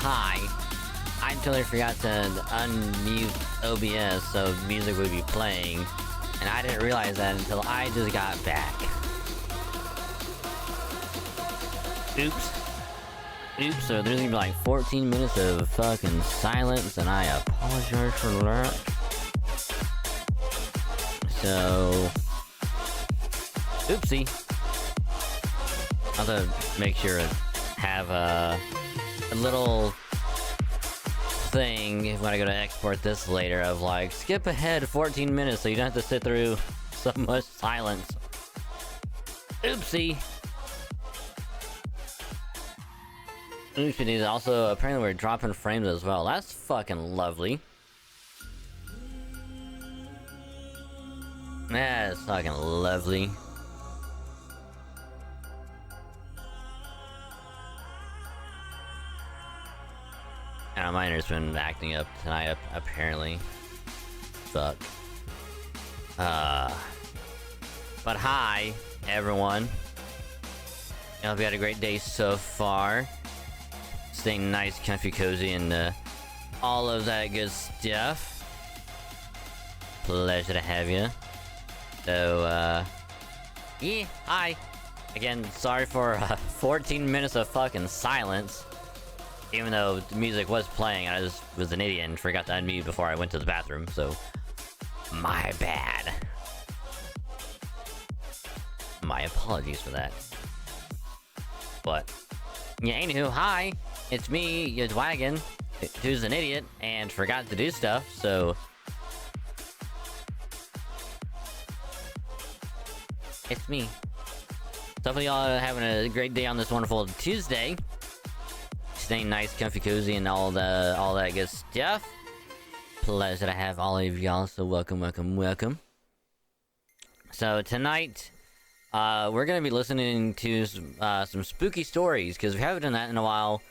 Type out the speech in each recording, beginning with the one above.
hi. I totally forgot to unmute OBS so music would be playing, and I didn't realize that until I just got back. Oops. So there's gonna be like 14 minutes of fucking silence, and I apologize for that. So... oopsie. I'll have to make sure to have a little thing when I go to export this later of like, skip ahead 14 minutes so you don't have to sit through so much silence. Oopsie. Oopsie. Also, apparently we're dropping frames as well. That's fucking lovely. That's fucking lovely. My internet's been acting up tonight, apparently. Fuck. But hi, everyone. I hope you had a great day so far. Staying nice, comfy, cozy, and all of that good stuff. Pleasure to have you. So, yeah, hi. Again, sorry for 14 minutes of fucking silence. Even though the music was playing, I just was an idiot and forgot to unmute before I went to the bathroom, so... my bad. My apologies for that. But... yeah, anywho, hi! It's me, your wagon, who's an idiot and forgot to do stuff, so... it's me. So hopefully y'all are having a great day on this wonderful Tuesday. Staying nice, comfy, cozy, and all that good stuff. Pleasure to have all of y'all, so welcome. So tonight, we're gonna be listening to some spooky stories, because we haven't done that in a while.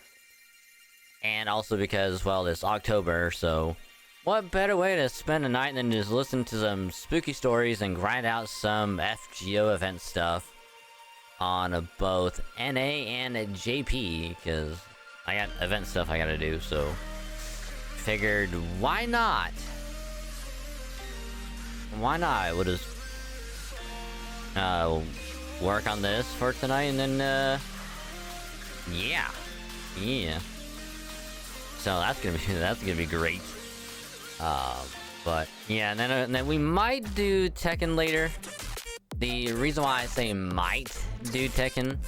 And also because, well, it's October, so... what better way to spend a night than just listen to some spooky stories and grind out some FGO event stuff on both NA and JP, because... I got event stuff I gotta do, so... figured, why not? Why not? We'll just... work on this for tonight, and then, yeah. So that's gonna be great. But, yeah, and then we might do Tekken later. The reason why I say might do Tekken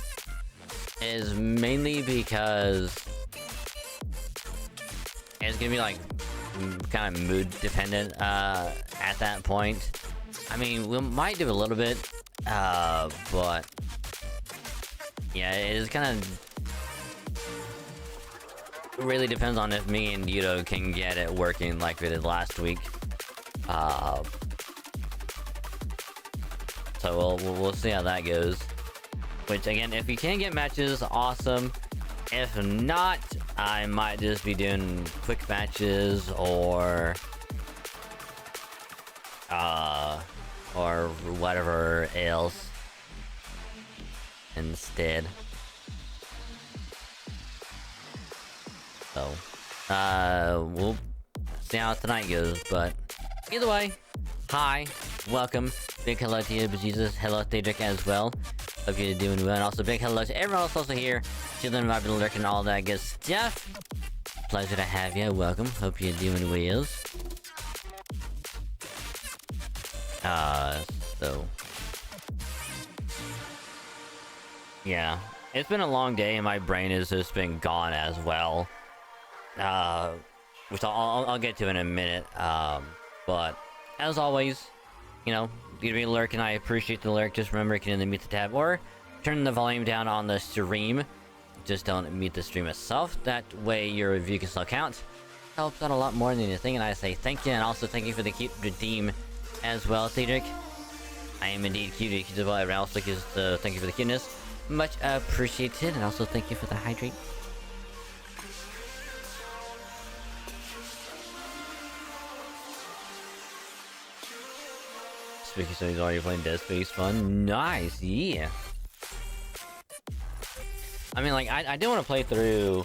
is mainly because it's gonna be like kind of mood dependent at that point. I mean, we might do a little bit, but yeah, it is kind of really depends on if me and Yuto can get it working like we did last week. So we'll see how that goes. Which, again, if you can get matches, awesome. If not, I might just be doing quick matches or whatever else instead. So, we'll see how tonight goes, but either way, hi, welcome. Big hello to you, Jesus. Hello, Thedric, as well. Hope you're doing well, and also big hello to everyone else also here. Children, I've been lurking, all that good stuff. Pleasure to have you. Welcome. Hope you're doing well. So yeah, it's been a long day, and my brain has just been gone as well. Which I'll get to in a minute. But as always, you know, you be lurking. I appreciate the lurk. Just remember, you can mute the tab or turn the volume down on the stream. Just don't mute the stream itself. That way your review can still count. Helps out a lot more than anything, and I say thank you, and also thank you for the cute redeem as well, Cedric. I am indeed cute. I also thank you for the cuteness. Much appreciated, and also thank you for the hydrate. Spooky Stories already playing Dead Space fun. Nice, yeah. I mean, like, I do want to play through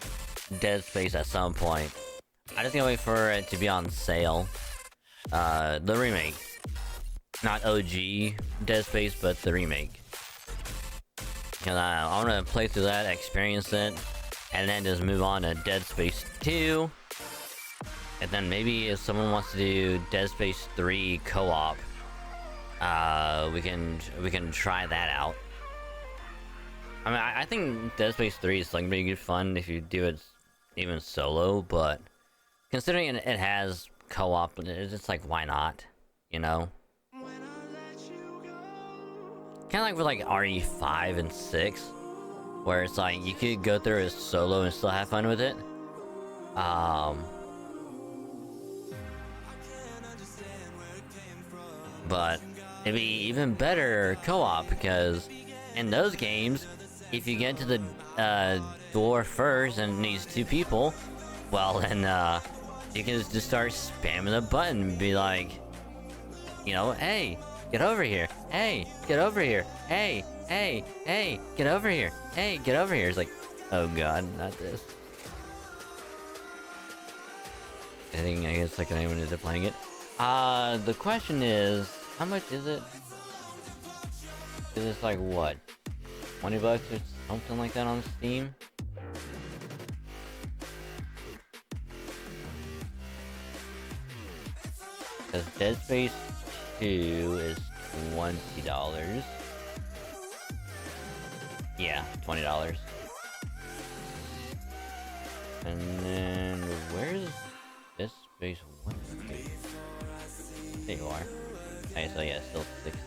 Dead Space at some point. I just gotta wait for it to be on sale. The remake. Not OG Dead Space, but the remake. Cause I wanna play through that, experience it, and then just move on to Dead Space 2. And then maybe if someone wants to do Dead Space 3 co-op, we can try that out. I mean, I think Dead Space 3 is like pretty good fun if you do it even solo, but considering it has co-op, it's just like, why not? You know? Kind of like with like RE5 and 6, where it's like you could go through it solo and still have fun with it. But it'd be even better co-op, because in those games, if you get to the door first and it needs 2 people, well then you can just start spamming the button and be like, you know, hey, get over here, hey, get over here, hey, hey, hey, get over here, hey, get over here. It's like, oh god, not this. I guess like anyone is playing it. The question is, how much is it? Is it like what? 20 bucks or something like that on Steam? Because Dead Space 2 is $20. Yeah, $20. And then where's Dead Space 1? There you are. Okay, so yeah, still 60.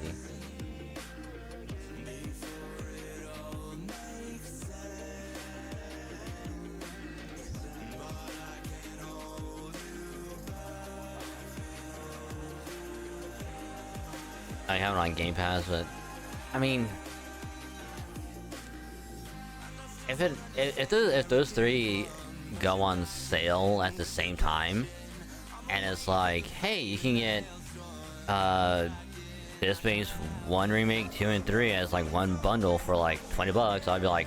I have it on Game Pass, but I mean, if those 3 go on sale at the same time, and it's like, hey, you can get Dead Space 1 remake, 2 and 3 as like one bundle for like 20 bucks, I'd be like,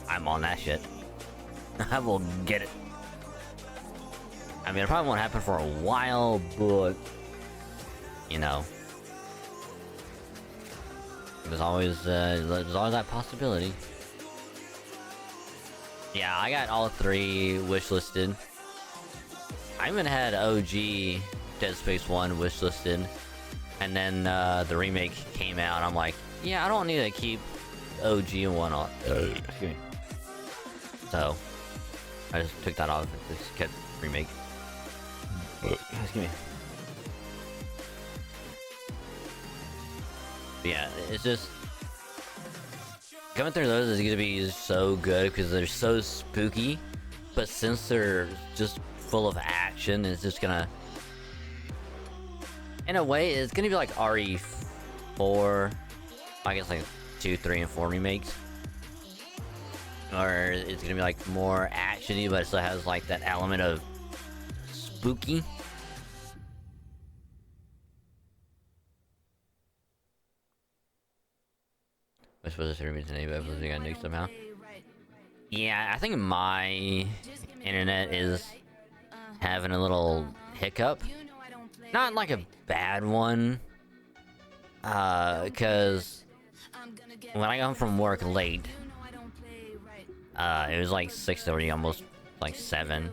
I'm on that shit. I will get it. I mean, it probably won't happen for a while, but you know, there's always that possibility. Yeah, I got all 3 wishlisted. I even had OG Dead Space 1 wishlisted, and then the remake came out. I'm like, yeah, I don't need to keep OG and 1 on. Excuse me. So I just took that off and just kept remake. Excuse me. But yeah, it's just coming through those is gonna be so good because they're so spooky, but since they're just full of action, it's just gonna, in a way, it's gonna be like RE4, I guess like 2, 3, and 4 remakes, or it's gonna be like more actiony, but it still has like that element of spooky. I suppose it's reason today, but was gonna nuke somehow. Yeah, I think my internet is having a little hiccup. Not like a bad one, cause when I got home from work late, it was like 6:30, almost like 7.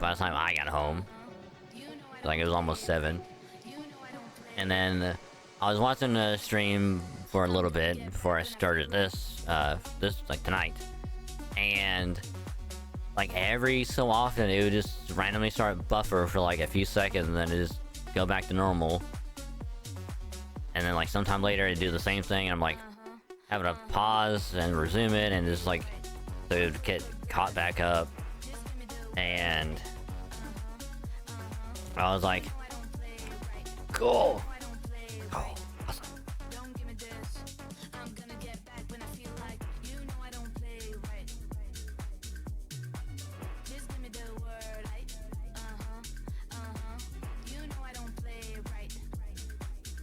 By the time I got home, like it was almost 7. And then I was watching the stream for a little bit before I started this like tonight, and like every so often it would just randomly start buffer for like a few seconds and then it just go back to normal, and then like sometime later it'd do the same thing and I'm like having to pause and resume it, and just like so it would get caught back up, and I was like, cool.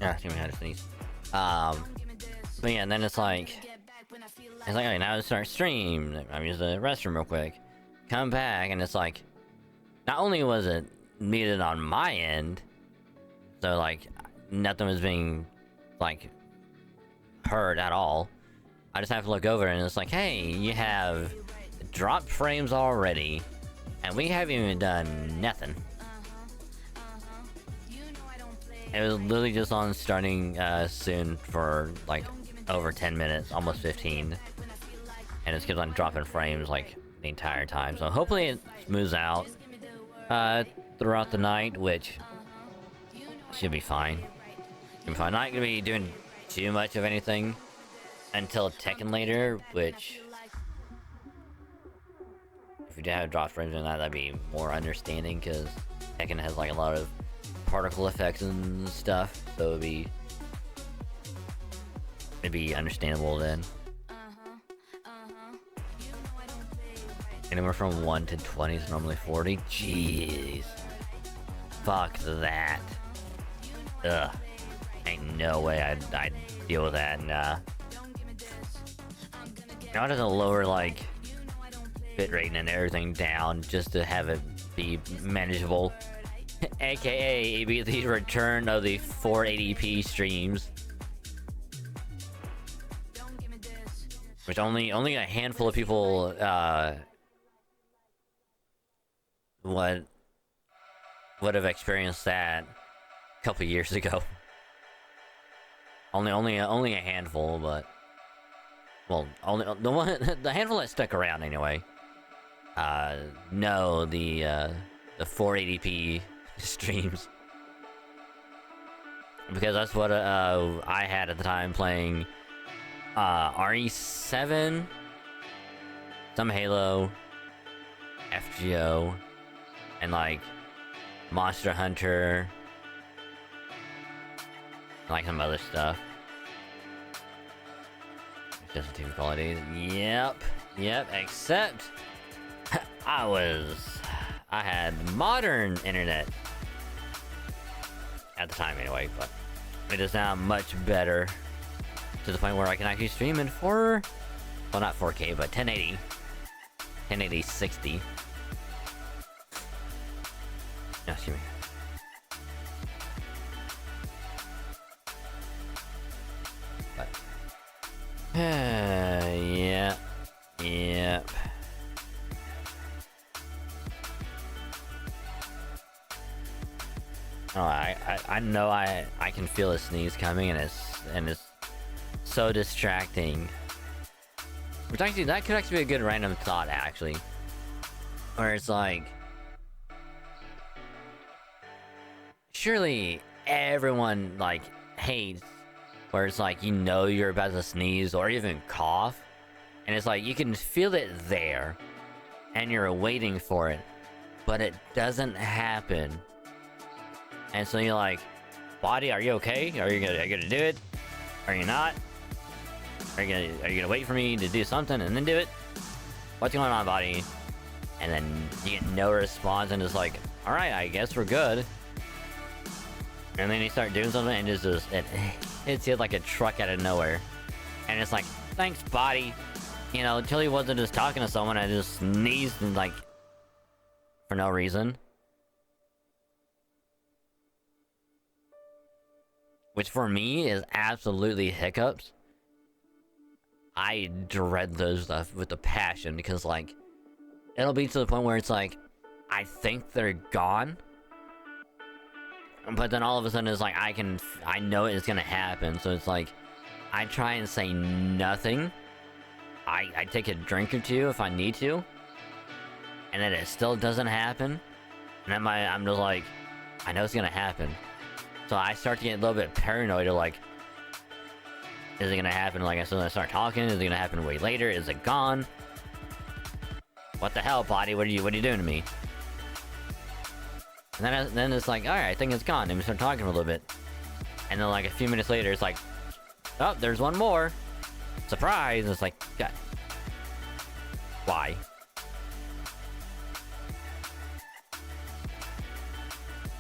Yeah, I had to sneeze. But yeah, and then it's like, okay, now let's start stream. I'm using the restroom real quick. come back and it's like, not only was it muted on my end, so like nothing was being like heard at all. I just have to look over and it's like, hey, you have dropped frames already, and we haven't even done nothing. It was literally just on starting soon for like over 10 minutes, almost 15, and it's kept on dropping frames like the entire time. So hopefully it smooths out throughout the night, which should be fine. I'm not gonna be doing too much of anything until Tekken later, which if you did have drop frames in that, that'd be more understanding, because Tekken has like a lot of particle effects and stuff, so it'd be understandable then. Anywhere from 1 to 20 is normally 40. Jeez. Fuck that. Ugh. Ain't no way I'd deal with that, nah. Now to lower like bitrate and everything down just to have it be manageable. AKA it'd be the return of the 480p streams. Which only a handful of people would have experienced that a couple years ago. Only a handful, but well, only the handful that stuck around anyway. No, the 480p streams, because that's what I had at the time, playing RE7, some Halo, FGO, and like Monster Hunter, and like some other stuff. Just TV quality. Yep, except I had modern internet at the time anyway, but it is now much better, to the point where I can actually stream in well, not 4K, but 1080 60. No, excuse me. But yep. Oh, I know I can feel a sneeze coming, and it's so distracting. Which actually, that could actually be a good random thought, actually. Where it's like, surely everyone like hates where it's like, you know, you're about to sneeze or even cough, and it's like you can feel it there and you're waiting for it, but it doesn't happen. And so you're like, body, are you okay? Are you gonna do it? Are you not? Are you gonna wait for me to do something and then do it? What's going on, body? And then you get no response, and it's like, all right, I guess we're good. And then you start doing something, and it hits you like a truck out of nowhere. And it's like, thanks, body. You know, until he wasn't just talking to someone, I just sneezed and like for no reason. Which for me is absolutely hiccups. I dread those stuff with a passion, because like, it'll be to the point where it's like, I think they're gone, but then all of a sudden it's like, I know it's gonna happen, so it's like, I try and say nothing. I take a drink or two if I need to, and then it still doesn't happen, and then I'm just like, I know it's gonna happen. So I start to get a little bit paranoid of like, is it gonna happen like as soon as I start talking? Is it gonna happen way later? Is it gone? What the hell, body? What are you doing to me? And then it's like, alright, I think it's gone. And we start talking for a little bit. And then like a few minutes later, it's like, oh, there's one more. Surprise! And it's like, God. Why?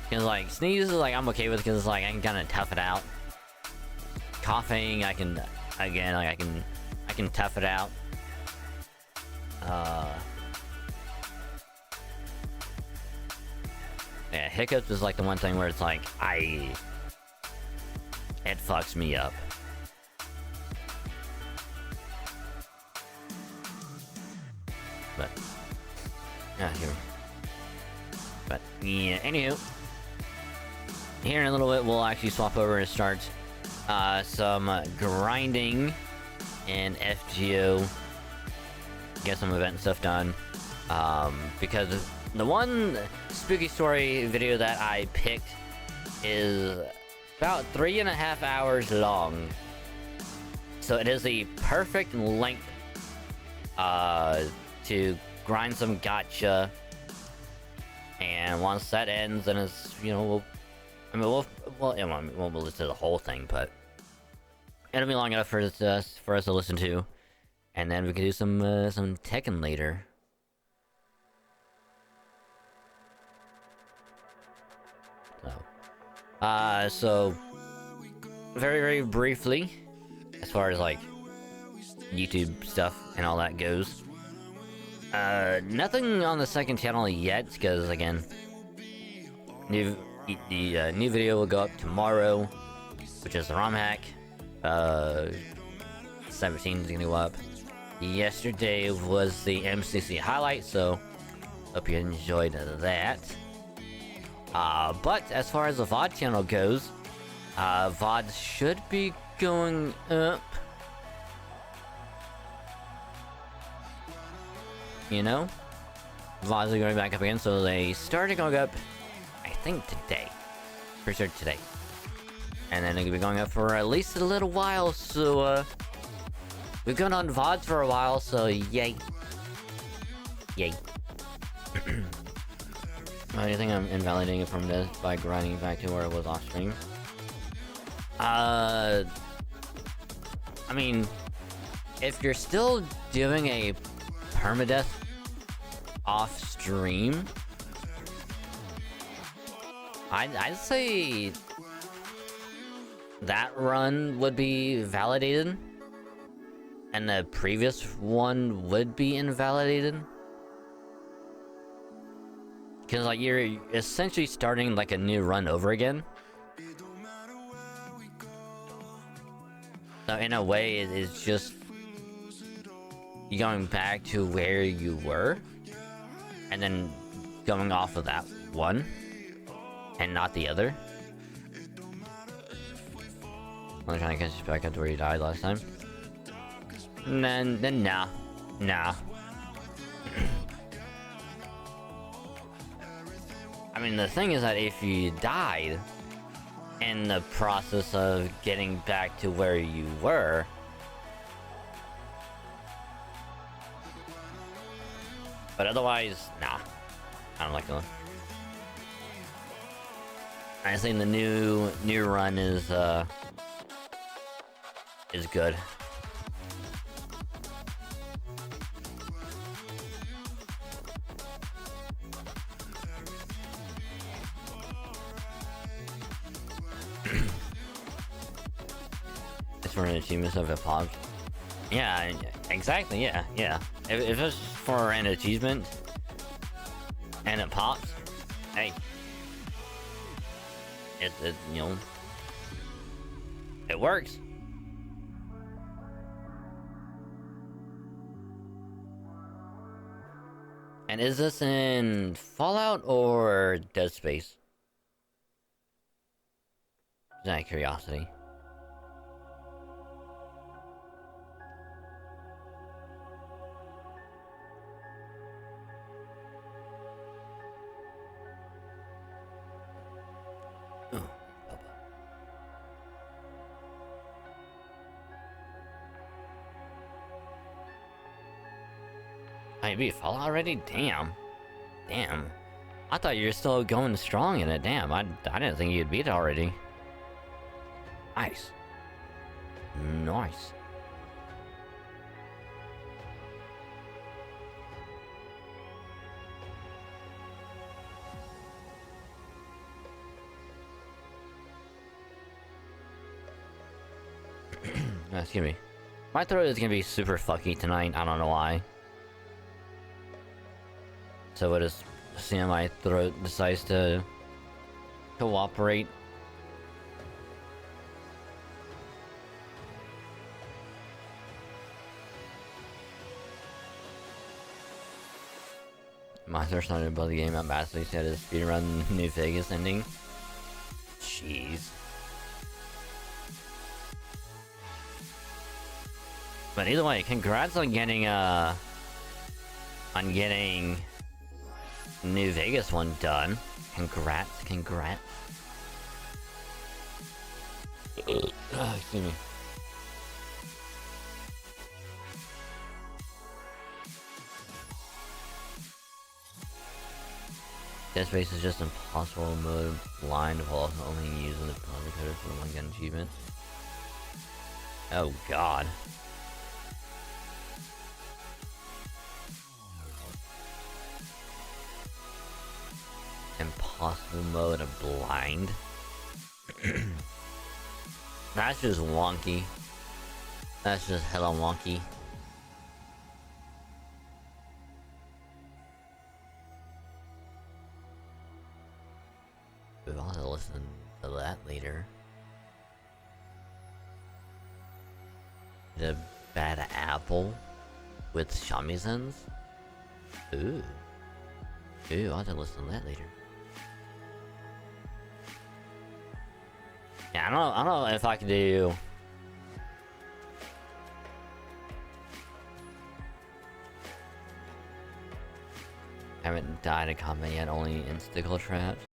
Because like, sneezes, like, I'm okay with, because it's like, I can kind of tough it out. Coughing, I can tough it out. Yeah, hiccups is like the one thing where it's like, it fucks me up. But, yeah, here. But, yeah, anywho. Here in a little bit, we'll actually swap over and start some grinding in FGO. Get some event stuff done. Because the one spooky story video that I picked is about 3.5 hours long. So it is the perfect length to grind some gacha. And once that ends, then it's, you know, we'll listen to the whole thing, but it'll be long enough for us to listen to, and then we can do some Tekken later. So very, very briefly, as far as like YouTube stuff and all that goes, nothing on the second channel yet, because again, the new video will go up tomorrow, which is the ROM hack. 17 is gonna go up. Yesterday was the MCC highlight, so hope you enjoyed that. But as far as the VOD channel goes, VOD should be going up. You know? VODs are going back up again, so they started going up, I think today. Pretty sure today. And then they're gonna be going up for at least a little while, so, we've gone on VODs for a while, so yay. Yay. I think I'm invalidating it from this by grinding back to where it was off stream. I mean, if you're still doing a permadeath off stream, I'd say that run would be validated, and the previous one would be invalidated. Because, like, you're essentially starting, like, a new run over again. So, in a way, it's just you going back to where you were, and then going off of that one, and not the other. I'm trying to catch you back up to where you died last time. Then nah. I mean, the thing is that if you died in the process of getting back to where you were, but otherwise, nah. I don't like the one. I think the new run is good. It's for an achievement of it pops. Yeah, exactly. Yeah. If it's for an achievement and it pops, hey, it you know, it works. And is this in Fallout or Dead Space? Just out of curiosity. I beat Fallout already? Damn. I thought you were still going strong in it. Damn, I didn't think you'd beat it already. Nice. Excuse me. My throat is gonna be super fucky tonight. I don't know why. So what is seeing my throat decides to cooperate. Monster started about the game. I'm basically said his speedrun New Vegas ending. Jeez. But either way, congrats on getting New Vegas one done. Congrats. Excuse me. Dead Space is just impossible mode blind while only using the powder coder for the one gun achievement. Oh god. Impossible mode of blind? That's just wonky. That's just hella wonky. We'll have to listen to that later. The bad apple with shamizens? Ooh. I'll have to listen to that later. Yeah, I don't know if I can do... I haven't died in combat yet, only in stickle traps.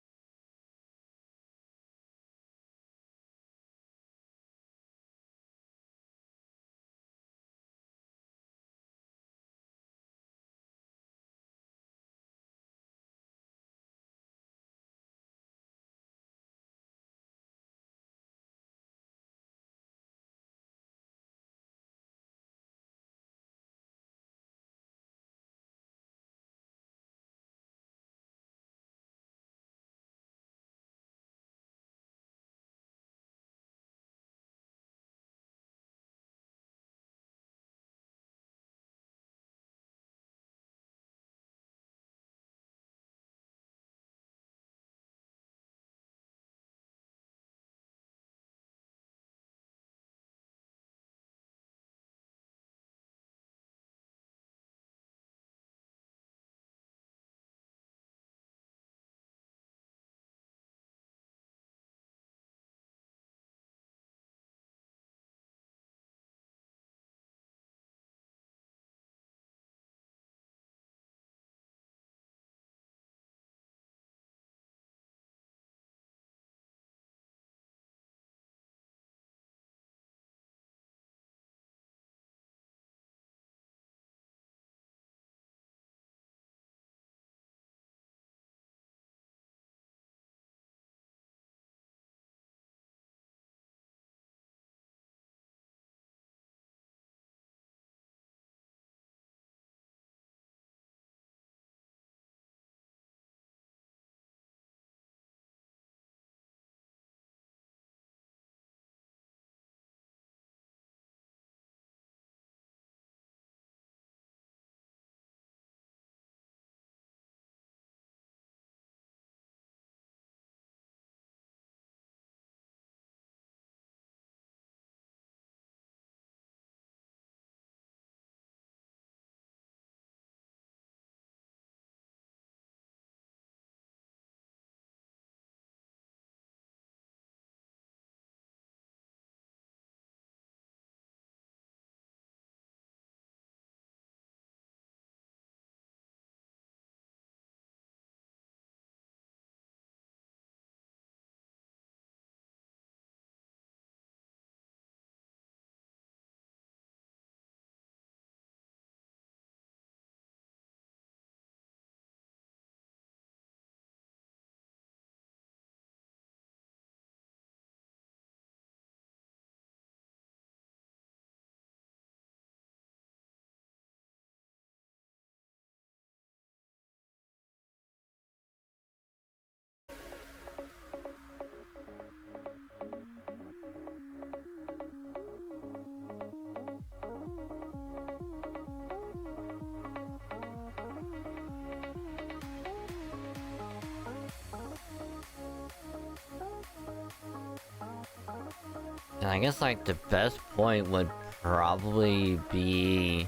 I guess like the best point would probably be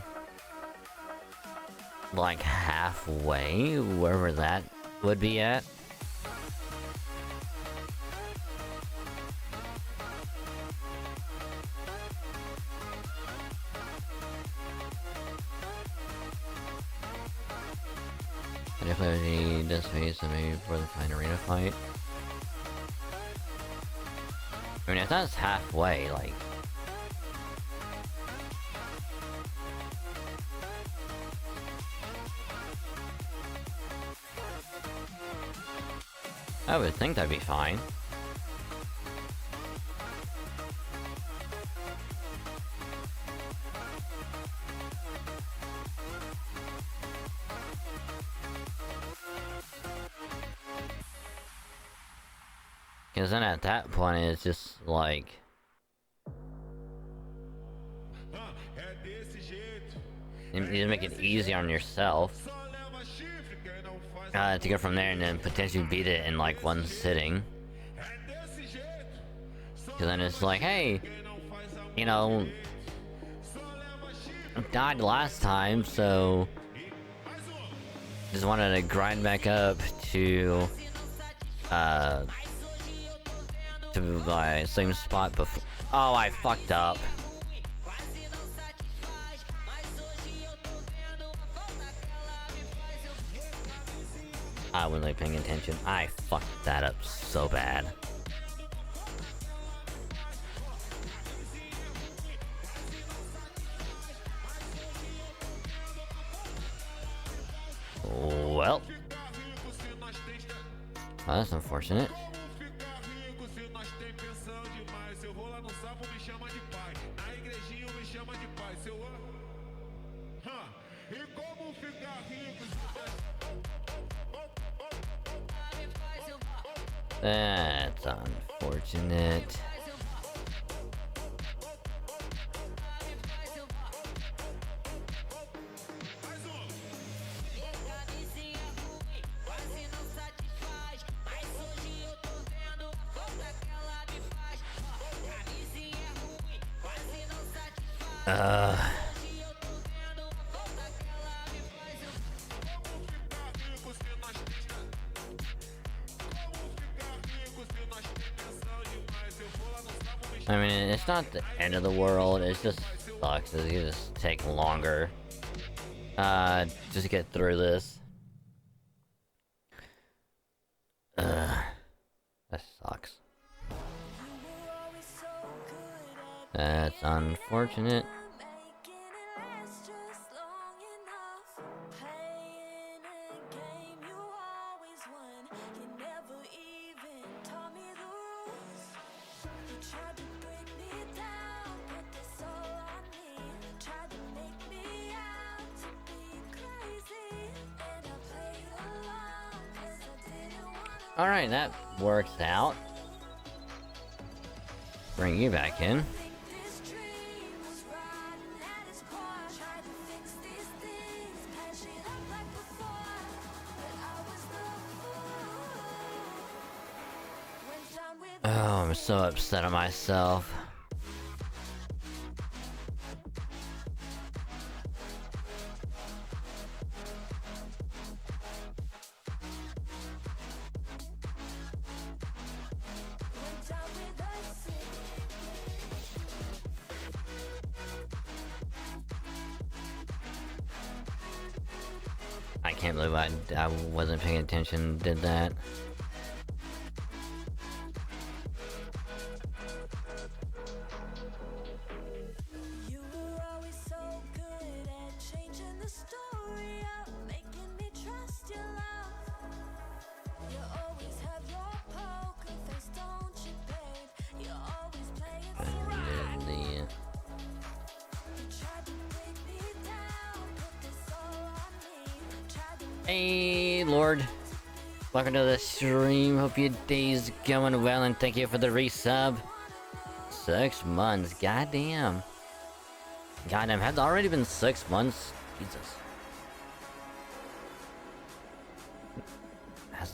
like halfway, wherever that would be at. Definitely this phase, so maybe for the fine arena fight. I mean, if that's halfway, like... I would think that'd be fine. Because then at that point, it's just like... You just make it easy on yourself. To go from there and then potentially beat it in like one sitting. Because then it's like, hey, you know, I died last time, so just wanted to grind back up to my same spot before. Oh, I fucked up. I wasn't really paying attention. I fucked that up so bad. Well, that's unfortunate. That's unfortunate. I mean, it's not the end of the world, it just sucks. It's gonna just take longer. Just to get through this. That sucks. That's unfortunate. Alright, that works out. Bring you back in. Oh, I'm so upset at myself. I can't believe I wasn't paying attention, did that. Hey, Lord. Welcome to the stream. Hope your day's going well, and thank you for the resub. 6 months. Goddamn. Goddamn, has it already been 6 months? Jesus.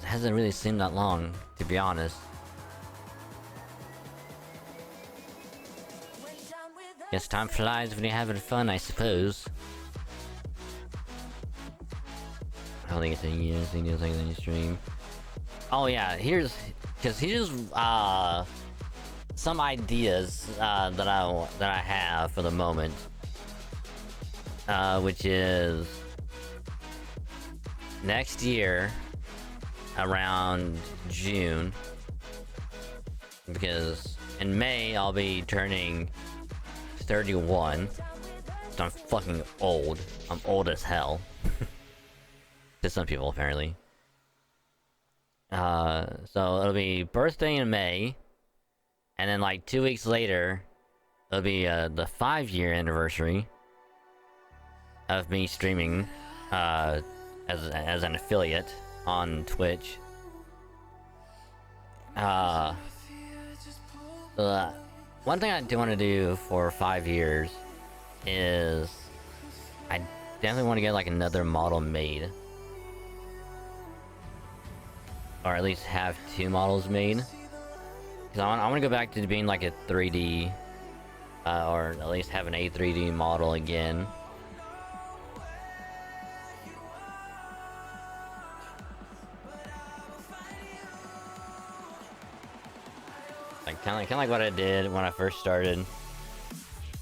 Hasn't really seemed that long, to be honest. Guess time flies when you're having fun, I suppose. I don't think it's any years, I think it's like any stream. Oh yeah, here's some ideas that I have for the moment. Which is next year around June, because in May I'll be turning 31. So I'm fucking old. I'm old as hell. To some people, apparently. So it'll be birthday in May, and then like 2 weeks later, it'll be the 5-year anniversary of me streaming as an affiliate on Twitch. One thing I do want to do for 5 years is I definitely want to get like another model made, or at least have 2 models made, because I want to go back to being like a 3D, or at least have an A3D model again. Like kind of like what I did when I first started,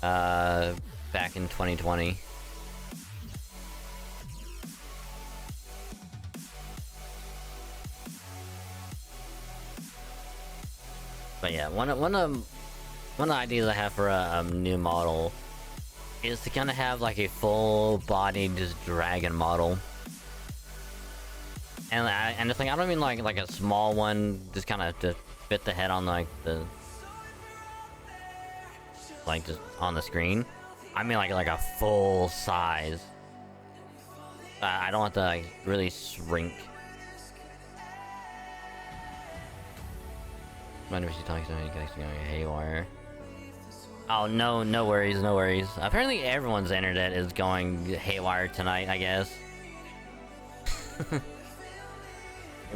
back in 2020. But yeah, one of the ideas I have for a new model is to kind of have like a full-bodied just dragon model. And the thing, I don't mean like a small one, just kind of to fit the head on like just on the screen. I mean like a full size. I don't want to like really shrink. Wonder if she talks to me, guys going haywire. Oh no, no worries, no worries. Apparently everyone's internet is going haywire tonight, I guess.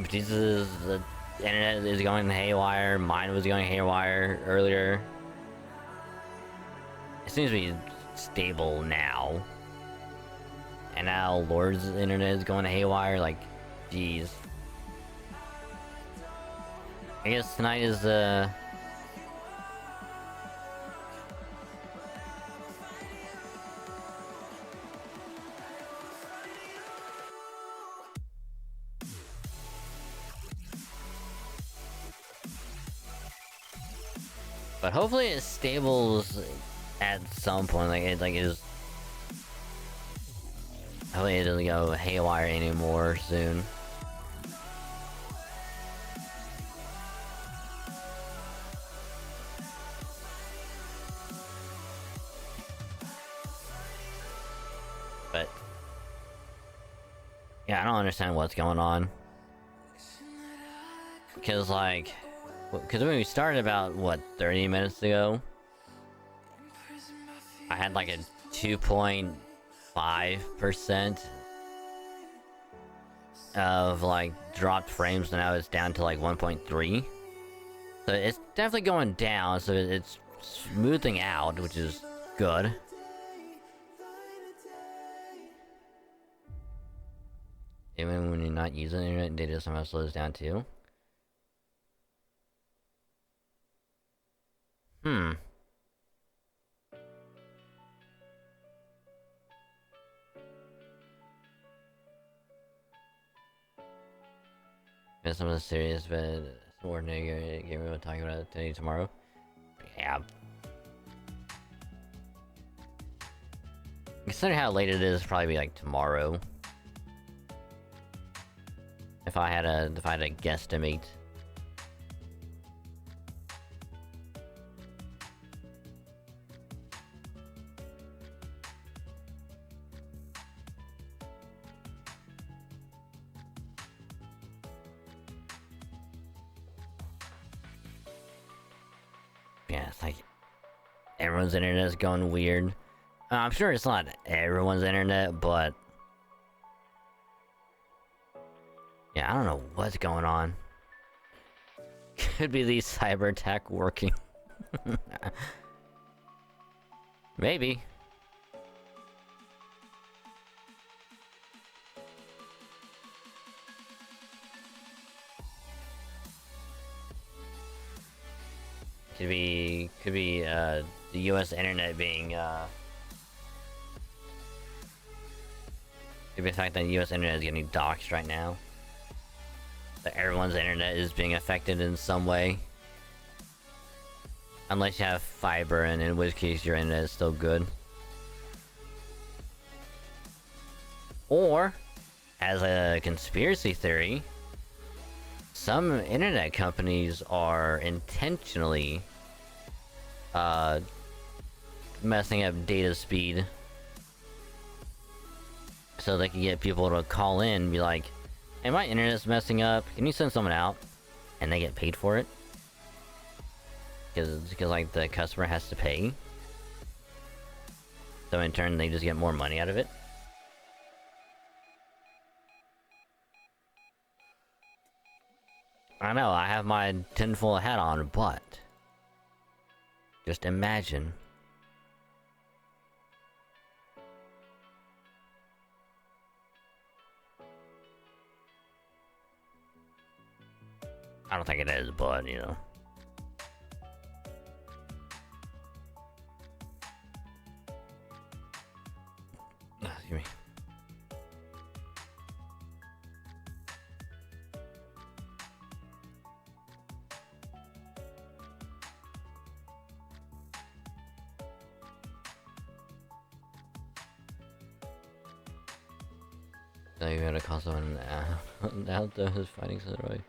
Jesus, the internet is going haywire. Mine was going haywire earlier. It seems to be stable now. And now Lord's internet is going haywire. Like, jeez. I guess tonight is but hopefully it stables at some point. Like it is. Hopefully it doesn't go haywire anymore soon. But yeah, I don't understand what's going on. Because like, because when we started about, what, 30 minutes ago? I had like a 2.5% of like dropped frames, and now it's down to like 1.3. So it's definitely going down, so it's smoothing out, which is good. Even when you're not using the internet, data somehow slows down too. It's something serious, but some ordinary game we'll talk about it today, tomorrow. Yeah. Considering how late it is, probably be like tomorrow. If I had a guesstimate. Yeah, it's like everyone's internet is going weird. I'm sure it's not everyone's internet, but yeah, I don't know what's going on. Could be the cyber attack working. Maybe. Could be the US internet being could be the fact that the US internet is getting doxxed right now. That everyone's internet is being affected in some way. Unless you have fiber, and in which case your internet is still good. Or, as a conspiracy theory, some internet companies are intentionally messing up data speed so they can get people to call in and be like, hey, my internet's messing up, can you send someone out? And they get paid for it. Because like the customer has to pay. So in turn they just get more money out of it. I know, I have my tinfoil hat on, but just imagine. I don't think it is, but you know. Excuse me. So you gotta call someone out there who's fighting so right.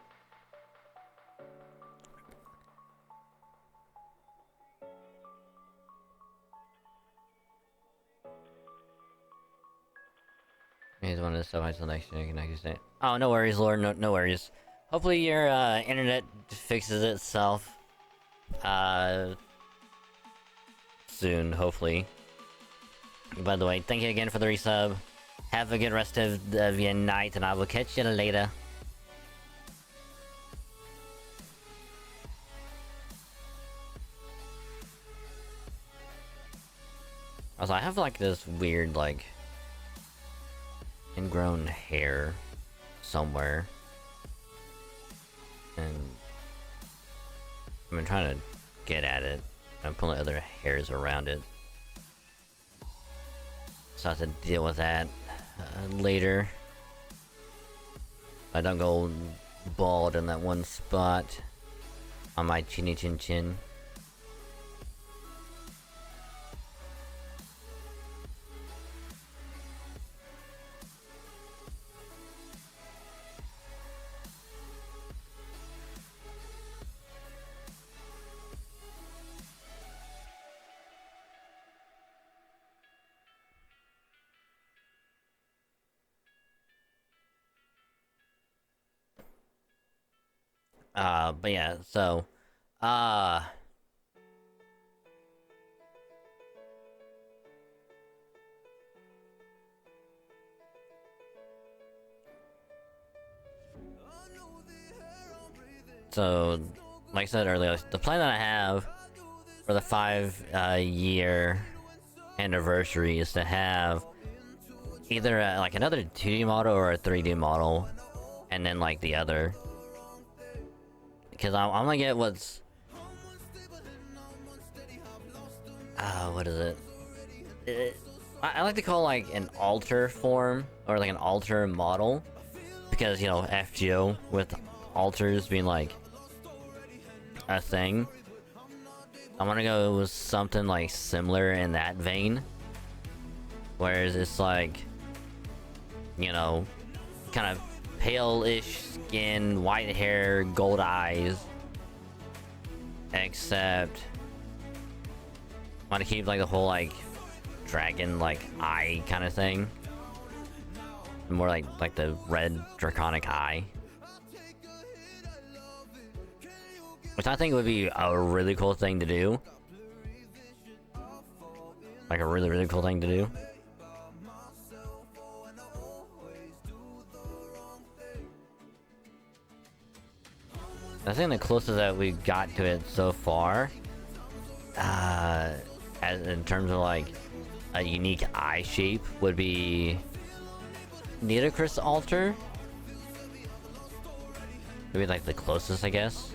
He's one of the subjects till next year. Can I say? Oh, no worries, Lord. No worries. Hopefully your internet fixes itself soon. Hopefully. By the way, thank you again for the resub. Have a good rest of your night, and I will catch you later. Also, I have like this weird like ingrown hair somewhere, and I've been trying to get at it. I'm pulling other hairs around it, so I have to deal with that later. I don't go bald in that one spot on my chinny chin chin. But yeah, so, so, like I said earlier, the plan that I have for the 5-year anniversary is to have either like another 2D model or a 3D model, and then like the other. Because I'm gonna get what's... what is it? I like to call like an alter form, or like an alter model. Because, you know, FGO with alters being like a thing. I'm gonna go with something like similar in that vein. Whereas it's like, you know, kind of pale-ish skin, white hair, gold eyes. Except I want to keep like the whole like dragon like eye kind of thing. More like the red draconic eye. Which I think would be a really cool thing to do. Like a really cool thing to do. I think the closest that we got to it so far, as as in terms of like a unique eye shape would be Nitocris Altar. Maybe like the closest, I guess.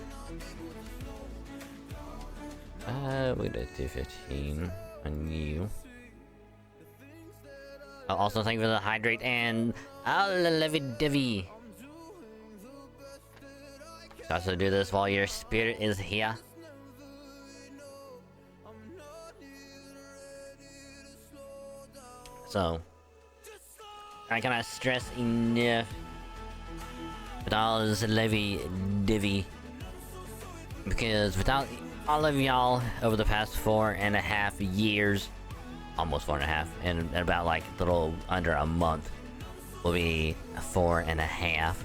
We did 215 on you. Also, thank you for the hydrate and Levy Divvy. Also do this while your spirit is here. So I cannot stress enough with all this Levy Divvy, because without all of y'all over the past 4.5 years, almost 4.5, and about like a little under a month will be 4.5.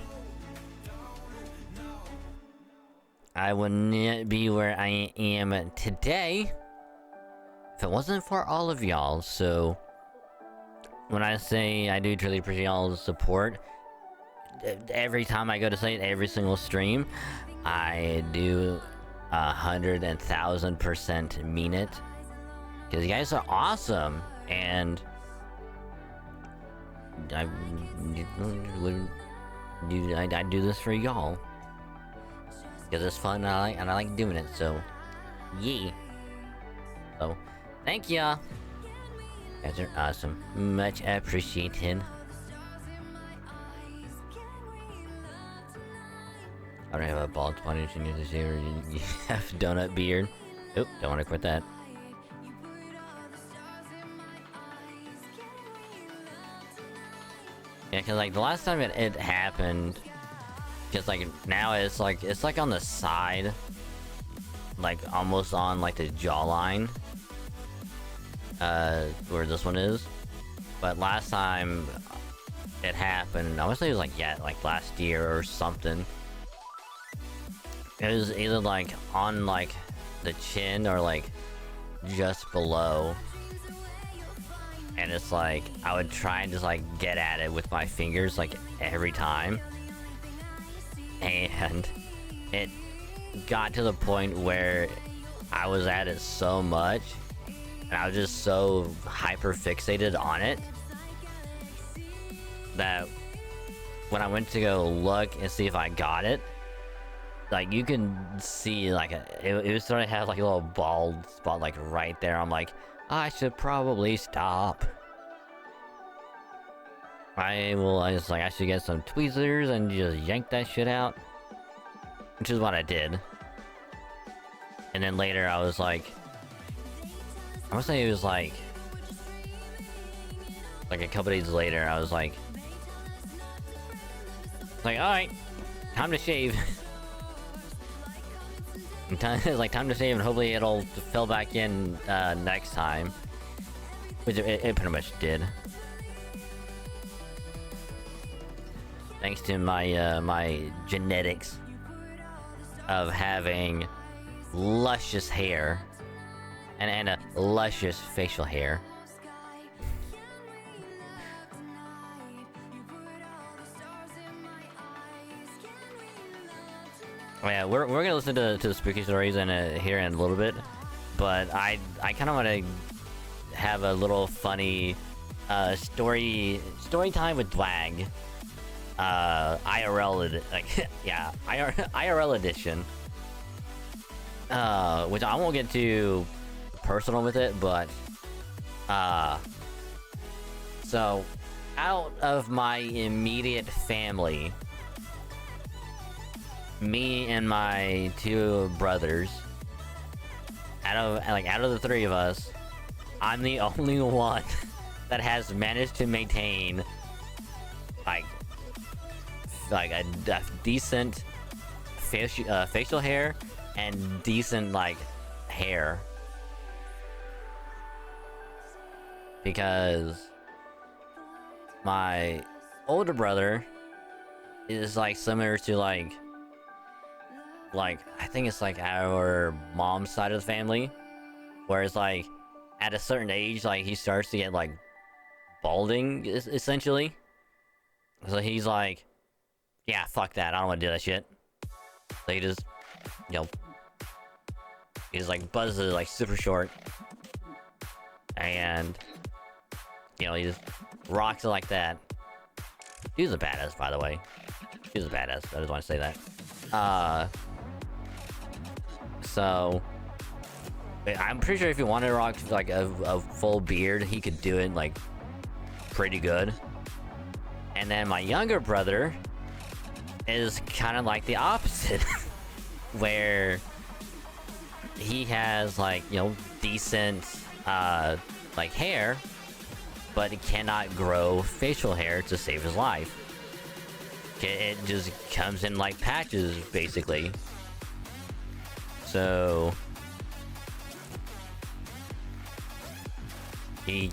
I would not be where I am today if it wasn't for all of y'all. So when I say I do truly appreciate y'all's support, every time I go to say it, every single stream, I do 100,000% mean it, because you guys are awesome, and I do this for y'all because it's fun, and I like doing it. So yeah, so thank ya, you guys are awesome, much appreciated. I don't have a bald spot you need to see, or you have donut beard. Oop, don't want to quit that. Yeah, cause like the last time it happened, cause like now it's like on the side, like almost on like the jawline, where this one is. But last time it happened, I want to say it was like, yeah, like last year or something. It was either like on like the chin or like just below. And it's like, I would try and just like get at it with my fingers like every time. And it got to the point where I was at it so much, and I was just so hyper fixated on it, that when I went to go look and see if I got it, like you can see like it was starting to have like a little bald spot like right there. I'm like, I should probably stop. I should get some tweezers and just yank that shit out, which is what I did. And then later I was like, I would say it was like a couple days later, I was like, all right, time to shave. It's like time to save, and hopefully it'll fill back in next time, which it pretty much did, thanks to my my genetics of having luscious hair and a luscious facial hair. Oh yeah, we're gonna listen to the spooky stories in here in a little bit, but I kind of want to have a little funny story time with Dwag, IRL yeah, IRL edition, which I won't get too personal with it, but so out of my immediate family, me and my two brothers, out of the three of us, I'm the only one that has managed to maintain like a decent facial hair and decent like hair, because my older brother is like similar to like I think it's like our mom's side of the family, whereas like at a certain age, like he starts to get like balding essentially. So he's like, yeah, fuck that, I don't want to do that shit. So he just, you know, he just like buzzes it like super short. And, you know, he just rocks it like that. She's a badass, by the way. She's a badass. I just want to say that. So... I'm pretty sure if he wanted to rock, like, a full beard, he could do it, like, pretty good. And then my younger brother is kind of like the opposite. Where he has, like, you know, decent, like, hair, but he cannot grow facial hair to save his life. It just comes in, like, patches, basically. So... he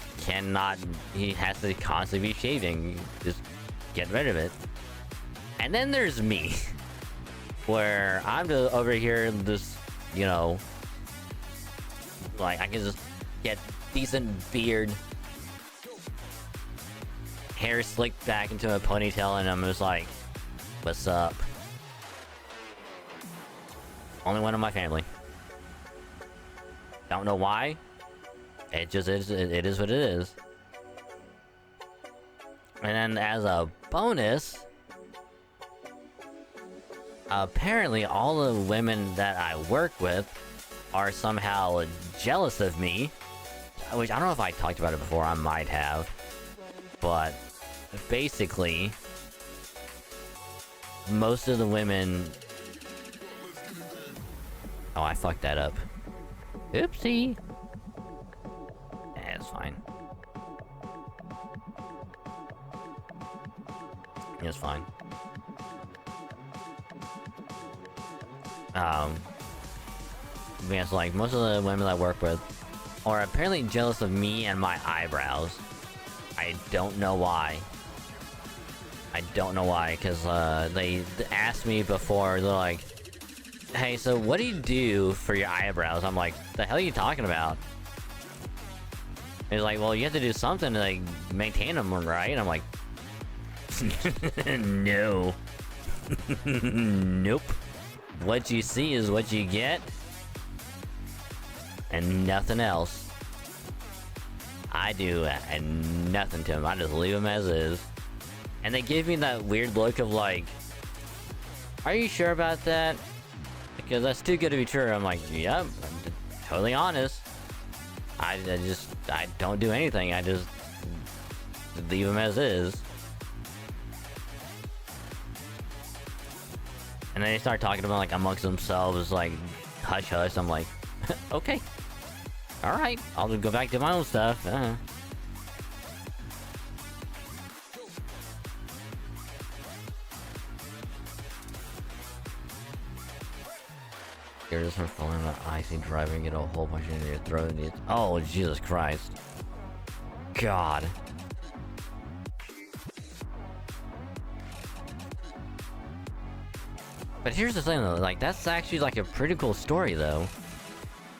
has to constantly be shaving. Just get rid of it. And then there's me. Where I'm just over here, just, you know... like, I can just get decent beard, hair slicked back into a ponytail, and I'm just like, what's up? Only one in my family. Don't know why. It just is, it is what it is. And then as a bonus, apparently all the women that I work with are somehow jealous of me. Which, I don't know if I talked about it before, I might have. But, basically, most of the women... oh, I fucked that up. Oopsie! It's fine. It's fine. Because, like, most of the women I work with are apparently jealous of me and my eyebrows. I don't know why. I don't know why, because, they asked me before, they're like, hey, so what do you do for your eyebrows? I'm like, the hell are you talking about? He's like, well, you have to do something to, like, maintain them, right? And I'm like, no. Nope. What you see is what you get. And nothing else. I do and nothing to them. I just leave them as is. And they give me that weird look of like, are you sure about that? Because that's too good to be true. I'm like, yep, I'm totally honest. I don't do anything. I just leave them as is. And then they start talking about, like, amongst themselves, like, hush hush. I'm like, okay. Alright, I'll just go back to my own stuff. You're just from falling on icy driving, get a whole bunch into your throat and oh, Jesus Christ. God. But here's the thing though, like, that's actually like a pretty cool story though.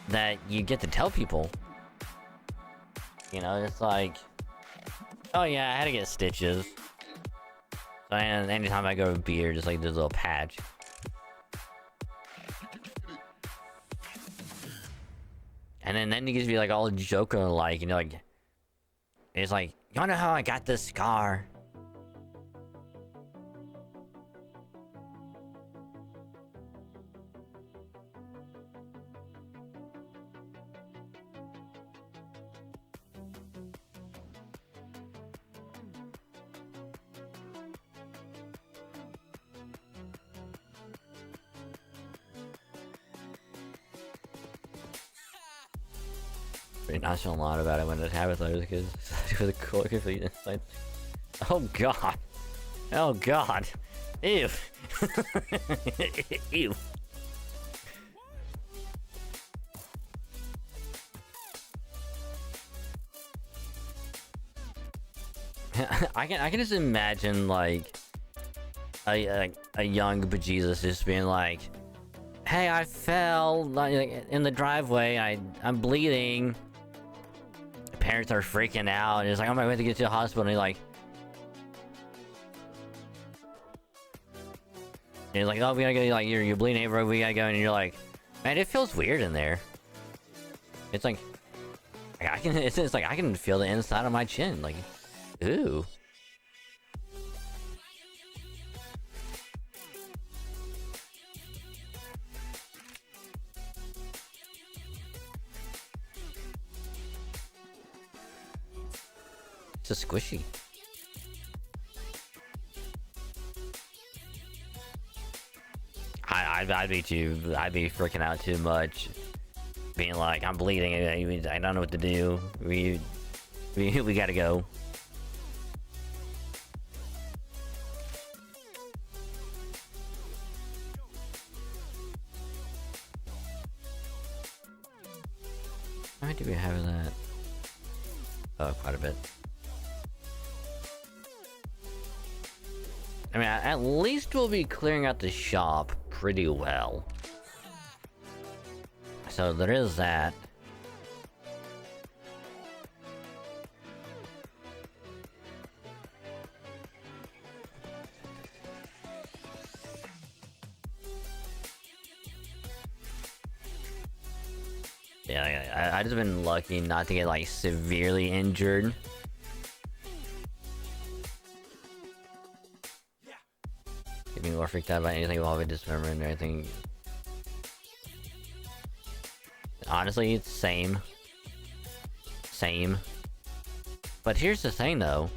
That you get to tell people. You know, it's like, oh yeah, I had to get stitches. And anytime I go to beer, just like this little patch. And then he gives me like all Joker like, you know, like, it's like, you wanna know how I got this scar? We're not showing a lot about it when it happens though, because with a core complete insight. Oh god. Oh god. Ew. Ew. I can just imagine like a young bejesus just being like, hey, I fell like in the driveway, I'm bleeding. Parents are freaking out and it's like, oh my way to get to the hospital, and he's like, oh, we gotta go, like, you're bleeding everywhere, we gotta go, and you're like, man, it feels weird in there. It's like, I can. It's like I can feel the inside of my chin. Like, ooh. It's just squishy. I'd be freaking out too much, being like, I'm bleeding. I don't know what to do. We gotta go. How many do we have of that? Oh, quite a bit. I mean, at least we'll be clearing out the shop pretty well. So there is that. Yeah, I just been lucky not to get like severely injured. Getting more freaked out about anything while we dismembering or anything. Honestly, it's same. But here's the thing though.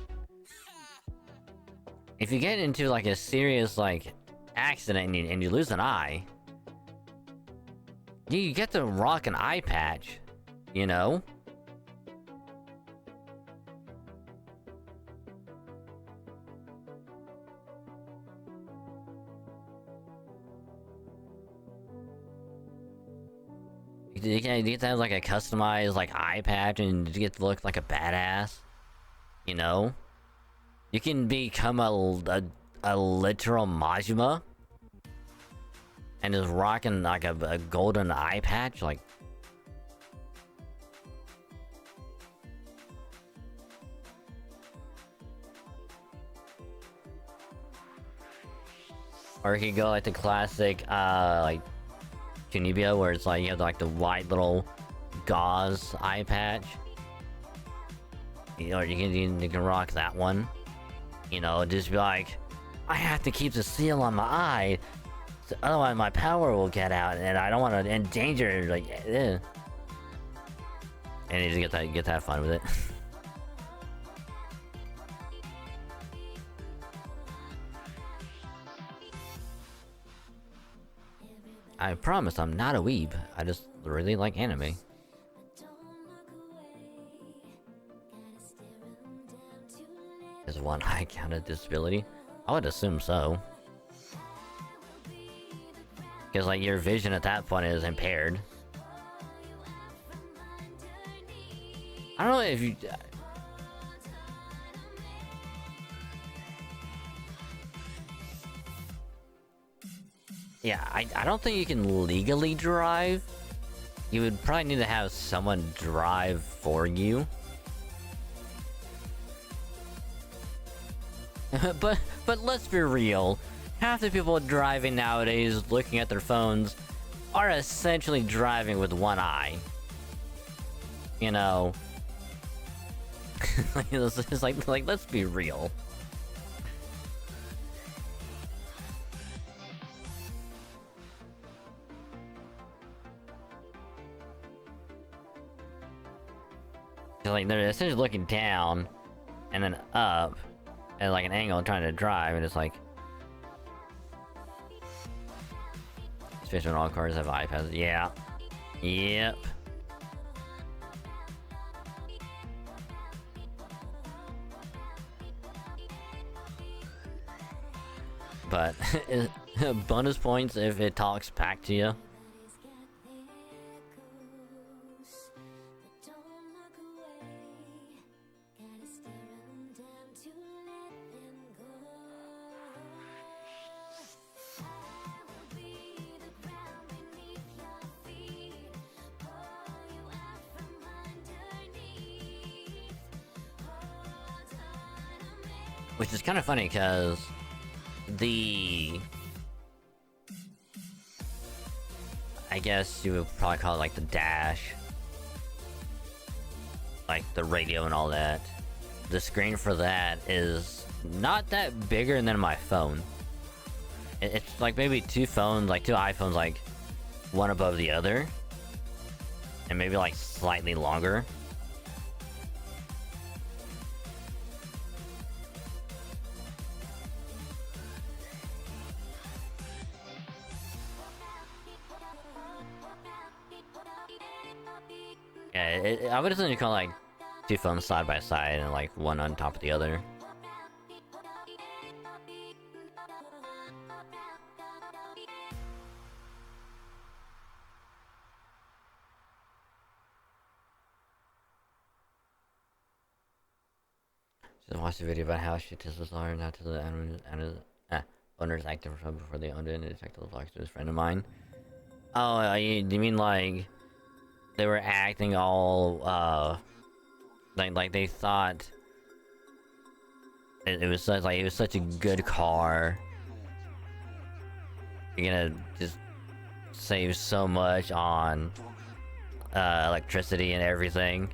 If you get into like a serious like accident and you lose an eye, you get to rock an eye patch, you know? You get to have like a customized like eye patch and you get to look like a badass, you know? You can become a literal Majima and just rocking like a golden eye patch, like. Or you could go like the classic, like Kunibia, where it's like you have like the white little gauze eye patch. You know, you can rock that one. You know, just be like, I have to keep the seal on my eye, so otherwise my power will get out, and I don't want to endanger like. And you just get that fun with it. I promise I'm not a weeb. I just really like anime. Is one eye count a disability? I would assume so. Because like your vision at that point is impaired. I don't know if you... Yeah, I don't think you can legally drive. You would probably need to have someone drive for you. but let's be real. Half the people driving nowadays, looking at their phones, are essentially driving with one eye. You know, it's like let's be real. Like they're essentially looking down and then up at like an angle trying to drive, and it's like, especially when all cars have iPads. Yeah, yep. But bonus points if it talks back to you. Which is kind of funny because I guess you would probably call it like the dash. like the radio and all that. The screen for that is not that bigger than my phone. It's like maybe two phones, like two iPhones, like one above the other, and maybe like slightly longer. Yeah, I would essentially call like two phones side by side and like one on top of the other. Just watched a video about how shit Teslas are, not to the owners acting for trouble before they owned it, and it affected the vlogs to his friend of mine. Oh, you mean like they were acting all like they thought it was such like it was such a good car. You're gonna just save so much on electricity and everything.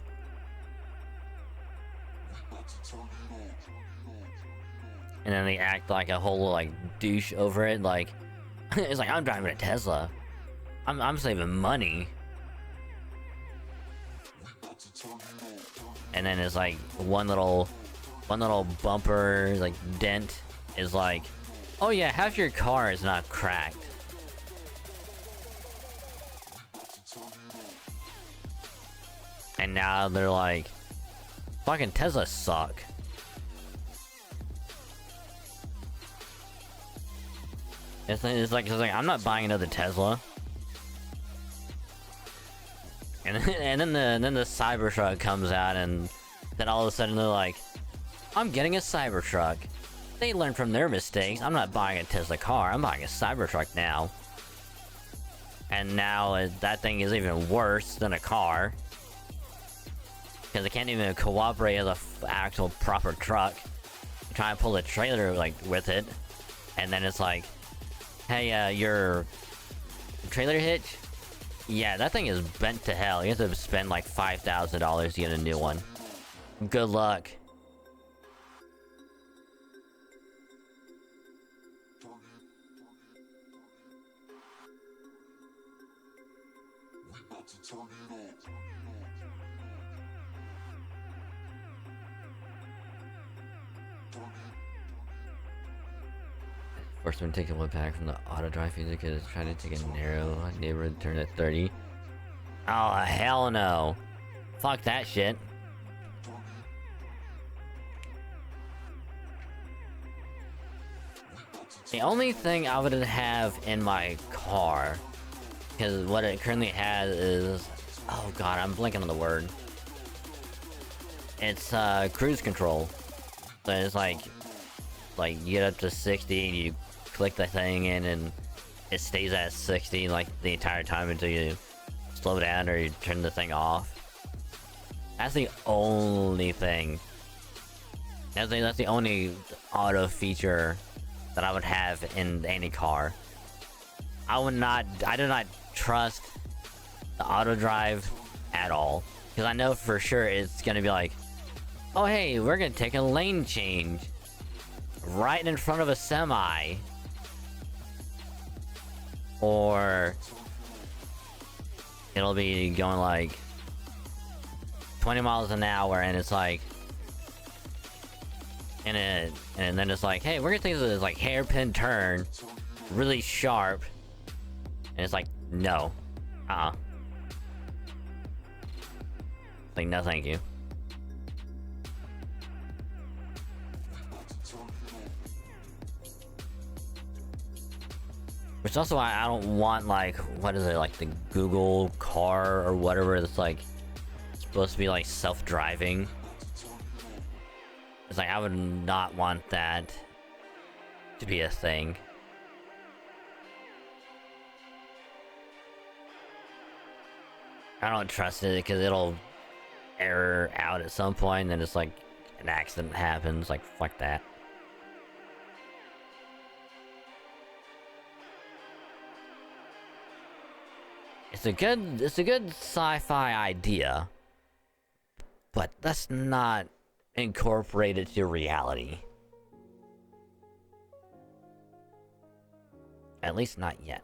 And then they act like a whole like douche over it, like it's like I'm driving a Tesla. I'm saving money. And then it's like one little bumper like dent is like, oh yeah, half your car is not cracked. And now they're like, fucking Teslas suck. It's like I'm not buying another Tesla. And then the Cybertruck comes out, and then all of a sudden they're like, I'm getting a Cybertruck. They learned from their mistakes. I'm not buying a Tesla car. I'm buying a Cybertruck now. And now that thing is even worse than a car, because it can't even cooperate as a actual proper truck. You try and pull a trailer like with it, and then it's like, hey, your trailer hitch? Yeah, that thing is bent to hell. You have to spend like $5,000 to get a new one. Good luck. First one taking one back from the auto drive feature because it's trying to take a narrow neighborhood turn at 30. Oh, hell no. Fuck that shit. The only thing I would have in my car, because what it currently has is, oh god, I'm blanking on the word. It's cruise control. So it's like you get up to 60 and you click the thing in and it stays at 60 like the entire time until you slow down or you turn the thing off. That's the only thing. That's the only auto feature that I would have in any car. I do not trust the auto drive at all, because I know for sure it's gonna be like, oh hey, we're gonna take a lane change right in front of a semi, or it'll be going like 20 miles an hour and it's like, and then it's like, hey, we're gonna take this like hairpin turn really sharp, and it's like, no, like, no thank you. Which is also why I don't want, like, what is it, like the Google car or whatever that's like supposed to be like self-driving. It's like, I would not want that to be a thing. I don't trust it because it'll error out at some point and then it's like an accident happens. Like, fuck that. It's a good sci-fi idea, but that's not incorporated to reality. At least not yet.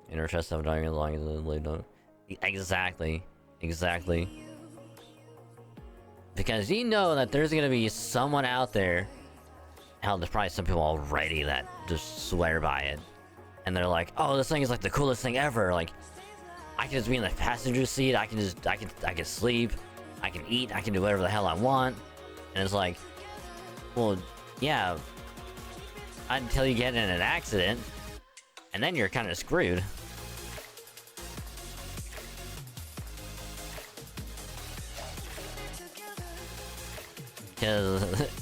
You never trust self-driving as long as they don't. Exactly. Exactly. Because you know that there's gonna be someone out there. Hell, there's probably some people already that just swear by it. And they're like, oh, this thing is like the coolest thing ever. Like, I can just be in the passenger seat. I can sleep. I can eat. I can do whatever the hell I want. And it's like, well, yeah. Until you get in an accident. And then you're kind of screwed.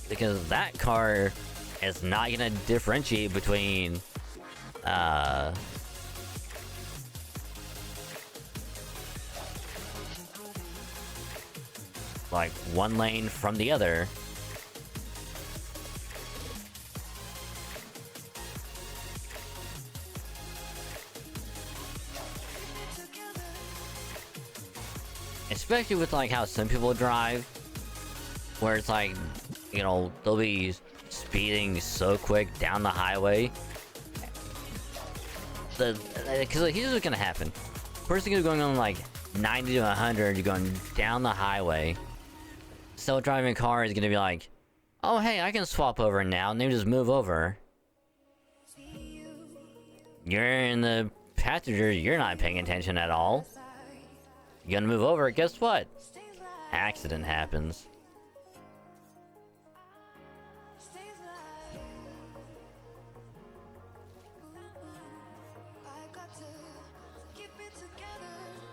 Because that car is not gonna differentiate between like one lane from the other. Especially with like how some people drive, where it's like, you know, they'll be speeding so quick down the highway. Because like, here's what's gonna happen. First thing is going on like 90 to 100, you're going down the highway. Self-driving car is gonna be like, oh hey, I can swap over now, and then just move over. You're in the passenger, you're not paying attention at all. You're gonna move over, guess what? Accident happens.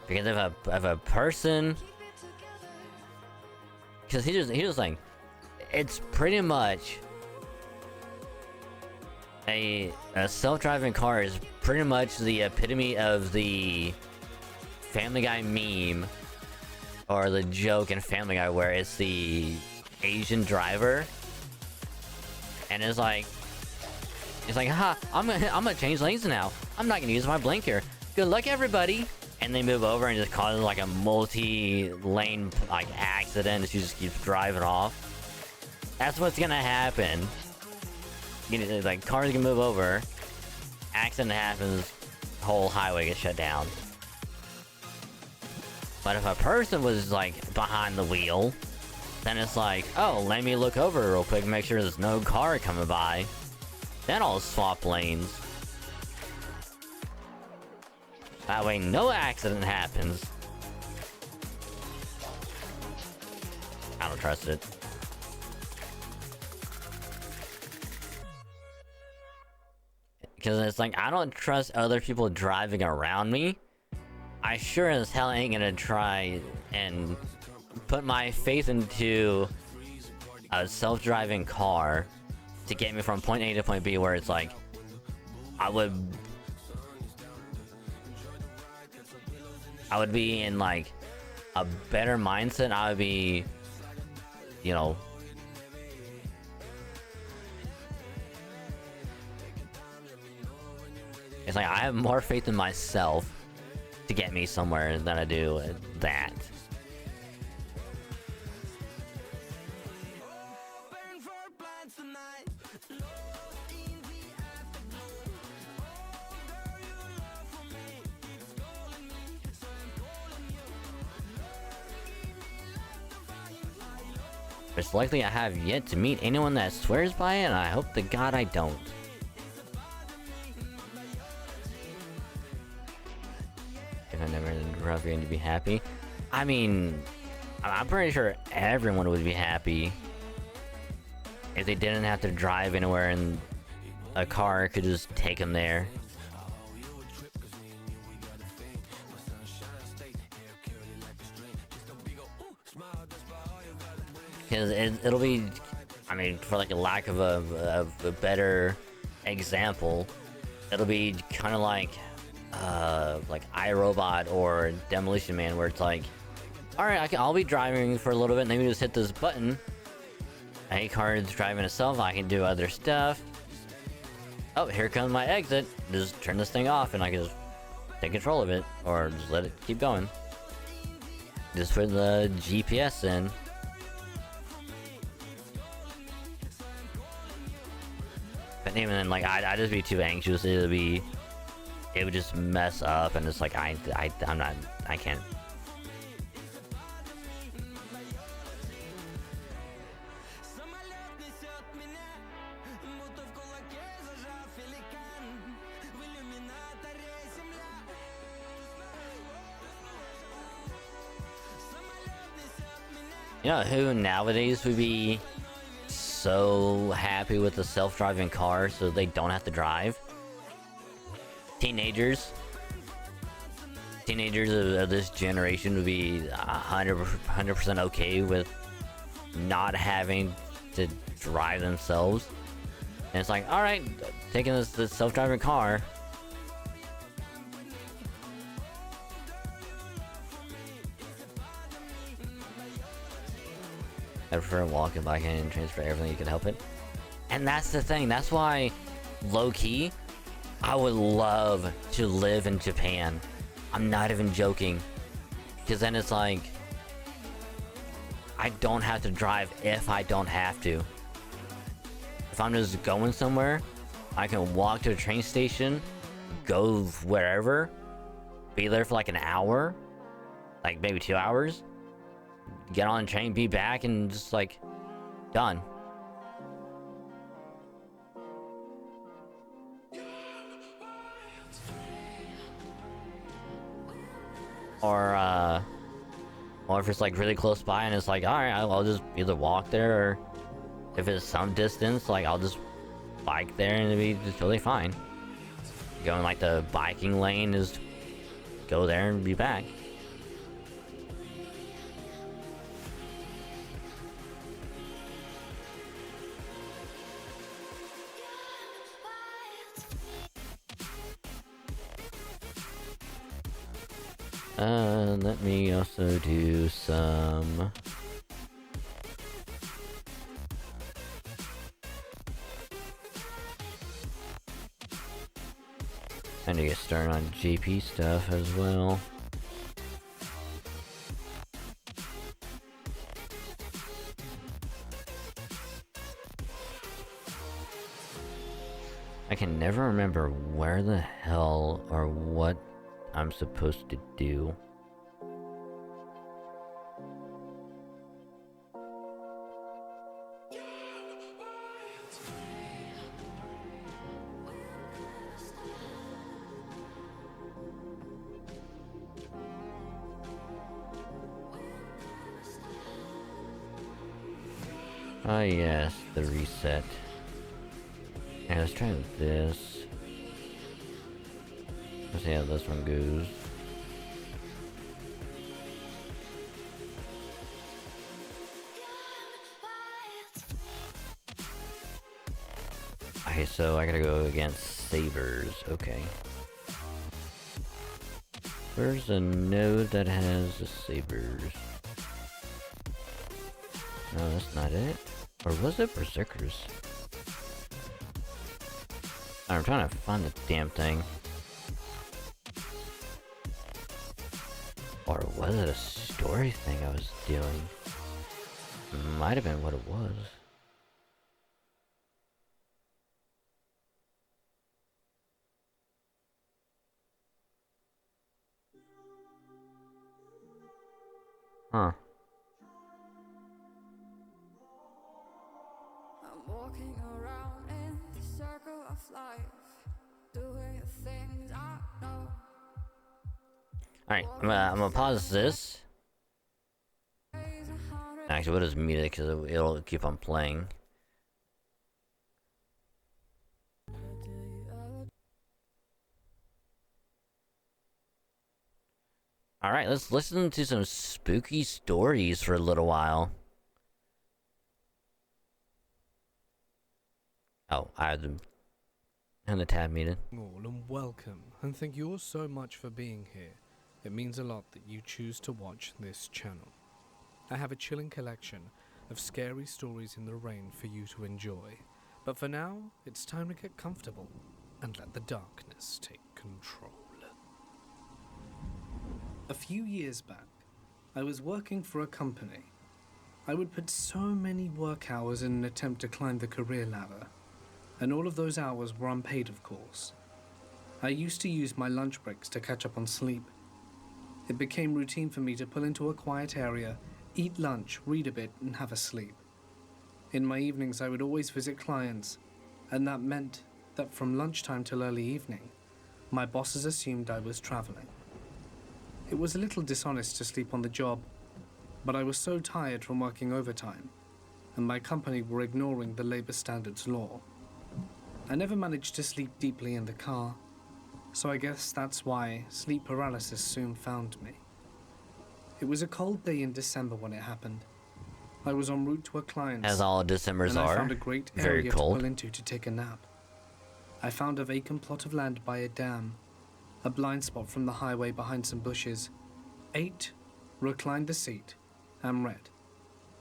Because if a person, because he just like, it's pretty much a self-driving car is pretty much the epitome of the Family Guy meme, or the joke in Family Guy where it's the Asian driver, and it's like, ha, I'm gonna change lanes now. I'm not gonna use my blinker. Good luck, everybody. And they move over and just cause like a multi-lane like accident. She just keeps driving off. That's what's gonna happen. You know, like cars can move over, accident happens, whole highway gets shut down. But if a person was like behind the wheel, then it's like, oh, let me look over real quick, make sure there's no car coming by. Then I'll swap lanes. That way no accident happens. I don't trust it. Because it's like, I don't trust other people driving around me. I sure as hell ain't gonna try and put my faith into a self-driving car to get me from point A to point B, where it's like, I would be in like a better mindset. I would be, you know, it's like I have more faith in myself to get me somewhere than I do that. It's likely I have yet to meet anyone that swears by it, and I hope to God I don't. If I never grew up going to be happy. I mean, I'm pretty sure everyone would be happy if they didn't have to drive anywhere and a car could just take them there. Because it'll be, I mean, for like a lack of a better example, it'll be kind of like iRobot or Demolition Man, where it's like, all right, I'll be driving for a little bit, and then we just hit this button. A car's driving itself. I can do other stuff. Oh, here comes my exit. Just turn this thing off, and I can just take control of it, or just let it keep going. Just put the GPS in. But even then, like, I'd just be too anxious. It would just mess up, and it's like, I can't. You know who nowadays would be so happy with the self-driving car so they don't have to drive? Teenagers. Teenagers of this generation would be 100% okay with not having to drive themselves. And it's like, alright, taking this self-driving car. I prefer walking, biking, and transfer everything you can help it. And that's the thing. That's why, low-key, I would love to live in Japan. I'm not even joking. Because then it's like, I don't have to drive if I don't have to. If I'm just going somewhere, I can walk to a train station, go wherever, be there for like an hour, like maybe 2 hours, get on the train, be back, and just like done. Or if it's like really close by and it's like, all right, I'll just either walk there, or if it's some distance, like I'll just bike there and it'll be just totally fine. Go in like the biking lane, just go there and be back. Let me also do some... I need to get started on JP stuff as well. I can never remember where the hell or what I'm supposed to do. Ah, yes, the reset. Yeah, let's try this. Let's see how this one goes. Okay, so I gotta go against Sabers. Okay. Where's a node that has the Sabers? No, that's not it. Or was it Berserkers? I'm trying to find the damn thing. Or was it a story thing I was doing? Might have been what it was. Huh. I'm walking around in the circle of life, doing the things I know. Alright, I'm gonna pause this. Actually, we'll just mute it because it'll keep on playing. Alright, let's listen to some spooky stories for a little while. Oh, I had them and the tab muted. All and welcome, and thank you all so much for being here. It means a lot that you choose to watch this channel. I have a chilling collection of scary stories in the rain for you to enjoy, but for now, it's time to get comfortable and let the darkness take control. A few years back, I was working for a company. I would put so many work hours in an attempt to climb the career ladder, and all of those hours were unpaid, of course. I used to use my lunch breaks to catch up on sleep. It became routine for me to pull into a quiet area, eat lunch, read a bit, and have a sleep. In my evenings, I would always visit clients, and that meant that from lunchtime till early evening, my bosses assumed I was traveling. It was a little dishonest to sleep on the job, but I was so tired from working overtime, and my company were ignoring the labor standards law. I never managed to sleep deeply in the car, so I guess that's why sleep paralysis soon found me. It was a cold day in December when it happened. I was en route to a client's, As all Decembers and I are. found a great Very area to cold. pull into to take a nap. I found a vacant plot of land by a dam, a blind spot from the highway behind some bushes, ate, reclined the seat, and read.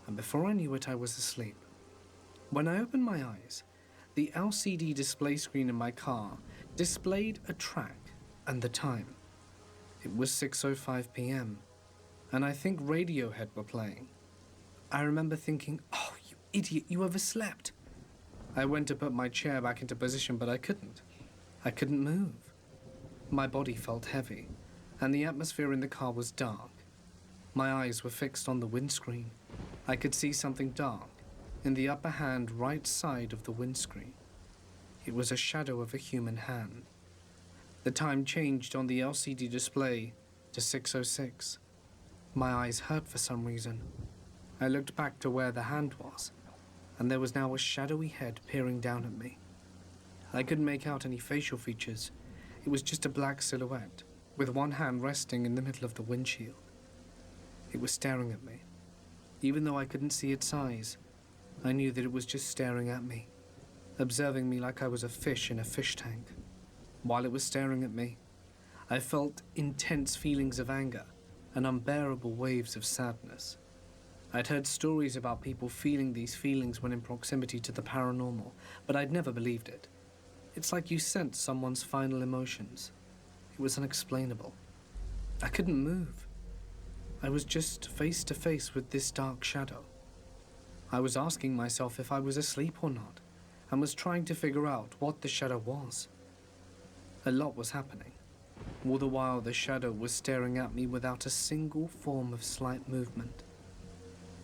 And before I knew it, I was asleep. When I opened my eyes, the LCD display screen in my car displayed a track and the time. It was 6:05 p.m., and I think Radiohead were playing. I remember thinking, "Oh, you idiot, you overslept." I went to put my chair back into position, but I couldn't. I couldn't move. My body felt heavy, and the atmosphere in the car was dark. My eyes were fixed on the windscreen. I could see something dark in the upper hand right side of the windscreen. It was a shadow of a human hand. The time changed on the LCD display to 6:06. My eyes hurt for some reason. I looked back to where the hand was, and there was now a shadowy head peering down at me. I couldn't make out any facial features. It was just a black silhouette, with one hand resting in the middle of the windshield. It was staring at me. Even though I couldn't see its eyes, I knew that it was just staring at me, observing me like I was a fish in a fish tank. While it was staring at me, I felt intense feelings of anger and unbearable waves of sadness. I'd heard stories about people feeling these feelings when in proximity to the paranormal, but I'd never believed it. It's like you sense someone's final emotions. It was unexplainable. I couldn't move. I was just face to face with this dark shadow. I was asking myself if I was asleep or not, and was trying to figure out what the shadow was. A lot was happening. All the while the shadow was staring at me without a single form of slight movement.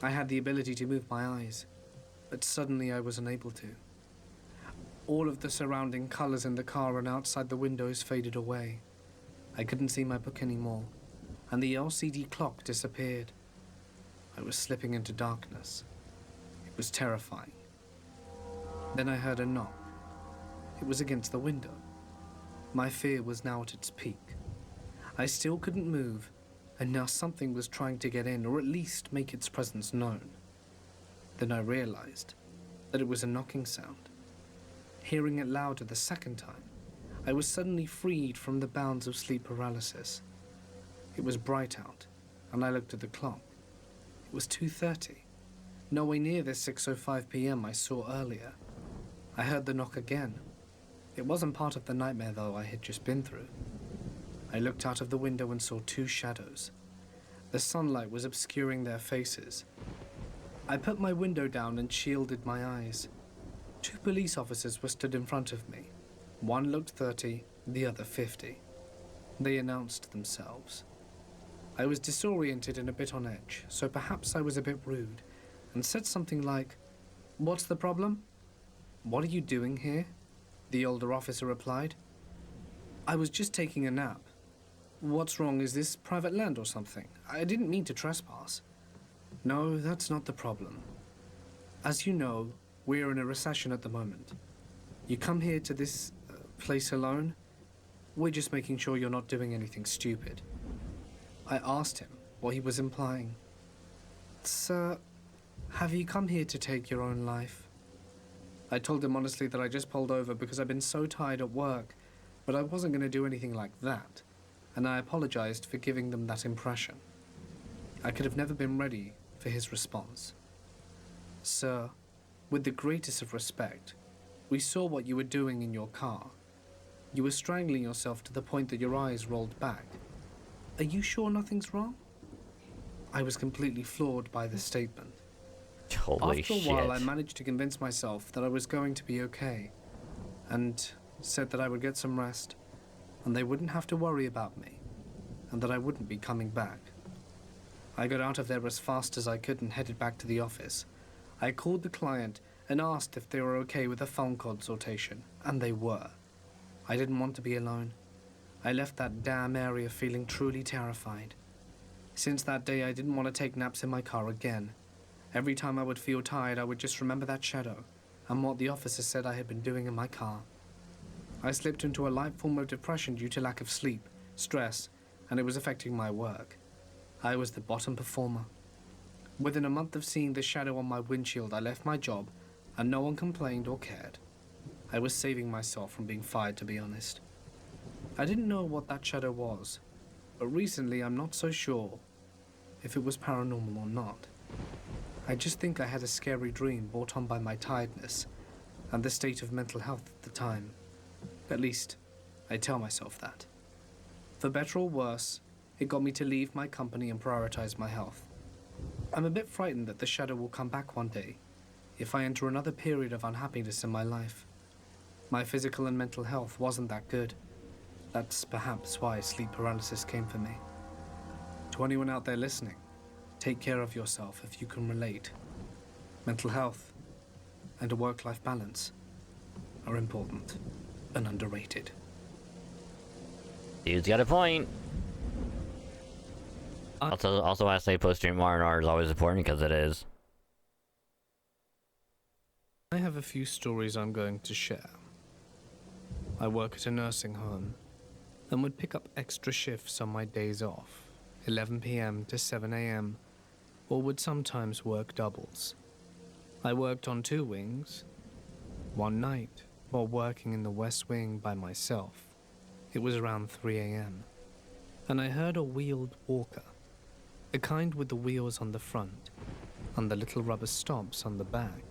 I had the ability to move my eyes, but suddenly I was unable to. All of the surrounding colors in the car and outside the windows faded away. I couldn't see my book anymore, and the LCD clock disappeared. I was slipping into darkness. It was terrifying. Then I heard a knock. It was against the window. My fear was now at its peak. I still couldn't move, and now something was trying to get in, or at least make its presence known. Then I realized that it was a knocking sound. Hearing it louder the second time, I was suddenly freed from the bounds of sleep paralysis. It was bright out, and I looked at the clock. It was 2:30, nowhere near the 6:05 p.m. I saw earlier. I heard the knock again. It wasn't part of the nightmare, though, I had just been through. I looked out of the window and saw two shadows. The sunlight was obscuring their faces. I put my window down and shielded my eyes. Two police officers were stood in front of me. One looked 30, the other 50. They announced themselves. I was disoriented and a bit on edge, so perhaps I was a bit rude, and said something like, "What's the problem?" "What are you doing here?" the older officer replied. "I was just taking a nap." "What's wrong? Is this private land or something? I didn't mean to trespass." "No, that's not the problem. As you know, we're in a recession at the moment. You come here to this place alone? We're just making sure you're not doing anything stupid." I asked him what he was implying. "Sir, have you come here to take your own life?" I told him honestly that I just pulled over because I'd been so tired at work, but I wasn't going to do anything like that, and I apologized for giving them that impression. I could have never been ready for his response. "Sir, with the greatest of respect, we saw what you were doing in your car. You were strangling yourself to the point that your eyes rolled back. Are you sure nothing's wrong?" I was completely floored by this statement. Holy After a shit. while, I managed to convince myself that I was going to be okay, and said that I would get some rest, and they wouldn't have to worry about me, and that I wouldn't be coming back. I got out of there as fast as I could and headed back to the office. I called the client and asked if they were okay with a phone consultation, and they were. I didn't want to be alone. I left that damn area feeling truly terrified. Since that day, I didn't want to take naps in my car again. Every time I would feel tired, I would just remember that shadow and what the officer said I had been doing in my car. I slipped into a light form of depression due to lack of sleep, stress, and it was affecting my work. I was the bottom performer. Within a month of seeing the shadow on my windshield, I left my job, and no one complained or cared. I was saving myself from being fired, to be honest. I didn't know what that shadow was, but recently I'm not so sure if it was paranormal or not. I just think I had a scary dream brought on by my tiredness and the state of mental health at the time. At least, I tell myself that. For better or worse, it got me to leave my company and prioritize my health. I'm a bit frightened that the shadow will come back one day if I enter another period of unhappiness in my life. My physical and mental health wasn't that good. That's perhaps why sleep paralysis came for me. To anyone out there listening, take care of yourself if you can relate. Mental health and a work-life balance are important and underrated. Dude's got a point. Also, I say post-stream R&R is always important because it is. I have a few stories I'm going to share. I work at a nursing home and would pick up extra shifts on my days off, 11 p.m. to 7 a.m., or would sometimes work doubles. I worked on 2 wings. One night, while working in the west wing by myself, it was around 3 a.m., and I heard a wheeled walker, the kind with the wheels on the front and the little rubber stops on the back,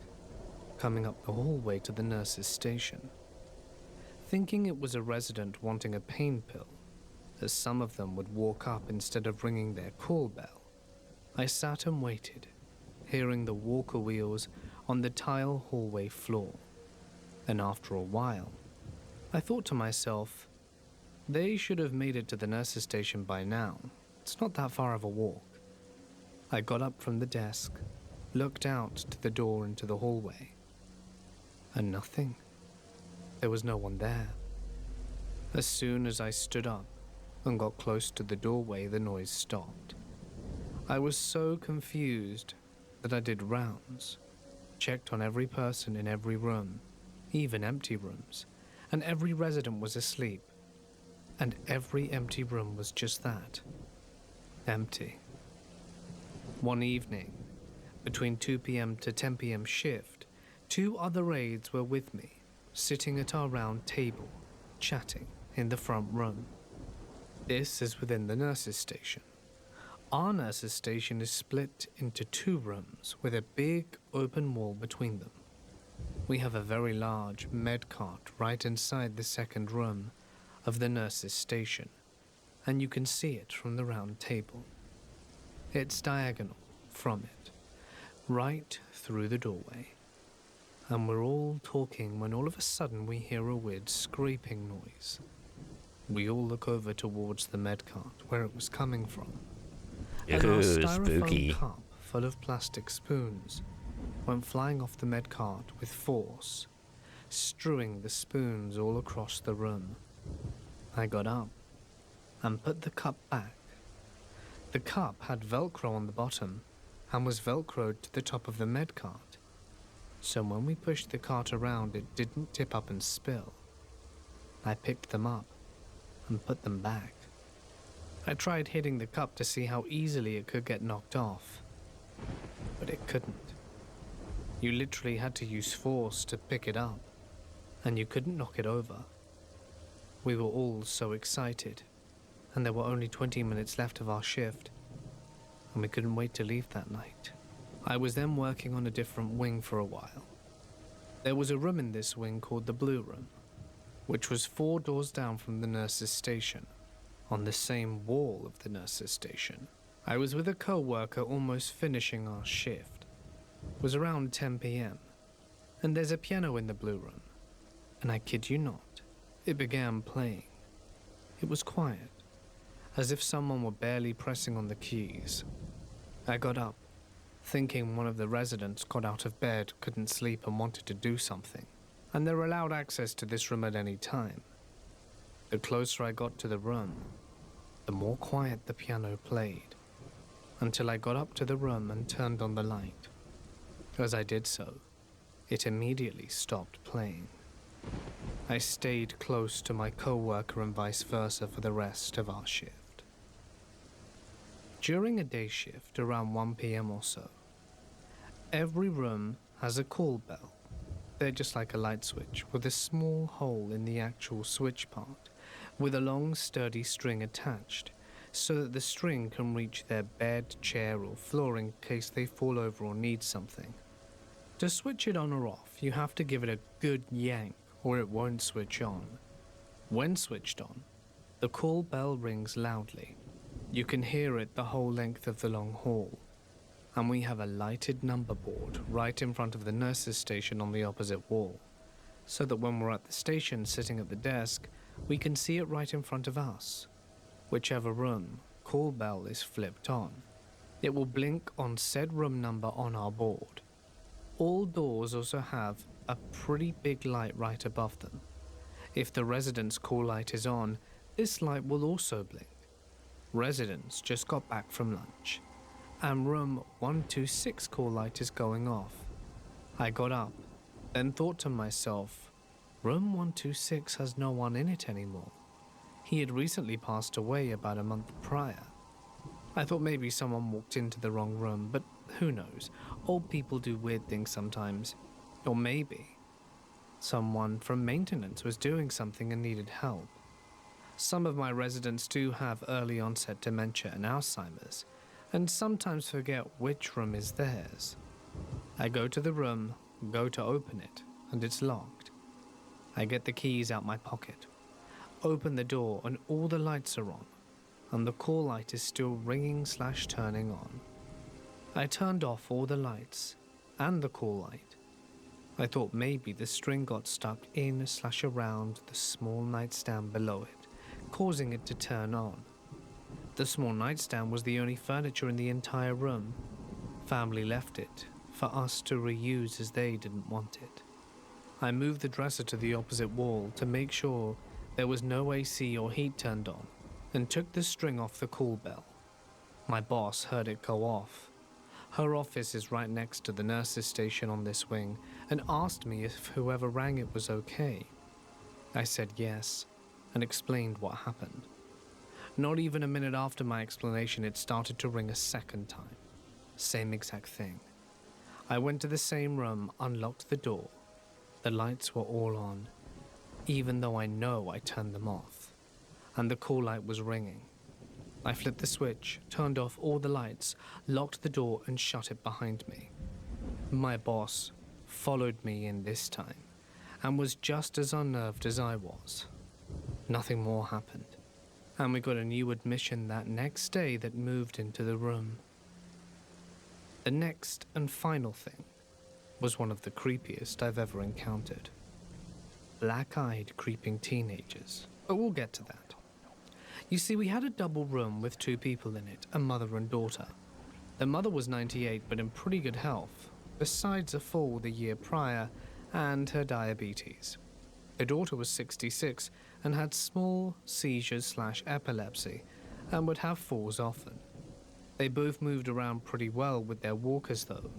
coming up the hallway to the nurse's station. Thinking it was a resident wanting a pain pill, as some of them would walk up instead of ringing their call bell, I sat and waited, hearing the walker wheels on the tile hallway floor. And after a while, I thought to myself, they should have made it to the nurse's station by now. It's not that far of a walk. I got up from the desk, looked out to the door into the hallway, and nothing. There was no one there. As soon as I stood up and got close to the doorway, the noise stopped. I was so confused that I did rounds, checked on every person in every room, even empty rooms, and every resident was asleep. And every empty room was just that, empty. One evening, between 2 p.m. to 10 p.m. shift, 2 other aides were with me, sitting at our round table, chatting in the front room. This is within the nurse's station. Our nurse's station is split into 2 rooms with a big open wall between them. We have a very large med cart right inside the second room of the nurse's station, and you can see it from the round table. It's diagonal from it, right through the doorway. And we're all talking when all of a sudden we hear a weird scraping noise. We all look over towards the med cart where it was coming from. And our styrofoam spooky. cup full of plastic spoons went flying off the med cart with force, strewing the spoons all across the room. I got up and put the cup back. The cup had Velcro on the bottom and was Velcroed to the top of the med cart. So when we pushed the cart around, it didn't tip up and spill. I picked them up and put them back. I tried hitting the cup to see how easily it could get knocked off, but it couldn't. You literally had to use force to pick it up, and you couldn't knock it over. We were all so excited, and there were only 20 minutes left of our shift, and we couldn't wait to leave that night. I was then working on a different wing for a while. There was a room in this wing called the Blue Room, which was 4 doors down from the nurse's station. On the same wall of the nurse's station, I was with a co-worker almost finishing our shift. It was around 10 p.m. and there's a piano in the blue room. And I kid you not, it began playing. It was quiet, as if someone were barely pressing on the keys. I got up, thinking one of the residents got out of bed, couldn't sleep and wanted to do something, and they're allowed access to this room at any time. The closer I got to the room, the more quiet the piano played, until I got up to the room and turned on the light. As I did so, it immediately stopped playing. I stayed close to my co-worker and vice versa for the rest of our shift. During a day shift around 1 p.m. or so, every room has a call bell. They're just like a light switch with a small hole in the actual switch part, with a long sturdy string attached, so that the string can reach their bed, chair or floor in case they fall over or need something. To switch it on or off, you have to give it a good yank or it won't switch on. When switched on, the call bell rings loudly. You can hear it the whole length of the long hall. And we have a lighted number board right in front of the nurse's station on the opposite wall, so that when we're at the station sitting at the desk, we can see it right in front of us. Whichever room call bell is flipped on, it will blink on said room number on our board. All doors also have a pretty big light right above them. If the resident's call light is on, this light will also blink. Residents just got back from lunch, and room 126 call light is going off. I got up, then thought to myself, room 126 has no one in it anymore. He had recently passed away about a month prior. I thought maybe someone walked into the wrong room, but who knows? Old people do weird things sometimes. Or maybe someone from maintenance was doing something and needed help. Some of my residents do have early onset dementia and Alzheimer's, and sometimes forget which room is theirs. I go to the room, go to open it, and it's locked. I get the keys out my pocket, open the door, and all the lights are on, and the call light is still ringing/turning on. I turned off all the lights and the call light. I thought maybe the string got stuck in/around the small nightstand below it, causing it to turn on. The small nightstand was the only furniture in the entire room. Family left it for us to reuse as they didn't want it. I moved the dresser to the opposite wall to make sure there was no AC or heat turned on, and took the string off the call bell. My boss heard it go off. Her office is right next to the nurse's station on this wing, and asked me if whoever rang it was okay. I said yes, and explained what happened. Not even a minute after my explanation, it started to ring a second time. Same exact thing. I went to the same room, unlocked the door. The lights were all on, even though I know I turned them off, and the call light was ringing. I flipped the switch, turned off all the lights, locked the door and shut it behind me. My boss followed me in this time, and was just as unnerved as I was. Nothing more happened, and we got a new admission that next day that moved into the room. The next and final thing was one of the creepiest I've ever encountered. Black-eyed creeping teenagers, but we'll get to that. You see, we had a double room with 2 people in it, a mother and daughter. The mother was 98 but in pretty good health, besides a fall the year prior and her diabetes. The daughter was 66 and had small seizures/epilepsy and would have falls often. They both moved around pretty well with their walkers though.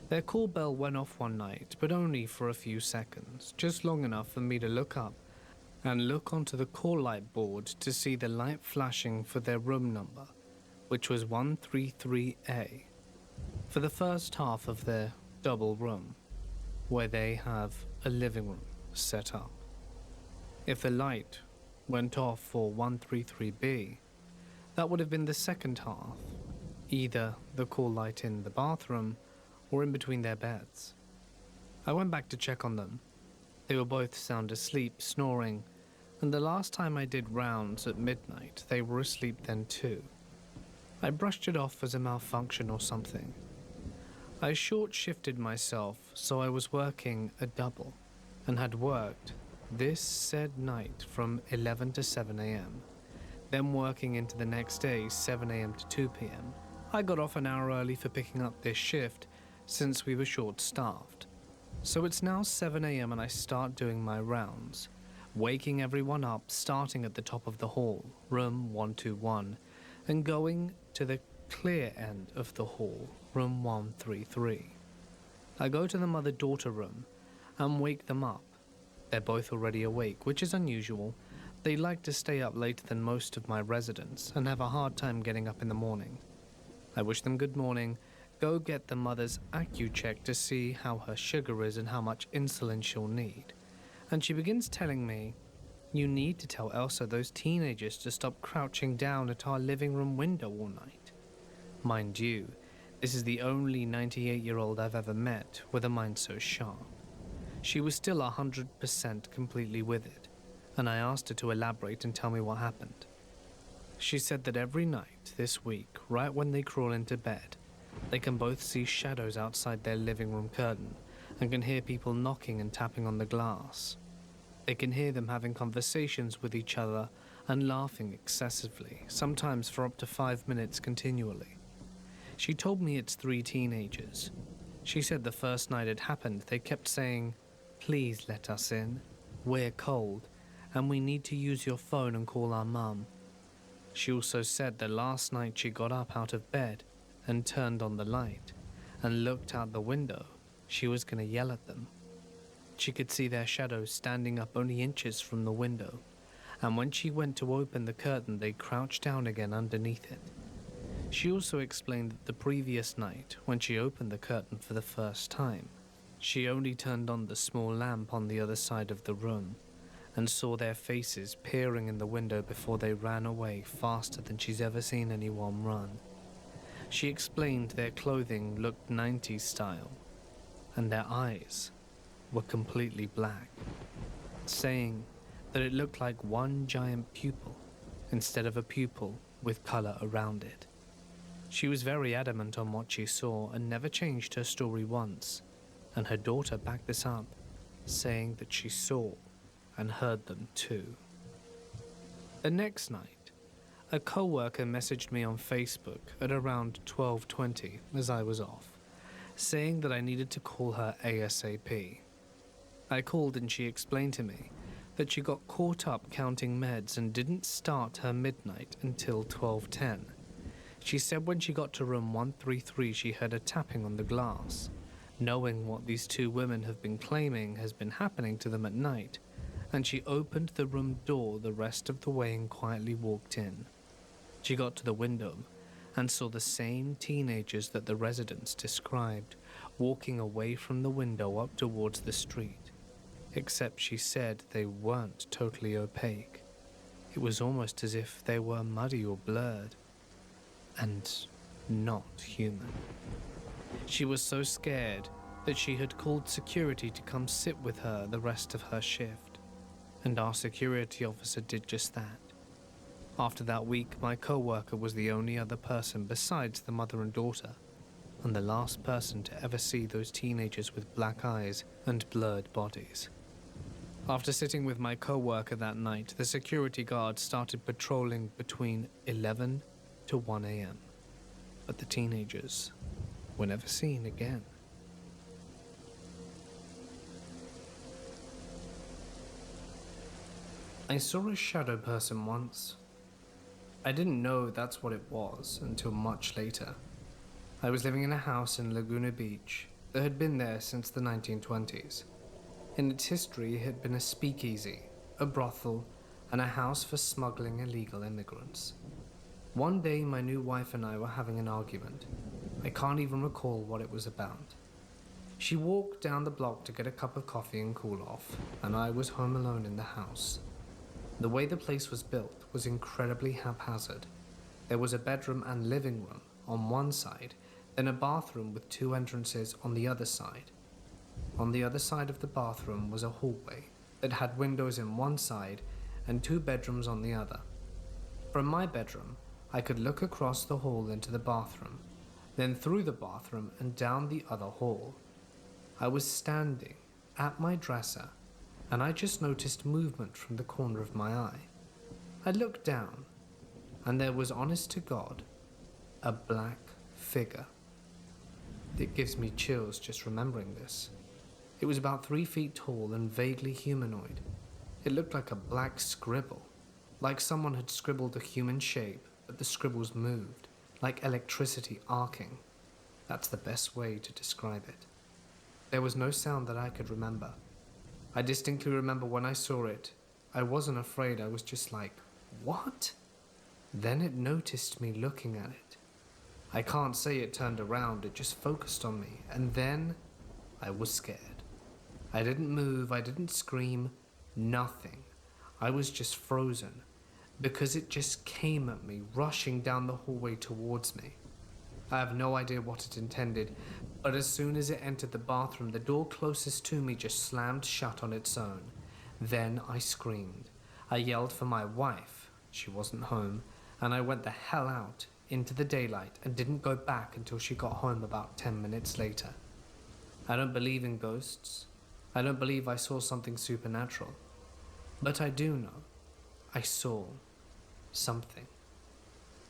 Their call bell went off one night, but only for a few seconds, just long enough for me to look up and look onto the call light board to see the light flashing for their room number, which was 133A, for the first half of their double room, where they have a living room set up. If the light went off for 133B, that would have been the second half, either the call light in the bathroom or in between their beds. I went back to check on them. They were both sound asleep, snoring, and the last time I did rounds at midnight, they were asleep then too. I brushed it off as a malfunction or something. I short-shifted myself, so I was working a double, and had worked this said night from 11 to 7 a.m., then working into the next day 7 a.m. to 2 p.m. I got off an hour early for picking up this shift since we were short-staffed. So it's now 7 a.m. and I start doing my rounds, waking everyone up starting at the top of the hall, room 121, and going to the clear end of the hall, room 133. I go to the mother-daughter room and wake them up. They're both already awake, which is unusual. They like to stay up later than most of my residents and have a hard time getting up in the morning. I wish them good morning, go get the mother's IQ check to see how her sugar is and how much insulin she'll need. And she begins telling me, "You need to tell Elsa those teenagers to stop crouching down at our living room window all night." Mind you, this is the only 98-year-old I've ever met with a mind so sharp. She was still 100% completely with it, and I asked her to elaborate and tell me what happened. She said that every night this week, right when they crawl into bed, they can both see shadows outside their living room curtain and can hear people knocking and tapping on the glass. They can hear them having conversations with each other and laughing excessively, sometimes for up to 5 minutes continually. She told me it's 3 teenagers. She said the first night it happened, they kept saying, "Please let us in. We're cold, and we need to use your phone and call our mum." She also said that last night she got up out of bed and turned on the light and looked out the window. She was going to yell at them. She could see their shadows standing up only inches from the window, and when she went to open the curtain, they crouched down again underneath it. She also explained that the previous night, when she opened the curtain for the first time, she only turned on the small lamp on the other side of the room and saw their faces peering in the window before they ran away faster than she's ever seen anyone run. She explained their clothing looked 90s style, and their eyes were completely black, saying that it looked like one giant pupil instead of a pupil with color around it. She was very adamant on what she saw and never changed her story once, and her daughter backed this up, saying that she saw and heard them too. The next night, a co-worker messaged me on Facebook at around 12:20 as I was off, saying that I needed to call her ASAP. I called and she explained to me that she got caught up counting meds and didn't start her midnight until 12:10. She said when she got to room 133 she heard a tapping on the glass. Knowing what these 2 women have been claiming has been happening to them at night, and she opened the room door the rest of the way and quietly walked in. She got to the window and saw the same teenagers that the residents described walking away from the window up towards the street, except she said they weren't totally opaque. It was almost as if they were muddy or blurred, and not human. She was so scared that she had called security to come sit with her the rest of her shift, and our security officer did just that. After that week, my co-worker was the only other person besides the mother and daughter, and the last person to ever see those teenagers with black eyes and blurred bodies. After sitting with my co-worker that night, the security guard started patrolling between 11 to 1 a.m., but the teenagers were never seen again. I saw a shadow person once. I didn't know that's what it was until much later. I was living in a house in Laguna Beach that had been there since the 1920s. In its history, it had been a speakeasy, a brothel, and a house for smuggling illegal immigrants. One day, my new wife and I were having an argument. I can't even recall what it was about. She walked down the block to get a cup of coffee and cool off, and I was home alone in the house. The way the place was built was incredibly haphazard. There was a bedroom and living room on one side, then a bathroom with 2 entrances on the other side. On the other side of the bathroom was a hallway that had windows in one side and 2 bedrooms on the other. From my bedroom, I could look across the hall into the bathroom, then through the bathroom and down the other hall. I was standing at my dresser, and I just noticed movement from the corner of my eye. I looked down, and there was, honest to God, a black figure. It gives me chills just remembering this. It was about 3 feet tall and vaguely humanoid. It looked like a black scribble, like someone had scribbled a human shape, but the scribbles moved, like electricity arcing. That's the best way to describe it. There was no sound that I could remember. I distinctly remember when I saw it, I wasn't afraid, I was just like, what? Then it noticed me looking at it. I can't say it turned around, it just focused on me, and then I was scared. I didn't move, I didn't scream, nothing. I was just frozen, because it just came at me, rushing down the hallway towards me. I have no idea what it intended, but as soon as it entered the bathroom, the door closest to me just slammed shut on its own. Then I screamed. I yelled for my wife. She wasn't home, and I went the hell out into the daylight and didn't go back until she got home about 10 minutes later. I don't believe in ghosts. I don't believe I saw something supernatural. But I do know I saw something.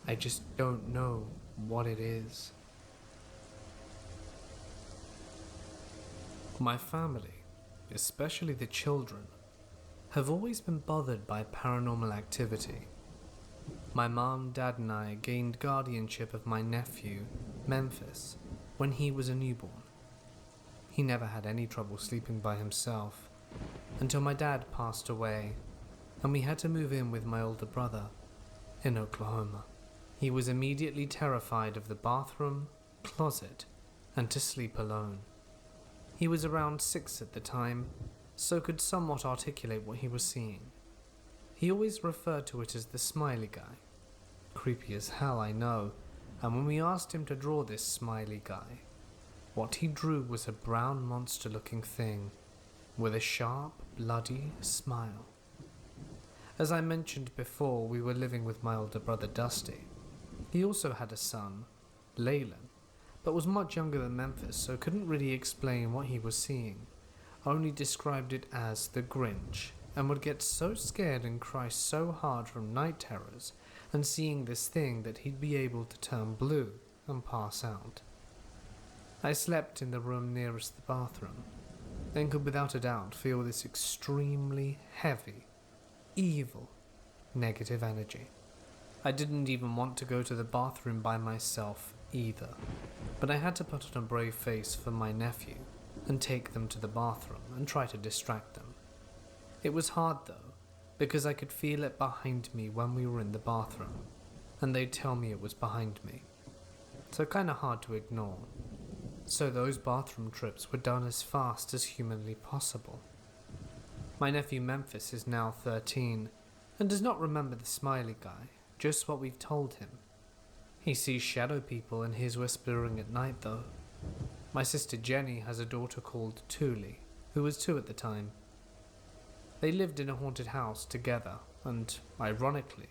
I just don't know what it is. My family, especially the children, have always been bothered by paranormal activity. My mom, dad and I gained guardianship of my nephew, Memphis, when he was a newborn. He never had any trouble sleeping by himself until my dad passed away and we had to move in with my older brother in Oklahoma. He was immediately terrified of the bathroom, closet, and to sleep alone. He was around 6 at the time, so could somewhat articulate what he was seeing. He always referred to it as the smiley guy. Creepy as hell, I know, and when we asked him to draw this smiley guy, what he drew was a brown monster-looking thing with a sharp, bloody smile. As I mentioned before, we were living with my older brother Dusty. He also had a son, Leyland, but was much younger than Memphis, so couldn't really explain what he was seeing, only described it as the Grinch, and would get so scared and cry so hard from night terrors and seeing this thing that he'd be able to turn blue and pass out. I slept in the room nearest the bathroom, and could without a doubt feel this extremely heavy, evil, negative energy. I didn't even want to go to the bathroom by myself either, but I had to put on a brave face for my nephew and take them to the bathroom and try to distract them. It was hard though, because I could feel it behind me when we were in the bathroom, and they'd tell me it was behind me, so kinda hard to ignore. So those bathroom trips were done as fast as humanly possible. My nephew Memphis is now 13 and does not remember the smiley guy, just what we've told him. He sees shadow people and hears whispering at night though. My sister Jenny has a daughter called Thule, who was 2 at the time. They lived in a haunted house together and, ironically,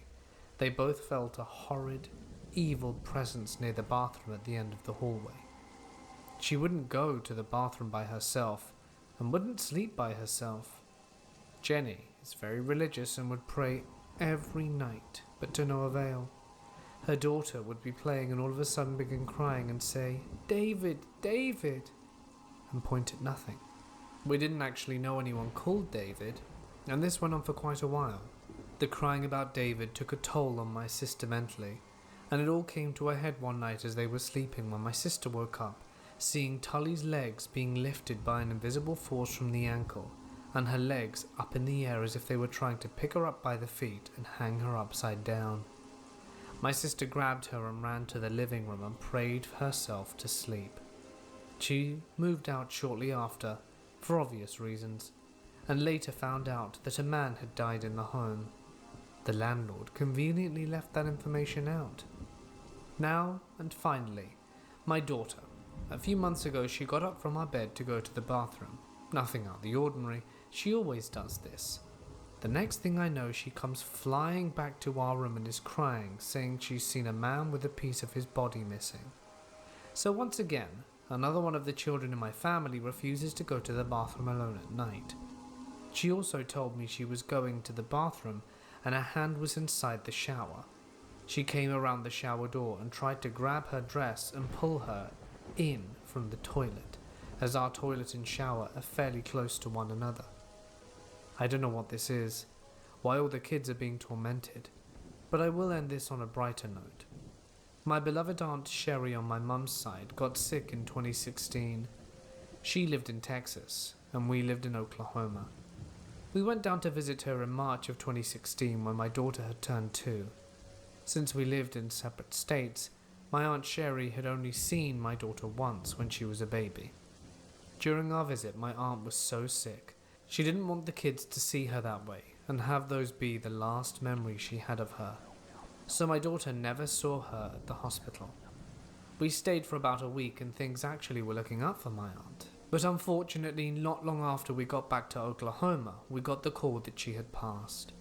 they both felt a horrid, evil presence near the bathroom at the end of the hallway. She wouldn't go to the bathroom by herself and wouldn't sleep by herself. Jenny is very religious and would pray every night, but to no avail. Her daughter would be playing and all of a sudden begin crying and say, "David, David," and point at nothing. We didn't actually know anyone called David, and this went on for quite a while. The crying about David took a toll on my sister mentally, and it all came to a head one night as they were sleeping when my sister woke up, seeing Tully's legs being lifted by an invisible force from the ankle, and her legs up in the air as if they were trying to pick her up by the feet and hang her upside down. My sister grabbed her and ran to the living room and prayed herself to sleep. She moved out shortly after, for obvious reasons, and later found out that a man had died in the home. The landlord conveniently left that information out. Now, and finally, my daughter. A few months ago she got up from our bed to go to the bathroom. Nothing out of the ordinary, she always does this. The next thing I know, she comes flying back to our room and is crying, saying she's seen a man with a piece of his body missing. So once again, another one of the children in my family refuses to go to the bathroom alone at night. She also told me she was going to the bathroom and her hand was inside the shower. She came around the shower door and tried to grab her dress and pull her in from the toilet, as our toilet and shower are fairly close to one another. I don't know what this is, why all the kids are being tormented, but I will end this on a brighter note. My beloved Aunt Sherry on my mum's side got sick in 2016. She lived in Texas, and we lived in Oklahoma. We went down to visit her in March of 2016 when my daughter had turned 2. Since we lived in separate states, my Aunt Sherry had only seen my daughter once when she was a baby. During our visit, my aunt was so sick. She didn't want the kids to see her that way and have those be the last memory she had of her. So my daughter never saw her at the hospital. We stayed for about a week and things actually were looking up for my aunt. But unfortunately, not long after we got back to Oklahoma, we got the call that she had passed.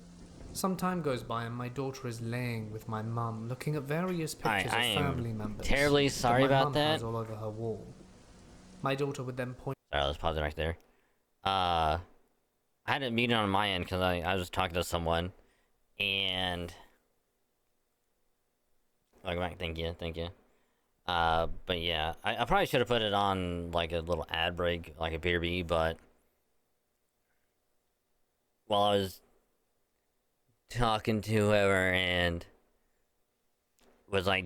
Some time goes by and my daughter is laying with my mum looking at various pictures of family members. Terribly sorry about that. Has all over her wall. My daughter would then point. Sorry, let's pause it right there. I had a meeting on my end because I was talking to someone, and welcome back. Thank you. But yeah, I probably should have put it on like a little ad break, like a BRB, but while I was talking to whoever and was like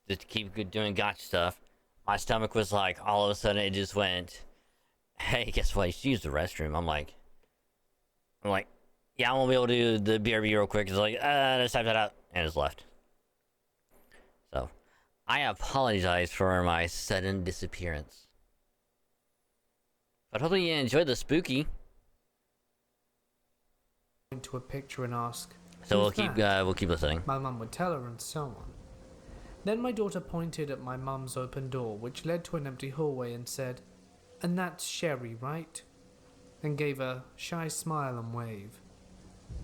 just keep doing gotcha stuff, my stomach was like all of a sudden it just went, hey, guess what? You should use the restroom. I'm like, yeah, I won't be able to do the BRB real quick. It's like, let's type that out, and it's left. So, I apologize for my sudden disappearance. But hopefully you enjoyed the spooky. To a picture and ask. So we'll keep listening. My mum would tell her, and so on. Then my daughter pointed at my mum's open door, which led to an empty hallway, and said, "And that's Sherry, right?" and gave a shy smile and wave.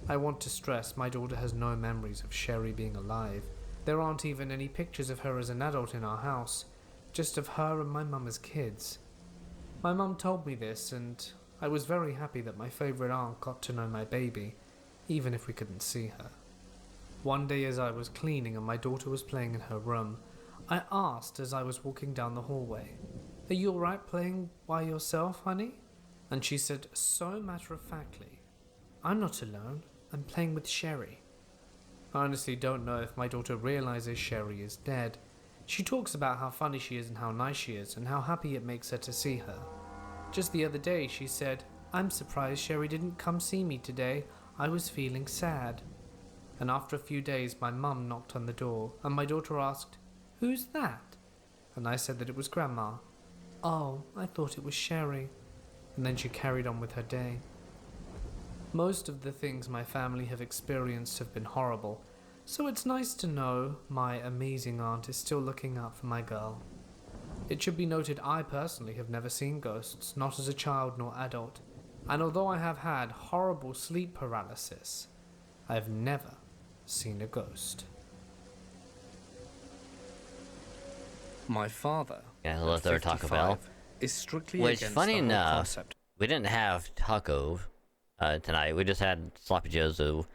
I want to stress my daughter has no memories of Sherry being alive. There aren't even any pictures of her as an adult in our house, just of her and my mum as kids. My mum told me this, and I was very happy that my favourite aunt got to know my baby, even if we couldn't see her. One day as I was cleaning and my daughter was playing in her room, I asked as I was walking down the hallway, "Are you alright playing by yourself, honey?" And she said so matter-of-factly, "I'm not alone, I'm playing with Sherry." I honestly don't know if my daughter realizes Sherry is dead. She talks about how funny she is and how nice she is and how happy it makes her to see her. Just the other day she said, "I'm surprised Sherry didn't come see me today. I was feeling sad." And after a few days my mum knocked on the door and my daughter asked, "Who's that?" And I said that it was Grandma. "Oh, I thought it was Sherry." And then she carried on with her day. Most of the things my family have experienced have been horrible, so it's nice to know my amazing aunt is still looking out for my girl. It should be noted I personally have never seen ghosts, not as a child nor adult, and although I have had horrible sleep paralysis, I have never seen a ghost. My father, Yeah, let's go Taco Bell. is strictly Which, against funny the whole enough, concept. we didn't have taco tonight. We just had sloppy joes. So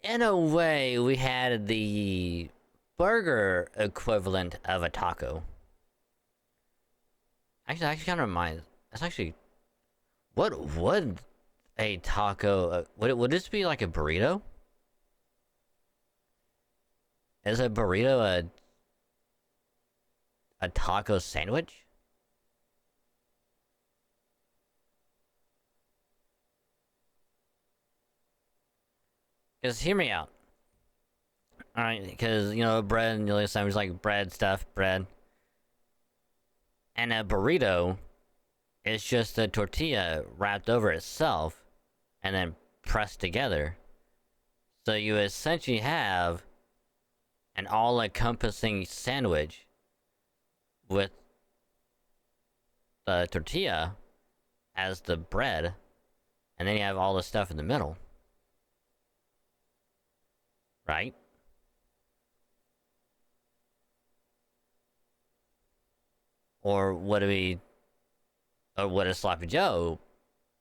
in a way, we had the burger equivalent of a taco. Actually kind of reminds. That's actually what would a taco? Would this be like a burrito? Is a burrito a taco sandwich? Because hear me out. Alright, because, you know, bread and the sandwich, like bread stuff, bread. And a burrito is just a tortilla wrapped over itself and then pressed together. So you essentially have an all-encompassing sandwich with the tortilla as the bread, and then you have all the stuff in the middle. right? Or would a sloppy Joe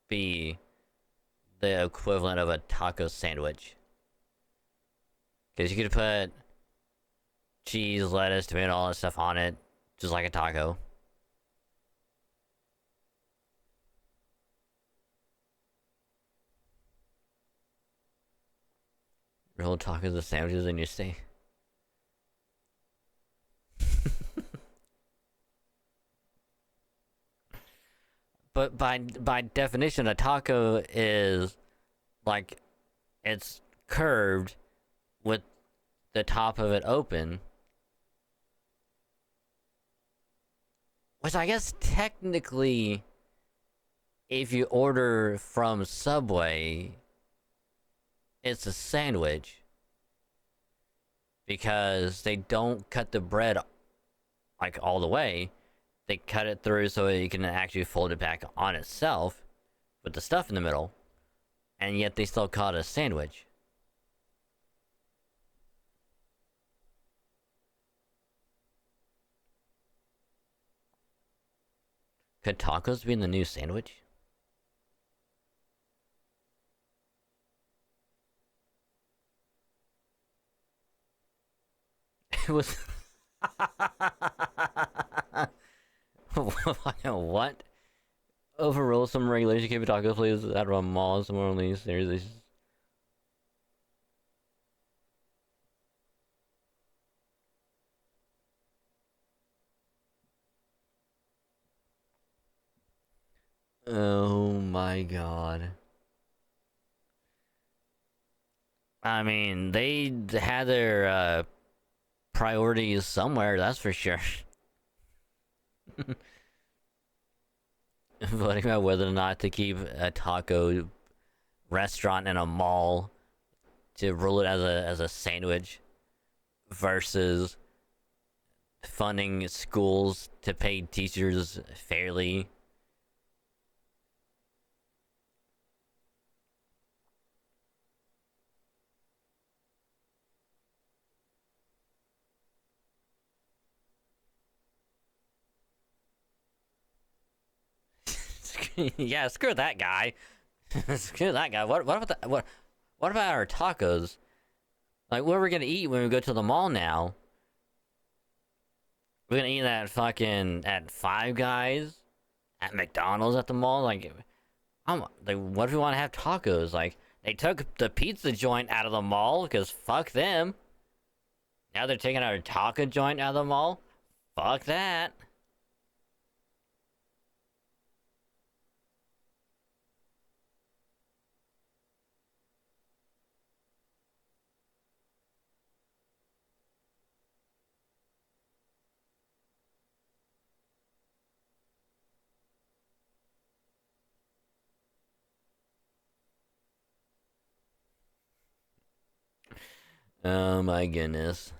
be the equivalent of a taco sandwich? Because you could put cheese, lettuce, tomato, all that stuff on it, just like a taco. Roll tacos and sandwiches in your stay. But by definition, a taco is like it's curved with the top of it open. Which I guess technically, if you order from Subway, it's a sandwich. Because they don't cut the bread like all the way. They cut it through so you can actually fold it back on itself with the stuff in the middle. And yet they still call it a sandwich. Could tacos be in the new sandwich? It was... What? Overrule some regulations, keep tacos please out of a mall somewhere on these series. Oh my god. I mean, they had their priorities somewhere, that's for sure. Voting about whether or not to keep a taco restaurant in a mall to rule it as a sandwich versus funding schools to pay teachers fairly. Yeah, screw that guy. Screw that guy. What about what about our tacos? Like, what are we gonna eat when we go to the mall now? We're gonna eat at fucking at Five Guys, at McDonald's at the mall. Like, what if we want to have tacos? Like, they took the pizza joint out of the mall because fuck them. Now they're taking our taco joint out of the mall. Fuck that. Oh my goodness.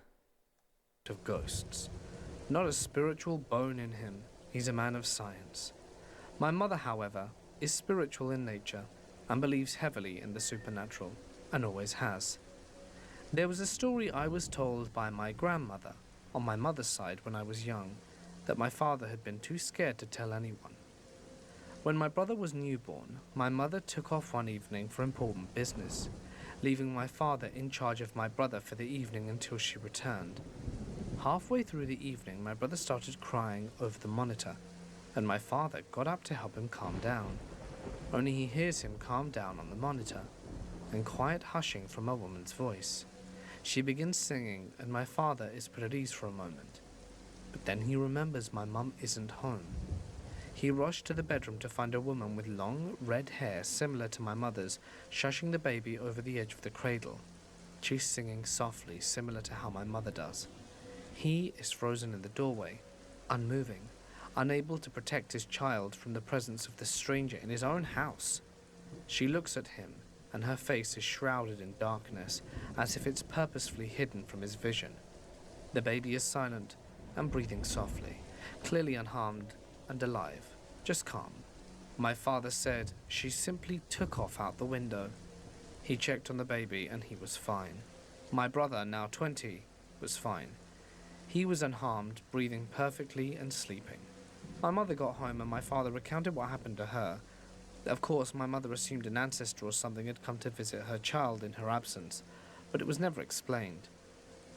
Of ghosts. Not a spiritual bone in him. He's a man of science. My mother, however, is spiritual in nature and believes heavily in the supernatural, and always has. There was a story I was told by my grandmother, on my mother's side when I was young, that my father had been too scared to tell anyone. When my brother was newborn, my mother took off one evening for important business, leaving my father in charge of my brother for the evening until she returned. Halfway through the evening, my brother started crying over the monitor, and my father got up to help him calm down. Only he hears him calm down on the monitor, and quiet hushing from a woman's voice. She begins singing, and my father is put at ease for a moment. But then he remembers my mum isn't home. He rushed to the bedroom to find a woman with long, red hair similar to my mother's, shushing the baby over the edge of the cradle. She's singing softly, similar to how my mother does. He is frozen in the doorway, unmoving, unable to protect his child from the presence of the stranger in his own house. She looks at him, and her face is shrouded in darkness, as if it's purposefully hidden from his vision. The baby is silent and breathing softly, clearly unharmed and alive, just calm. My father said she simply took off out the window. He checked on the baby and he was fine. My brother, now 20, was fine. He was unharmed, breathing perfectly and sleeping. My mother got home and my father recounted what happened to her. Of course, my mother assumed an ancestor or something had come to visit her child in her absence, but it was never explained.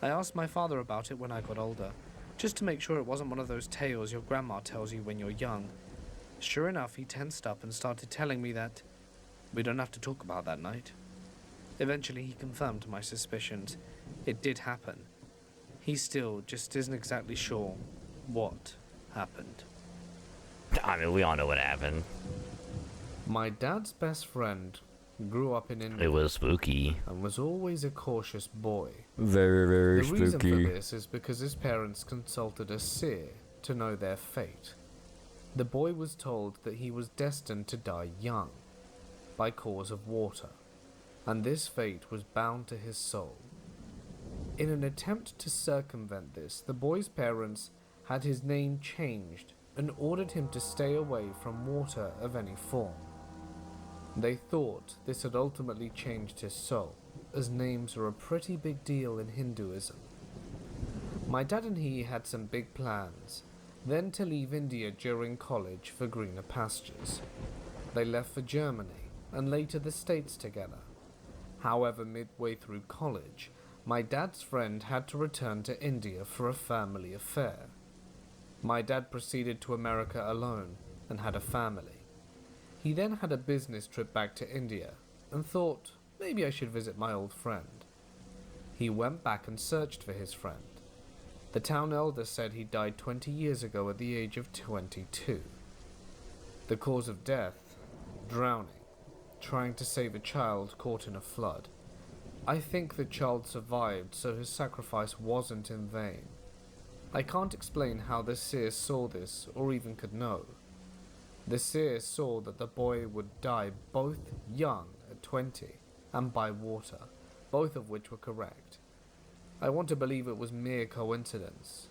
I asked my father about it when I got older, just to make sure it wasn't one of those tales your grandma tells you when you're young. Sure enough, he tensed up and started telling me that we don't have to talk about that night. Eventually, he confirmed my suspicions. It did happen. He still just isn't exactly sure what happened. I mean, we all know what happened. My dad's best friend grew up in India It was spooky. and was always a cautious boy. Very, very The reason for spooky. this is because his parents consulted a seer to know their fate. The boy was told that he was destined to die young, by cause of water, and this fate was bound to his soul. In an attempt to circumvent this, the boy's parents had his name changed and ordered him to stay away from water of any form. They thought this had ultimately changed his soul, as names are a pretty big deal in Hinduism. My dad and he had some big plans, then to leave India during college for greener pastures. They left for Germany and later the States together. However, midway through college, my dad's friend had to return to India for a family affair. My dad proceeded to America alone and had a family. He then had a business trip back to India and thought, maybe I should visit my old friend. He went back and searched for his friend. The town elder said he died 20 years ago at the age of 22. The cause of death? Drowning, trying to save a child caught in a flood. I think the child survived, so his sacrifice wasn't in vain. I can't explain how the seer saw this or even could know. The seer saw that the boy would die both young at 20 and by water, both of which were correct. I want to believe it was mere coincidence,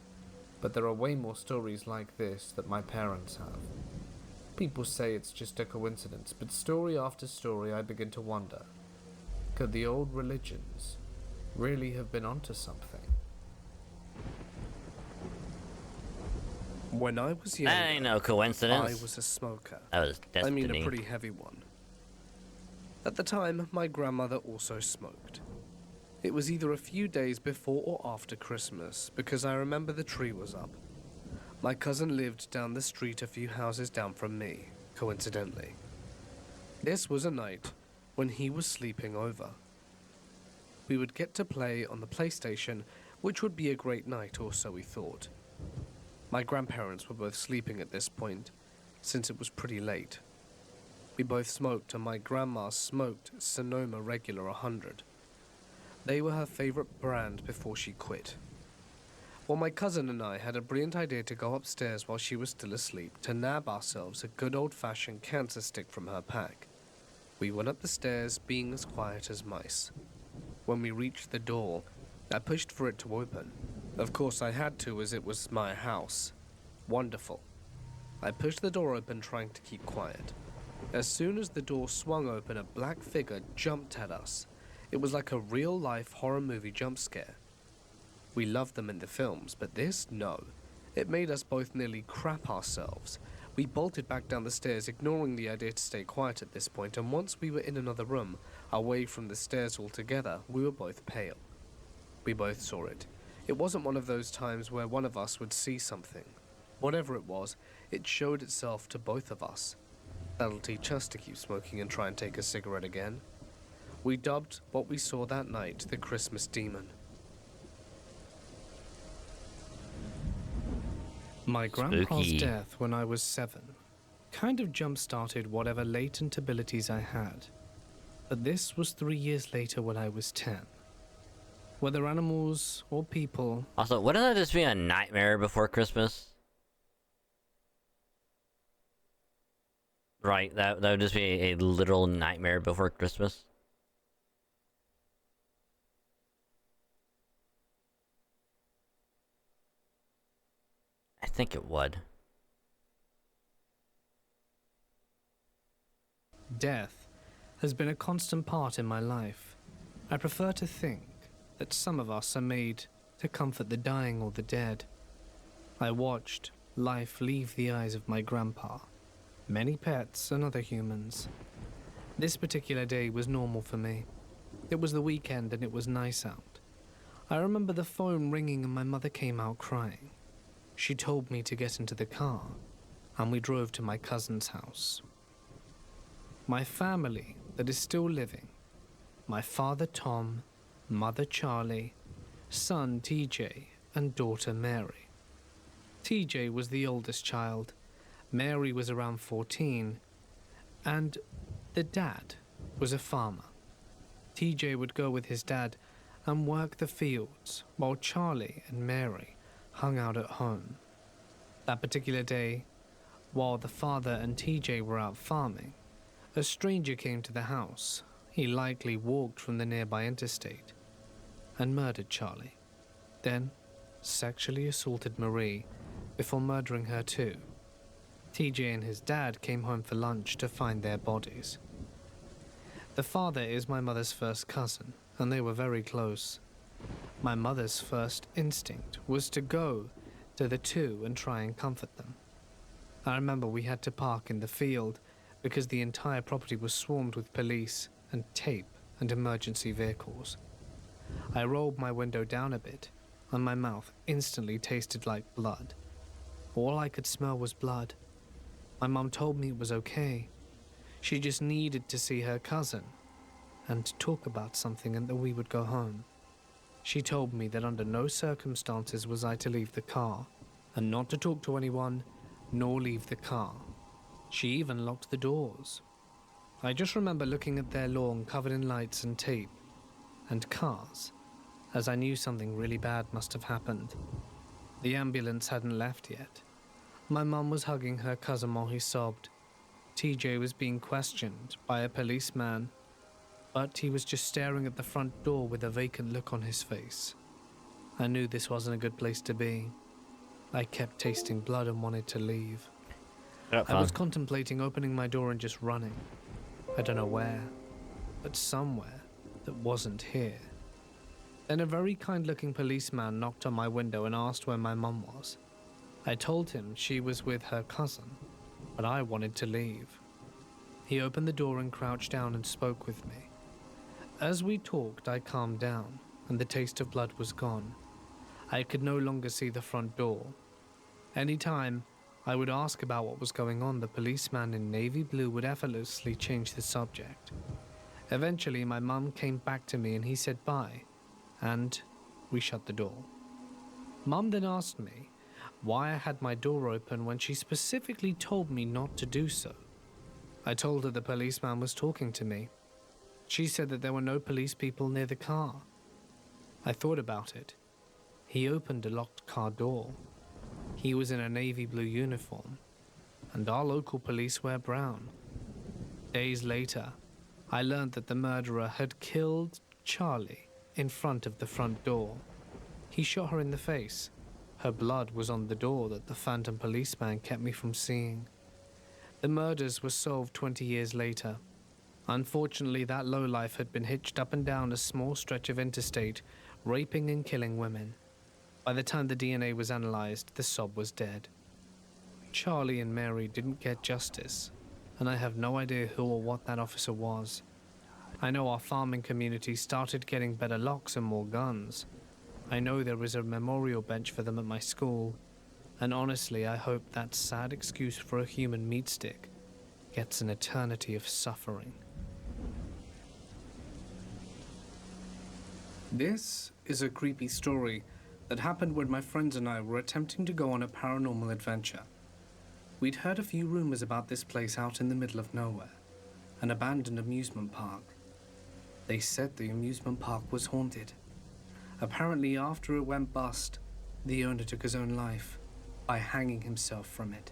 but there are way more stories like this that my parents have. People say it's just a coincidence, but story after story I begin to wonder, could the old religions really have been onto something? When I was younger, That ain't no coincidence. I was a smoker. That was I destiny. mean a pretty heavy one. At the time, my grandmother also smoked. It was either a few days before or after Christmas, because I remember the tree was up. My cousin lived down the street a few houses down from me, coincidentally. This was a night when he was sleeping over. We would get to play on the PlayStation, which would be a great night, or so we thought. My grandparents were both sleeping at this point, since it was pretty late. We both smoked, and my grandma smoked Sonoma Regular 100. They were her favorite brand before she quit. Well, my cousin and I had a brilliant idea to go upstairs while she was still asleep to nab ourselves a good old-fashioned cancer stick from her pack. We went up the stairs, being as quiet as mice. When we reached the door, I pushed for it to open. Of course I had to, as it was my house. Wonderful. I pushed the door open, trying to keep quiet. As soon as the door swung open, a black figure jumped at us. It was like a real-life horror movie jump scare. We loved them in the films, but this, no. It made us both nearly crap ourselves. We bolted back down the stairs, ignoring the idea to stay quiet at this point, and once we were in another room, away from the stairs altogether, we were both pale. We both saw it. It wasn't one of those times where one of us would see something. Whatever it was, it showed itself to both of us. That'll teach us to keep smoking and try and take a cigarette again. We dubbed what we saw that night the Christmas Demon. My grandpa's Spooky. death when I was 7 kind of jump-started whatever latent abilities I had. But this was 3 years later when I was 10. Whether animals or people, Also, wouldn't that just be a nightmare before Christmas? Right, that would just be a literal nightmare before Christmas. I think it would. death has been a constant part in my life. I prefer to think that some of us are made to comfort the dying or the dead. I watched life leave the eyes of my grandpa, many pets and other humans. This particular day was normal for me. It was the weekend and it was nice out. I remember the phone ringing and my mother came out crying. She told me to get into the car, and we drove to my cousin's house. My family that is still living, my father Tom, mother Charlie, son TJ, and daughter Mary. TJ was the oldest child, Mary was around 14, and the dad was a farmer. TJ would go with his dad and work the fields while Charlie and Mary hung out at home. That particular day, while the father and TJ were out farming, a stranger came to the house. He likely walked from the nearby interstate and murdered Charlie. Then sexually assaulted Marie before murdering her too. TJ and his dad came home for lunch to find their bodies. The father is my mother's first cousin, and they were very close. My mother's first instinct was to go to the two and try and comfort them. I remember we had to park in the field because the entire property was swarmed with police and tape and emergency vehicles. I rolled my window down a bit, and my mouth instantly tasted like blood. All I could smell was blood. My mum told me it was okay. She just needed to see her cousin and talk about something and that we would go home. She told me that under no circumstances was I to leave the car, and not to talk to anyone, nor leave the car. She even locked the doors. I just remember looking at their lawn covered in lights and tape and cars, as I knew something really bad must have happened. The ambulance hadn't left yet. My mum was hugging her cousin while he sobbed. TJ was being questioned by a policeman, but he was just staring at the front door with a vacant look on his face. I knew this wasn't a good place to be. I kept tasting blood and wanted to leave. I was contemplating opening my door and just running. I don't know where, but somewhere that wasn't here. Then a very kind-looking policeman knocked on my window and asked where my mum was. I told him she was with her cousin, but I wanted to leave. He opened the door and crouched down and spoke with me. As we talked, I calmed down, and the taste of blood was gone. I could no longer see the front door. Any time I would ask about what was going on, the policeman in navy blue would effortlessly change the subject. Eventually, my mum came back to me and he said bye, and we shut the door. Mum then asked me why I had my door open when she specifically told me not to do so. I told her the policeman was talking to me. She said that there were no police people near the car. I thought about it. He opened a locked car door. He was in a navy blue uniform, and our local police wear brown. Days later, I learned that the murderer had killed Charlie in front of the front door. He shot her in the face. Her blood was on the door that the phantom policeman kept me from seeing. The murders were solved 20 years later. Unfortunately, that lowlife had been hitched up and down a small stretch of interstate, raping and killing women. By the time the DNA was analyzed, the sob was dead. Charlie and Mary didn't get justice, and I have no idea who or what that officer was. I know our farming community started getting better locks and more guns. I know there is a memorial bench for them at my school, and honestly, I hope that sad excuse for a human meat stick gets an eternity of suffering. This is a creepy story that happened when my friends and I were attempting to go on a paranormal adventure. We'd heard a few rumors about this place out in the middle of nowhere, an abandoned amusement park. They said the amusement park was haunted. Apparently, after it went bust, the owner took his own life by hanging himself from it.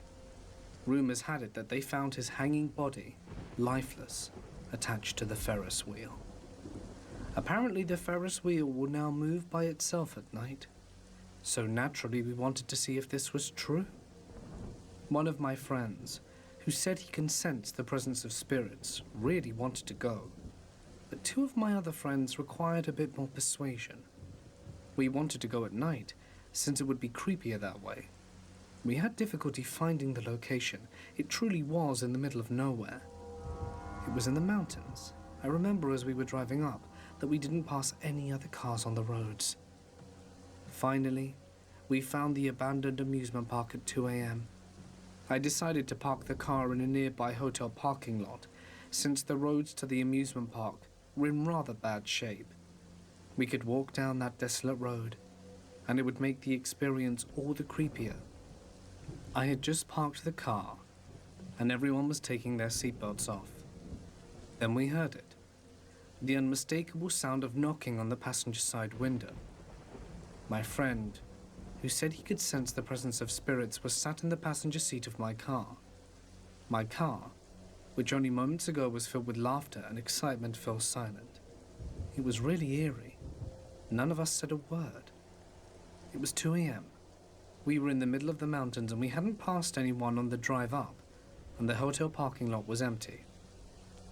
Rumors had it that they found his hanging body, lifeless, attached to the Ferris wheel. Apparently, the Ferris wheel will now move by itself at night. So naturally, we wanted to see if this was true. One of my friends, who said he can sense the presence of spirits, really wanted to go. But two of my other friends required a bit more persuasion. We wanted to go at night, since it would be creepier that way. We had difficulty finding the location. It truly was in the middle of nowhere. It was in the mountains. I remember as we were driving up that we didn't pass any other cars on the roads. Finally, we found the abandoned amusement park at 2 a.m. I decided to park the car in a nearby hotel parking lot, since the roads to the amusement park were in rather bad shape. We could walk down that desolate road, and it would make the experience all the creepier. I had just parked the car, and everyone was taking their seatbelts off. Then we heard it, the unmistakable sound of knocking on the passenger side window. My friend, who said he could sense the presence of spirits, was sat in the passenger seat of my car. My car, which only moments ago was filled with laughter and excitement, fell silent. It was really eerie. None of us said a word. It was 2 a.m. We were in the middle of the mountains and we hadn't passed anyone on the drive up, and the hotel parking lot was empty.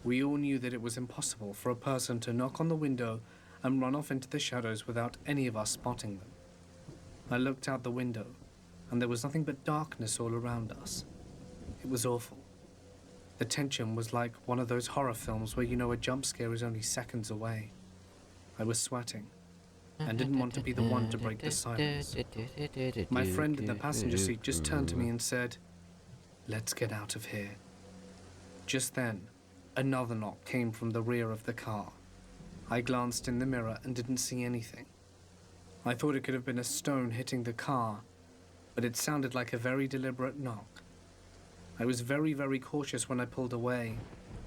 We all knew that it was impossible for a person to knock on the window and run off into the shadows without any of us spotting them. I looked out the window, and there was nothing but darkness all around us. It was awful. The tension was like one of those horror films where you know a jump scare is only seconds away. I was sweating, and didn't want to be the one to break the silence. My friend in the passenger seat just turned to me and said, "Let's get out of here." Just then, another knock came from the rear of the car. I glanced in the mirror and didn't see anything. I thought it could have been a stone hitting the car, but it sounded like a very deliberate knock. I was very, very cautious when I pulled away.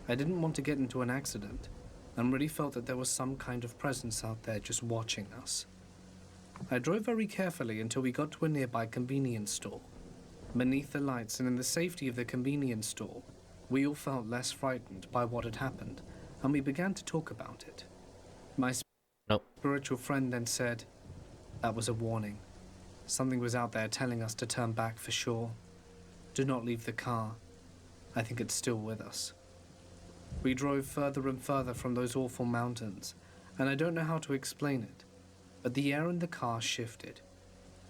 I didn't want to get into an accident, and really felt that there was some kind of presence out there just watching us. I drove very carefully until we got to a nearby convenience store. Beneath the lights and in the safety of the convenience store, we all felt less frightened by what had happened, and we began to talk about it. My spiritual friend then said, "That was a warning. Something was out there telling us to turn back for sure. Do not leave the car. I think it's still with us." We drove further and further from those awful mountains, and I don't know how to explain it, but the air in the car shifted.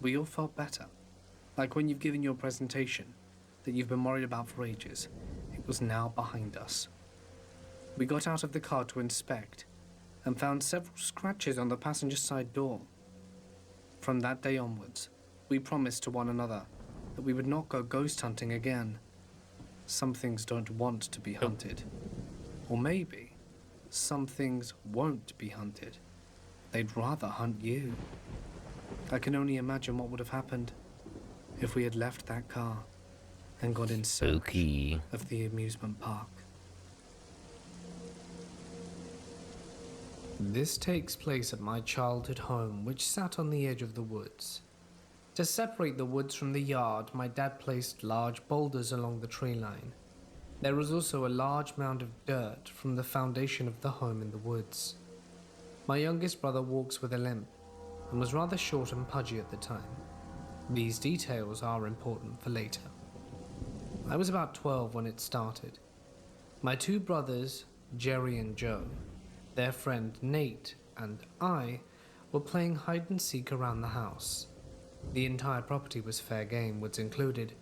We all felt better, like when you've given your presentation that you've been worried about for ages. It was now behind us. We got out of the car to inspect, and found several scratches on the passenger side door. From that day onwards, we promised to one another that we would not go ghost hunting again. Some things don't want to be hunted. Or maybe, some things won't be hunted. They'd rather hunt you. I can only imagine what would have happened if we had left that car and gone in search of the amusement park. This takes place at my childhood home, which sat on the edge of the woods. To separate the woods from the yard, my dad placed large boulders along the tree line. There was also a large mound of dirt from the foundation of the home in the woods. My youngest brother walks with a limp and was rather short and pudgy at the time. These details are important for later. I was about 12 when it started. My two brothers, Jerry and Joe, their friend Nate, and I were playing hide and seek around the house. The entire property was fair game, woods included,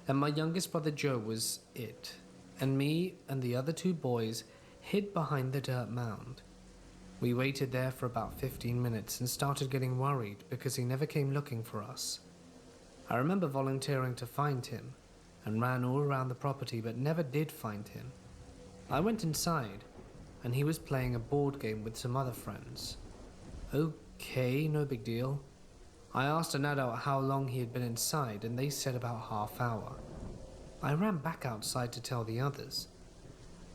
and my youngest brother Joe was it, and me and the other two boys hid behind the dirt mound. We waited there for about 15 minutes and started getting worried because he never came looking for us. I remember volunteering to find him and ran all around the property but never did find him. I went inside and he was playing a board game with some other friends. Okay, no big deal. I asked an adult how long he had been inside and they said about half hour. I ran back outside to tell the others.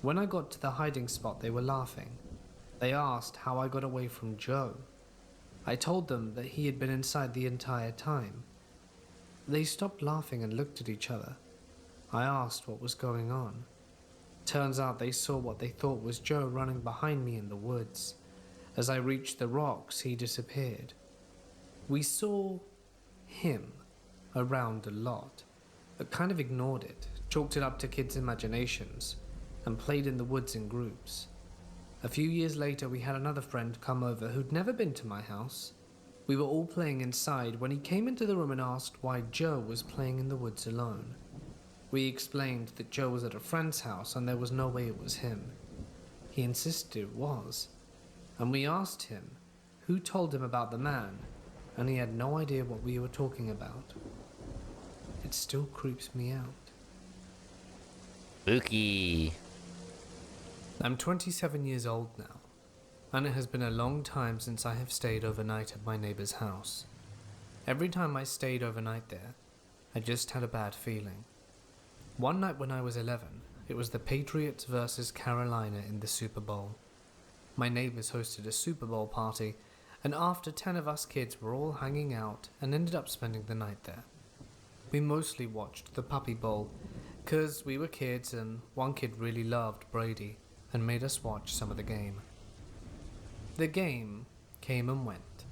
When I got to the hiding spot, they were laughing. They asked how I got away from Joe. I told them that he had been inside the entire time. They stopped laughing and looked at each other. I asked what was going on. Turns out they saw what they thought was Joe running behind me in the woods. As I reached the rocks, he disappeared. We saw him around a lot, but kind of ignored it, chalked it up to kids' imaginations, and played in the woods in groups. A few years later, we had another friend come over who'd never been to my house. We were all playing inside when he came into the room and asked why Joe was playing in the woods alone. We explained that Joe was at a friend's house and there was no way it was him. He insisted it was, and we asked him who told him about the man, and he had no idea what we were talking about. It still creeps me out. Spooky. I'm 27 years old now, and it has been a long time since I have stayed overnight at my neighbor's house. Every time I stayed overnight there, I just had a bad feeling. One night when I was 11, it was the Patriots versus Carolina in the Super Bowl. My neighbors hosted a Super Bowl party, and after 10 of us kids were all hanging out and ended up spending the night there. We mostly watched the Puppy Bowl, 'cause we were kids and one kid really loved Brady and made us watch some of the game. The game came and went,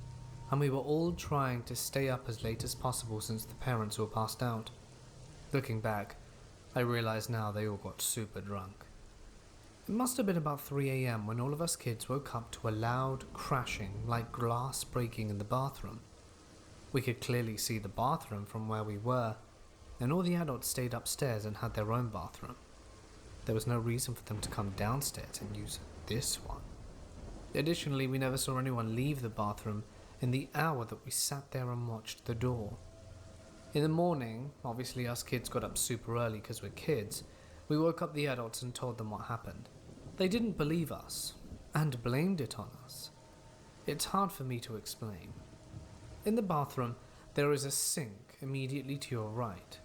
and we were all trying to stay up as late as possible since the parents were passed out. Looking back, I realize now they all got super drunk. It must have been about 3 a.m. when all of us kids woke up to a loud crashing like glass breaking in the bathroom. We could clearly see the bathroom from where we were, and all the adults stayed upstairs and had their own bathroom. There was no reason for them to come downstairs and use this one. Additionally, we never saw anyone leave the bathroom in the hour that we sat there and watched the door. In the morning, obviously us kids got up super early because we're kids. We woke up the adults and told them what happened. They didn't believe us, and blamed it on us. It's hard for me to explain. In the bathroom, there is a sink immediately to your right.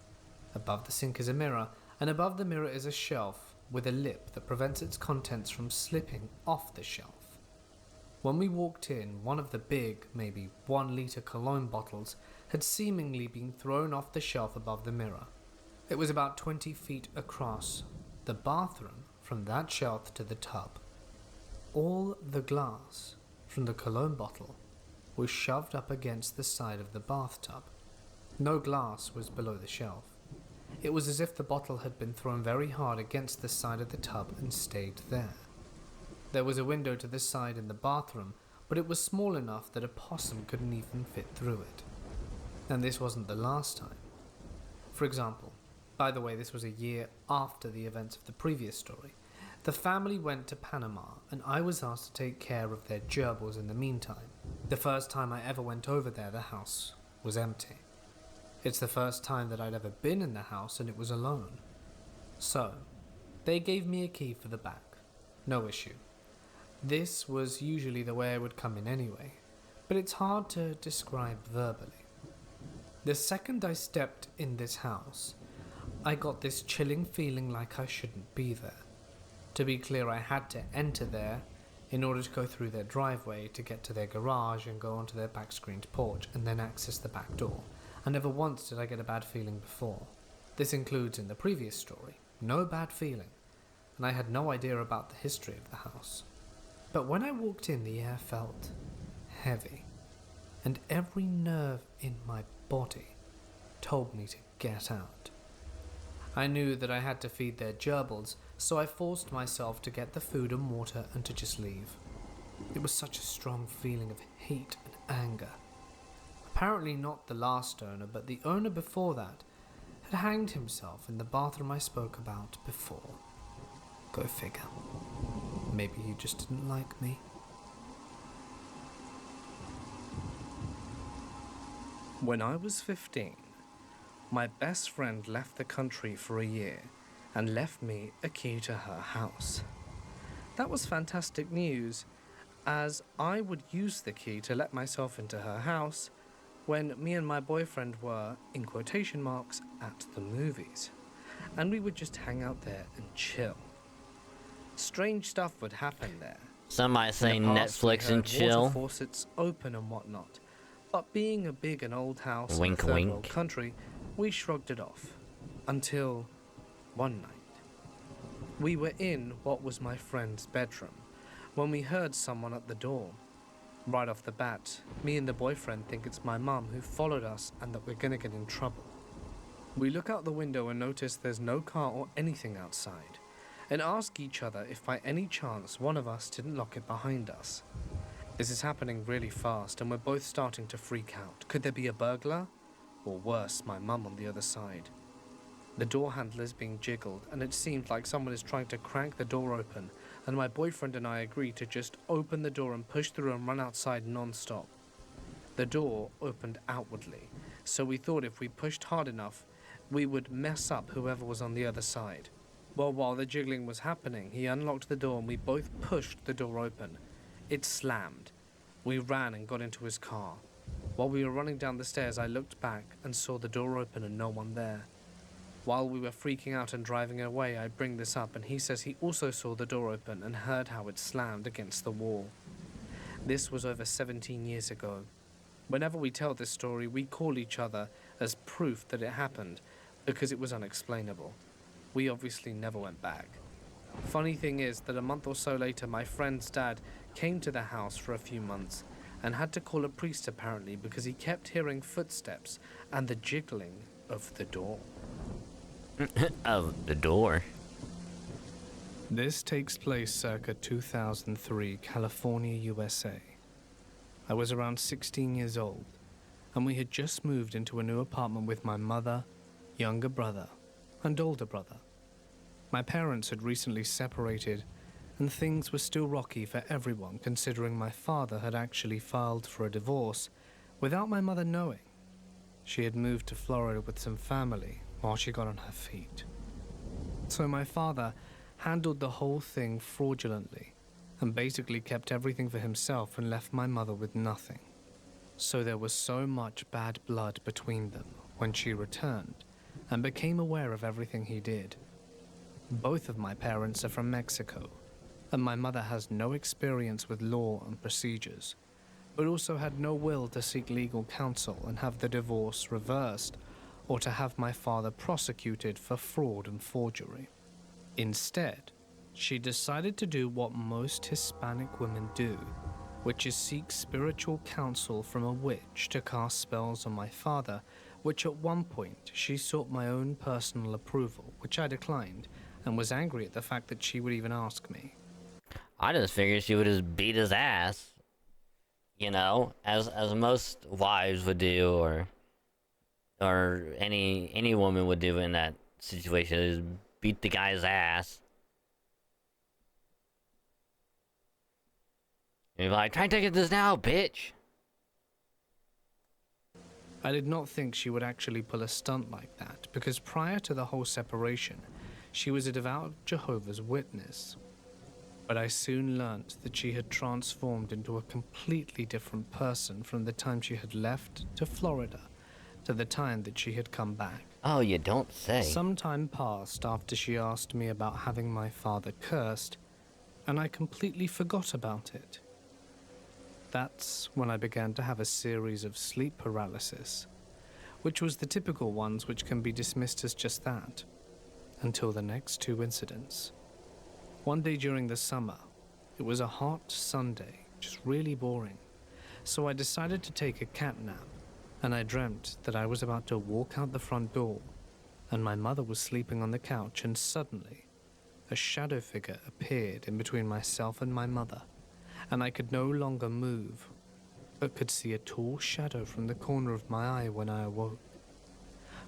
Above the sink is a mirror, and above the mirror is a shelf with a lip that prevents its contents from slipping off the shelf. When we walked in, one of the big, maybe 1 liter cologne bottles had seemingly been thrown off the shelf above the mirror. It was about 20 feet across the bathroom from that shelf to the tub. All the glass from the cologne bottle was shoved up against the side of the bathtub. No glass was below the shelf. It was as if the bottle had been thrown very hard against the side of the tub and stayed there. There was a window to the side in the bathroom, but it was small enough that a possum couldn't even fit through it. And this wasn't the last time. For example, by the way, this was a year after the events of the previous story. The family went to Panama, and I was asked to take care of their gerbils in the meantime. The first time I ever went over there, the house was empty. It's the first time that I'd ever been in the house, and it was alone. So, they gave me a key for the back. No issue. This was usually the way I would come in anyway, but it's hard to describe verbally. The second I stepped in this house, I got this chilling feeling like I shouldn't be there. To be clear, I had to enter there in order to go through their driveway to get to their garage and go onto their back screened porch and then access the back door. And never once did I get a bad feeling before. This includes in the previous story. No bad feeling. And I had no idea about the history of the house. But when I walked in, the air felt heavy. And every nerve in my body told me to get out. I knew that I had to feed their gerbils, so I forced myself to get the food and water and to just leave. It was such a strong feeling of hate and anger. Apparently not the last owner, but the owner before that had hanged himself in the bathroom I spoke about before. Go figure. Maybe he just didn't like me. When I was 15, my best friend left the country for a year and left me a key to her house. That was fantastic news, as I would use the key to let myself into her house when me and my boyfriend were, in quotation marks, at the movies. And we would just hang out there and chill. Strange stuff would happen there. Some might say In the past, we Netflix and heard chill. water faucets open and whatnot. But being a big and old house Wink, in a third wink. world country, we shrugged it off. Until one night. We were in what was my friend's bedroom when we heard someone at the door. Right off the bat, me and the boyfriend think it's my mum who followed us and that we're gonna get in trouble. We look out the window and notice there's no car or anything outside, and ask each other if by any chance one of us didn't lock it behind us. This is happening really fast, and we're both starting to freak out. Could there be a burglar? Or worse, my mum on the other side. The door handle is being jiggled, and it seemed like someone is trying to crank the door open, and my boyfriend and I agree to just open the door and push through and run outside non-stop. The door opened outwardly, so we thought if we pushed hard enough, we would mess up whoever was on the other side. Well, while the jiggling was happening, he unlocked the door and we both pushed the door open. It slammed. We ran and got into his car. While we were running down the stairs, I looked back and saw the door open and no one there. While we were freaking out and driving away, I bring this up and he says he also saw the door open and heard how it slammed against the wall. This was over 17 years ago. Whenever we tell this story, we call each other as proof that it happened because it was unexplainable. We obviously never went back. Funny thing is that a month or so later, my friend's dad came to the house for a few months and had to call a priest apparently because he kept hearing footsteps and the jiggling of the door. Of the door. This takes place circa 2003, California, USA. I was around 16 years old, and we had just moved into a new apartment with my mother, younger brother, and older brother. My parents had recently separated, and things were still rocky for everyone considering my father had actually filed for a divorce without my mother knowing. She had moved to Florida with some family while she got on her feet. So my father handled the whole thing fraudulently and basically kept everything for himself and left my mother with nothing. So there was so much bad blood between them when she returned and became aware of everything he did. Both of my parents are from Mexico, and my mother has no experience with law and procedures, but also had no will to seek legal counsel and have the divorce reversed or to have my father prosecuted for fraud and forgery. Instead, she decided to do what most Hispanic women do, which is seek spiritual counsel from a witch to cast spells on my father, which at one point she sought my own personal approval, which I declined, and was angry at the fact that she would even ask me. I just figured she would just beat his ass. You know, as most wives would do, or any woman would do in that situation, is beat the guy's ass. And you're like, try and take this now, bitch. I did not think she would actually pull a stunt like that, because prior to the whole separation, she was a devout Jehovah's Witness. But I soon learnt that she had transformed into a completely different person from the time she had left to Florida to the time that she had come back. Oh, you don't say. Some time passed after she asked me about having my father cursed, and I completely forgot about it. That's when I began to have a series of sleep paralysis, which was the typical ones which can be dismissed as just that, until the next two incidents. One day during the summer, it was a hot Sunday, just really boring, so I decided to take a cat nap, and I dreamt that I was about to walk out the front door, and my mother was sleeping on the couch, and suddenly, a shadow figure appeared in between myself and my mother, and I could no longer move, but could see a tall shadow from the corner of my eye when I awoke.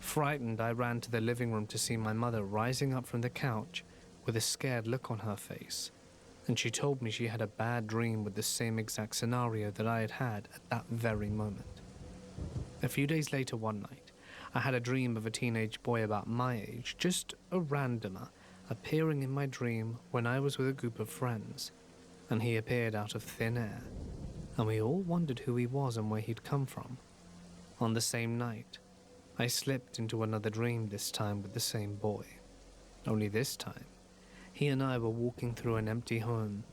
Frightened, I ran to the living room to see my mother rising up from the couch with a scared look on her face, and she told me she had a bad dream with the same exact scenario that I had had at that very moment. A few days later one night, I had a dream of a teenage boy about my age, just a randomer, appearing in my dream when I was with a group of friends, and he appeared out of thin air, and we all wondered who he was and where he'd come from. On the same night, I slipped into another dream, this time with the same boy. Only this time, he and I were walking through an empty home,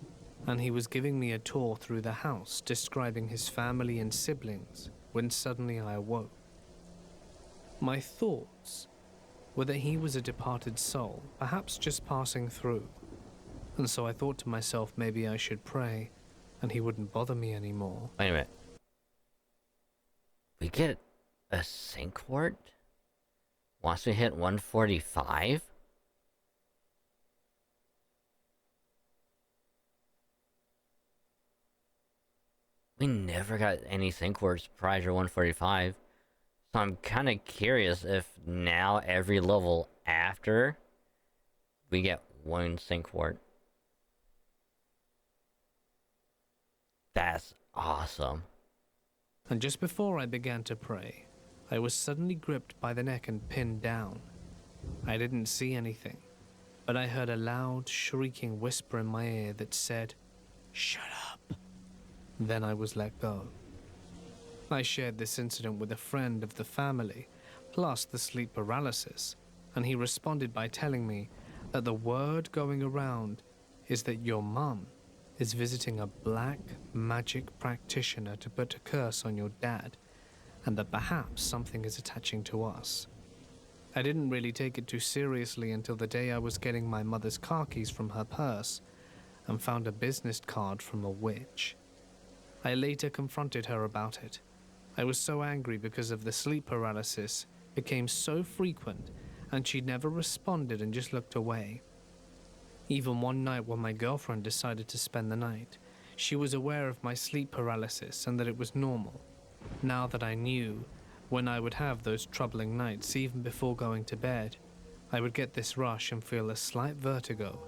and he was giving me a tour through the house, describing his family and siblings, when suddenly I awoke. My thoughts were that he was a departed soul, perhaps just passing through, and so I thought to myself maybe I should pray, and he wouldn't bother me anymore. Wait a minute. We get a sync ward once we hit 145? we never got any sync words prior to 145. So I'm kind of curious if now every level after we get one sync word. That's awesome. And just before I began to pray, I was suddenly gripped by the neck and pinned down. I didn't see anything, but I heard a loud, shrieking whisper in my ear that said, "Shut up." Then I was let go. I shared this incident with a friend of the family, plus the sleep paralysis, and he responded by telling me that the word going around is that your mum is visiting a black magic practitioner to put a curse on your dad, and that perhaps something is attaching to us. I didn't really take it too seriously until the day I was getting my mother's car keys from her purse and found a business card from a witch. I later confronted her about it. I was so angry because of the sleep paralysis became so frequent, and she never responded and just looked away. Even one night when my girlfriend decided to spend the night, she was aware of my sleep paralysis and that it was normal. Now that I knew when I would have those troubling nights even before going to bed, I would get this rush and feel a slight vertigo,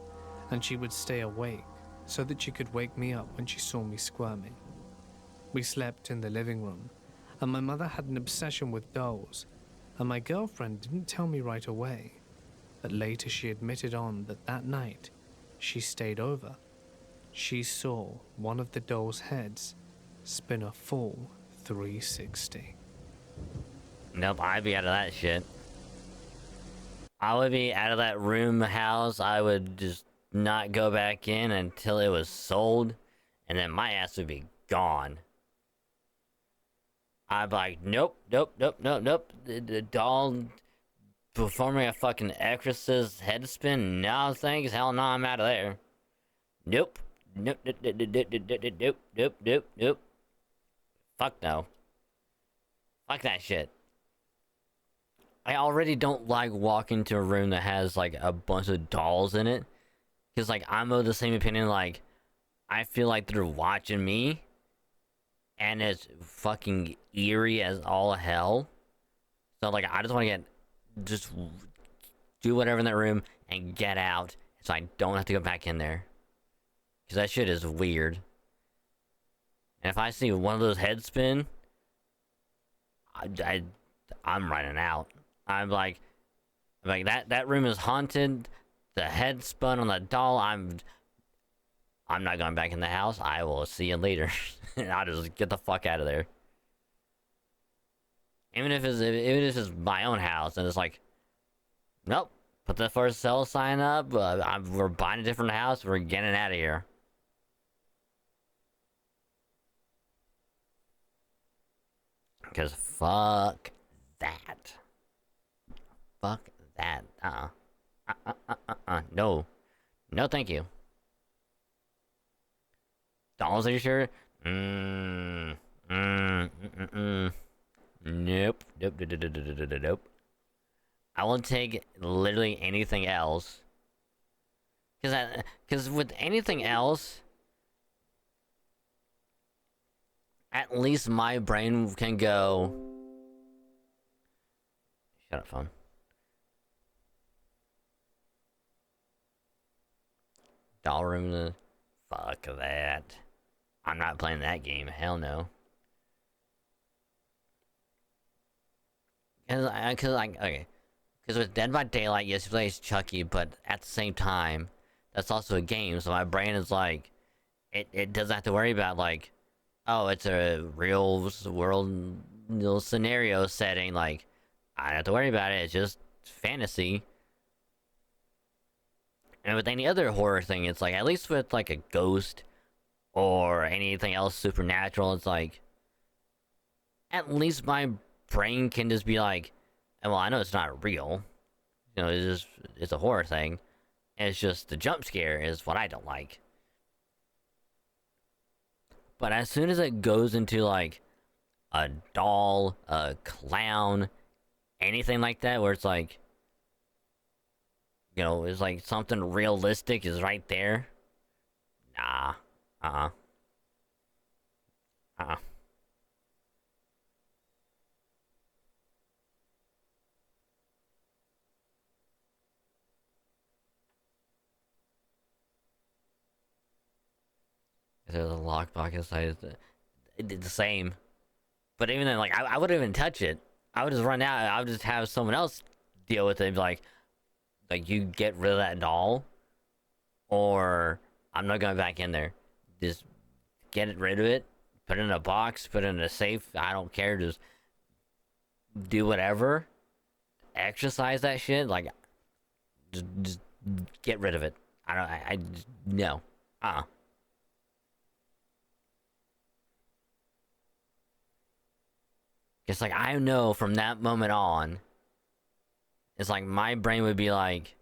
and she would stay awake so that she could wake me up when she saw me squirming. We slept in the living room, and my mother had an obsession with dolls, and my girlfriend didn't tell me right away, but later she admitted on that night she stayed over. She saw one of the doll's heads spin a full 360. Nope, I'd be out of that shit. I would be out of that room house. I would just not go back in until it was sold, and then my ass would be gone. I'd be like, nope. The doll performing a fucking exorcist head spin? No thanks, hell no, I'm out of there. Nope. Nope. Fuck no. Fuck that shit. I already don't like walking to a room that has like a bunch of dolls in it, because like I'm of the same opinion, like I feel like they're watching me, and it's fucking eerie as all hell. So like I just want to just do whatever in that room and get out, so I don't have to go back in there, because that shit is weird. And if I see one of those heads spin, I'm running out. I'm like that room is haunted. The head spun on the doll. I'm not going back in the house. I will see you later. I'll just get the fuck out of there. Even if it's my own house, and it's like, nope, put the for sale sign up. We're buying a different house. We're getting out of here. Because fuck that. Fuck that. No. No, thank you. Dolls, are you sure? Nope. Nope. I won't take literally anything else. Because with anything else, at least my brain can go. Shut up, phone. Doll room. Fuck that. I'm not playing that game. Hell no. Okay. Because with Dead by Daylight, yes, you play as Chucky, but at the same time, that's also a game. So my brain is like, it doesn't have to worry about like, oh, it's a real world little scenario setting. Like, I don't have to worry about it. It's just fantasy. And with any other horror thing, it's like, at least with like a ghost or anything else supernatural, it's like, at least my brain can just be like, well, I know it's not real. You know, it's a horror thing. And it's just the jump scare is what I don't like. But as soon as it goes into like a doll, a clown, anything like that, where it's like, you know, it's like something realistic is right there. Nah. Uh-uh. There's a lockbox inside. It did the same. But even then, like, I wouldn't even touch it. I would just run out. I would just have someone else deal with it. And be like you get rid of that doll, or I'm not going back in there. Just get rid of it. Put it in a box. Put it in a safe. I don't care. Just do whatever. Exercise that shit. Like, just get rid of it. I don't. I just, no. It's like, I know from that moment on, it's like my brain would be like,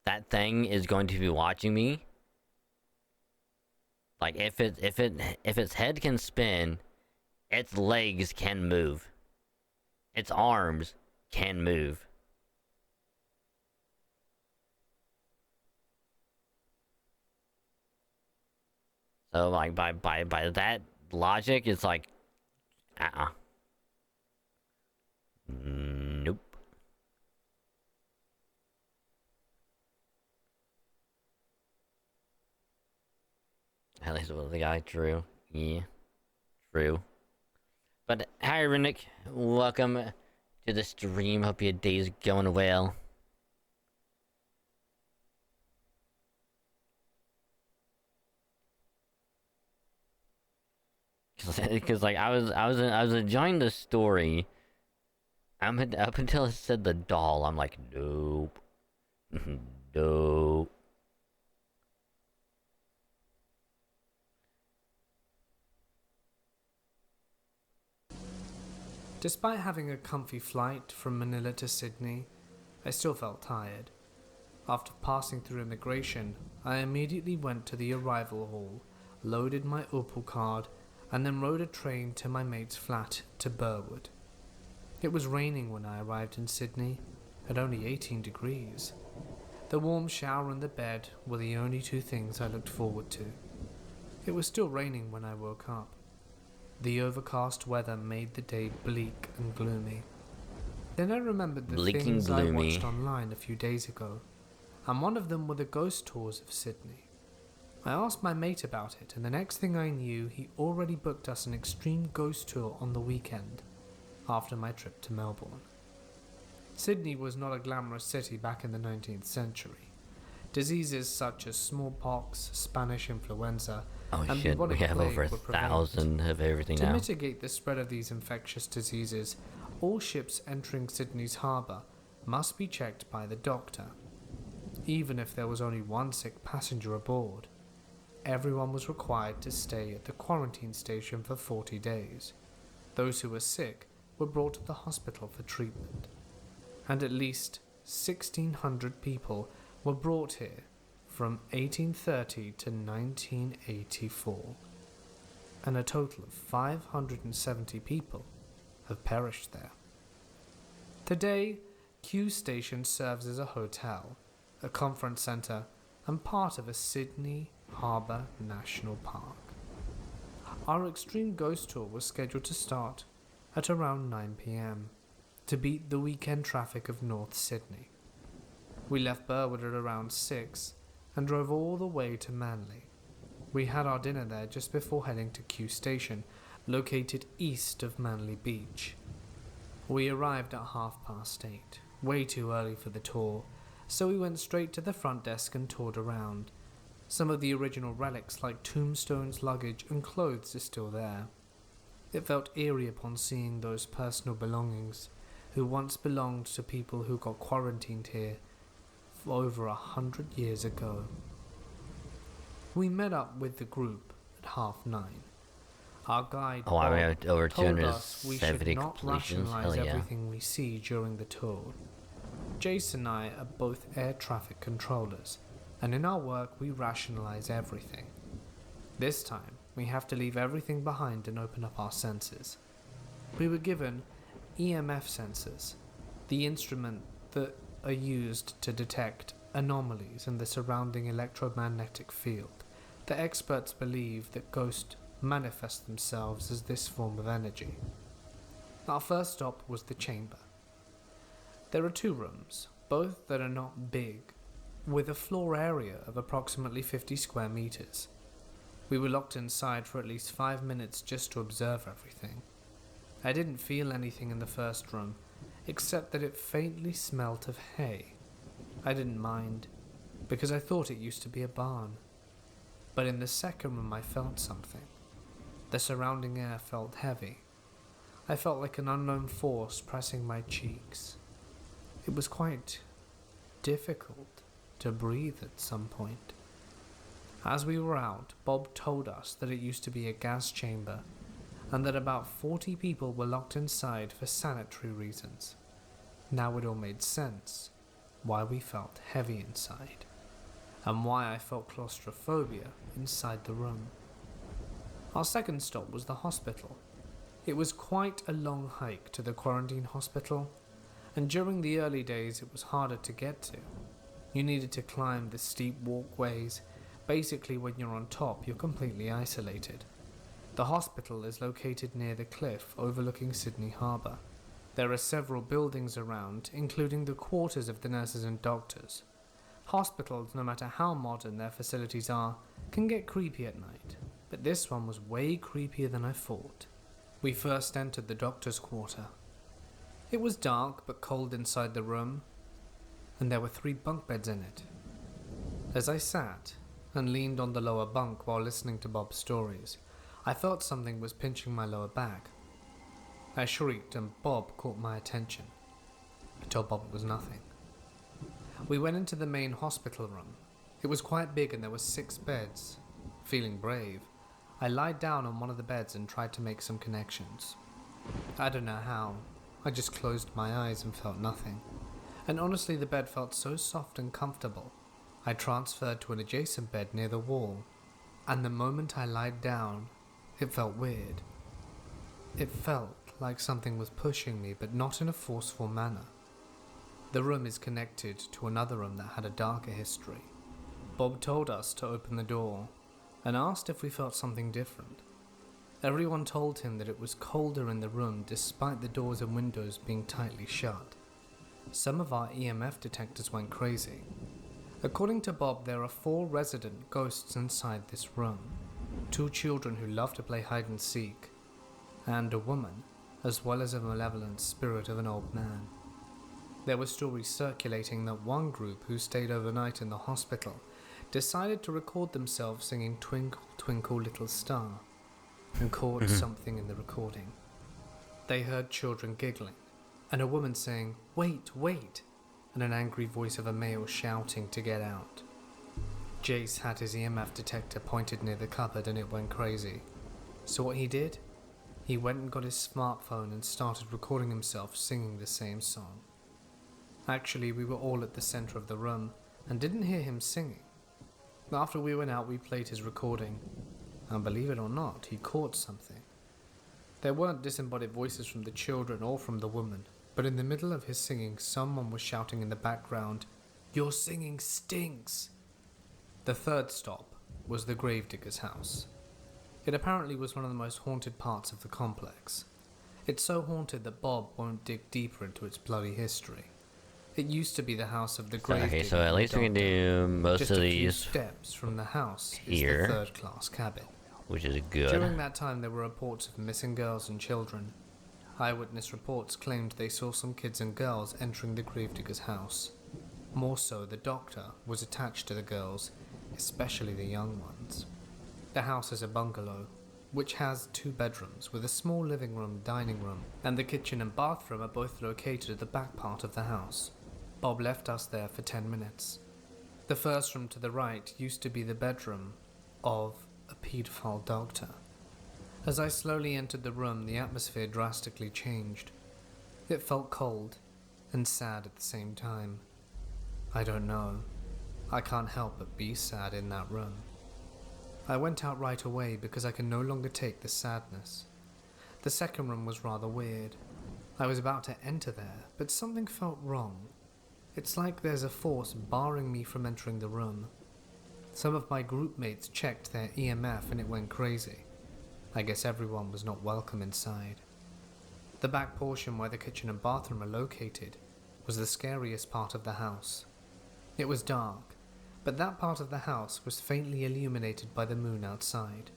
that thing is going to be watching me. Like, if its head can spin, its legs can move, its arms can move. So like by that logic, it's like, nope. At least it was the guy drew. Yeah, true. But hi, Rinnick. Welcome to the stream. Hope your day's going well. Because like I was enjoying the story. Up until it said the doll, I'm like, nope, nope. Despite having a comfy flight from Manila to Sydney, I still felt tired. After passing through immigration, I immediately went to the arrival hall, loaded my Opal card, and then rode a train to my mate's flat to Burwood. It was raining when I arrived in Sydney, at only 18 degrees. The warm shower and the bed were the only two things I looked forward to. It was still raining when I woke up. The overcast weather made the day bleak and gloomy. Then I remembered the things I watched online a few days ago, and one of them were the ghost tours of Sydney. I asked my mate about it, and the next thing I knew, he already booked us an extreme ghost tour on the weekend, after my trip to Melbourne. Sydney was not a glamorous city back in the 19th century. Diseases such as smallpox, Spanish influenza, and shit, we have over 1,000 of everything now. To mitigate the spread of these infectious diseases, all ships entering Sydney's harbour must be checked by the doctor. Even if there was only one sick passenger aboard, everyone was required to stay at the quarantine station for 40 days. Those who were sick were brought to the hospital for treatment. And at least 1,600 people were brought here from 1830 to 1984, and a total of 570 people have perished there. Today, Q Station serves as a hotel, a conference centre, and part of a Sydney Harbour National Park. Our extreme ghost tour was scheduled to start at around 9 p.m. to beat the weekend traffic of North Sydney. We left Burwood at around 6 and drove all the way to Manly. We had our dinner there just before heading to Q Station, located east of Manly Beach. We arrived at 8:30, way too early for the tour, so we went straight to the front desk and toured around. Some of the original relics like tombstones, luggage, and clothes are still there. It felt eerie upon seeing those personal belongings, who once belonged to people who got quarantined here for over 100 years ago. We met up with the group at 9:30. Our guide we have over told us we should 270 not completions. rationalize everything we see during the tour. Jason and I are both air traffic controllers, and in our work we rationalize everything. This time, we have to leave everything behind and open up our senses. We were given EMF sensors, the instrument that are used to detect anomalies in the surrounding electromagnetic field. The experts believe that ghosts manifest themselves as this form of energy. Our first stop was the chamber. There are 2 rooms, both that are not big, with a floor area of approximately 50 square meters. We were locked inside for at least 5 minutes just to observe everything. I didn't feel anything in the first room, except that it faintly smelt of hay. I didn't mind, because I thought it used to be a barn. But in the second room I felt something. The surrounding air felt heavy. I felt like an unknown force pressing my cheeks. It was quite difficult to breathe at some point. As we were out, Bob told us that it used to be a gas chamber and that about 40 people were locked inside for sanitary reasons. Now it all made sense why we felt heavy inside and why I felt claustrophobia inside the room. Our second stop was the hospital. It was quite a long hike to the quarantine hospital, and during the early days it was harder to get to. You needed to climb the steep walkways. Basically, when you're on top, you're completely isolated. The hospital is located near the cliff overlooking Sydney Harbour. There are several buildings around, including the quarters of the nurses and doctors. Hospitals, no matter how modern their facilities are, can get creepy at night, but this one was way creepier than I thought. We first entered the doctor's quarter. It was dark but cold inside the room, and there were 3 bunk beds in it. As I sat and leaned on the lower bunk while listening to Bob's stories, I felt something was pinching my lower back. I shrieked and Bob caught my attention. I told Bob it was nothing. We went into the main hospital room. It was quite big and there were 6 beds. Feeling brave, I lied down on one of the beds and tried to make some connections. I don't know how. I just closed my eyes and felt nothing. And honestly, the bed felt so soft and comfortable. I transferred to an adjacent bed near the wall, and the moment I lied down, it felt weird. It felt like something was pushing me, but not in a forceful manner. The room is connected to another room that had a darker history. Bob told us to open the door and asked if we felt something different. Everyone told him that it was colder in the room despite the doors and windows being tightly shut. Some of our EMF detectors went crazy. According to Bob, there are 4 resident ghosts inside this room. 2 children who love to play hide and seek, and a woman, as well as a malevolent spirit of an old man. There were stories circulating that one group who stayed overnight in the hospital decided to record themselves singing Twinkle, Twinkle, Little Star, and caught something in the recording. They heard children giggling, and a woman saying, "Wait, wait," and an angry voice of a male shouting to get out. Jace had his EMF detector pointed near the cupboard and it went crazy. So what he did? He went and got his smartphone and started recording himself singing the same song. Actually, we were all at the center of the room and didn't hear him singing. After we went out, we played his recording, and believe it or not, he caught something. There weren't disembodied voices from the children or from the woman, but in the middle of his singing, someone was shouting in the background, "Your singing stinks!" The third stop was the gravedigger's house. It apparently was one of the most haunted parts of the complex. It's so haunted that Bob won't dig deeper into its bloody history. It used to be the house of the gravedigger. Okay, so at least we can do most Just of a few these steps from the house here, is the third-class cabin. which is good. During that time, there were reports of missing girls and children. Eyewitness reports claimed they saw some kids and girls entering the gravedigger's house. More so, the doctor was attached to the girls, especially the young ones. The house is a bungalow, which has 2 bedrooms with a small living room, dining room, and the kitchen and bathroom are both located at the back part of the house. Bob left us there for 10 minutes. The first room to the right used to be the bedroom of a paedophile doctor. As I slowly entered the room, the atmosphere drastically changed. It felt cold and sad at the same time. I don't know. I can't help but be sad in that room. I went out right away because I can no longer take the sadness. The second room was rather weird. I was about to enter there, but something felt wrong. It's like there's a force barring me from entering the room. Some of my group mates checked their EMF and it went crazy. I guess everyone was not welcome inside. The back portion where the kitchen and bathroom are located was the scariest part of the house. It was dark, but that part of the house was faintly illuminated by the moon outside.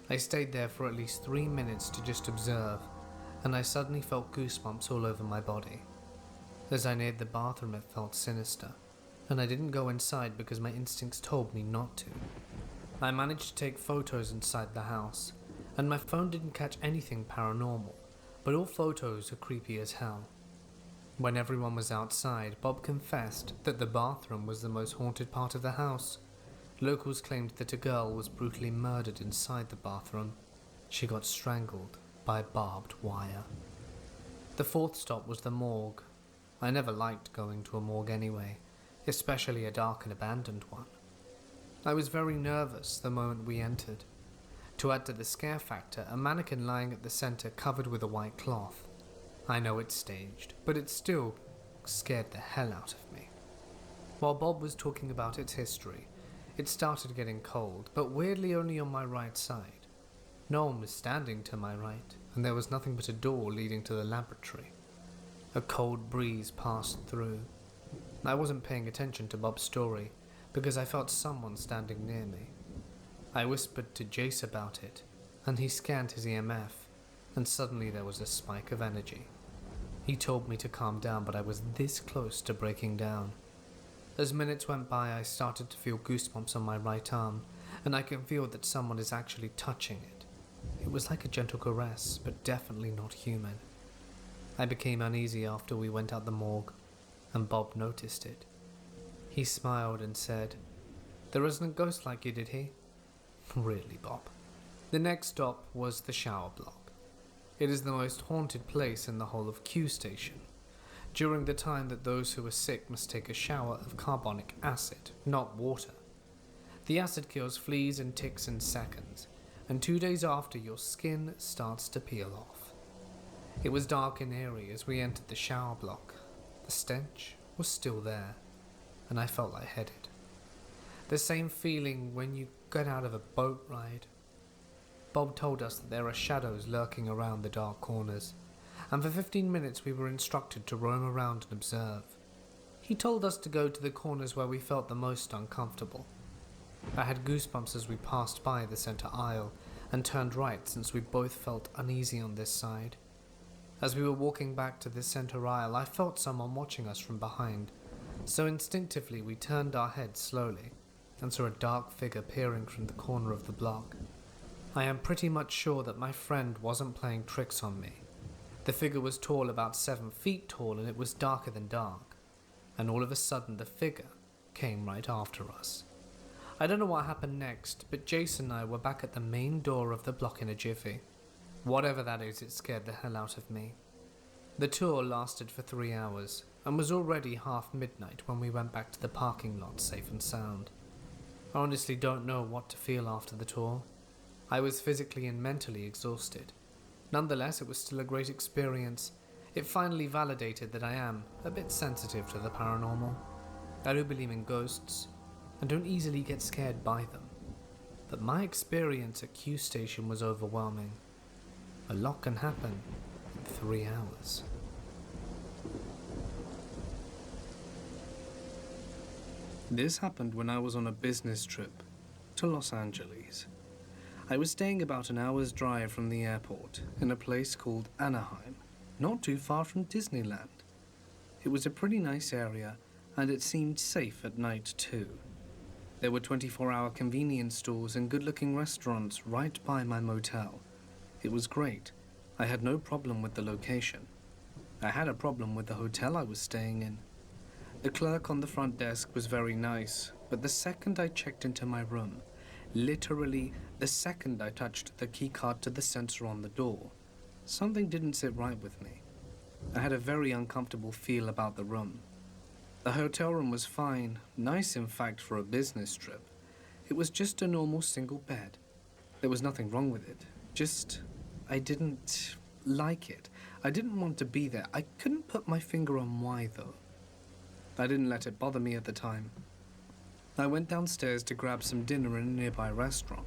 I stayed there for at least 3 minutes to just observe, and I suddenly felt goosebumps all over my body. As I neared the bathroom, it felt sinister, and I didn't go inside because my instincts told me not to. I managed to take photos inside the house, and my phone didn't catch anything paranormal, but all photos are creepy as hell. When everyone was outside, Bob confessed that the bathroom was the most haunted part of the house. Locals claimed that a girl was brutally murdered inside the bathroom. She got strangled by barbed wire. The fourth stop was the morgue. I never liked going to a morgue anyway, especially a dark and abandoned one. I was very nervous the moment we entered. To add to the scare factor, a mannequin lying at the center covered with a white cloth. I know it's staged, but it still scared the hell out of me. While Bob was talking about its history, it started getting cold, but weirdly only on my right side. No one was standing to my right, and there was nothing but a door leading to the laboratory. A cold breeze passed through. I wasn't paying attention to Bob's story because I felt someone standing near me. I whispered to Jace about it, and he scanned his EMF, and suddenly there was a spike of energy. He told me to calm down, but I was this close to breaking down. As minutes went by, I started to feel goosebumps on my right arm, and I can feel that someone is actually touching it. It was like a gentle caress, but definitely not human. I became uneasy after we went out the morgue, and Bob noticed it. He smiled and said, "There isn't a ghost like you, did he?" Really, Bob. The next stop was the shower block. It is the most haunted place in the whole of Q Station. During the time that those who are sick must take a shower of carbonic acid, not water. The acid kills fleas and ticks in seconds, and 2 days after your skin starts to peel off. It was dark and eerie as we entered the shower block. The stench was still there, and I felt lightheaded. The same feeling when you get out of a boat ride. Bob told us that there are shadows lurking around the dark corners, and for 15 minutes we were instructed to roam around and observe. He told us to go to the corners where we felt the most uncomfortable. I had goosebumps as we passed by the center aisle and turned right since we both felt uneasy on this side. As we were walking back to the center aisle, I felt someone watching us from behind, so instinctively we turned our heads slowly and saw a dark figure peering from the corner of the block. I am pretty much sure that my friend wasn't playing tricks on me. The figure was tall, about 7 feet tall, and it was darker than dark. And all of a sudden the figure came right after us. I don't know what happened next, but Jason and I were back at the main door of the block in a jiffy. Whatever that is, it scared the hell out of me. The tour lasted for 3 hours, and was already half midnight when we went back to the parking lot safe and sound. I honestly don't know what to feel after the tour. I was physically and mentally exhausted. Nonetheless, it was still a great experience. It finally validated that I am a bit sensitive to the paranormal. I do believe in ghosts, and don't easily get scared by them. But my experience at Q Station was overwhelming. A lot can happen in 3 hours. This happened when I was on a business trip to Los Angeles. I was staying about an hour's drive from the airport in a place called Anaheim, not too far from Disneyland. It was a pretty nice area, and it seemed safe at night too. There were 24-hour convenience stores and good-looking restaurants right by my motel. It was great. I had no problem with the location. I had a problem with the hotel I was staying in. The clerk on the front desk was very nice, but the second I checked into my room, literally the second I touched the keycard to the sensor on the door, something didn't sit right with me. I had a very uncomfortable feel about the room. The hotel room was fine, nice in fact for a business trip. It was just a normal single bed. There was nothing wrong with it, just I didn't like it. I didn't want to be there. I couldn't put my finger on why though. I didn't let it bother me at the time. I went downstairs to grab some dinner in a nearby restaurant.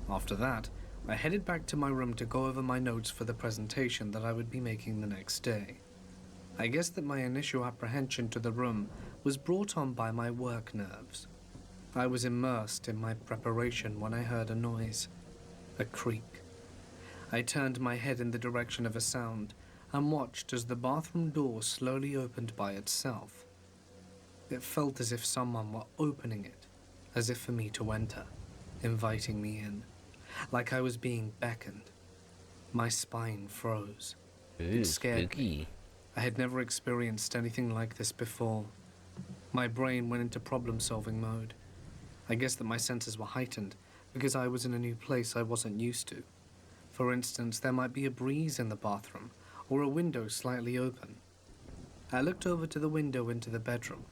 After that, I headed back to my room to go over my notes for the presentation that I would be making the next day. I guess that my initial apprehension to the room was brought on by my work nerves. I was immersed in my preparation when I heard a noise, a creak. I turned my head in the direction of a sound and watched as the bathroom door slowly opened by itself. It felt as if someone were opening it, as if for me to enter, inviting me in, like I was being beckoned. My spine froze. Ooh, It scared spooky. me. I had never experienced anything like this before. My brain went into problem-solving mode. I guess that my senses were heightened because I was in a new place I wasn't used to. For instance, there might be a breeze in the bathroom or a window slightly open. I looked over to the window into the bedroom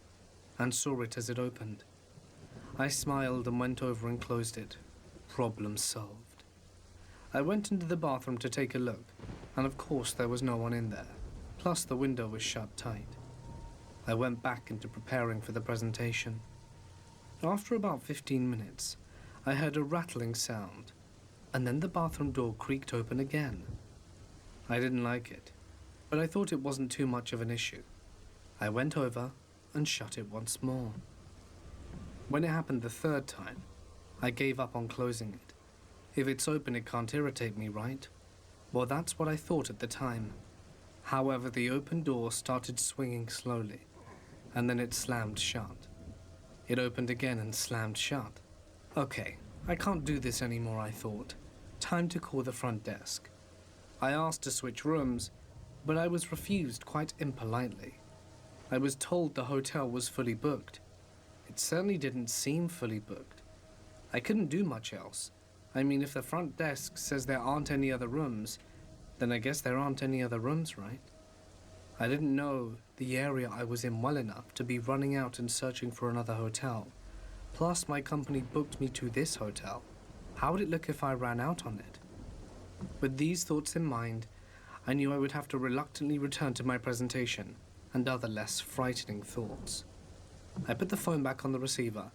and saw it as it opened. I smiled and went over and closed it. Problem solved. I went into the bathroom to take a look, and of course there was no one in there. Plus the window was shut tight. I went back into preparing for the presentation. After about 15 minutes, I heard a rattling sound, and then the bathroom door creaked open again. I didn't like it, but I thought it wasn't too much of an issue. I went over and shut it once more. When it happened the third time, I gave up on closing it. If it's open, it can't irritate me, right? Well, that's what I thought at the time. However, the open door started swinging slowly, and then it slammed shut. It opened again and slammed shut. Okay, I can't do this anymore, I thought. Time to call the front desk. I asked to switch rooms, but I was refused quite impolitely. I was told the hotel was fully booked. It certainly didn't seem fully booked. I couldn't do much else. I mean, if the front desk says there aren't any other rooms, then I guess there aren't any other rooms, right? I didn't know the area I was in well enough to be running out and searching for another hotel. Plus, my company booked me to this hotel. How would it look if I ran out on it? With these thoughts in mind, I knew I would have to reluctantly return to my presentation and other less frightening thoughts. I put the phone back on the receiver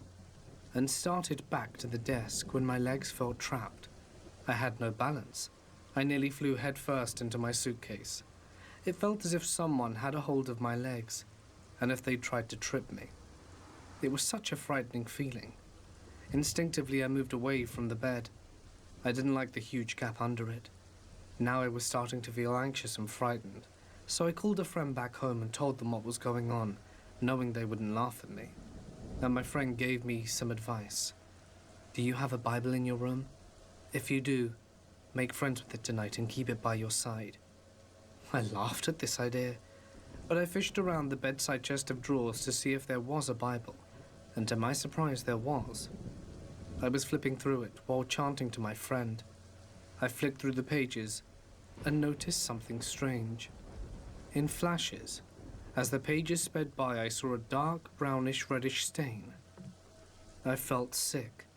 and started back to the desk when my legs felt trapped. I had no balance. I nearly flew headfirst into my suitcase. It felt as if someone had a hold of my legs, and if they tried to trip me. It was such a frightening feeling. Instinctively, I moved away from the bed. I didn't like the huge gap under it. Now I was starting to feel anxious and frightened, so I called a friend back home and told them what was going on, knowing they wouldn't laugh at me. And my friend gave me some advice. Do you have a Bible in your room? If you do, make friends with it tonight and keep it by your side. I laughed at this idea, but I fished around the bedside chest of drawers to see if there was a Bible, and to my surprise there was. I was flipping through it while chanting to my friend. I flicked through the pages and noticed something strange. In flashes, as the pages sped by, I saw a dark brownish-reddish stain. I felt sick,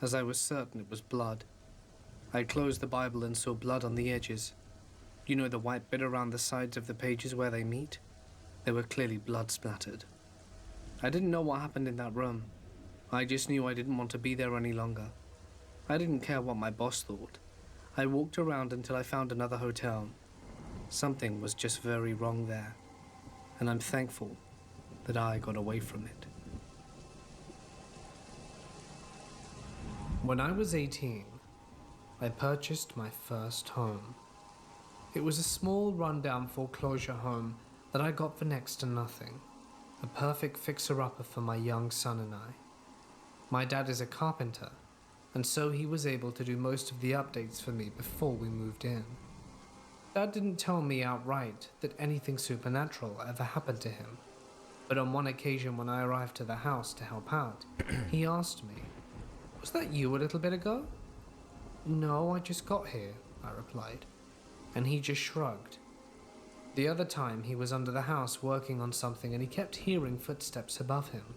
as I was certain it was blood. I closed the Bible and saw blood on the edges. You know the white bit around the sides of the pages where they meet? They were clearly blood splattered. I didn't know what happened in that room. I just knew I didn't want to be there any longer. I didn't care what my boss thought. I walked around until I found another hotel. Something was just very wrong there, and I'm thankful that I got away from it. When I was 18, I purchased my first home. It was a small, rundown foreclosure home that I got for next to nothing. A perfect fixer-upper for my young son and I. My dad is a carpenter, and so he was able to do most of the updates for me before we moved in. Dad didn't tell me outright that anything supernatural ever happened to him, but on one occasion when I arrived to the house to help out, he asked me, "Was that you a little bit ago?" "No, I just got here," I replied, and he just shrugged. The other time he was under the house working on something and he kept hearing footsteps above him.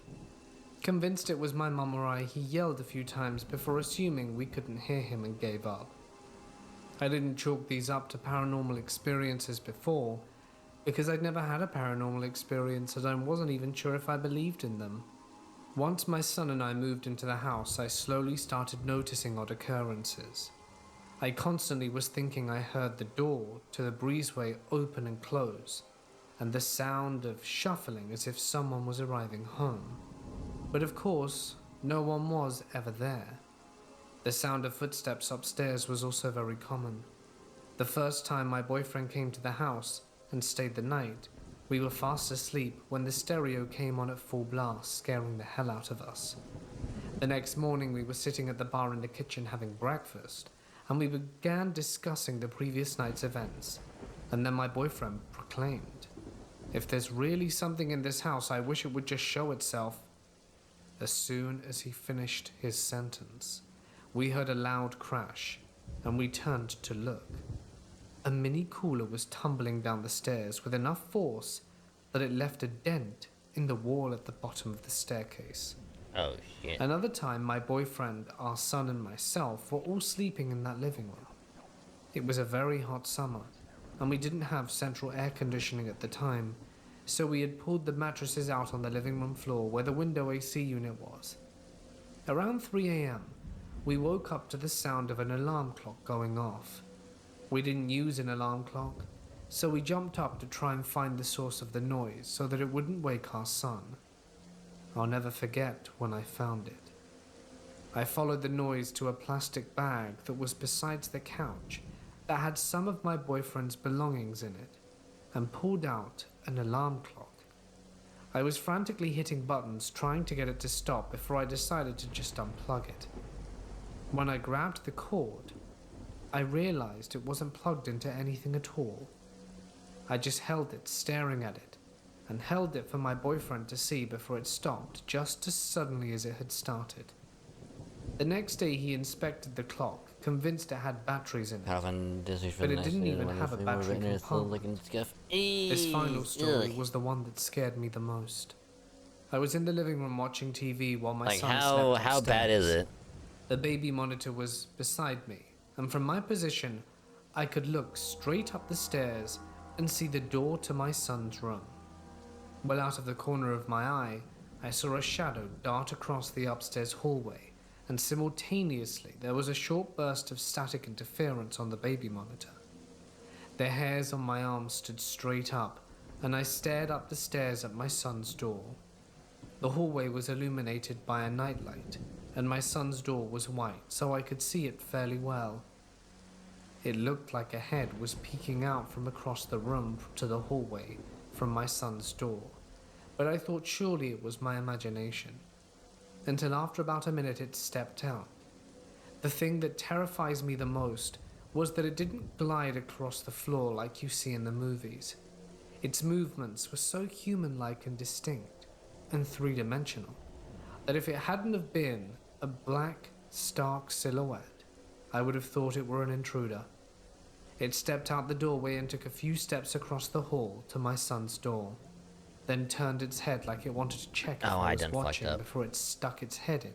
Convinced it was my mum or I, he yelled a few times before assuming we couldn't hear him and gave up. I didn't chalk these up to paranormal experiences before, because I'd never had a paranormal experience and I wasn't even sure if I believed in them. Once my son and I moved into the house, I slowly started noticing odd occurrences. I constantly was thinking I heard the door to the breezeway open and close, and the sound of shuffling as if someone was arriving home. But of course, no one was ever there. The sound of footsteps upstairs was also very common. The first time my boyfriend came to the house and stayed the night, we were fast asleep when the stereo came on at full blast, scaring the hell out of us. The next morning we were sitting at the bar in the kitchen having breakfast, and we began discussing the previous night's events, and then my boyfriend proclaimed, "If there's really something in this house, I wish it would just show itself." As soon as he finished his sentence, we heard a loud crash, and we turned to look. A mini cooler was tumbling down the stairs with enough force that it left a dent in the wall at the bottom of the staircase. Oh, shit. Another time, my boyfriend, our son, and myself were all sleeping in that living room. It was a very hot summer, and we didn't have central air conditioning at the time, so we had pulled the mattresses out on the living room floor where the window AC unit was. Around 3 a.m., we woke up to the sound of an alarm clock going off. We didn't use an alarm clock, so we jumped up to try and find the source of the noise so that it wouldn't wake our son. I'll never forget when I found it. I followed the noise to a plastic bag that was beside the couch that had some of my boyfriend's belongings in it, and pulled out an alarm clock. I was frantically hitting buttons trying to get it to stop before I decided to just unplug it. When I grabbed the cord, I realized it wasn't plugged into anything at all. I just held it, staring at it, and held it for my boyfriend to see before it stopped just as suddenly as it had started. The next day he inspected the clock, convinced it had batteries in it, but it didn't even have a battery compartment. This final story was the one that scared me the most. I was in the living room watching TV while my son slept How bad is it? The baby monitor was beside me, and from my position, I could look straight up the stairs and see the door to my son's room. Well, out of the corner of my eye, I saw a shadow dart across the upstairs hallway, and simultaneously there was a short burst of static interference on the baby monitor. The hairs on my arm stood straight up, and I stared up the stairs at my son's door. The hallway was illuminated by a nightlight, and my son's door was white, so I could see it fairly well. It looked like a head was peeking out from across the room to the hallway from my son's door, but I thought surely it was my imagination. Until after about a minute it stepped out. The thing that terrifies me the most was that it didn't glide across the floor like you see in the movies. Its movements were so human-like and distinct and three-dimensional that if it hadn't have been a black, stark silhouette, I would have thought it were an intruder. It stepped out the doorway and took a few steps across the hall to my son's door, then turned its head like it wanted to check if I was watching before it stuck its head in,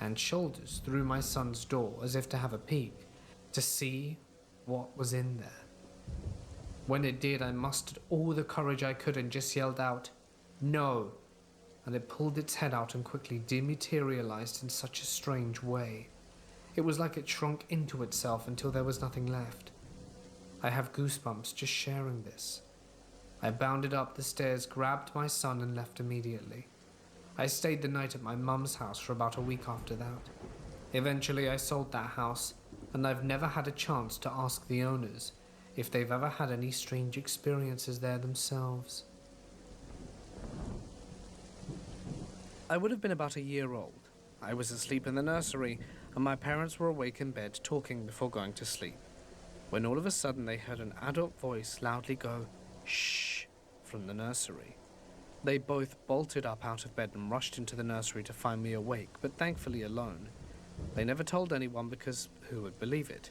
and shoulders through my son's door as if to have a peek, to see what was in there. When it did, I mustered all the courage I could and just yelled out, "No!" And it pulled its head out and quickly dematerialized in such a strange way. It was like it shrunk into itself until there was nothing left. I have goosebumps just sharing this. I bounded up the stairs, grabbed my son, and left immediately. I stayed the night at my mum's house for about a week after that. Eventually I sold that house, and I've never had a chance to ask the owners if they've ever had any strange experiences there themselves. I would have been about a year old. I was asleep in the nursery, and my parents were awake in bed talking before going to sleep, when all of a sudden they heard an adult voice loudly go, "Shh," from the nursery. They both bolted up out of bed and rushed into the nursery to find me awake, but thankfully alone. They never told anyone because who would believe it?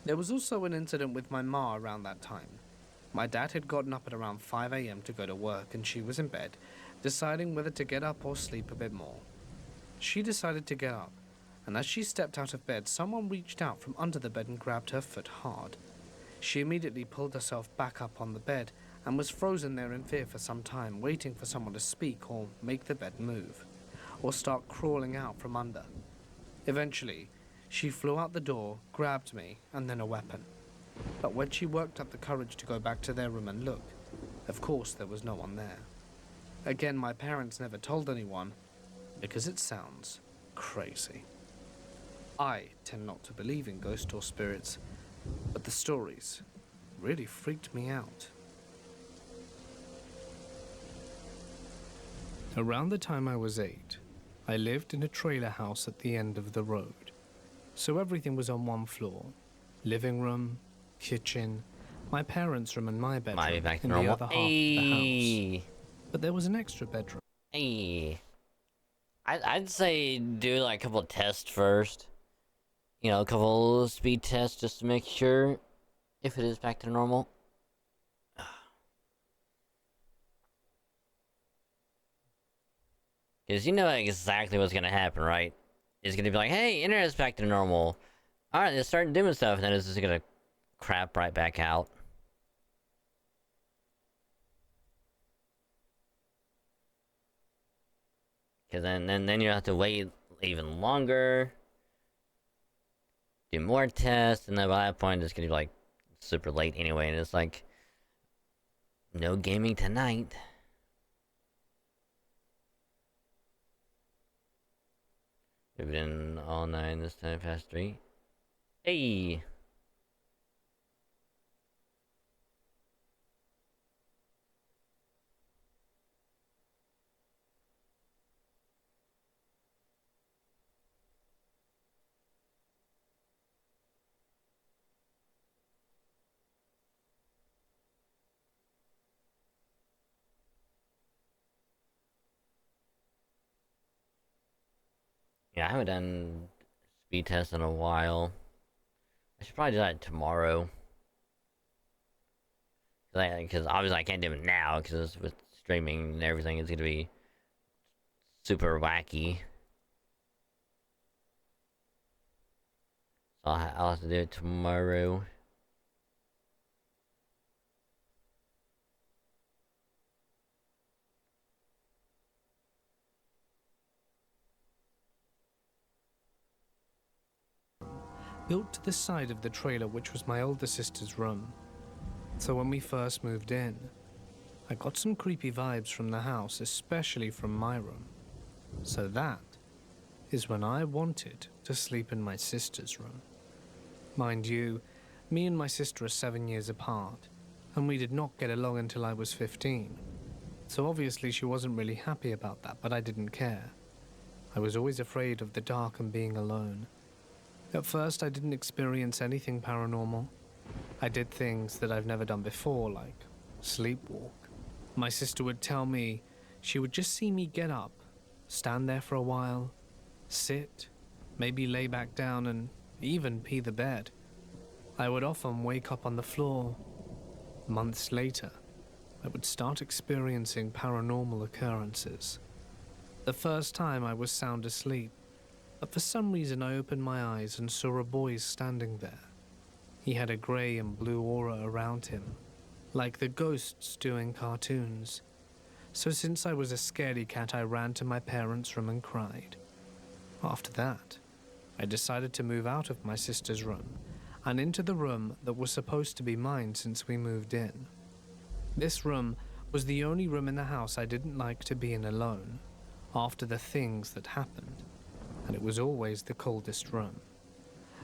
There was also an incident with my ma around that time. My dad had gotten up at around 5 a.m. to go to work, and she was in bed, deciding whether to get up or sleep a bit more. She decided to get up, and as she stepped out of bed, someone reached out from under the bed and grabbed her foot hard. She immediately pulled herself back up on the bed and was frozen there in fear for some time, waiting for someone to speak or make the bed move, or start crawling out from under. Eventually, She flew out the door, grabbed me, and then a weapon. But when she worked up the courage to go back to their room and look, of course there was no one there. Again, my parents never told anyone, because it sounds crazy. I tend not to believe in ghosts or spirits, but the stories really freaked me out. Around the time I was 8, I lived in a trailer house at the end of the road. So everything was on one floor. Living room, kitchen, my parents' room and my bedroom Might be back to in normal. the other half of the house. But there was an extra bedroom. Hey. I'd say do like a couple of tests first. You know, a couple speed tests just to make sure if it is back to normal. Because you know exactly what's gonna happen, right? It's gonna be like, hey, internet's back to normal. Alright, let's start doing stuff, and then it's just gonna crap right back out. Because then you have to wait even longer. Do more tests, and then by that point, it's gonna be like super late anyway, and it's like, no gaming tonight. We've been all night this time past 3. Hey! Yeah, I haven't done speed tests in a while. I should probably do that tomorrow. Because obviously I can't do it now, because with streaming and everything, it's going to be super wacky. So I'll have to do it tomorrow. Built to the side of the trailer, which was my older sister's room. So when we first moved in, I got some creepy vibes from the house, especially from my room. So that is when I wanted to sleep in my sister's room. Mind you, me and my sister are 7 years apart, and we did not get along until I was 15. So obviously she wasn't really happy about that, but I didn't care. I was always afraid of the dark and being alone. At first, I didn't experience anything paranormal. I did things that I've never done before, like sleepwalk. My sister would tell me she would just see me get up, stand there for a while, sit, maybe lay back down and even pee the bed. I would often wake up on the floor. Months later, I would start experiencing paranormal occurrences. The first time I was sound asleep, but for some reason I opened my eyes and saw a boy standing there. He had a grey and blue aura around him, like the ghosts do in cartoons. So since I was a scaredy cat, I ran to my parents' room and cried. After that, I decided to move out of my sister's room and into the room that was supposed to be mine since we moved in. This room was the only room in the house I didn't like to be in alone, after the things that happened, and it was always the coldest room.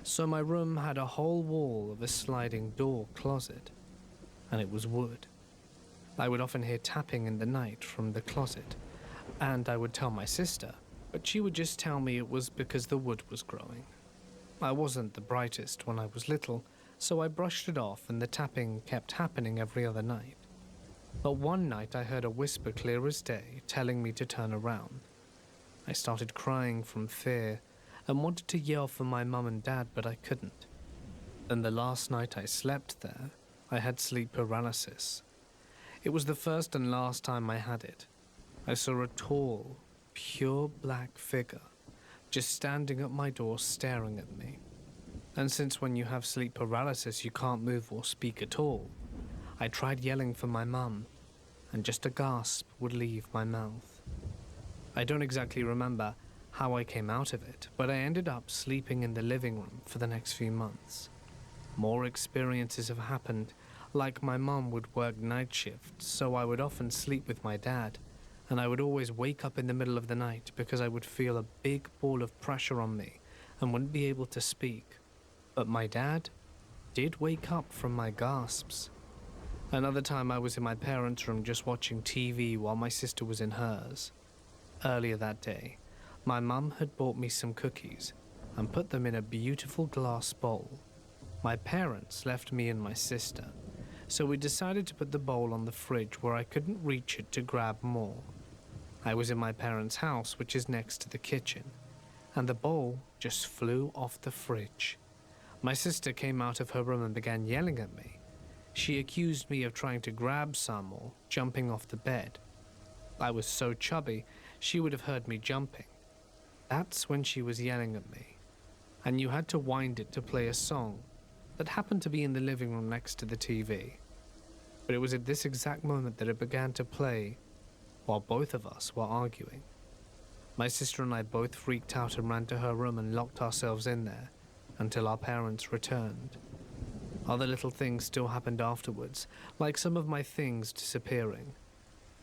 So my room had a whole wall of a sliding door closet, and it was wood. I would often hear tapping in the night from the closet, and I would tell my sister, but she would just tell me it was because the wood was growing. I wasn't the brightest when I was little, so I brushed it off and the tapping kept happening every other night. But one night I heard a whisper clear as day telling me to turn around. I started crying from fear and wanted to yell for my mum and dad, but I couldn't. Then the last night I slept there, I had sleep paralysis. It was the first and last time I had it. I saw a tall, pure black figure just standing at my door staring at me. And since when you have sleep paralysis you can't move or speak at all, I tried yelling for my mum, and just a gasp would leave my mouth. I don't exactly remember how I came out of it, but I ended up sleeping in the living room for the next few months. More experiences have happened, like my mum would work night shifts, so I would often sleep with my dad, and I would always wake up in the middle of the night because I would feel a big ball of pressure on me and wouldn't be able to speak. But my dad did wake up from my gasps. Another time I was in my parents' room just watching TV while my sister was in hers. Earlier that day, my mum had bought me some cookies and put them in a beautiful glass bowl. My parents left me and my sister, so we decided to put the bowl on the fridge where I couldn't reach it to grab more. I was in my parents' house, which is next to the kitchen, and the bowl just flew off the fridge. My sister came out of her room and began yelling at me. She accused me of trying to grab some or jumping off the bed. I was so chubby, she would have heard me jumping. That's when she was yelling at me, and you had to wind it to play a song that happened to be in the living room next to the TV. But it was at this exact moment that it began to play while both of us were arguing. My sister and I both freaked out and ran to her room and locked ourselves in there until our parents returned. Other little things still happened afterwards, like some of my things disappearing.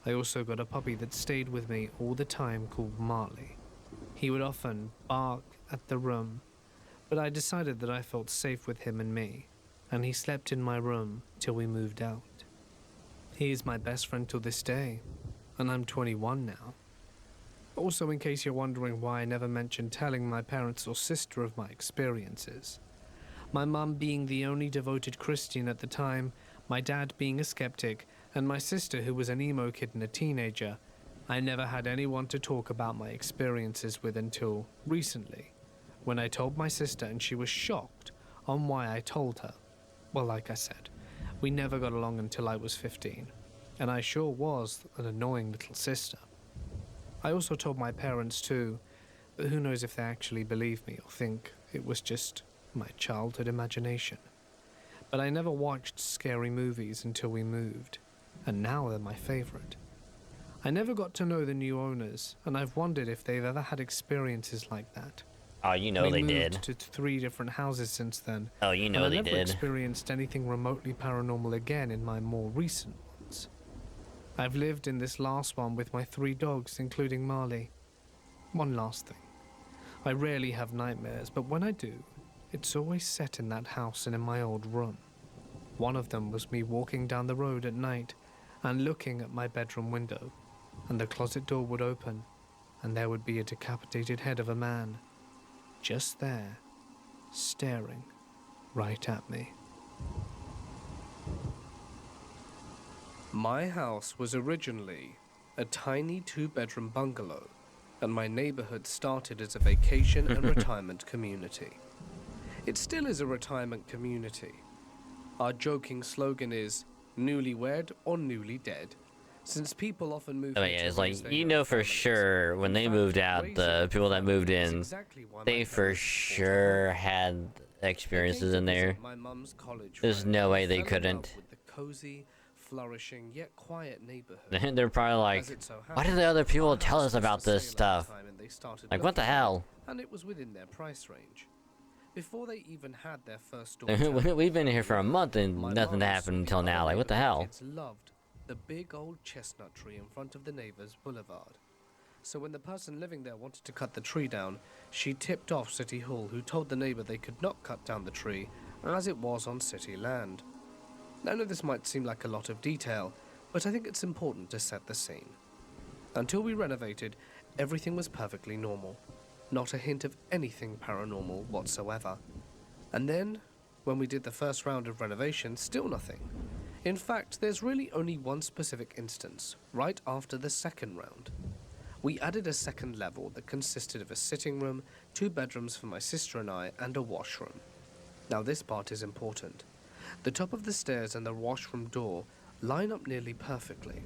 I also got a puppy that stayed with me all the time called Marley. He would often bark at the room, but I decided that I felt safe with him and me, and he slept in my room till we moved out. He is my best friend till this day, and I'm 21 now. Also, in case you're wondering why I never mentioned telling my parents or sister of my experiences. My mum being the only devoted Christian at the time, my dad being a skeptic, and my sister who was an emo kid and a teenager, I never had anyone to talk about my experiences with until recently, when I told my sister and she was shocked on why I told her. Well, like I said, we never got along until I was 15, and I sure was an annoying little sister. I also told my parents too, but who knows if they actually believe me or think it was just my childhood imagination. But I never watched scary movies until we moved, and now they're my favorite. I never got to know the new owners, and I've wondered if they've ever had experiences like that. Oh, you know they We did. moved to 3 different houses since then. Oh, you know and they I never did. experienced anything remotely paranormal again in my more recent ones. I've lived in this last one with my 3 dogs, including Marley. One last thing. I rarely have nightmares, but when I do, it's always set in that house and in my old room. One of them was me walking down the road at night and looking at my bedroom window, and the closet door would open, and there would be a decapitated head of a man, just there, staring right at me. My house was originally a tiny 2-bedroom bungalow, and my neighborhood started as a vacation and retirement community. It still is a retirement community. Our joking slogan is newlywed or newly dead, since people often move. Oh here yeah, to it's raise like, their you young know for families. sure when In they fact, moved out, raising the a people that family moved is in, exactly why my they for parents bought a sure home. had They experiences came to in there. visit my mum's college There's friend no and way they fell in couldn't. love with the cozy, flourishing yet quiet neighborhood. They're probably like, As it so why did happened, the other people our tell house us was about for this sale at the stuff? time, and they started Like, what the looking at it, hell? and it was within their price range. Before they even had their first daughter, We've been here for a month and my nothing mum happened saw the until now. other Like, what the neighborhood hell? kids loved the big old chestnut tree in front of the neighbor's boulevard. So when the person living there wanted to cut the tree down, she tipped off City Hall, who told the neighbor they could not cut down the tree, as it was on city land. I know this might seem like a lot of detail, but I think it's important to set the scene. Until we renovated, everything was perfectly normal. Not a hint of anything paranormal whatsoever. And then, when we did the first round of renovation, still nothing. In fact, there's really only one specific instance, right after the second round. We added a second level that consisted of a sitting room, 2 bedrooms for my sister and I, and a washroom. Now this part is important. The top of the stairs and the washroom door line up nearly perfectly,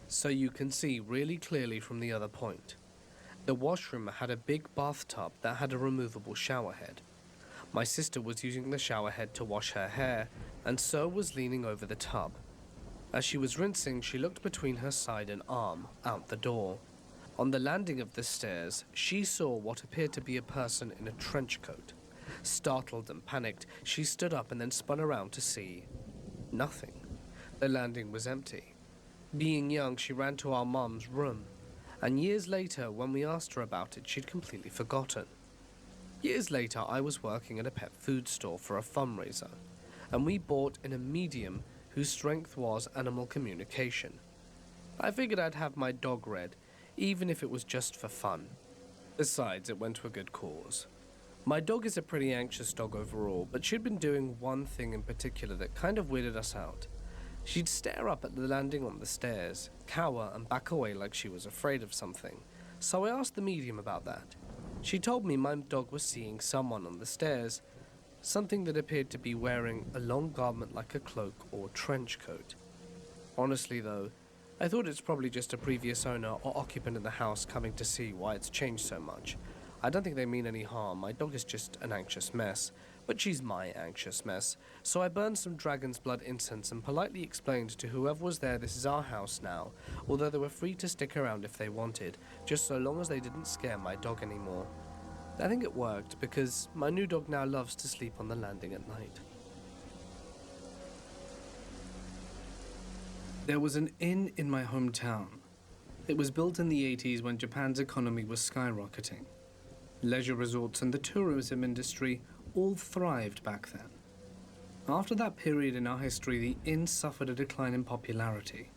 so you can see really clearly from the other point. The washroom had a big bathtub that had a removable shower head. My sister was using the shower head to wash her hair, and so was leaning over the tub. As she was rinsing, she looked between her side and arm, out the door. On the landing of the stairs, she saw what appeared to be a person in a trench coat. Startled and panicked, she stood up and then spun around to see nothing. The landing was empty. Being young, she ran to our mum's room, and years later, when we asked her about it, she'd completely forgotten. Years later, I was working at a pet food store for a fundraiser, and we bought in a medium whose strength was animal communication. I figured I'd have my dog read, even if it was just for fun. Besides, it went to a good cause. My dog is a pretty anxious dog overall, but she'd been doing one thing in particular that kind of weirded us out. She'd stare up at the landing on the stairs, cower and back away like she was afraid of something. So I asked the medium about that. She told me my dog was seeing someone on the stairs, something that appeared to be wearing a long garment like a cloak or trench coat. Honestly though, I thought it's probably just a previous owner or occupant in the house coming to see why it's changed so much. I don't think they mean any harm, my dog is just an anxious mess, but she's my anxious mess. So I burned some dragon's blood incense and politely explained to whoever was there this is our house now, although they were free to stick around if they wanted, just so long as they didn't scare my dog anymore. I think it worked because my new dog now loves to sleep on the landing at night. There was an inn in my hometown. It was built in the 80s when Japan's economy was skyrocketing. Leisure resorts and the tourism industry all thrived back then. After that period in our history, the inn suffered a decline in popularity,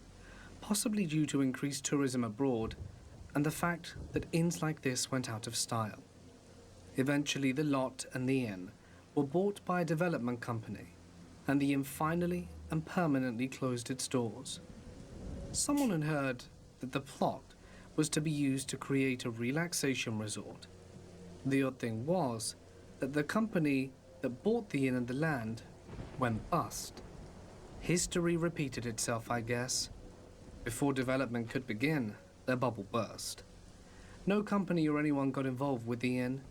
possibly due to increased tourism abroad and the fact that inns like this went out of style. Eventually, the lot and the inn were bought by a development company, and the inn finally and permanently closed its doors. Someone had heard that the plot was to be used to create a relaxation resort. The odd thing was that the company that bought the inn and the land went bust. History repeated itself, I guess. Before development could begin, the bubble burst. No company or anyone got involved with the inn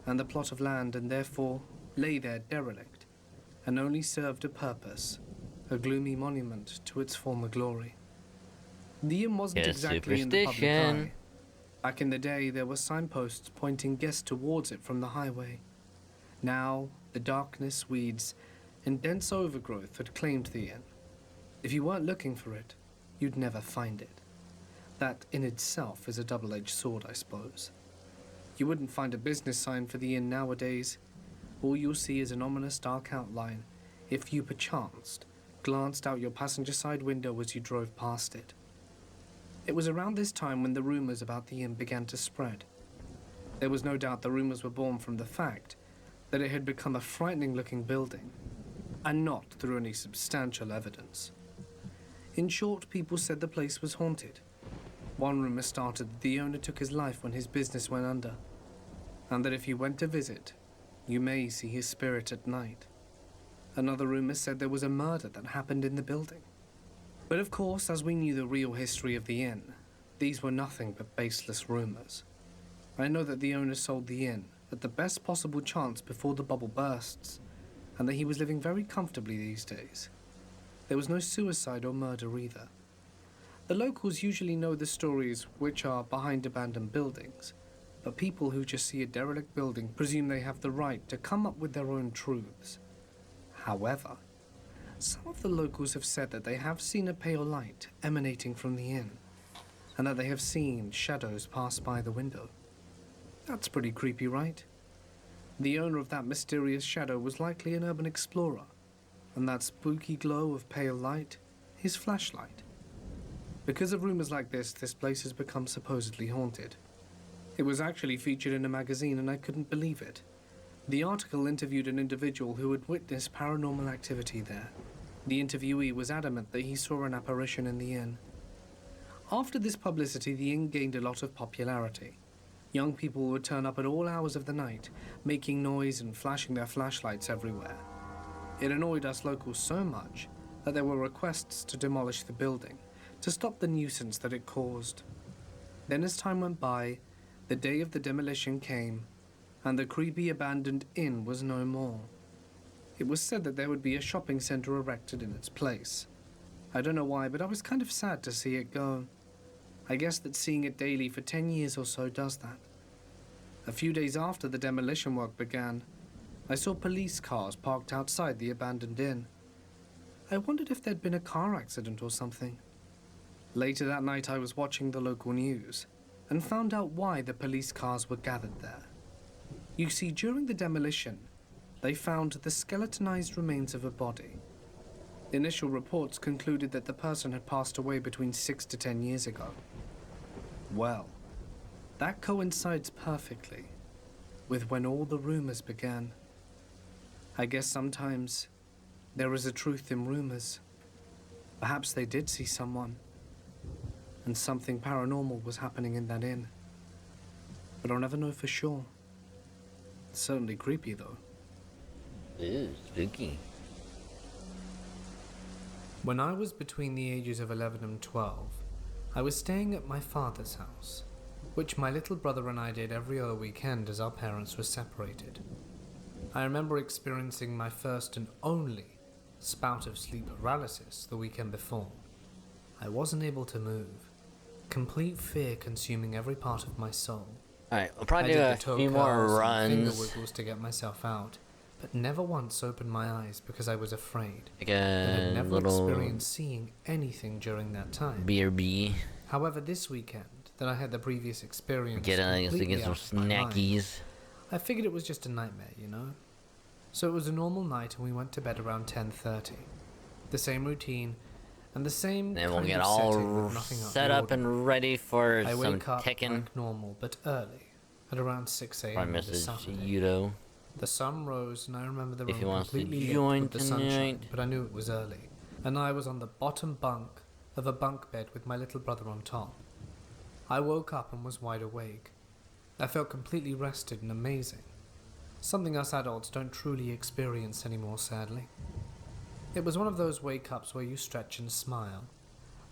and the plot of land, and therefore lay there derelict and only served a purpose, a gloomy monument to its former glory. The inn wasn't Yeah, exactly in the public superstition. eye. Back in the day, there were signposts pointing guests towards it from the highway. Now, the darkness, weeds, and dense overgrowth had claimed the inn. If you weren't looking for it, you'd never find it. That in itself is a double-edged sword, I suppose. You wouldn't find a business sign for the inn nowadays. All you'll see is an ominous dark outline if you perchance glanced out your passenger side window as you drove past it. It was around this time when the rumors about the inn began to spread. There was no doubt the rumors were born from the fact that it had become a frightening-looking building, and not through any substantial evidence. In short, people said the place was haunted. One rumor started that the owner took his life when his business went under, and that if you went to visit, you may see his spirit at night. Another rumor said there was a murder that happened in the building. But of course, as we knew the real history of the inn, these were nothing but baseless rumors. I know that the owner sold the inn at the best possible chance before the bubble bursts, and that he was living very comfortably these days. There was no suicide or murder either. The locals usually know the stories which are behind abandoned buildings, but people who just see a derelict building presume they have the right to come up with their own truths. However, some of the locals have said that they have seen a pale light emanating from the inn, and that they have seen shadows pass by the window. That's pretty creepy, right? The owner of that mysterious shadow was likely an urban explorer, and that spooky glow of pale light, his flashlight. Because of rumors like this place has become supposedly haunted. It was actually featured in a magazine, and I couldn't believe it. The article interviewed an individual who had witnessed paranormal activity there. The interviewee was adamant that he saw an apparition in the inn. After this publicity, the inn gained a lot of popularity. Young people would turn up at all hours of the night, making noise and flashing their flashlights everywhere. It annoyed us locals so much that there were requests to demolish the building, to stop the nuisance that it caused. Then as time went by, the day of the demolition came, and the creepy abandoned inn was no more. It was said that there would be a shopping center erected in its place. I don't know why, but I was kind of sad to see it go. I guess that seeing it daily for 10 years or so does that. A few days after the demolition work began, I saw police cars parked outside the abandoned inn. I wondered if there'd been a car accident or something. Later that night, I was watching the local news and found out why the police cars were gathered there. You see, during the demolition, they found the skeletonized remains of a body. Initial reports concluded that the person had passed away between 6 to 10 years ago. Well, that coincides perfectly with when all the rumors began. I guess sometimes there is a truth in rumors. Perhaps they did see someone, and something paranormal was happening in that inn. But I'll never know for sure. It's certainly creepy, though. Ooh, spooky. When I was between the ages of 11 and 12, I was staying at my father's house, which my little brother and I did every other weekend as our parents were separated. I remember experiencing my first and only spout of sleep paralysis the weekend before. I wasn't able to move, complete fear consuming every part of my soul. Alright, we'll probably I do did a the toe few more curls and finger runs. wiggles to get myself out, but never once opened my eyes because I was afraid. Like And a had never little experienced seeing anything during that time. BRB. However, this weekend that I had the previous experience Get completely some out of my mind, snackies. I figured it was just a nightmare, you know? So it was a normal night and we went to bed around 10:30. The same routine and the same Then we'll kind get of all setting with nothing out of set the up ordinary. and ready for I some wake up Tekken. like normal, but early, at around 6 Probably a.m. on this message Saturday. Yudo. The sun rose and I remember the If he room wants to completely lit join with the sunshine, tonight. but I knew it was early. And I was on the bottom bunk of a bunk bed with my little brother on top. I woke up and was wide awake. I felt completely rested and amazing. Something us adults don't truly experience anymore, sadly. It was one of those wake-ups where you stretch and smile,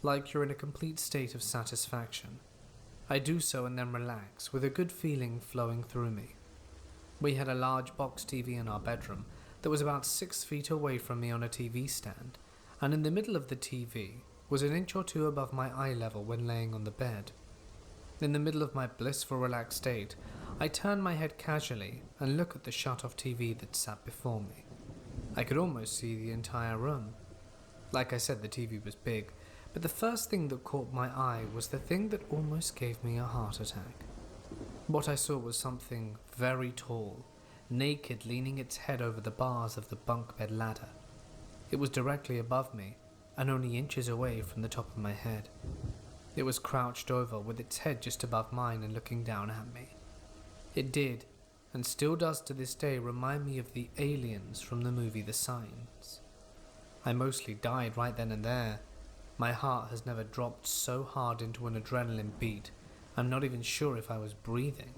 like you're in a complete state of satisfaction. I do so and then relax, with a good feeling flowing through me. We had a large box TV in our bedroom that was about 6 feet away from me on a TV stand, and in the middle of the TV was an inch or two above my eye level when laying on the bed. In the middle of my blissful relaxed state, I turned my head casually and looked at the shut-off TV that sat before me. I could almost see the entire room. Like I said, the TV was big, but the first thing that caught my eye was the thing that almost gave me a heart attack. What I saw was something very tall, naked, leaning its head over the bars of the bunk bed ladder. It was directly above me, and only inches away from the top of my head. It was crouched over, with its head just above mine and looking down at me. It did, and still does to this day, remind me of the aliens from the movie The Signs. I mostly died right then and there. My heart has never dropped so hard into an adrenaline beat. I'm not even sure if I was breathing.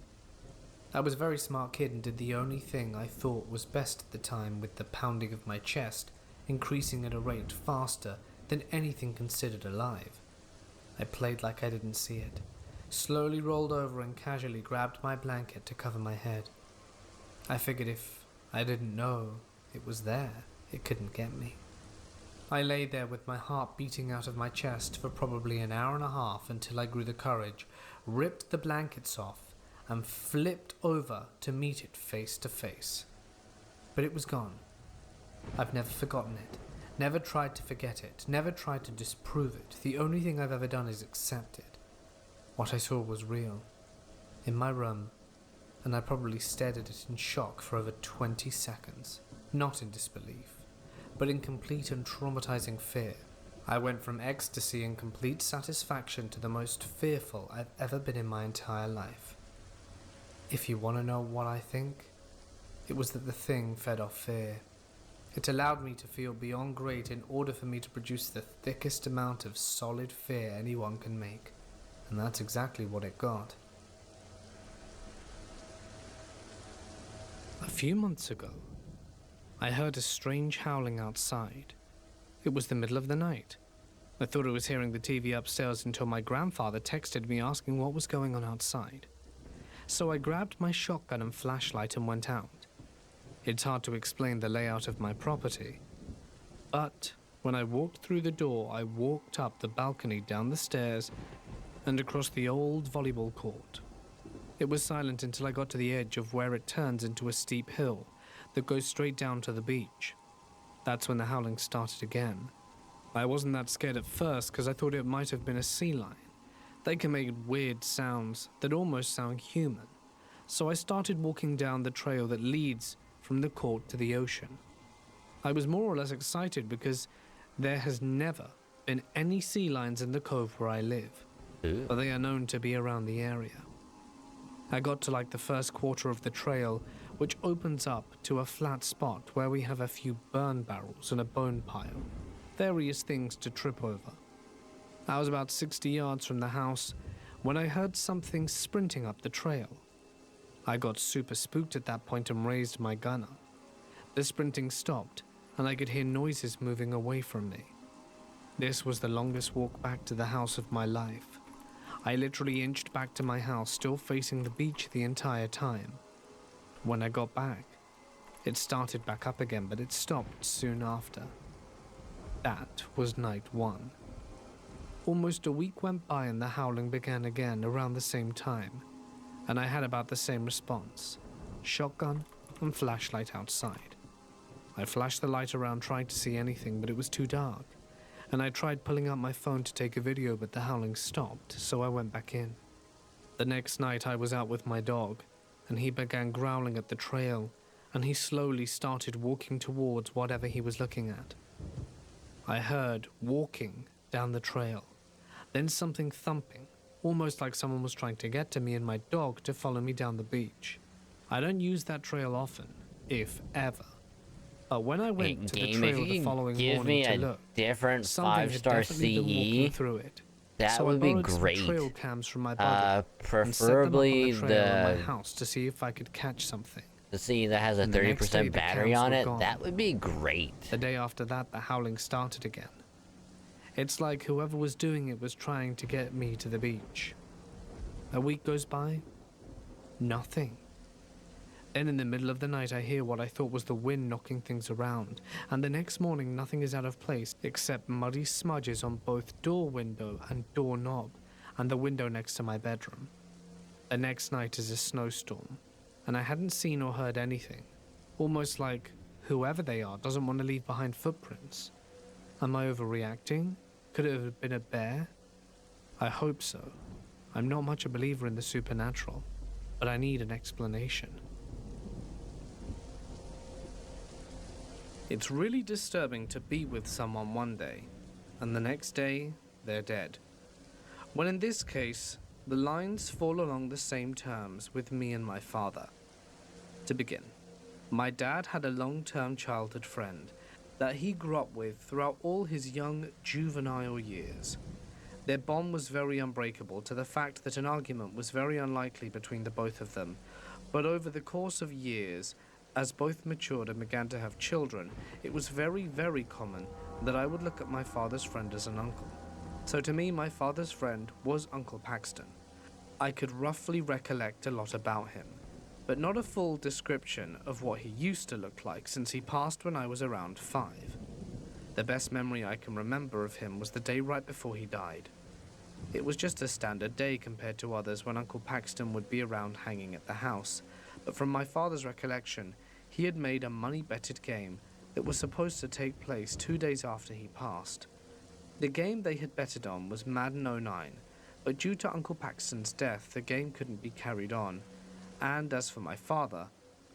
I was a very smart kid and did the only thing I thought was best at the time, with the pounding of my chest increasing at a rate faster than anything considered alive. I played like I didn't see it, slowly rolled over and casually grabbed my blanket to cover my head. I figured if I didn't know it was there, it couldn't get me. I lay there with my heart beating out of my chest for probably an hour and a half until I grew the courage, ripped the blankets off, and flipped over to meet it face to face. But it was gone. I've never forgotten it. Never tried to forget it, never tried to disprove it. The only thing I've ever done is accept it. What I saw was real, in my room, and I probably stared at it in shock for over 20 seconds. Not in disbelief, but in complete and traumatizing fear. I went from ecstasy and complete satisfaction to the most fearful I've ever been in my entire life. If you want to know what I think, it was that the thing fed off fear. It allowed me to feel beyond great in order for me to produce the thickest amount of solid fear anyone can make. And that's exactly what it got. A few months ago, I heard a strange howling outside. It was the middle of the night. I thought I was hearing the TV upstairs until my grandfather texted me asking what was going on outside. So I grabbed my shotgun and flashlight and went out. It's hard to explain the layout of my property, but when I walked through the door, I walked up the balcony, down the stairs, and across the old volleyball court. It was silent until I got to the edge of where it turns into a steep hill that goes straight down to the beach. That's when the howling started again. I wasn't that scared at first because I thought it might have been a sea lion. They can make weird sounds that almost sound human. So I started walking down the trail that leads from the court to the ocean. I was more or less excited because there has never been any sea lions in the cove where I live, but they are known to be around the area. I got to like the first quarter of the trail, which opens up to a flat spot where we have a few burn barrels and a bone pile, various things to trip over. I was about 60 yards from the house when I heard something sprinting up the trail. I got super spooked at that point and raised my gun up. The sprinting stopped, and I could hear noises moving away from me. This was the longest walk back to the house of my life. I literally inched back to my house, still facing the beach the entire time. When I got back, it started back up again, but it stopped soon after. That was night 1. Almost a week went by and the howling began again around the same time, and I had about the same response: shotgun and flashlight outside. I flashed the light around trying to see anything, but it was too dark, and I tried pulling out my phone to take a video, but the howling stopped, so I went back in. The next night I was out with my dog, and he began growling at the trail, and he slowly started walking towards whatever he was looking at. I heard walking down the trail, then something thumping, almost like someone was trying to get to me and my dog to follow me down the beach. I don't use that trail often, if ever. But when I went to the trail the following morning to look, different something had 5-star definitely been walking CE, through it. that So would I be borrowed some great. trail cams from my buddy and set them up on Preferably the trail in my the house to see if I could catch something. CE that has a And the next day, 30% the battery cams on were it. gone. That would be great. The day after that, the howling started again. It's like whoever was doing it was trying to get me to the beach. A week goes by, nothing. Then in the middle of the night I hear what I thought was the wind knocking things around, and the next morning nothing is out of place except muddy smudges on both door window and doorknob, and the window next to my bedroom. The next night is a snowstorm, and I hadn't seen or heard anything, almost like whoever they are doesn't want to leave behind footprints. Am I overreacting? Could it have been a bear? I hope so. I'm not much a believer in the supernatural, but I need an explanation. It's really disturbing to be with someone one day, and the next day, they're dead. When in this case, the lines fall along the same terms with me and my father. To begin, my dad had a long-term childhood friend that he grew up with throughout all his young, juvenile years. Their bond was very unbreakable to the fact that an argument was very unlikely between the both of them, but over the course of years, as both matured and began to have children, it was very, very common that I would look at my father's friend as an uncle. So to me, my father's friend was Uncle Paxton. I could roughly recollect a lot about him, but not a full description of what he used to look like since he passed when I was around 5. The best memory I can remember of him was the day right before he died. It was just a standard day compared to others when Uncle Paxton would be around hanging at the house, but from my father's recollection, he had made a money-betted game that was supposed to take place 2 days after he passed. The game they had betted on was Madden 09, but due to Uncle Paxton's death, the game couldn't be carried on. And as for my father,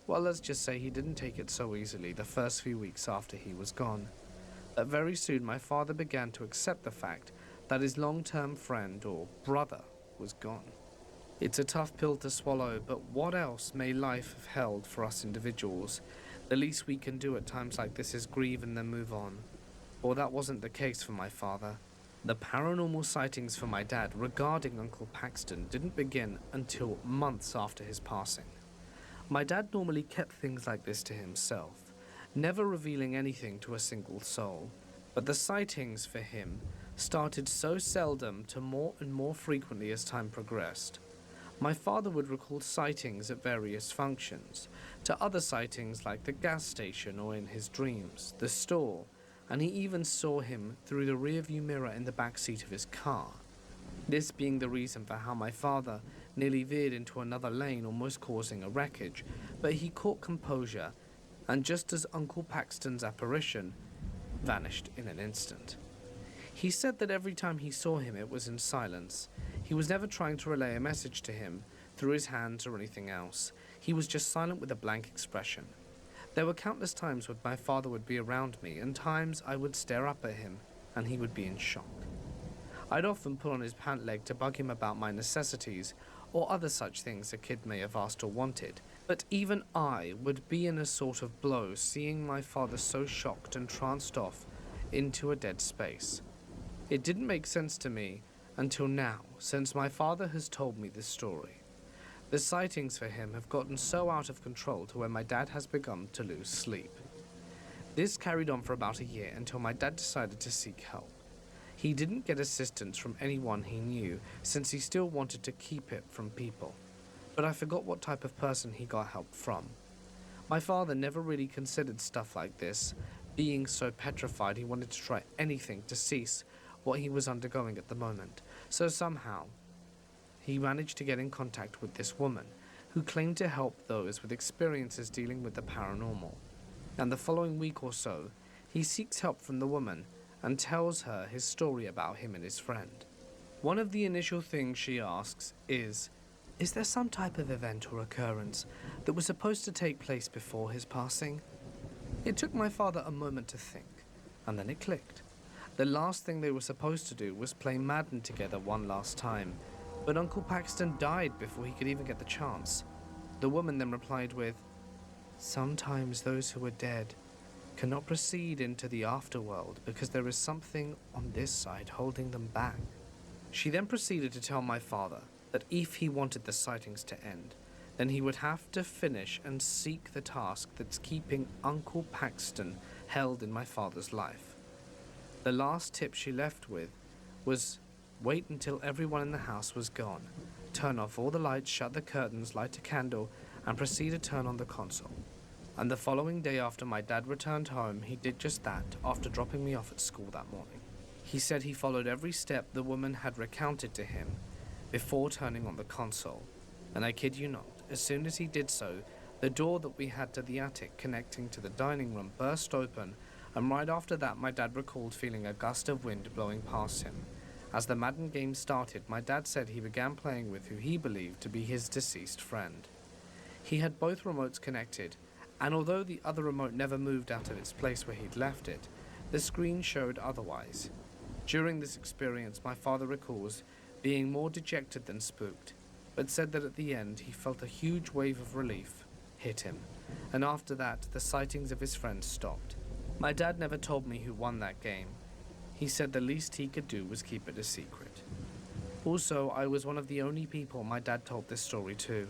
well, let's just say he didn't take it so easily the first few weeks after he was gone. But very soon my father began to accept the fact that his long-term friend or brother was gone. It's a tough pill to swallow, but what else may life have held for us individuals? The least we can do at times like this is grieve and then move on. Or that wasn't the case for my father. The paranormal sightings for my dad regarding Uncle Paxton didn't begin until months after his passing. My dad normally kept things like this to himself, never revealing anything to a single soul. But the sightings for him started so seldom to more and more frequently as time progressed. My father would recall sightings at various functions, to other sightings like the gas station or in his dreams, the store, and he even saw him through the rearview mirror in the back seat of his car. This being the reason for how my father nearly veered into another lane, almost causing a wreckage, but he caught composure, and just as Uncle Paxton's apparition vanished in an instant. He said that every time he saw him it was in silence. He was never trying to relay a message to him through his hands or anything else. He was just silent with a blank expression. There were countless times when my father would be around me, and times I would stare up at him and he would be in shock. I'd often pull on his pant leg to bug him about my necessities or other such things a kid may have asked or wanted, but even I would be in a sort of blow seeing my father so shocked and tranced off into a dead space. It didn't make sense to me until now, since my father has told me this story. The sightings for him have gotten so out of control to where my dad has begun to lose sleep. This carried on for about a year until my dad decided to seek help. He didn't get assistance from anyone he knew, since he still wanted to keep it from people. But I forgot what type of person he got help from. My father never really considered stuff like this, being so petrified he wanted to try anything to cease what he was undergoing at the moment. So somehow, he managed to get in contact with this woman, who claimed to help those with experiences dealing with the paranormal. And the following week or so, he seeks help from the woman and tells her his story about him and his friend. One of the initial things she asks is there some type of event or occurrence that was supposed to take place before his passing? It took my father a moment to think, and then it clicked. The last thing they were supposed to do was play Madden together one last time, but Uncle Paxton died before he could even get the chance. The woman then replied with, "Sometimes those who are dead cannot proceed into the afterworld because there is something on this side holding them back." She then proceeded to tell my father that if he wanted the sightings to end, then he would have to finish and seek the task that's keeping Uncle Paxton held in my father's life. The last tip she left with was wait until everyone in the house was gone, turn off all the lights, shut the curtains, light a candle, and proceed to turn on the console. And the following day after my dad returned home, he did just that after dropping me off at school that morning. He said he followed every step the woman had recounted to him before turning on the console. And I kid you not, as soon as he did so, the door that we had to the attic connecting to the dining room burst open, and right after that my dad recalled feeling a gust of wind blowing past him. As the Madden game started, my dad said he began playing with who he believed to be his deceased friend. He had both remotes connected, and although the other remote never moved out of its place where he'd left it, the screen showed otherwise. During this experience, my father recalls being more dejected than spooked, but said that at the end he felt a huge wave of relief hit him, and after that the sightings of his friends stopped. My dad never told me who won that game. He said the least he could do was keep it a secret. Also, I was one of the only people my dad told this story to,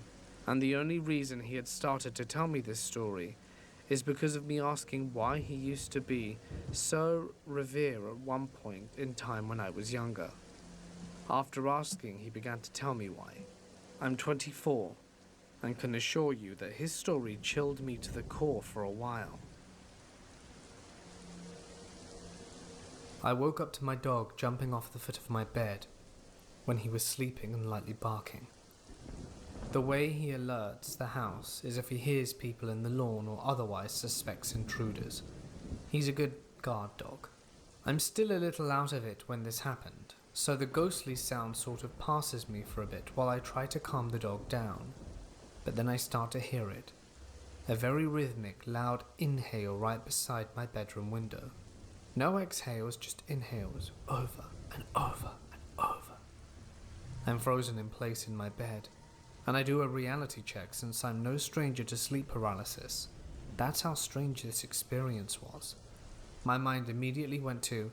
and the only reason he had started to tell me this story is because of me asking why he used to be so revered at one point in time when I was younger. After asking, he began to tell me why. I'm 24, and can assure you that his story chilled me to the core for a while. I woke up to my dog jumping off the foot of my bed when he was sleeping and lightly barking. The way he alerts the house is if he hears people in the lawn or otherwise suspects intruders. He's a good guard dog. I'm still a little out of it when this happened, so the ghostly sound sort of passes me for a bit while I try to calm the dog down. But then I start to hear it. A very rhythmic, loud inhale right beside my bedroom window. No exhales, just inhales, over and over and over. I'm frozen in place in my bed, and I do a reality check since I'm no stranger to sleep paralysis. That's how strange this experience was. My mind immediately went to,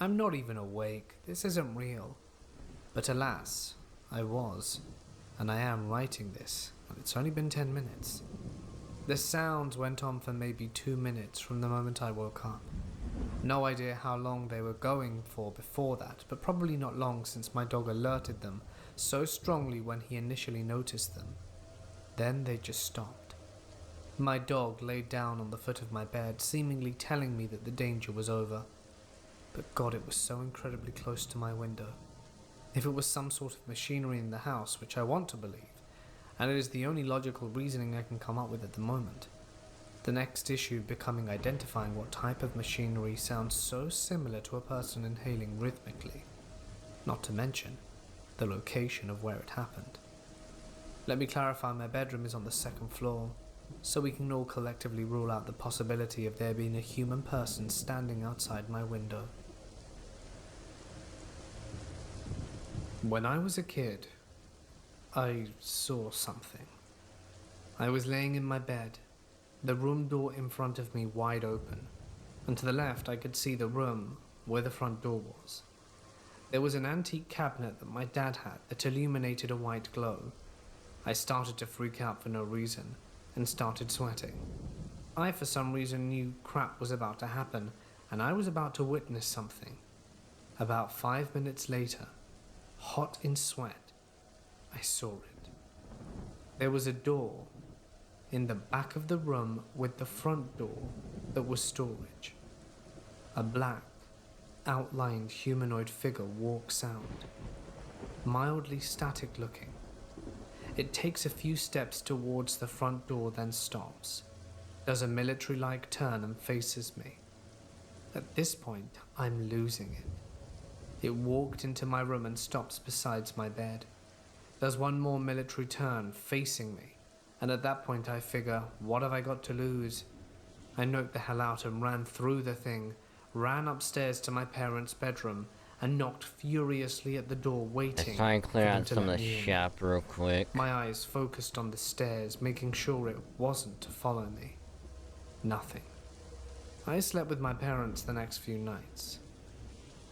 I'm not even awake, this isn't real. But alas, I was, and I am writing this, and it's only been 10 minutes. The sounds went on for maybe 2 minutes from the moment I woke up. No idea how long they were going for before that, but probably not long since my dog alerted them so strongly when he initially noticed them. Then they just stopped. My dog laid down on the foot of my bed, seemingly telling me that the danger was over. But God, it was so incredibly close to my window. If it was some sort of machinery in the house, which I want to believe, and it is the only logical reasoning I can come up with at the moment, the next issue becoming identifying what type of machinery sounds so similar to a person inhaling rhythmically, not to mention the location of where it happened. Let me clarify, my bedroom is on the second floor, so we can all collectively rule out the possibility of there being a human person standing outside my window. When I was a kid, I saw something. I was laying in my bed, the room door in front of me wide open, and to the left I could see the room where the front door was. There was an antique cabinet that my dad had that illuminated a white glow. I started to freak out for no reason, and started sweating. I, for some reason, knew crap was about to happen, and I was about to witness something. About 5 minutes later, hot in sweat, I saw it. There was a door in the back of the room with the front door that was storage. A black, outlined humanoid figure walks out, mildly static looking. It takes a few steps towards the front door, then stops, does a military-like turn and faces me. At this point, I'm losing it. It walked into my room and stops beside my bed. Does one more military turn, facing me, and at that point I figure, what have I got to lose? I knocked the hell out and ran through the thing, ran upstairs to my parents' bedroom, and knocked furiously at the door, waiting. Let's try and clear for them out to some of let the me in. shop real quick. My eyes focused on the stairs, making sure it wasn't to follow me. Nothing. I slept with my parents the next few nights.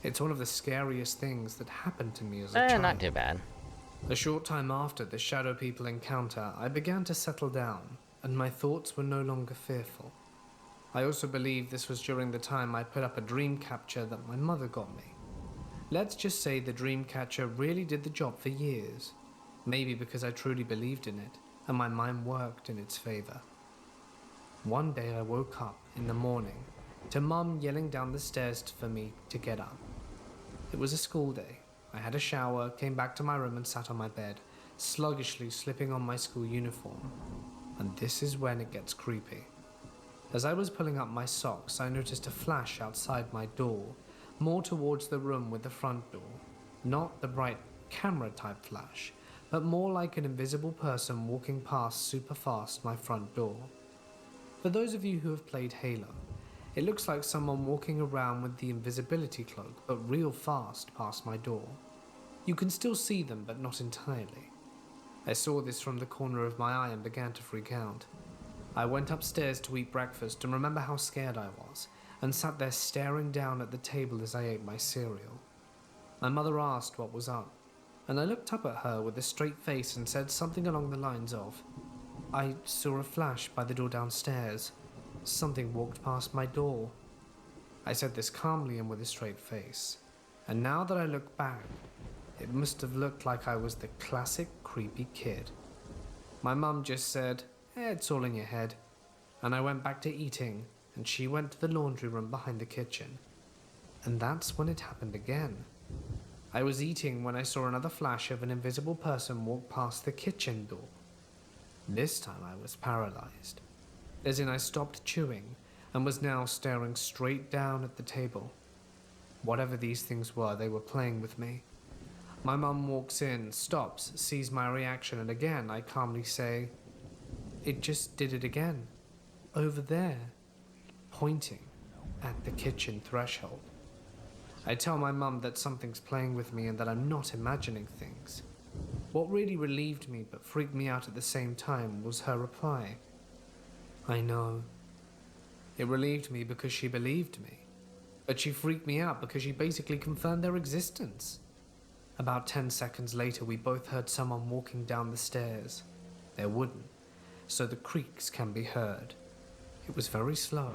It's one of the scariest things that happened to me as a child. Not too bad. A short time after the shadow people encounter, I began to settle down, and my thoughts were no longer fearful. I also believe this was during the time I put up a dream catcher that my mother got me. Let's just say the dream catcher really did the job for years, maybe because I truly believed in it, and my mind worked in its favor. One day I woke up in the morning to Mum yelling down the stairs for me to get up. It was a school day. I had a shower, came back to my room and sat on my bed, sluggishly slipping on my school uniform. And this is when it gets creepy. As I was pulling up my socks, I noticed a flash outside my door, more towards the room with the front door. Not the bright camera type flash, but more like an invisible person walking past super fast my front door. For those of you who have played Halo, it looks like someone walking around with the invisibility cloak, but real fast past my door. You can still see them, but not entirely. I saw this from the corner of my eye and began to freak out. I went upstairs to eat breakfast and remember how scared I was, and sat there staring down at the table as I ate my cereal. My mother asked what was up, and I looked up at her with a straight face and said something along the lines of, "I saw a flash by the door downstairs. Something walked past my door." I said this calmly and with a straight face, and now that I look back, it must have looked like I was the classic creepy kid. My mum just said, "It's all in your head," and I went back to eating, and she went to the laundry room behind the kitchen. And that's when it happened again. I was eating when I saw another flash of an invisible person walk past the kitchen door. This time I was paralyzed, as in I stopped chewing and was now staring straight down at the table. Whatever these things were, they were playing with me. My mum walks in, stops, sees my reaction, and again I calmly say, "It just did it again. Over there," pointing at the kitchen threshold. I tell my mum that something's playing with me and that I'm not imagining things. What really relieved me but freaked me out at the same time was her reply. "I know." It relieved me because she believed me, but she freaked me out because she basically confirmed their existence. About 10 seconds later, we both heard someone walking down the stairs. They're wooden, so the creaks can be heard. It was very slow.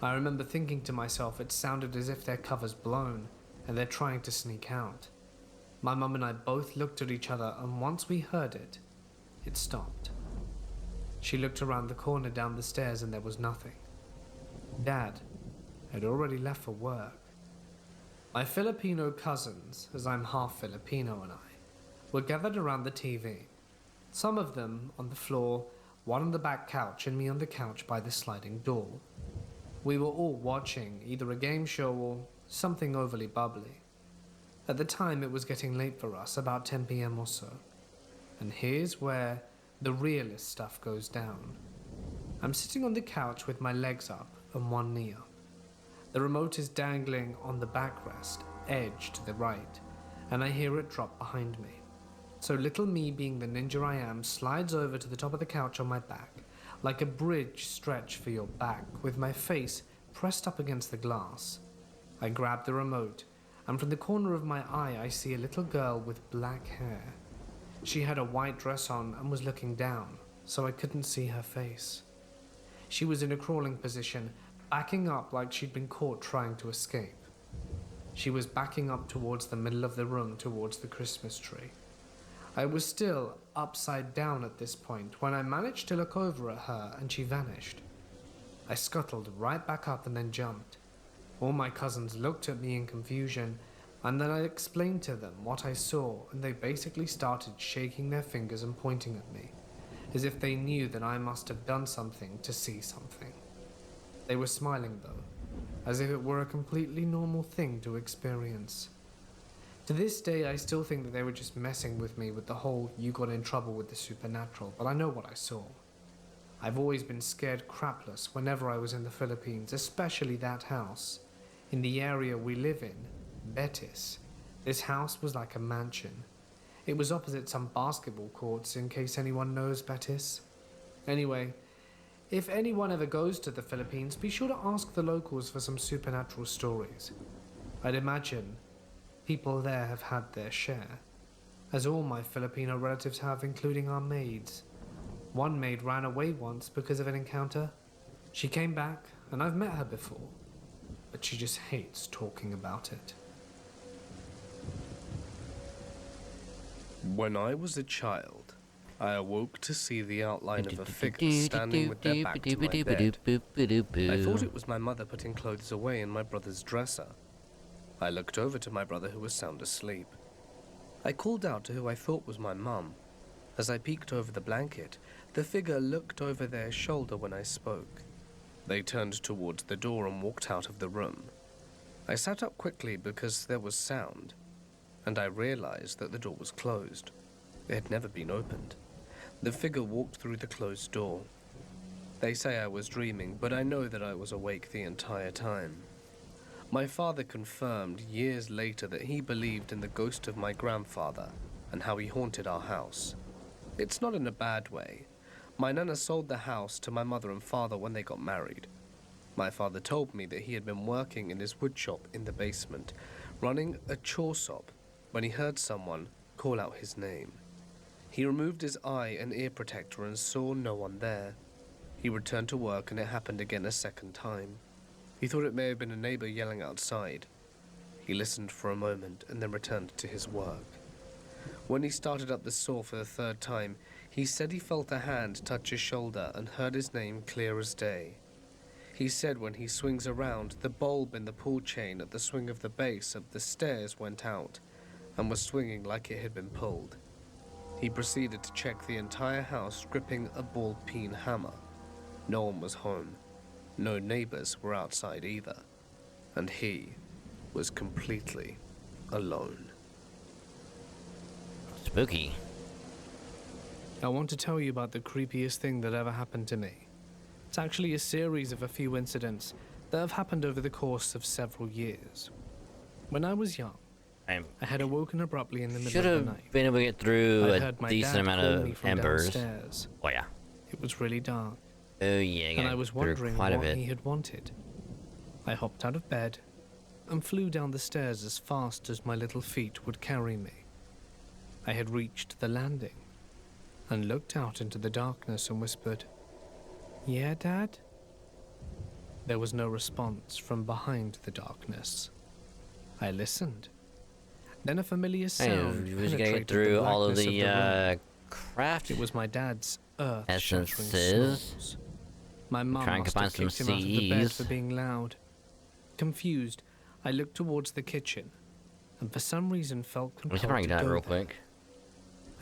I remember thinking to myself it sounded as if their cover's blown and they're trying to sneak out. My mum and I both looked at each other, and once we heard it, it stopped. She looked around the corner down the stairs and there was nothing. Dad had already left for work. My Filipino cousins, as I'm half Filipino, and I were gathered around the TV. Some of them on the floor, one on the back couch, and me on the couch by the sliding door. We were all watching either a game show or something overly bubbly. At the time, it was getting late for us, about 10 p.m. or so. And here's where the realest stuff goes down. I'm sitting on the couch with my legs up and one knee up. The remote is dangling on the backrest, edge to the right, and I hear it drop behind me. So little me, being the ninja I am, slides over to the top of the couch on my back, like a bridge stretch for your back, with my face pressed up against the glass. I grab the remote, and from the corner of my eye I see a little girl with black hair. She had a white dress on and was looking down, so I couldn't see her face. She was in a crawling position, backing up like she'd been caught trying to escape. She was backing up towards the middle of the room, towards the Christmas tree. I was still upside down at this point when I managed to look over at her and she vanished. I scuttled right back up and then jumped. All my cousins looked at me in confusion, and then I explained to them what I saw, and they basically started shaking their fingers and pointing at me, as if they knew that I must have done something to see something. They were smiling though, as if it were a completely normal thing to experience. To this day, I still think that they were just messing with me with the whole "you got in trouble with the supernatural," but I know what I saw. I've always been scared crapless whenever I was in the Philippines, especially that house. In the area we live in, Betis, this house was like a mansion. It was opposite some basketball courts, in case anyone knows Betis. Anyway, if anyone ever goes to the Philippines, be sure to ask the locals for some supernatural stories. I'd imagine people there have had their share, as all my Filipino relatives have, including our maids. One maid ran away once because of an encounter. She came back, and I've met her before, but she just hates talking about it. When I was a child, I awoke to see the outline of a figure standing with their back to my bed. I thought it was my mother putting clothes away in my brother's dresser. I looked over to my brother, who was sound asleep. I called out to who I thought was my mum. As I peeked over the blanket, the figure looked over their shoulder when I spoke. They turned towards the door and walked out of the room. I sat up quickly because there was sound, and I realized that the door was closed. It had never been opened. The figure walked through the closed door. They say I was dreaming, but I know that I was awake the entire time. My father confirmed years later that he believed in the ghost of my grandfather and how he haunted our house. It's not in a bad way. My nana sold the house to my mother and father when they got married. My father told me that he had been working in his woodshop in the basement, running a chore shop, when he heard someone call out his name. He removed his eye and ear protector and saw no one there. He returned to work and it happened again a second time. He thought it may have been a neighbor yelling outside. He listened for a moment and then returned to his work. When he started up the saw for the third time, he said he felt a hand touch his shoulder and heard his name clear as day. He said when he swings around, the bulb in the pull chain at the swing of the base of the stairs went out and was swinging like it had been pulled. He proceeded to check the entire house, gripping a ball-peen hammer. No one was home. No neighbors were outside either. And he was completely alone. Spooky. I want to tell you about the creepiest thing that ever happened to me. It's actually a series of a few incidents that have happened over the course of several years. When I was young, I had awoken abruptly in the middle Should of the have night. been able to get through I a heard my decent dad amount call me of from embers. downstairs. Oh yeah. It was really dark, Oh yeah. and I was through wondering quite a what bit. he had wanted. I hopped out of bed and flew down the stairs as fast as my little feet would carry me. I had reached the landing and looked out into the darkness and whispered, "Yeah, Dad?" There was no response from behind the darkness. I listened. Then a familiar sound Hey, we was gonna penetrated get through the all of blackness the room. craft It was my dad's earth-shattering essences. snores. My mum Trying to must find have some kicked him out of the bed CEs. for being loud. Confused, I looked towards the kitchen, and for some reason felt We should compelled bring to that go real there. quick.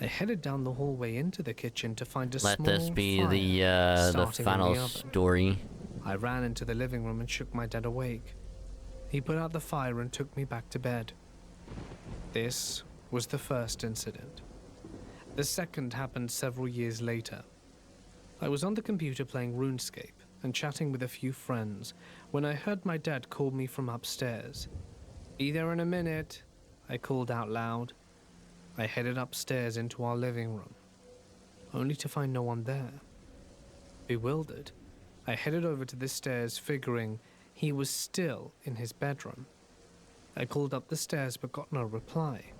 I headed down the hallway into the kitchen to find a Let small this be fire the starting in final the oven. story. I ran into the living room and shook my dad awake. He put out the fire and took me back to bed. This was the first incident. The second happened several years later. I was on the computer playing RuneScape and chatting with a few friends when I heard my dad call me from upstairs. "Be there in a minute," I called out loud. I headed upstairs into our living room, only to find no one there. Bewildered, I headed over to the stairs, figuring he was still in his bedroom. I called up the stairs but got no reply.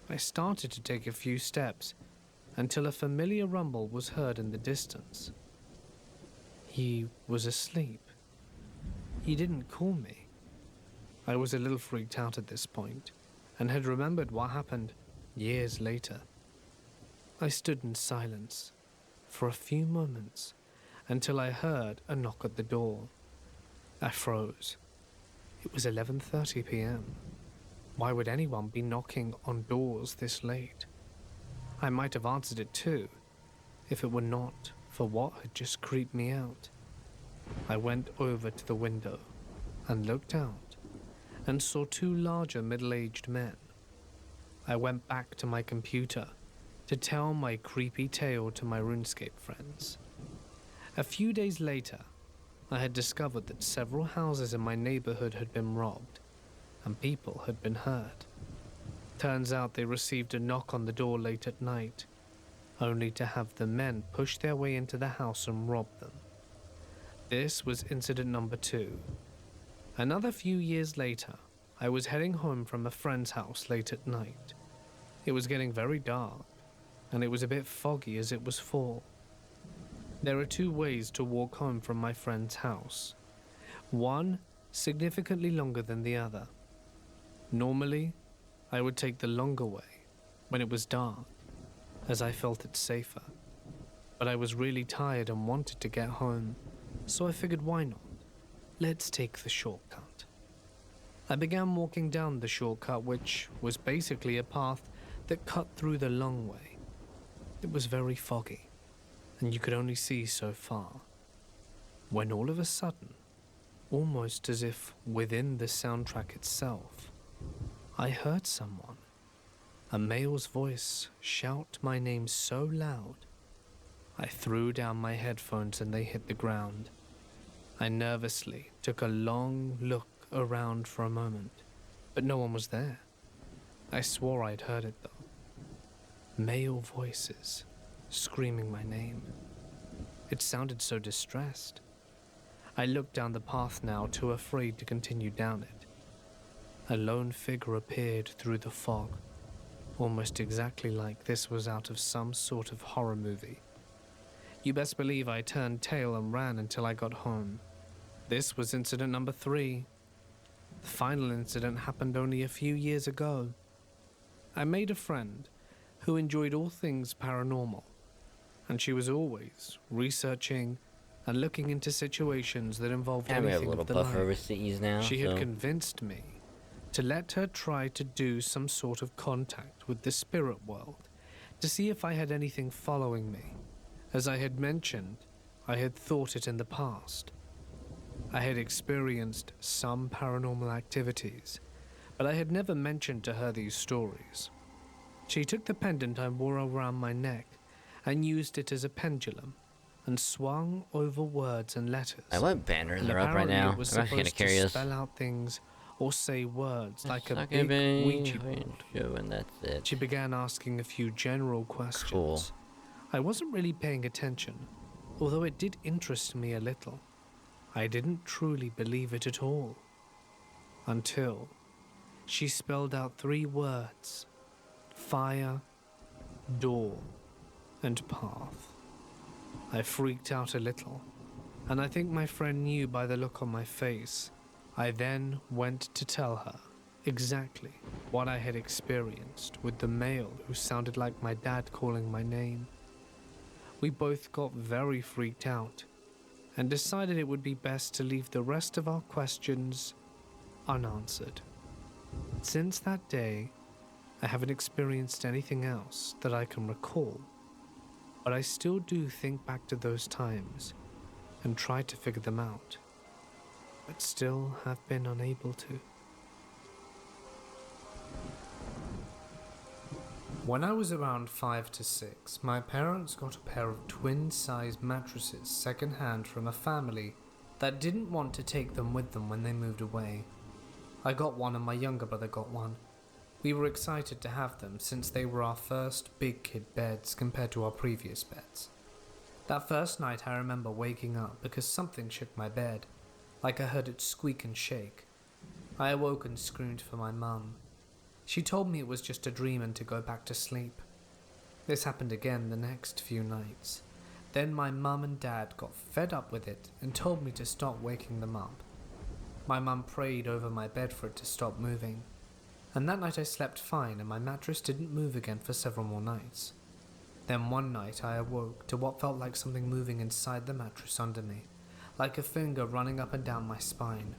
I started to take a few steps until a familiar rumble was heard in the distance. He was asleep. He didn't call me. I was a little freaked out at this point and had remembered what happened years later. I stood in silence for a few moments until I heard a knock at the door. I froze. It was 11:30 p.m. Why would anyone be knocking on doors this late? I might have answered it too, if it were not for what had just creeped me out. I went over to the window and looked out and saw two larger middle-aged men. I went back to my computer to tell my creepy tale to my RuneScape friends. A few days later, I had discovered that several houses in my neighborhood had been robbed and people had been hurt. Turns out they received a knock on the door late at night, only to have the men push their way into the house and rob them. This was incident number 2. Another few years later, I was heading home from a friend's house late at night. It was getting very dark, and it was a bit foggy as it was fall. There are 2 ways to walk home from my friend's house. One significantly longer than the other. Normally, I would take the longer way when it was dark, as I felt it safer. But I was really tired and wanted to get home, so I figured why not? Let's take the shortcut. I began walking down the shortcut, which was basically a path that cut through the long way. It was very foggy, and you could only see so far. When all of a sudden, almost as if within the soundtrack itself, I heard someone, a male's voice, shout my name so loud. I threw down my headphones and they hit the ground. I nervously took a long look around for a moment, but no one was there. I swore I'd heard it though. Male voices screaming my name. It sounded so distressed. I looked down the path now, too afraid to continue down it. A lone figure appeared through the fog, almost exactly like this was out of some sort of horror movie. You best believe I turned tail and ran until I got home. This was incident number 3. The final incident happened only a few years ago. I made a friend who enjoyed all things paranormal, and she was always researching and looking into situations that involved Yeah, we have a anything little of the buffer like. overseas now. She so. had convinced me to let her try to do some sort of contact with the spirit world to see if I had anything following me. As I had mentioned, I had thought it in the past. I had experienced some paranormal activities, but I had never mentioned to her these stories. She took the pendant I wore around my neck and used it as a pendulum and swung over words and letters. What banners And are up right apparently now? it was I'm actually supposed kind of to curious. spell out things or say words like a Suck big it, baby. Ouija board. And that's it. She began asking a few general questions. Cool. I wasn't really paying attention, although it did interest me a little. I didn't truly believe it at all. Until she spelled out 3 words: fire, door, and path. I freaked out a little, and I think my friend knew by the look on my face. I then went to tell her exactly what I had experienced with the male who sounded like my dad calling my name. We both got very freaked out and decided it would be best to leave the rest of our questions unanswered. Since that day, I haven't experienced anything else that I can recall, but I still do think back to those times and try to figure them out, but still have been unable to. When I was around 5 to 6, my parents got a pair of twin-sized mattresses second-hand from a family that didn't want to take them with them when they moved away. I got one and my younger brother got one. We were excited to have them since they were our first big kid beds compared to our previous beds. That first night I remember waking up because something shook my bed, like I heard it squeak and shake. I awoke and screamed for my mum. She told me it was just a dream and to go back to sleep. This happened again the next few nights. Then my mum and dad got fed up with it and told me to stop waking them up. My mum prayed over my bed for it to stop moving, and that night I slept fine and my mattress didn't move again for several more nights. Then one night I awoke to what felt like something moving inside the mattress under me, like a finger running up and down my spine.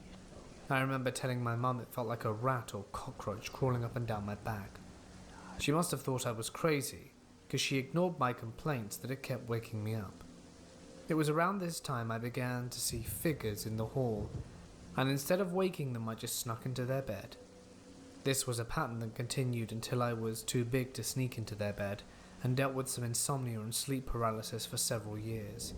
I remember telling my mum it felt like a rat or cockroach crawling up and down my back. She must have thought I was crazy, because she ignored my complaints that it kept waking me up. It was around this time I began to see figures in the hall, and instead of waking them I just snuck into their bed. This was a pattern that continued until I was too big to sneak into their bed, and dealt with some insomnia and sleep paralysis for several years.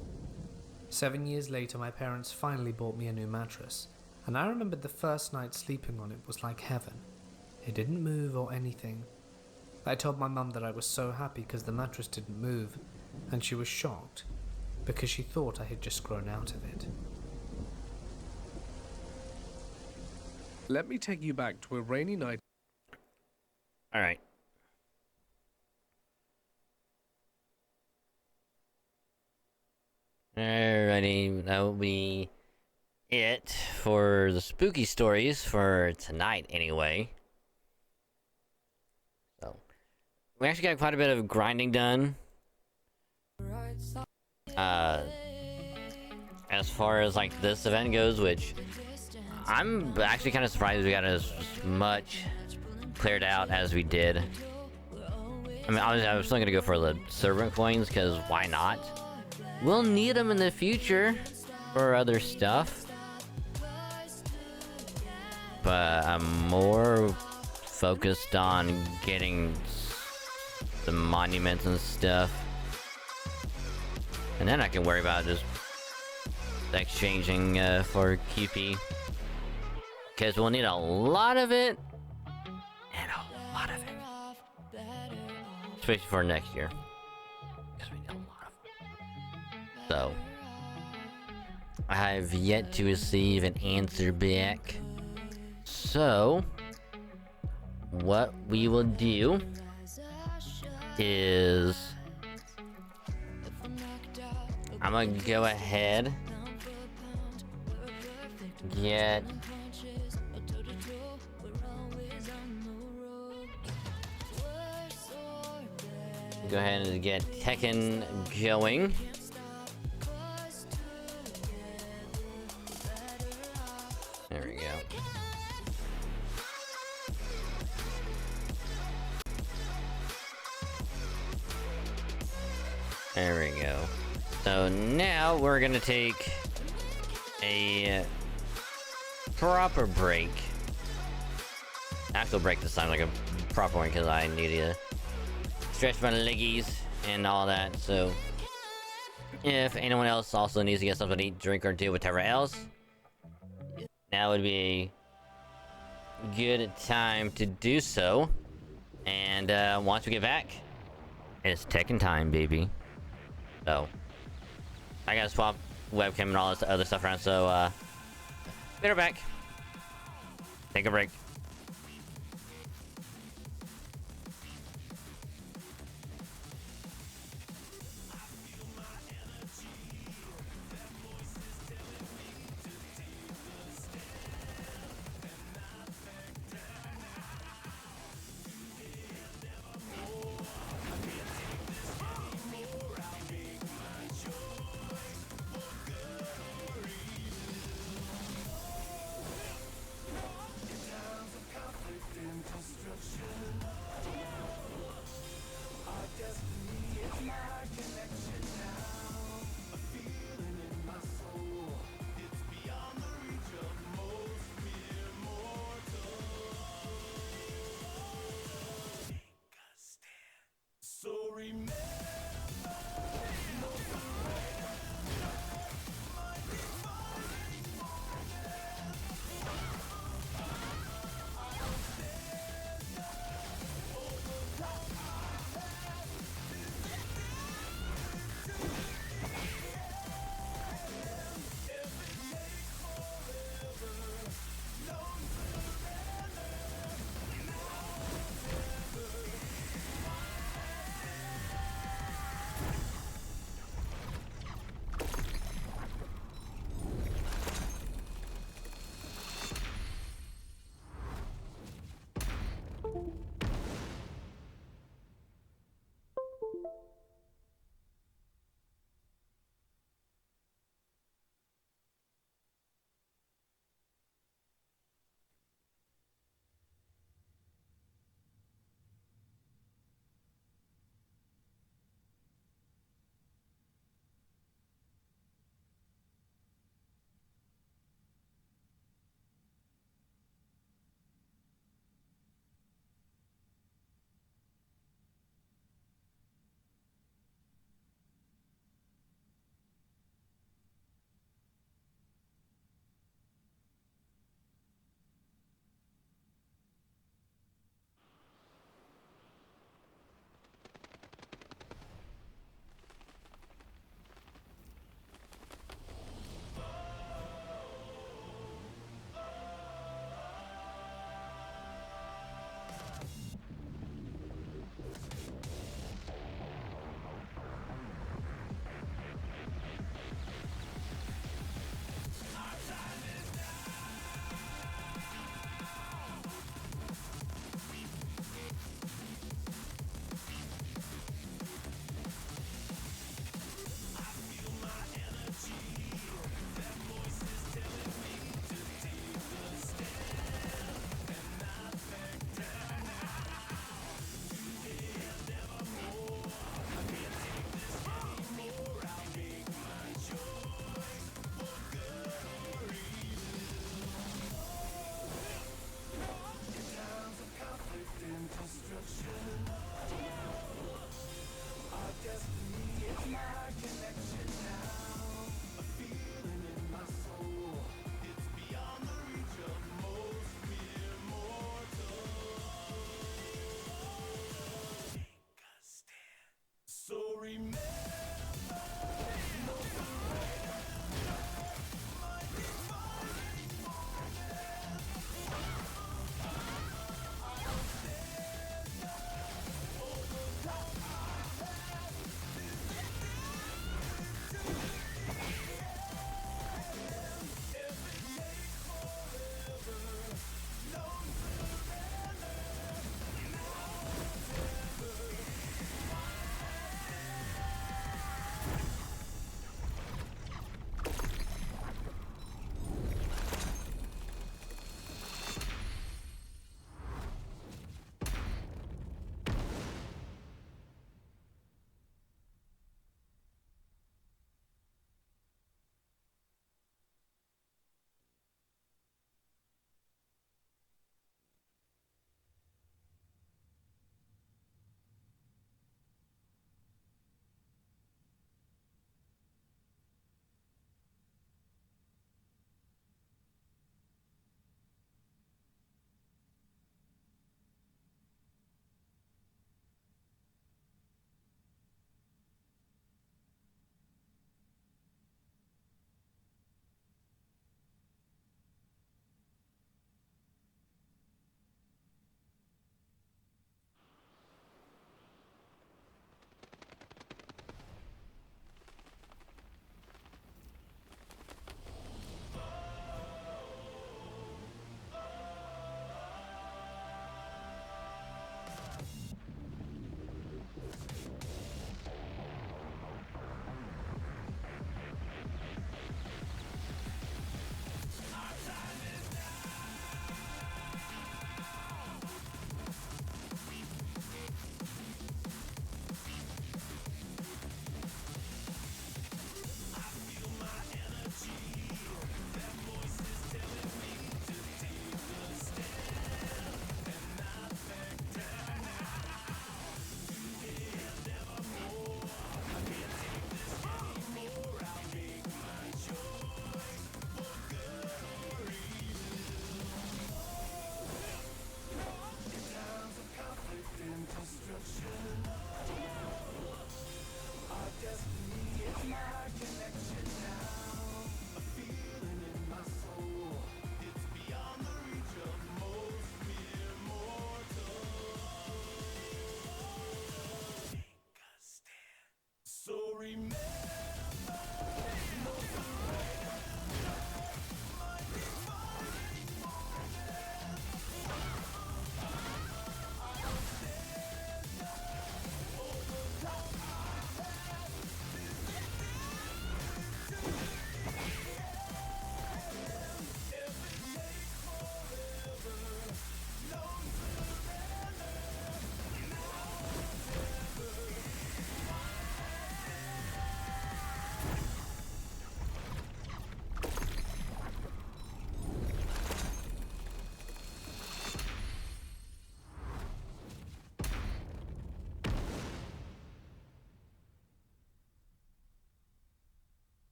7 years later my parents finally bought me a new mattress, and I remembered the first night sleeping on it was like heaven. It didn't move or anything. I told my mum that I was so happy because the mattress didn't move, and she was shocked because she thought I had just grown out of it. Let me take you back to a rainy night. Alright. Alrighty, that will be it for the spooky stories for tonight anyway. So, we actually got quite a bit of grinding done. As far as like this event goes, which I'm actually kind of surprised we got as much cleared out as we did. I mean, I was still gonna go for the servant coins because why not? We'll need them in the future for other stuff. But I'm more focused on getting the monuments and stuff. And then I can worry about just exchanging for QP. Because we'll need a lot of it. And a lot of it. Especially for next year. Because we need a lot of it. So, I have yet to receive an answer back. So, what we will do is I'm gonna go ahead, get go ahead and get Tekken going. There we go. There we go. So now we're gonna take a proper break. Actual break this time, like a proper one, because I need to stretch my leggies and all that. So if anyone else also needs to get something to eat, drink, or do whatever else, now would be a good time to do so. And once we get back, it's Tekken time, baby. So I gotta swap webcam and all this other stuff around, so be right back. Take a break.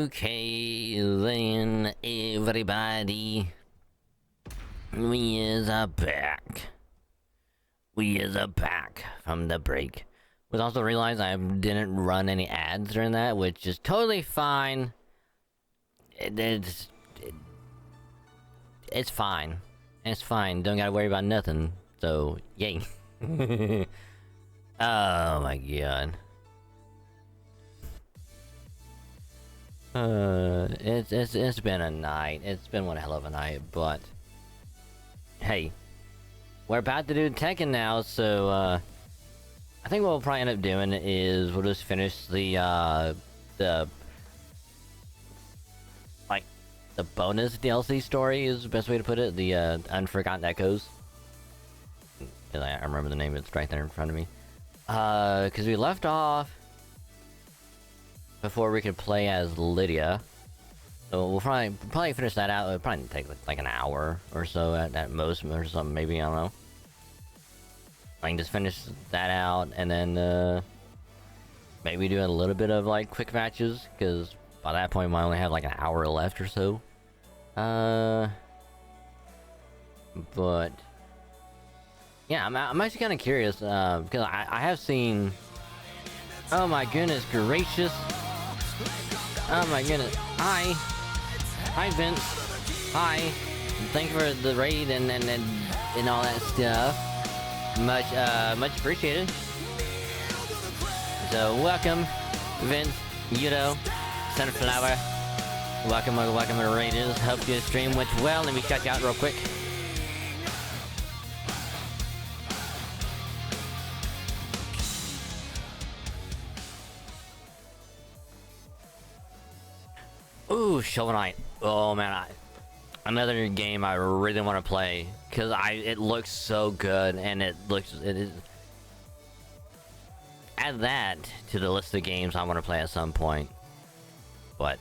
Okay, then everybody, we is back. We is back from the break. But also realized I didn't run any ads during that, which is totally fine. It's fine. It's fine. Don't gotta worry about nothing. So, yay. Oh my god. It's been a night. It's been one hell of a night, but hey, we're about to do Tekken now, so I think what we'll probably end up doing is we'll just finish the like the bonus DLC story is the best way to put it. The Unforgotten Echoes. I remember the name. It's right there in front of me. Because we left off before we could play as Lydia. So we'll probably finish that out. It'll probably take like an hour or so at most, or something, maybe, I don't know. I can just finish that out, and then maybe do a little bit of like quick matches, because by that point I only have like an hour left or so. But yeah, I'm actually kind of curious, because I have seen. Oh my goodness gracious! Oh my goodness! Hi Vince. Hi. Thank you for the raid and all that stuff. Much appreciated. So welcome, Vince, Yudo, Sunflower. Welcome to the Raiders. Hope your stream went well. Let me check out real quick. Ooh, Shovel Knight. Oh man, another game I really want to play because it looks so good, and it is. Add that to the list of games I want to play at some point. But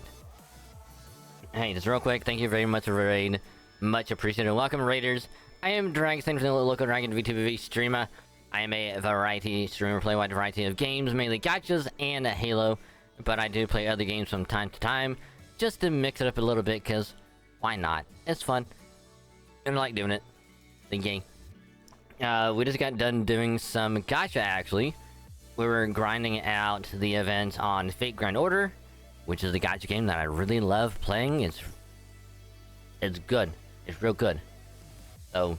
hey, just real quick, thank you very much for the raid. Much appreciated. Welcome, Raiders. I am Dragon, thanks for the local Dragon VTV streamer. I am a variety streamer, play a wide variety of games, mainly gachas and Halo, but I do play other games from time to time, just to mix it up a little bit, because why not? It's fun. And I like doing it. The game. We just got done doing some gacha, actually. We were grinding out the event on Fate Grand Order, which is a gacha game that I really love playing. It's good. It's real good. So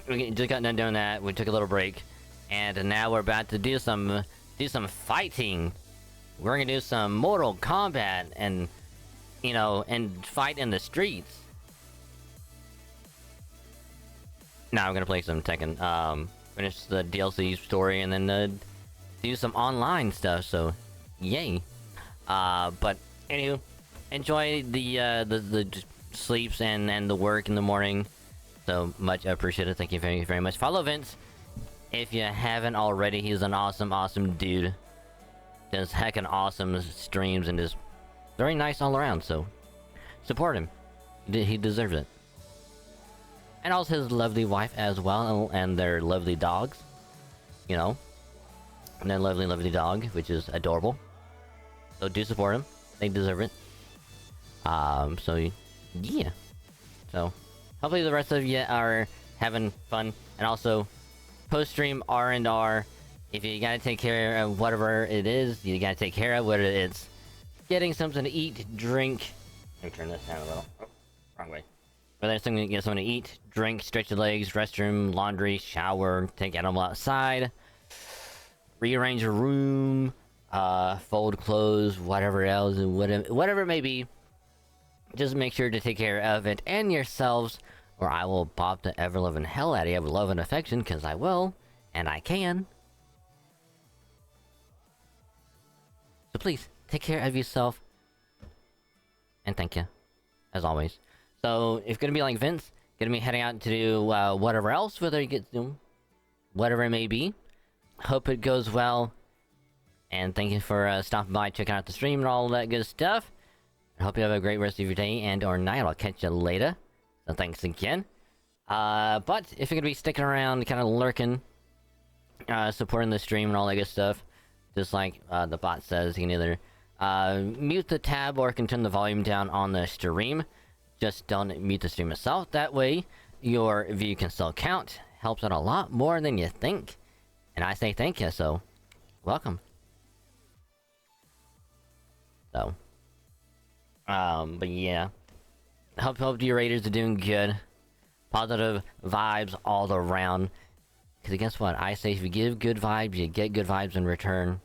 we just got done doing that. We took a little break, and now we're about to do some fighting. We're gonna do some Mortal Kombat, and and fight in the streets. Now I'm gonna play some Tekken. Finish the DLC story, and then do some online stuff. So, yay! But anywho, enjoy the sleeps and the work in the morning. So much appreciated. Thank you very, very much. Follow Vince if you haven't already. He's an awesome dude. Does heckin' awesome streams and is very nice all around. So support him. He deserves it. And also his lovely wife as well, and their lovely dogs. And their lovely dog, which is adorable. So do support them. They deserve it. So yeah. So hopefully the rest of you are having fun, and also post-stream R&R. If you gotta take care of whatever it is, you gotta take care of, whether it's getting something to eat, drink. Let me turn this down a little. Oh, wrong way. Whether it's something to get something to eat, drink, stretch your legs, restroom, laundry, shower, take animal outside, rearrange your room, fold clothes, whatever else, whatever it may be. Just make sure to take care of it and yourselves, or I will pop the ever-loving hell out of you with love and affection, because I will, and I can. So please, take care of yourself, and thank you, as always. So, if gonna be like Vince, gonna be heading out to do whatever else, whether you get to whatever it may be. Hope it goes well, and thank you for stopping by, checking out the stream and all that good stuff. I hope you have a great rest of your day and or night. I'll catch you later. So thanks again. But if you're gonna be sticking around, kind of lurking, supporting the stream and all that good stuff, just like the bot says, you can either mute the tab or can turn the volume down on the stream. Just don't mute the stream itself. That way, your view can still count. Helps out a lot more than you think. And I say thank you, so welcome. So, but yeah, hope your Raiders are doing good. Positive vibes all around. Because guess what? I say if you give good vibes, you get good vibes in return.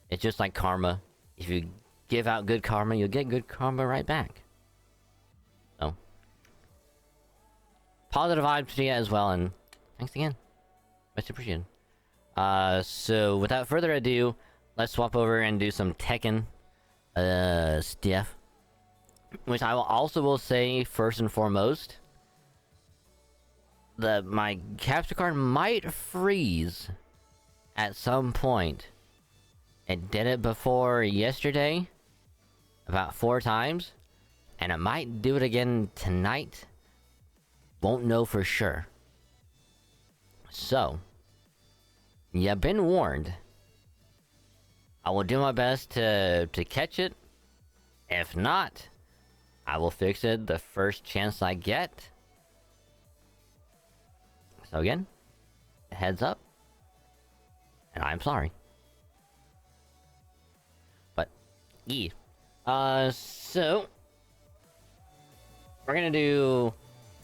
It's just like karma. If you give out good karma, you'll get good karma right back. So, positive vibes to you as well, and thanks again. Much appreciated. So without further ado, let's swap over and do some Tekken stuff. Which I will say first and foremost that my capture card might freeze at some point. It did it before yesterday, about 4 times, and it might do it again tonight. Won't know for sure. So, You've been warned. I will do my best to catch it. If not, I will fix it the first chance I get. So again, heads up. And I'm sorry. But, so... we're gonna do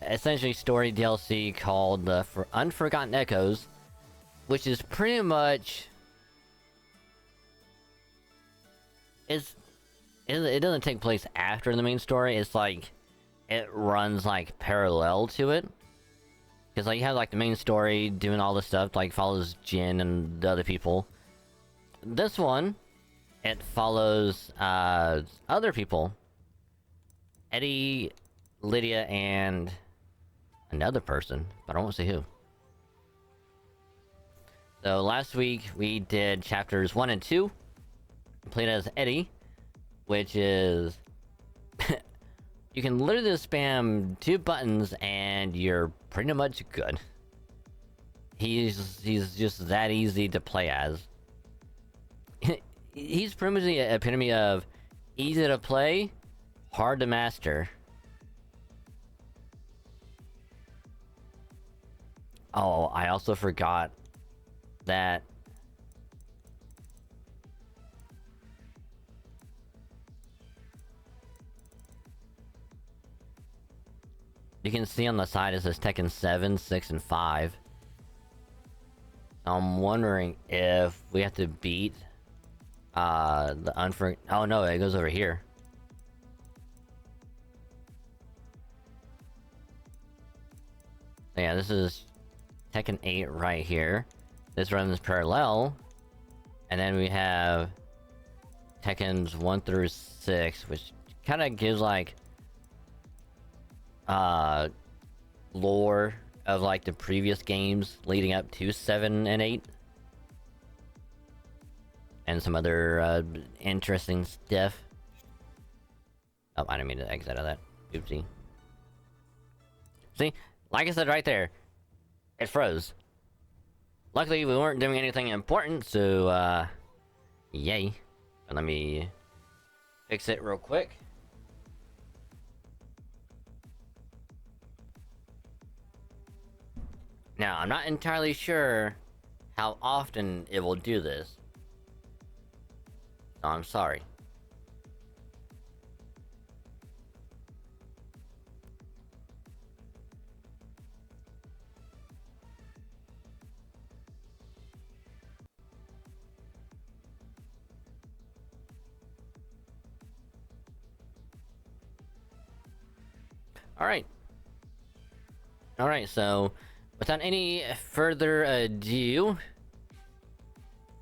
essentially story DLC called the Unforgotten Echoes, which is pretty much... it doesn't take place after the main story. It's like it runs like parallel to it, because like you have like the main story doing all this stuff, like follows Jin and the other people. This one, it follows other people, Eddie, Lydia, and another person, but I won't say who. So last week we did chapters 1 and 2. Played as Eddie, which is you can literally just spam 2 buttons and you're pretty much good. He's just that easy to play as. He's pretty much the epitome of easy to play, hard to master. Oh, I also forgot that you can see on the side it says Tekken 7, 6, and 5. I'm wondering if we have to beat the oh no, it goes over here. Yeah, this is Tekken 8 right here. This runs parallel. And then we have Tekkens 1 through 6, which kind of gives like lore of like the previous games leading up to 7 and 8. And some other interesting stuff. Oh, I didn't mean to exit out of that. Oopsie. See? Like I said right there, it froze. Luckily, we weren't doing anything important, so, yay. But let me fix it real quick. Now, I'm not entirely sure how often it will do this. So I'm sorry. Alright, so without any further ado,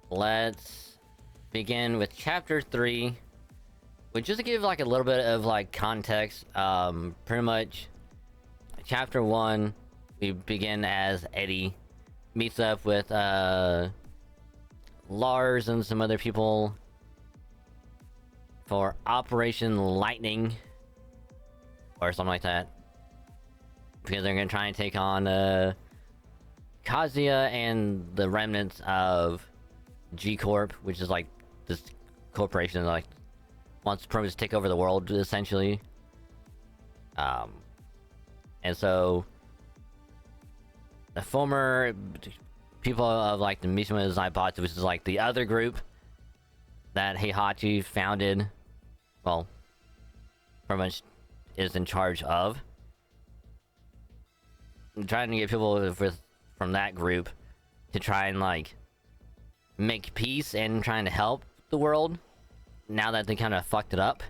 let's begin with chapter 3. Which, just to give like a little bit of like context, pretty much chapter 1, we begin as Eddie meets up with Lars and some other people for Operation Lightning or something like that, because they're gonna try and take on Kazuya and the remnants of G Corp, which is like this corporation that like wants to just take over the world essentially. And so the former people of like the Mishima Zaibatsu, which is like the other group that Heihachi founded, well, pretty much is in charge of. I'm trying to get people from that group to try and like make peace and trying to help the world now that they kind of fucked it up.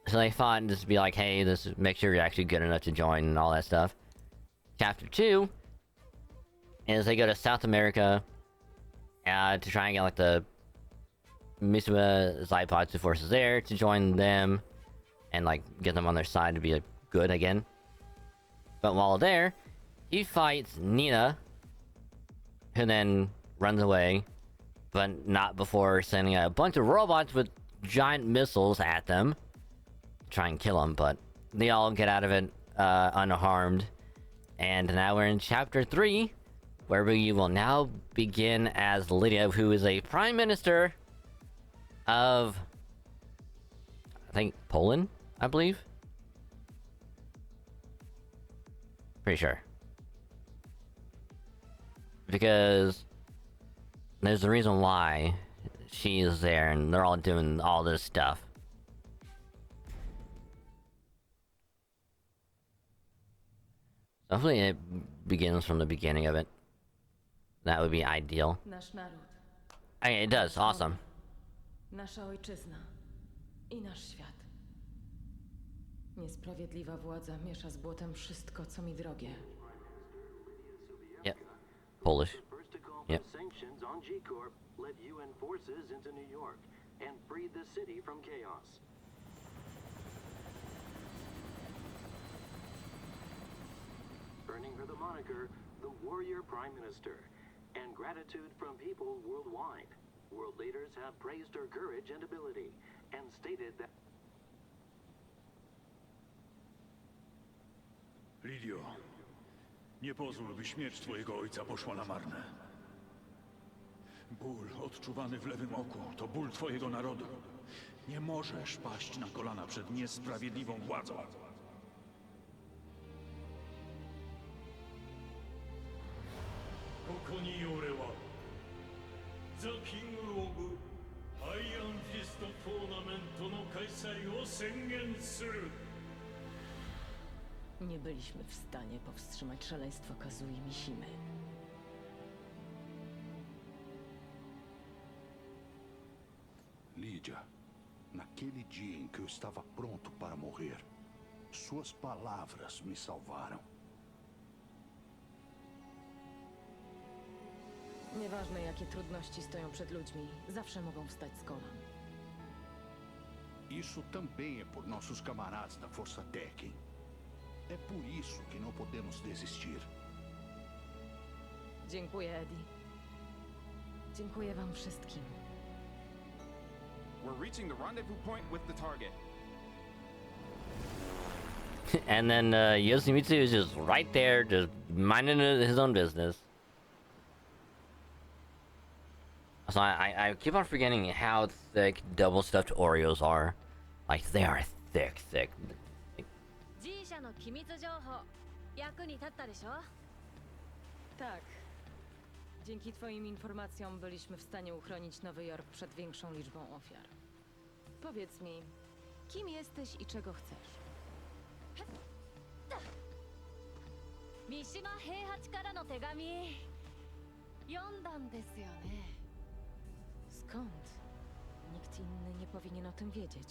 So they thought and just be like, hey, make sure you're actually good enough to join and all that stuff. Chapter 2 is they go to South America to try and get like the Mishima Zaibatsu forces there to join them and like get them on their side to be good again. But while there, he fights Nina, who then runs away, but not before sending a bunch of robots with giant missiles at them to try and kill them. But they all get out of it unharmed. And now we're in chapter 3, where we will now begin as Lydia, who is a prime minister of, I think, Poland, I believe. Pretty sure. Because there's a reason why she is there and they're all doing all this stuff. Hopefully it begins from the beginning of it. That would be ideal. Nasz naród, Okay, it does. Awesome. nasza ojczyzna i nasz świat. Niesprawiedliwa władza miesza z błotem wszystko, co mi drogie. Yep. Polish. Yep. Sanctions on G-Corp led UN forces into New York and freed the city from chaos. Earning her the moniker, the Warrior Prime Minister, and gratitude from people worldwide. World leaders have praised her courage and ability, and stated that... Lidio, nie pozwól, by śmierć twojego ojca poszła na marne. Ból odczuwany w lewym oku to ból twojego narodu. Nie możesz paść na kolana przed niesprawiedliwą władzą. The King of Iron Fist Tournament の開催を宣言する。 Nie byliśmy w stanie powstrzymać szaleństwa Kazui Mishimy. Lídia, naquele dia em que eu estava pronto para morrer, suas palavras me salvaram. Nieważne, jakie trudności stoją przed ludźmi, zawsze mogą wstać z kolan. Isso também é por nossos camaradas da Força Tekken. É por isso que não podemos desistir. Dziękuję, Eddie. Dziękuję wam wszystkim. We're reaching the rendezvous point with the target. And then Yoshimitsu is just right there, just minding his own business. So I keep on forgetting how thick double stuffed Oreos are. Like, they are thick, thick. Tak. Dzięki twoim informacjom byliśmy w stanie uchronić Nowy Jork przed większą liczbą ofiar. Powiedz mi, kim jesteś i czego chcesz? Mishima Heihachiからの手紙読んだんですよね。 Skąd? Nikt inny nie powinien o tym wiedzieć.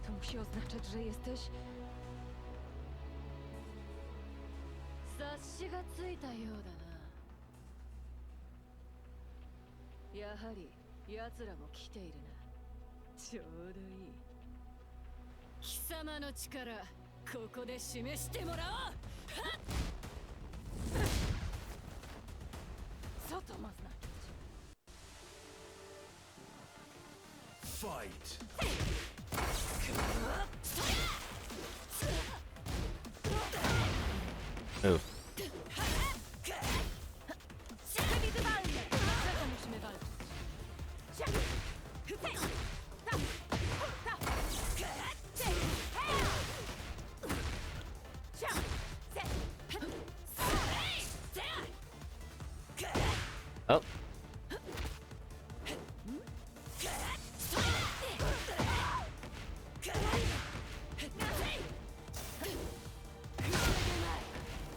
To musi oznaczać, że jesteś... 察しがついたようだな。やはり奴らも来ているな。ちょうどいい。貴様の力、ここで示してもらおう。はっ。Co to ma znaczyć? Fight! Oof. Dlaczego musimy walczyć? Oh.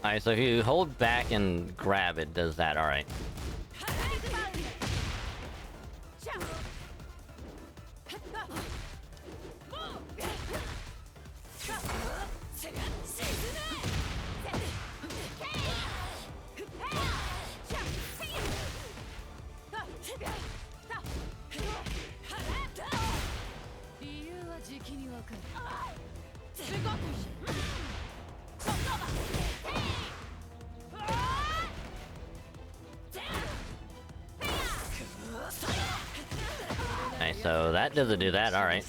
Alright, so if you hold back and grab, it does that, alright. Nice, so that doesn't do that, alright.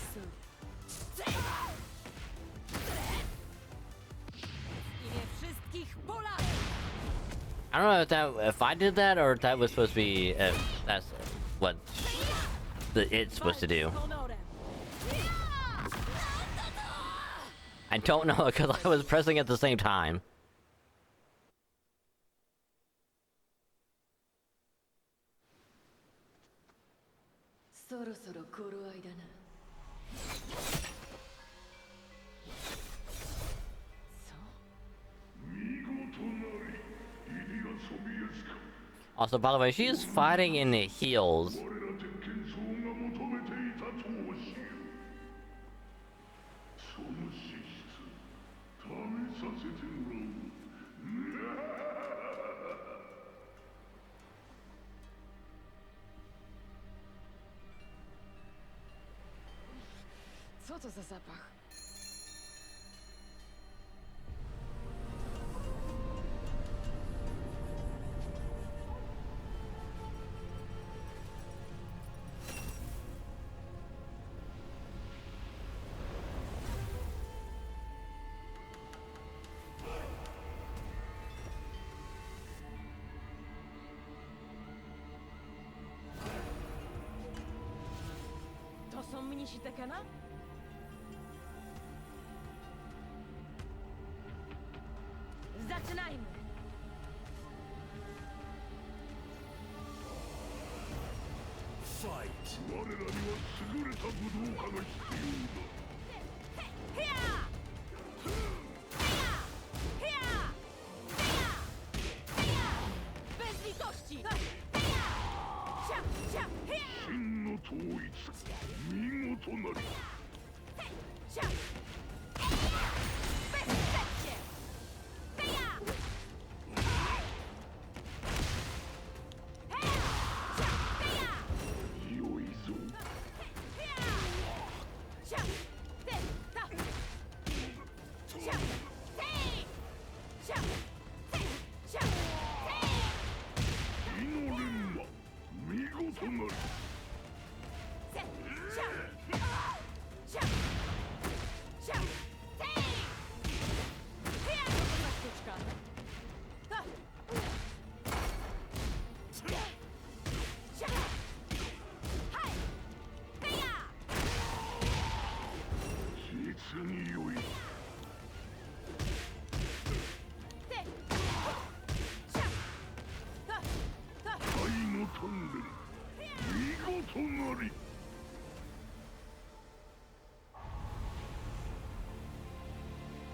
I don't know if I did that or if that was supposed to be that's what it's supposed to do. I don't know because I was pressing at the same time. Also, by the way, she is fighting in the heels. Co to za zapach? To są mnisi Tekkena? Zaczynajmy! Bez litości!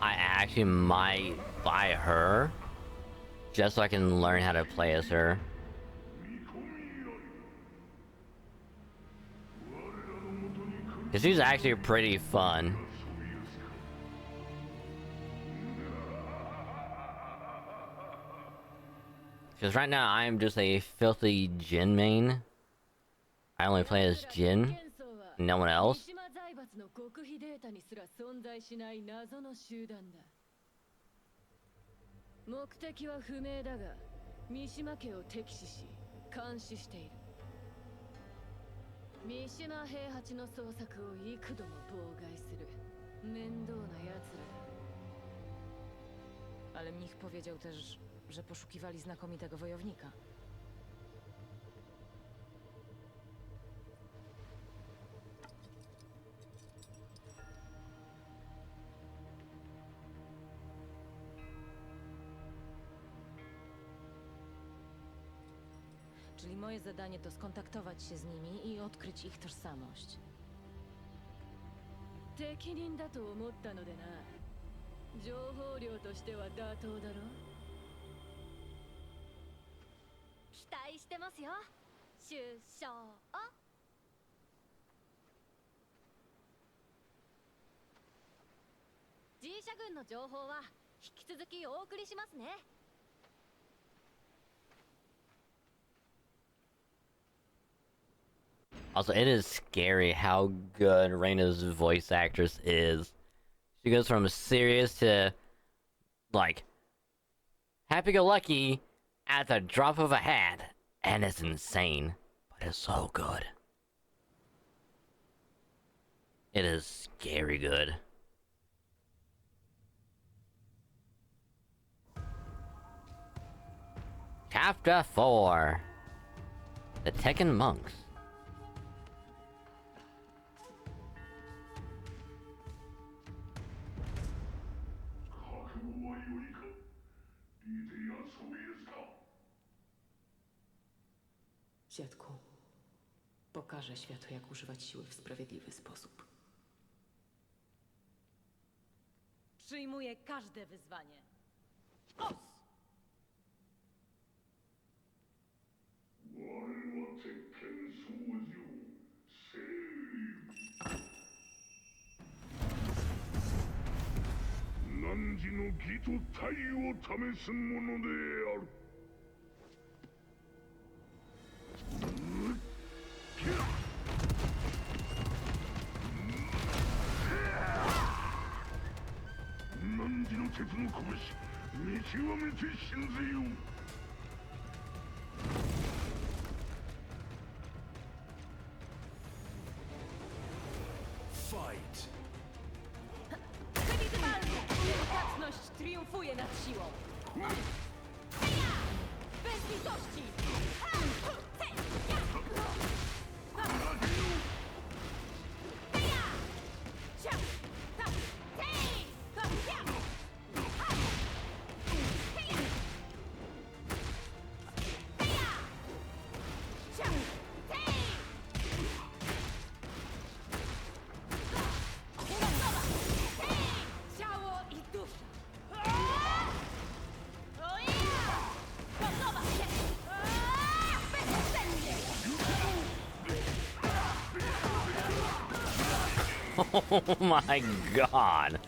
I actually might buy her just so I can learn how to play as her. Cause she's actually pretty fun. Because right now I'm just a filthy Jin main. I only play as Jin, no one else. の極秘データにすら存在しない謎の集団だ。目的は不明だが、三島家を敵視し、監視している。三島平八の捜索を幾度も妨害する面倒な奴らだ。Ale mnich powiedział też, że poszukiwali znakomitego wojownika. Czyli moje zadanie to skontaktować się z nimi i odkryć ich tożsamość. 適任だと思ったのでな。情報量としては妥当だろ。期待してますよ。首相。G 社軍の情報は引き続きお送りしますね。Also, it is scary how good Reina's voice actress is. She goes from serious to, like, happy-go-lucky at the drop of a hat. And it's insane. But it's so good. It is scary good. Chapter 4. The Tekken Monks. Dziadku, pokażę światu, jak używać siły w sprawiedliwy sposób. Przyjmuję każde wyzwanie. Os! Przewidywalnie! Delikatność triumfuje nad siłą. Bez litości! Ciało i dusza! Gotowa się! Bezcennie! Oh my god.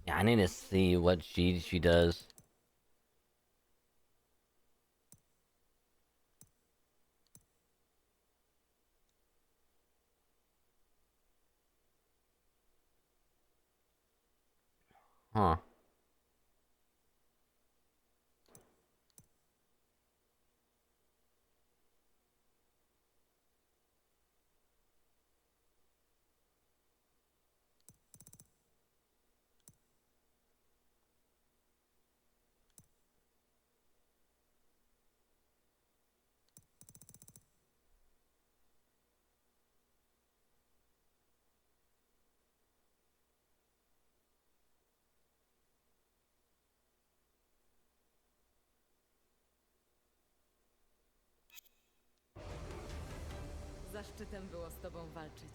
Yeah, I need to see what she does. Huh. Zaszczytem było z tobą walczyć.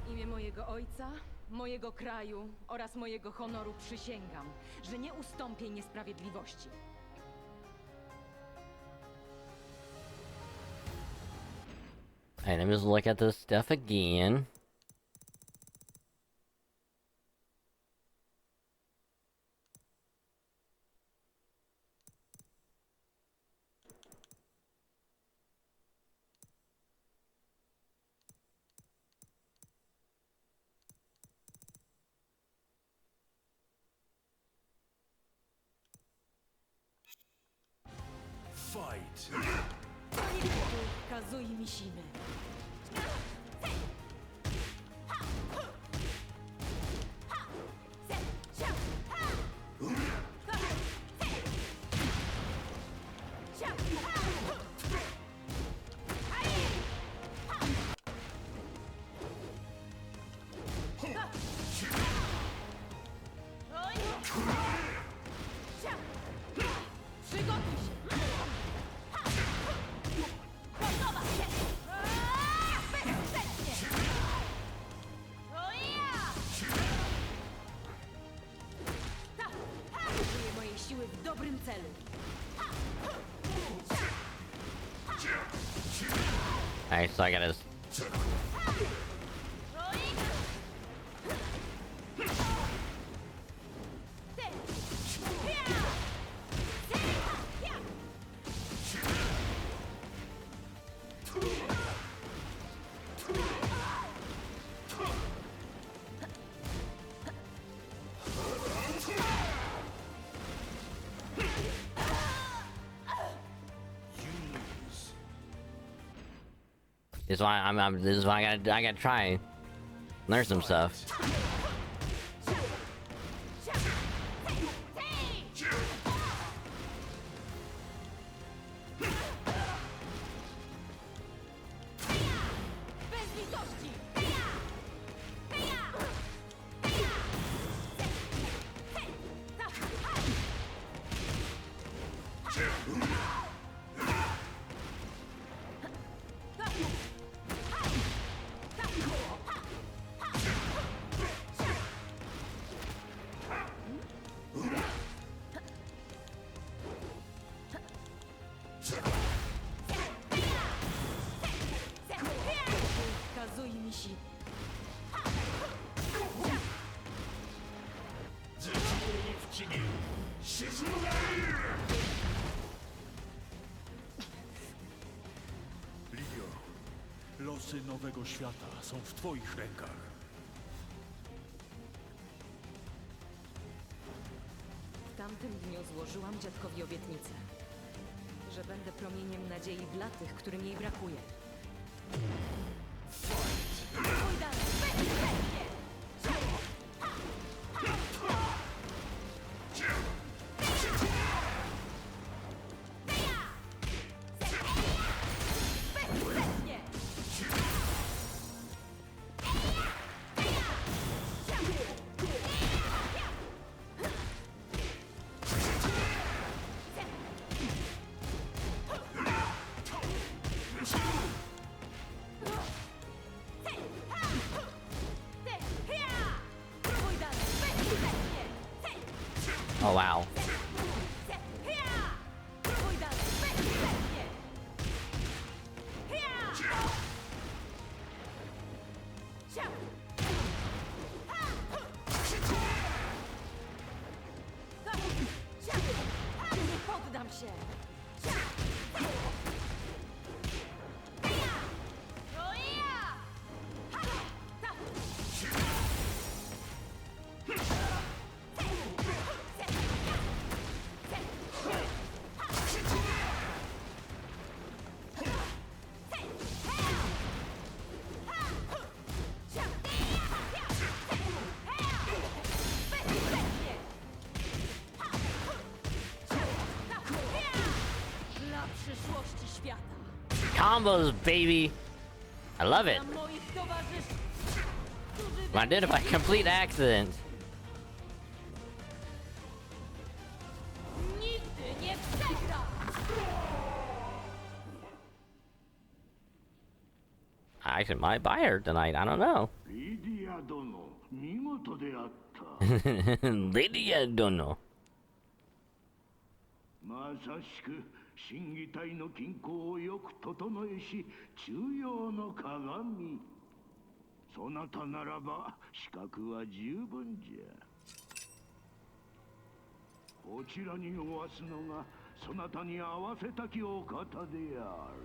W imię mojego ojca, mojego kraju oraz mojego honoru przysięgam, że nie ustąpię niesprawiedliwości. Alright, let me just look at this stuff again. Kazuj mi simy. W dobrym celu. Alright, so I gotta... This is why this is why I gotta try learn some stuff. Lidio, losy nowego świata są w twoich rękach. W tamtym dniu złożyłam dziadkowi obietnicę, że będę promieniem nadziei dla tych, którym jej brakuje. Oh wow. Nie poddam się! Dla przyszłości świata. Combos, baby! I love it. Dla moich towarzyszy, którzy I did it by complete accident. nigdy nie przegra! I actually might buy her tonight. I don't know. リディア殿、見事であった。 Lydia don't know. まさしく審議体の均衡をよく整えし、中庸の鏡。そなたならば資格は十分じゃ。こちらにおわすのがそなたに合わせたきお方である。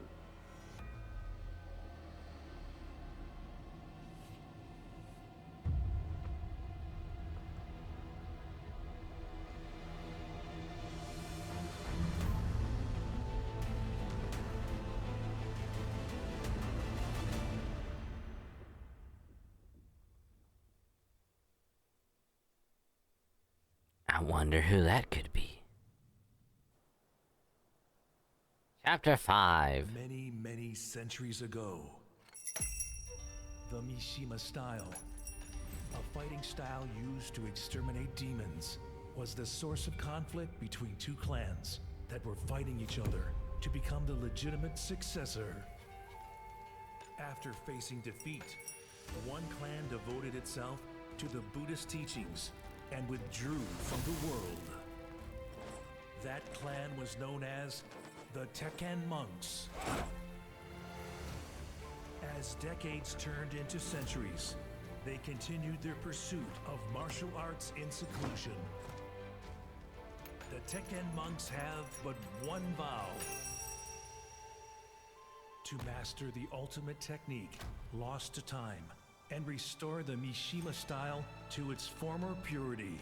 Wonder who that could be. Chapter 5. Many, many centuries ago, the Mishima style, a fighting style used to exterminate demons, was the source of conflict between two clans that were fighting each other to become the legitimate successor. After facing defeat, one clan devoted itself to the Buddhist teachings and withdrew from the world. That clan was known as the Tekken monks. As decades turned into centuries, they continued their pursuit of martial arts in seclusion. The Tekken monks have but one vow: to master the ultimate technique lost to time and restore the Mishima style to its former purity.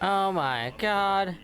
Oh my god.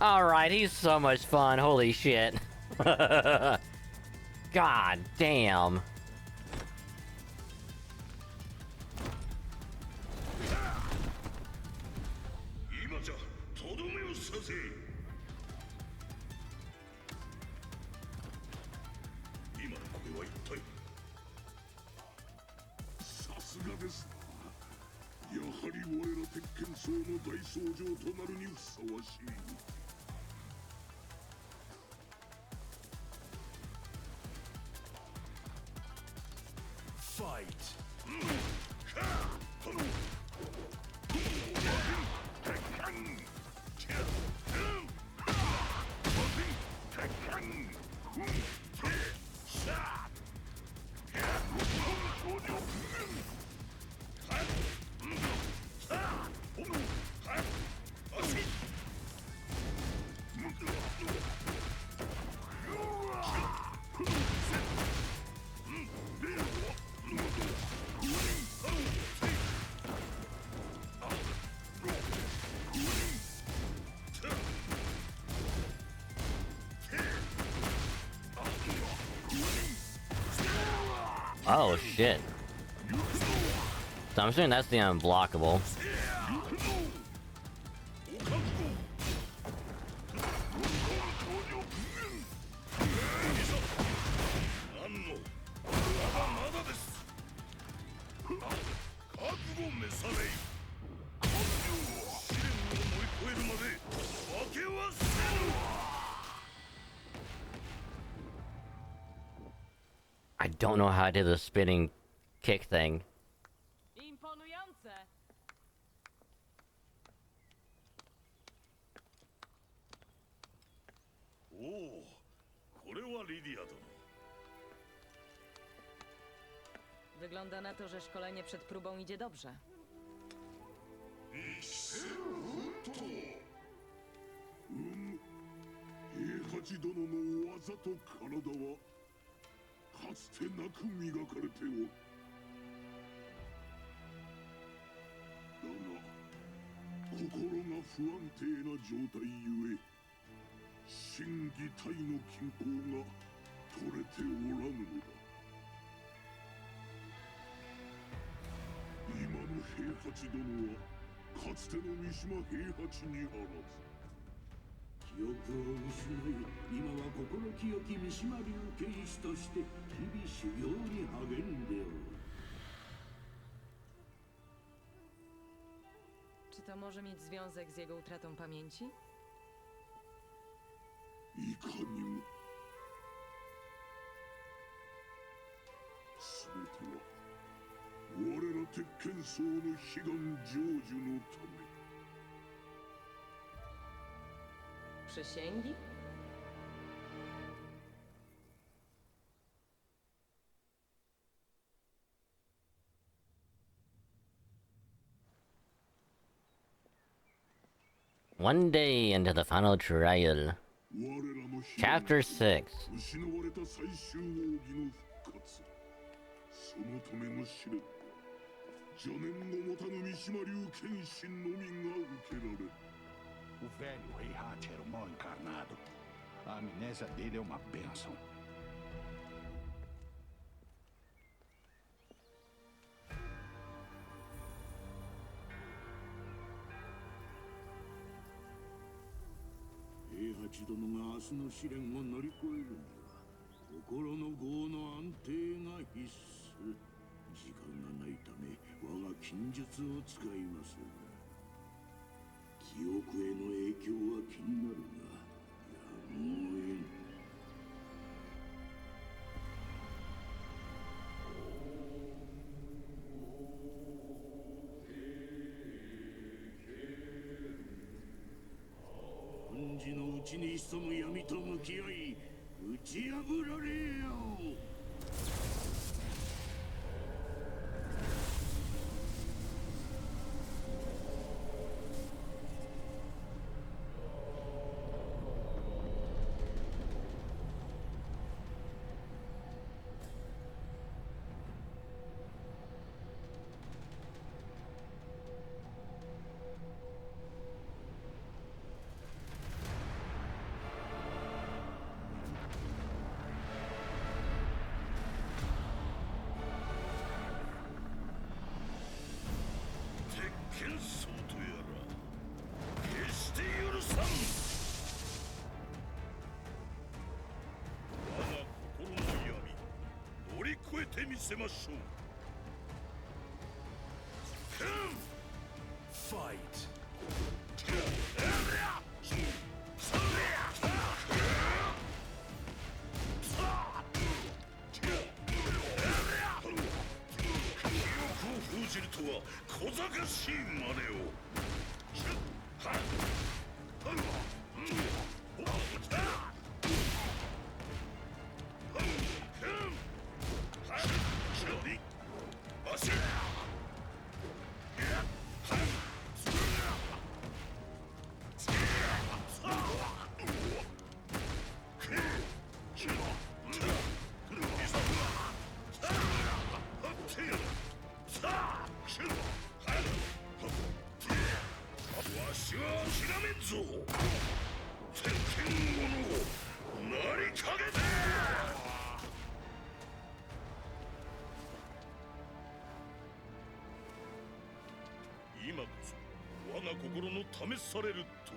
Alright, he's so much fun. Holy shit. God damn. Oh shit. So I'm assuming that's the unblockable. I don't know how I did the spinning kick thing. Imponujące. Wygląda na to, że szkolenie przed próbą idzie dobrze. 平八殿の技と体はかつてなく磨かれておる。だが心が不安定な状態ゆえ心技体の均衡が取れておらぬのだ。今の平八殿はかつての三島平八にあらず。 記憶を失い、今は心清き三島流剣士として日々修行に励んでおる。Czy to może mieć związek z jego utratą pamięci? いかにも。すべては我ら鉄拳僧の悲願成就のため。 Przysięgi? One day into the final trial. Chapter 6. 失われた最終奥義の復活。そのための試練は邪念を持たぬ三島流剣士のみが受けられる。 O velho Rei Hat era um mal encarnado. A amnésia dele é uma bênção. Heihachi殿が明日の試練を乗り越えるには心の業の安定が必須。時間がないため我が禁術を使います。 記憶への影響は気になるが、やむを得ん。本時のうちに潜む闇と向き合い、打ち破られよう。 剣僧とやら決して許さん。我が心の闇乗り越えてみせましょう。Fight. が心の試される時。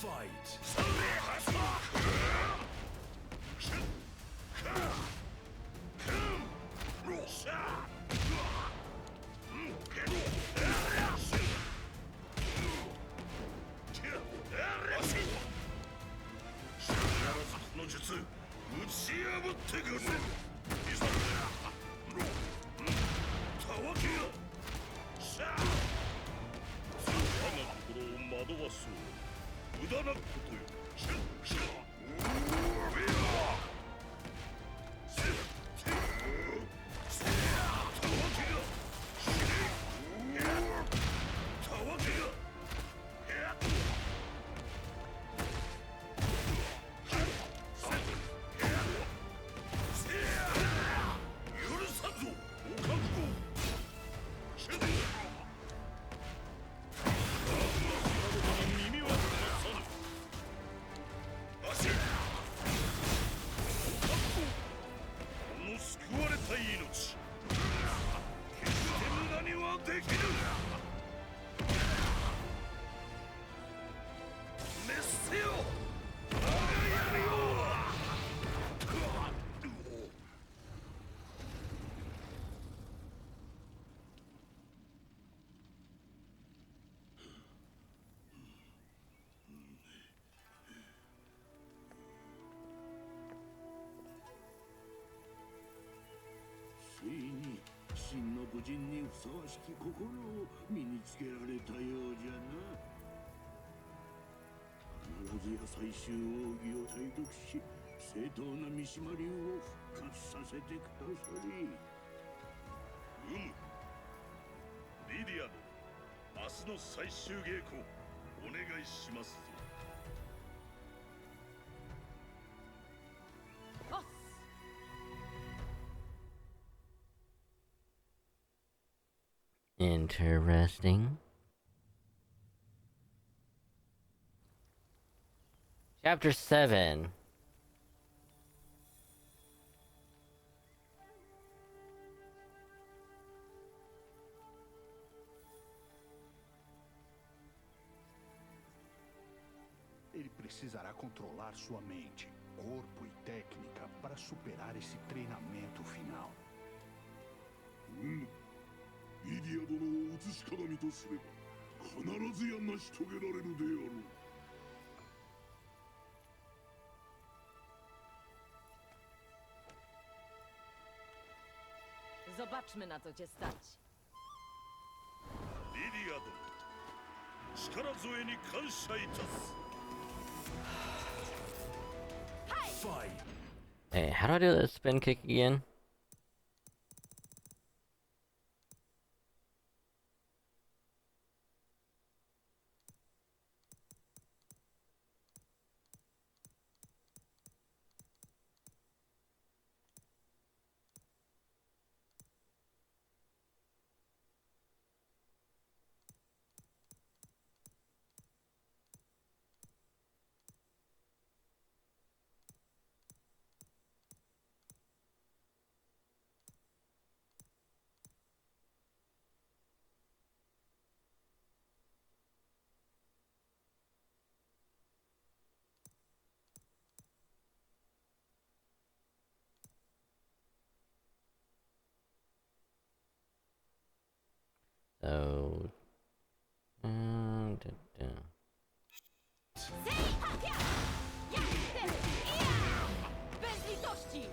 Fight!ついに真の武人にふさわしき心を身につけられたようじゃな。必ずや最終奥義を体読し、正当な三島流を復活させてくださり。リディア殿、明日の最終稽古お願いしますぞ。Interesting. Chapter 7. Ele precisará controlar sua mente, corpo e técnica para superar esse treinamento final. リディア殿を映し鏡とすれば必ずや成し遂げられるであろう。Zobaczmy, na co cię stać. リディア殿、力添えに感謝いたす。Fight! Hey, how do I do that spin kick again? So, Bez litości!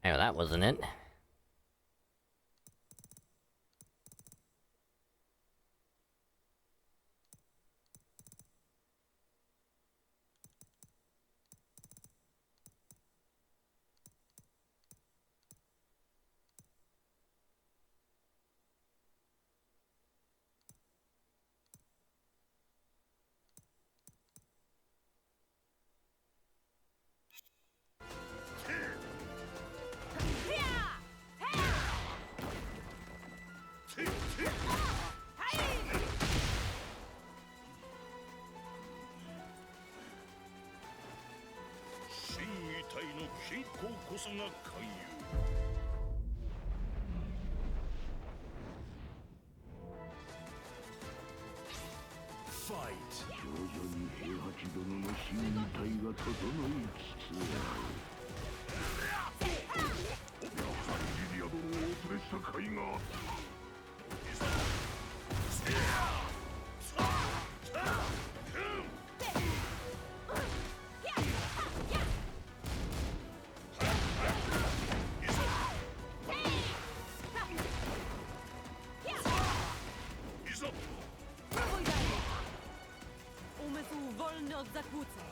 hey, that wasn't it. こそが勧誘。徐々に平八殿の心理体が整いつつある。やはりリリア殿をお連れした甲斐があった。Wolny od zakłóceń.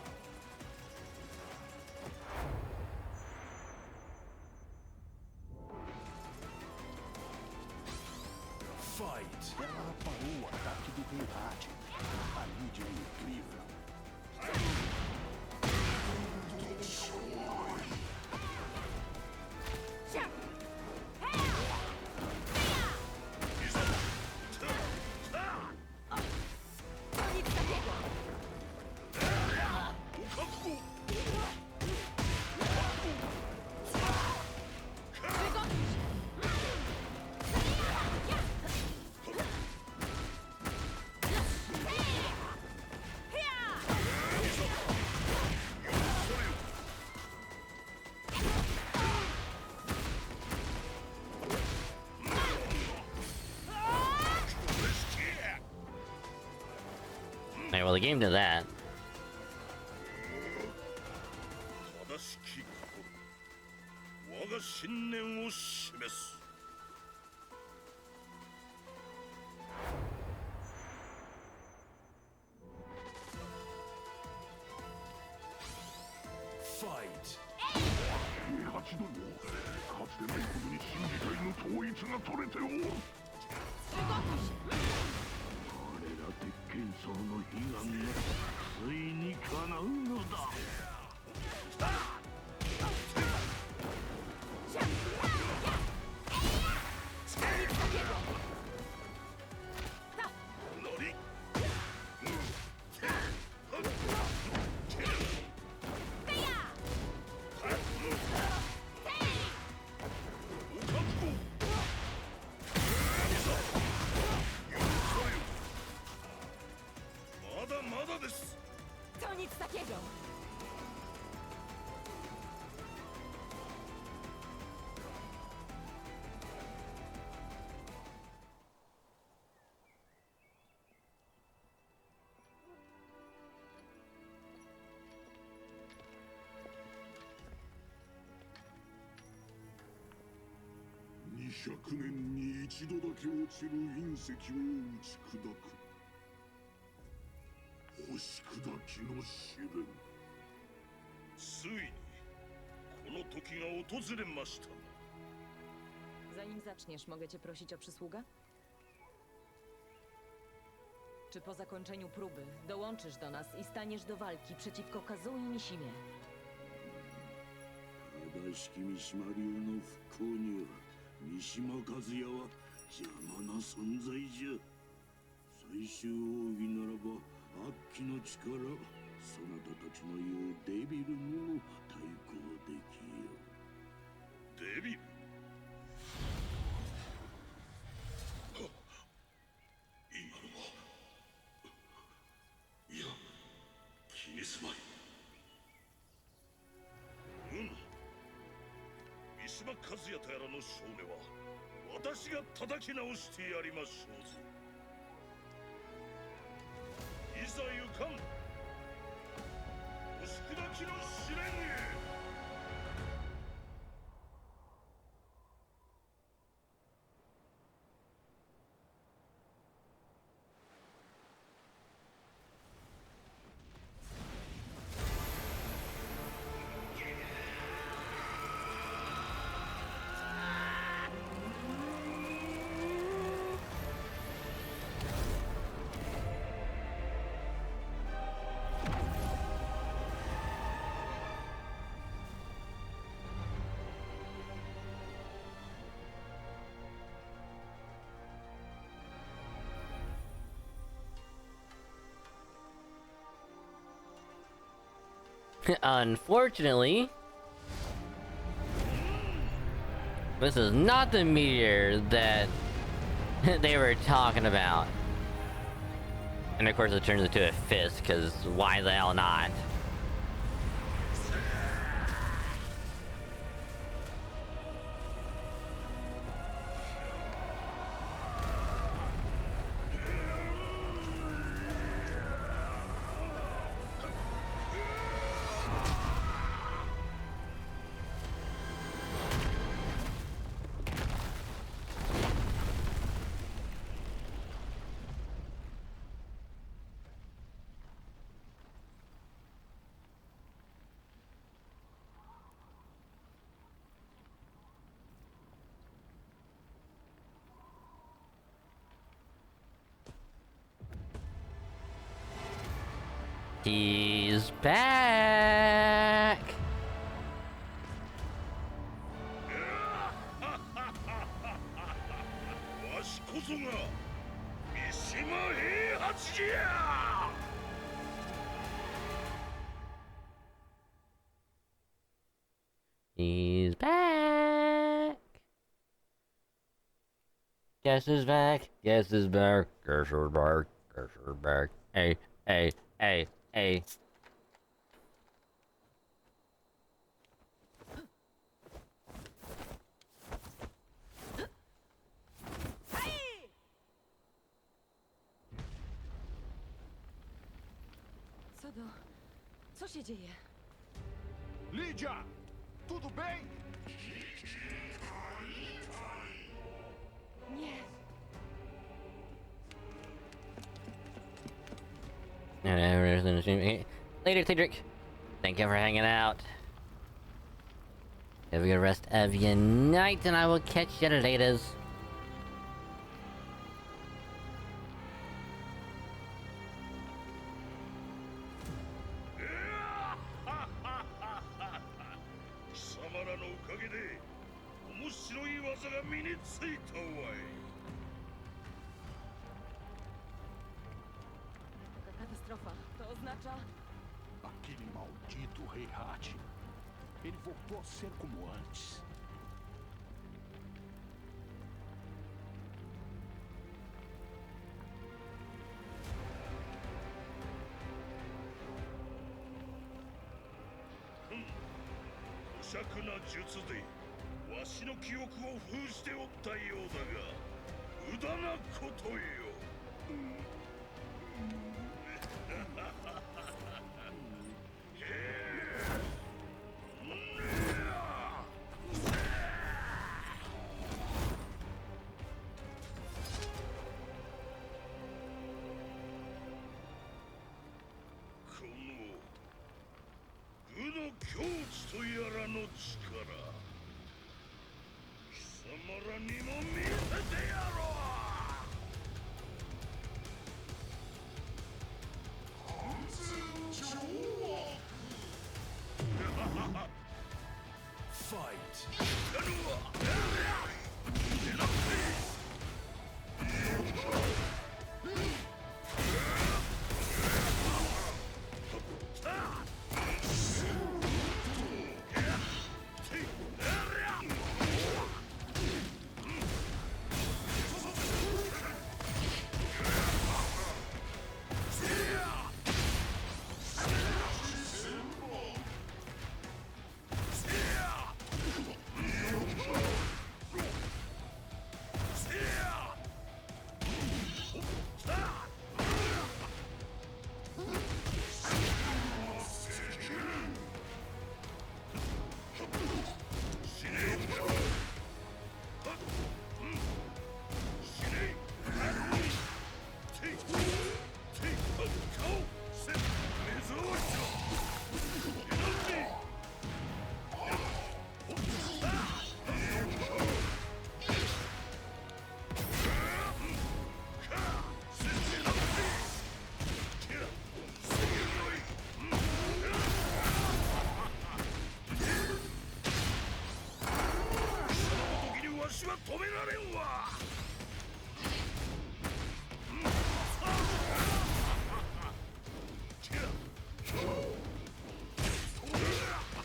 Ela parou o ataque do Rei Hat. A mídia é incrível. Alright, well, the game did that. Fight! 平八殿、かつてないほどに新時代の統一が取れておる。鉄拳僧の悲願がついに叶うのだ。To nic takiego!200年に一度だけ落ちる隕石を打ち砕く星砕きの試練。ついにこの時が訪れました。 Zanim zaczniesz, mogę cię prosić o przysługę? Czy po zakończeniu próby dołączysz do nas i staniesz do walki przeciwko Kazui Mishimie? 正しき三島流の復興には三島和也は邪魔な存在じゃ。最終奥義ならば悪鬼の力、そなたたちの言うデビルにも対抗できよう。デビル？いや、気にすまい。三島和也とやらの少年は私が叩き直してやりましょうぞ。いざ行かん、星砕きの試練へ。 Unfortunately, This is not the meteor that they were talking about. And of course it turns into a fist, because why the hell not? He's back. He's back. Guess who's back? Guess who's back? Guess who's back? Guess who's back? Hey, hey, hey, hey. Co się dzieje? Lydia! Tudo bem? Nie. Later, Cedric. Thank you for hanging out. Have a good rest of your night, and I will catch you later. Katastrofa. To oznacza... Aquele maldito Rei Hat. Ele voltou a ser como antes.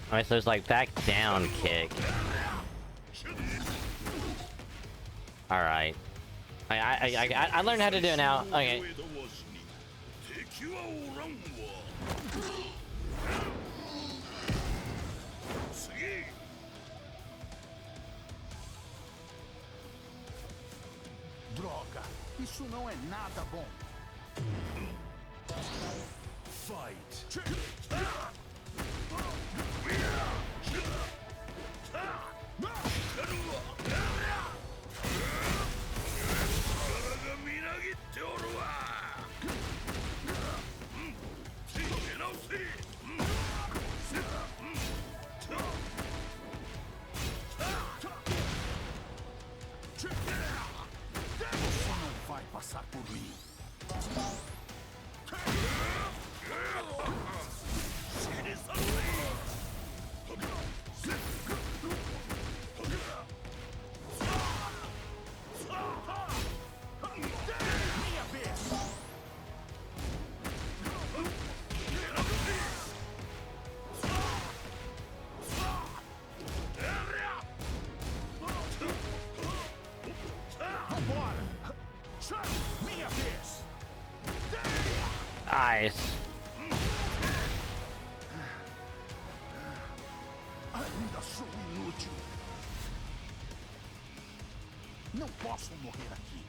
Alright, so it's like back down kick. All right. I learned how to do it now. Okay. 敵はおらんわ。次。Droga, isso não é nada bom. Fight. Você não vai passar por mim. Minha vez. Vambora. Minha vez. Nice. Ainda sou inútil. Não posso morrer aqui.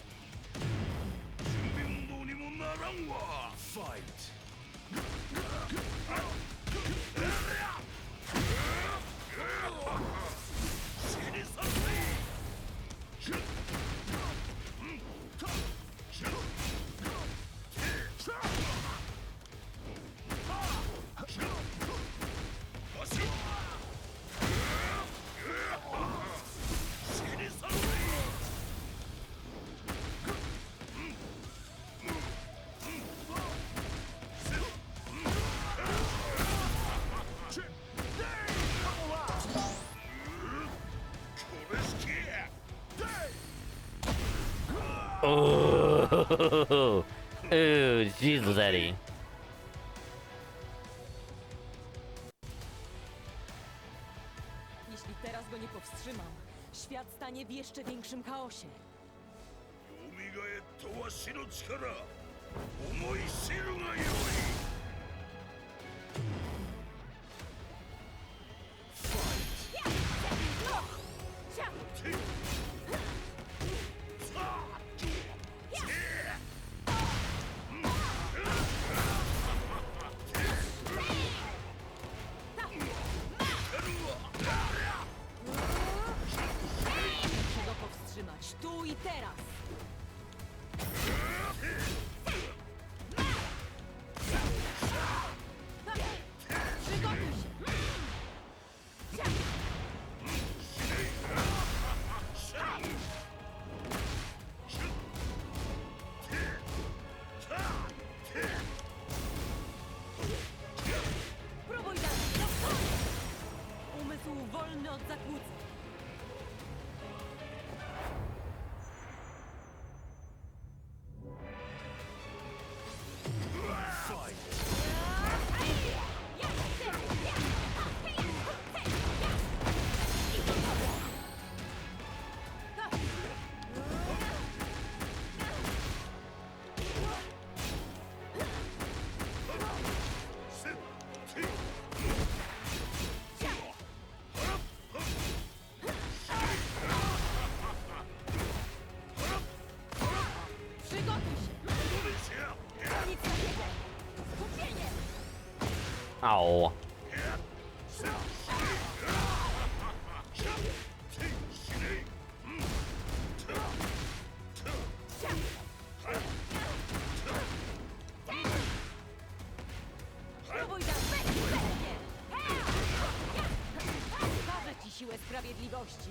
Fight. Oh, ooh, Jesus, Eddie. Jeśli teraz go nie powstrzymam, świat stanie w jeszcze większym chaosie. 蘇ったわしの力思い知るがよい。Muszę go powstrzymać tu i teraz. Przygotuj się. Próbuj dalej. Umysł wolny od zakłóceń. Ow. Próbuj dalej. Pokażę ci siłę sprawiedliwości.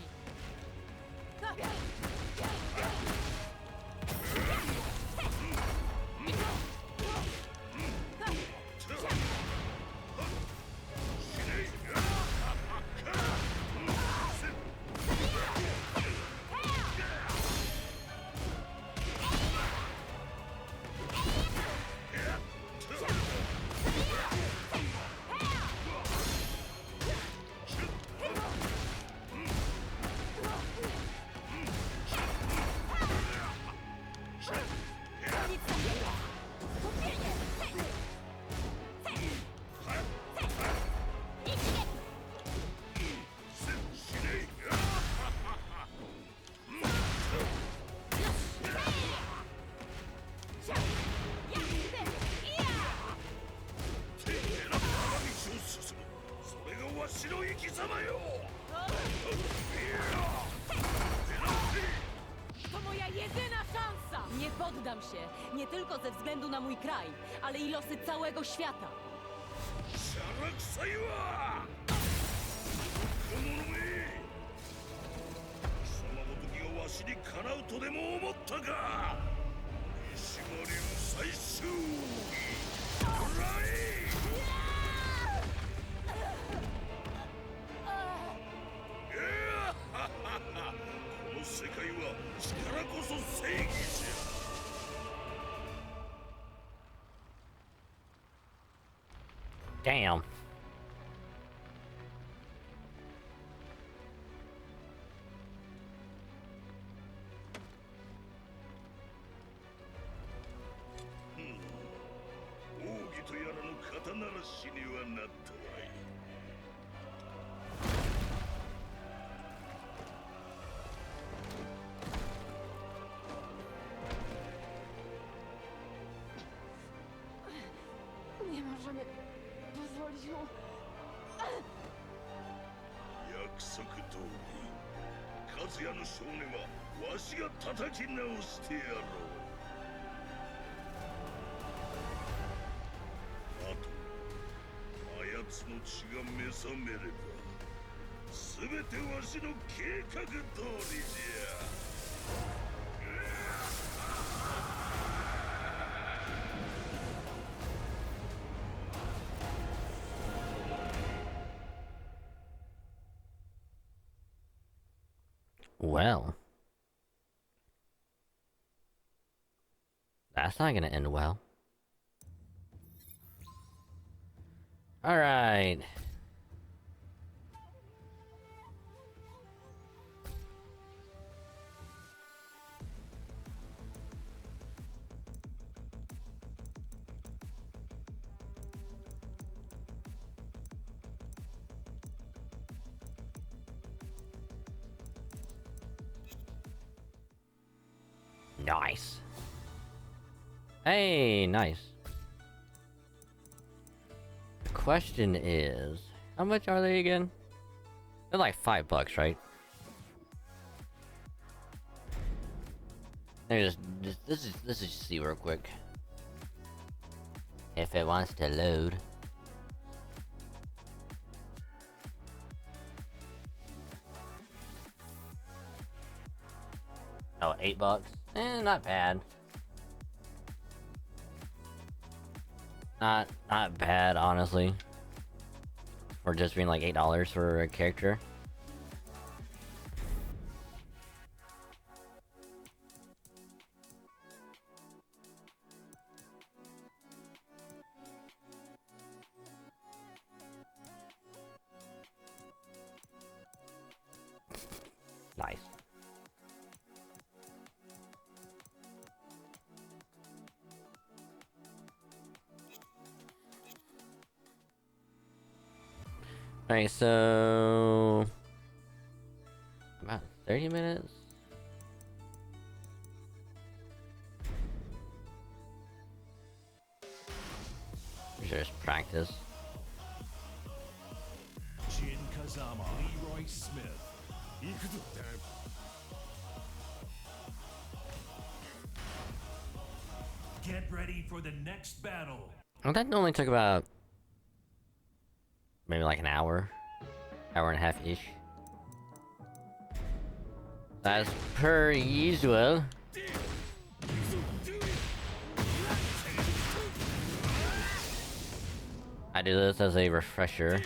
To moja jedyna szansa! Nie poddam się, nie tylko ze względu na mój kraj, ale i losy całego świata. Damn. Nie możemy pozwolić mu... 約束通り和也の少年はわしが叩き直してやろう。あとあやつの血が目覚めれば全てわしの計画通りじゃ。Well, that's not gonna end well. All right. Nice. Hey, nice. The question is, how much are they again? They're like $5, right? Let's just see real quick if it wants to load. Oh, $8. Not bad. Not bad, honestly. For just being like $8 for a character. Nice. Alright, so about 30 minutes. Just practice. Jin Kazama, Leroy Smith. Get ready for the next battle. Well, that only took about maybe like an hour and a half ish. As per usual. I do this as a refresher.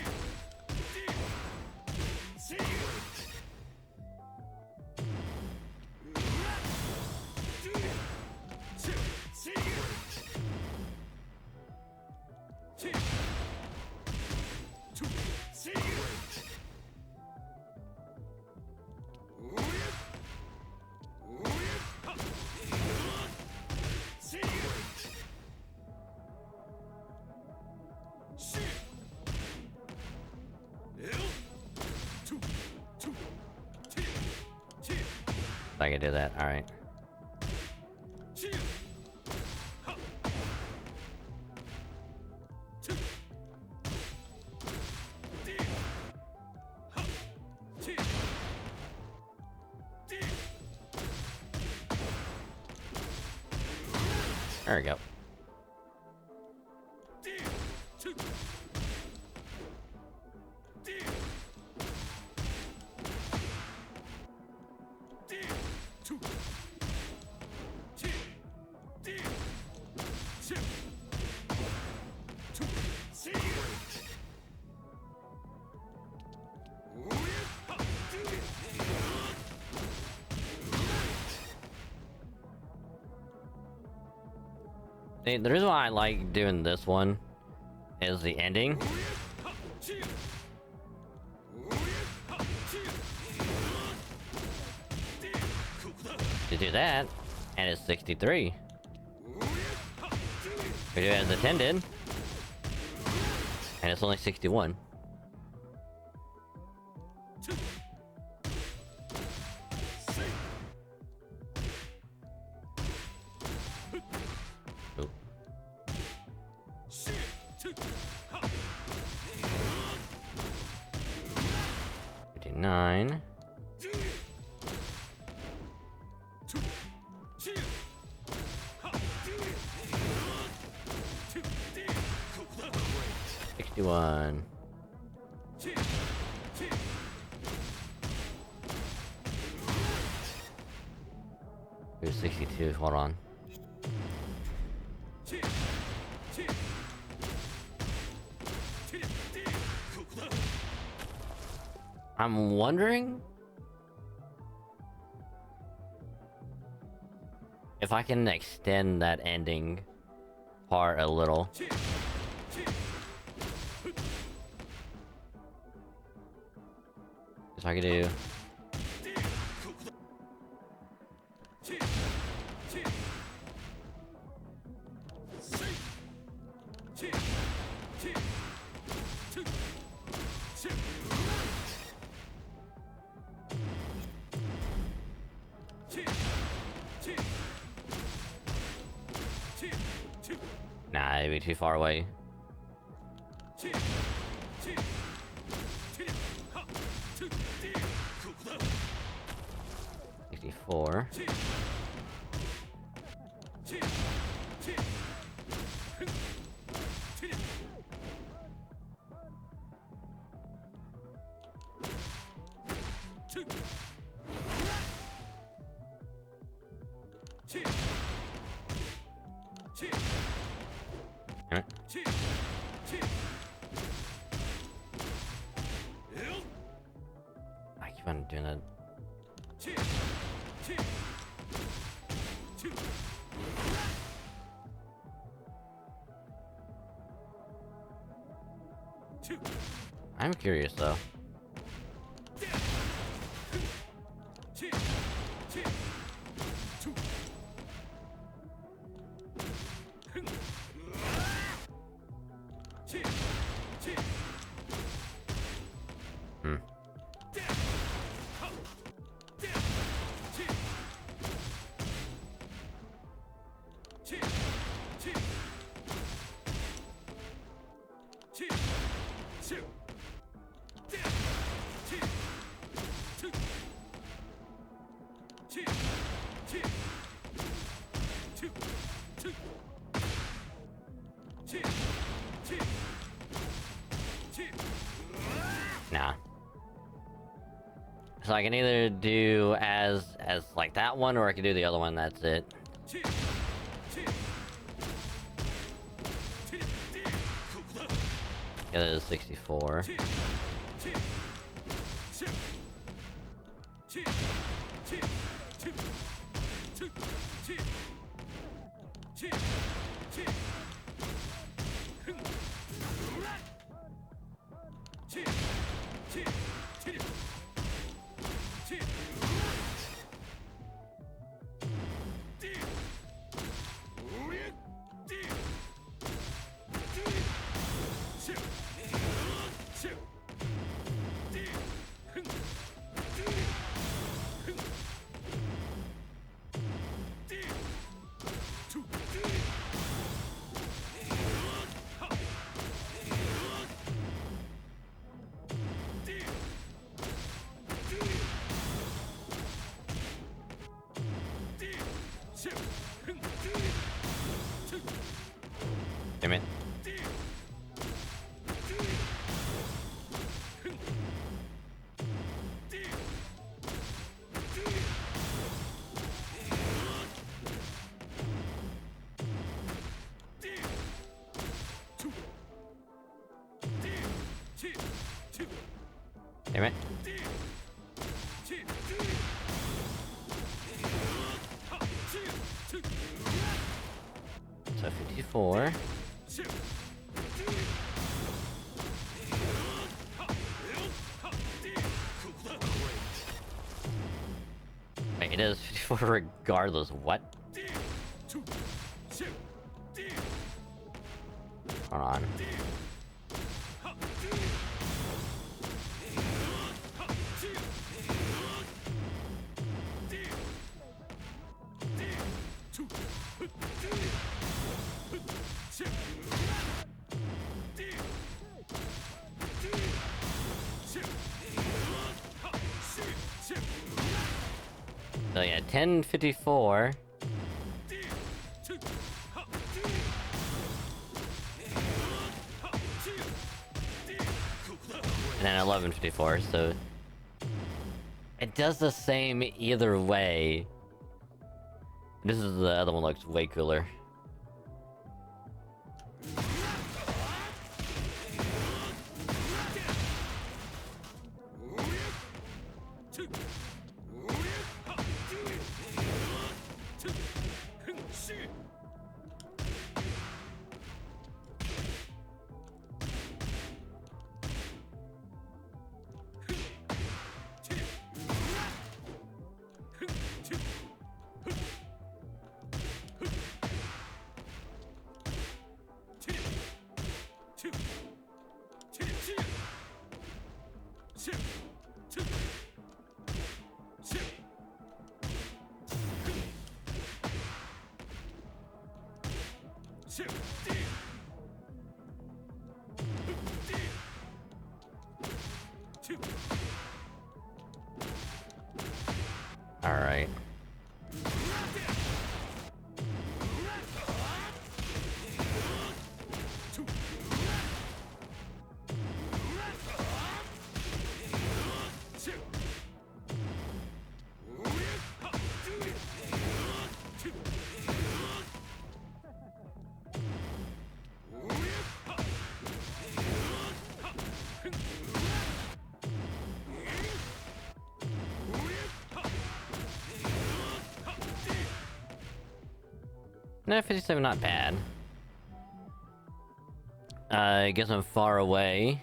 I can do that. All right. There we go. The reason why I like doing this one is the ending. You do that, and it's 63. We do it as intended, and it's only 61. Ooh. 59. One. Here's 62, hold on. I'm wondering if I can extend that ending part a little. If I could do... Nah, it'd be too far away. Four. I keep on doing that. I'm curious though. Nah. So I can either do as like that one, or I can do the other one. That's it. Yeah, that is 64. Damn it. So 54. Wait, it is 54 regardless. What? Hold on. So yeah, 1054. And then 1154, so it does the same either way. This is the other one looks way cooler. All right. No, 57, not bad. I guess I'm far away.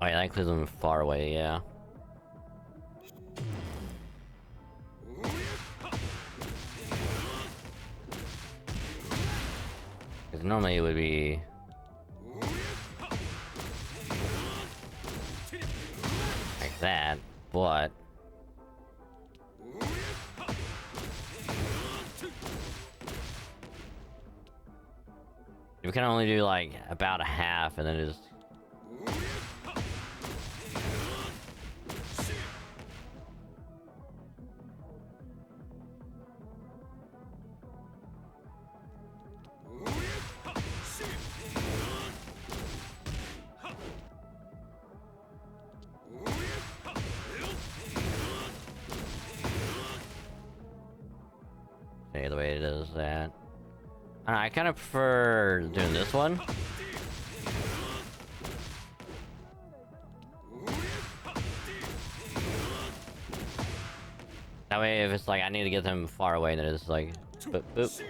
Oh yeah, that includes them far away, yeah. Because normally it would be... like that, but... we can only do like about a half and then just... the way it is that. I kind of prefer doing this one. That way, if it's like I need to get them far away, then it's like boop boop.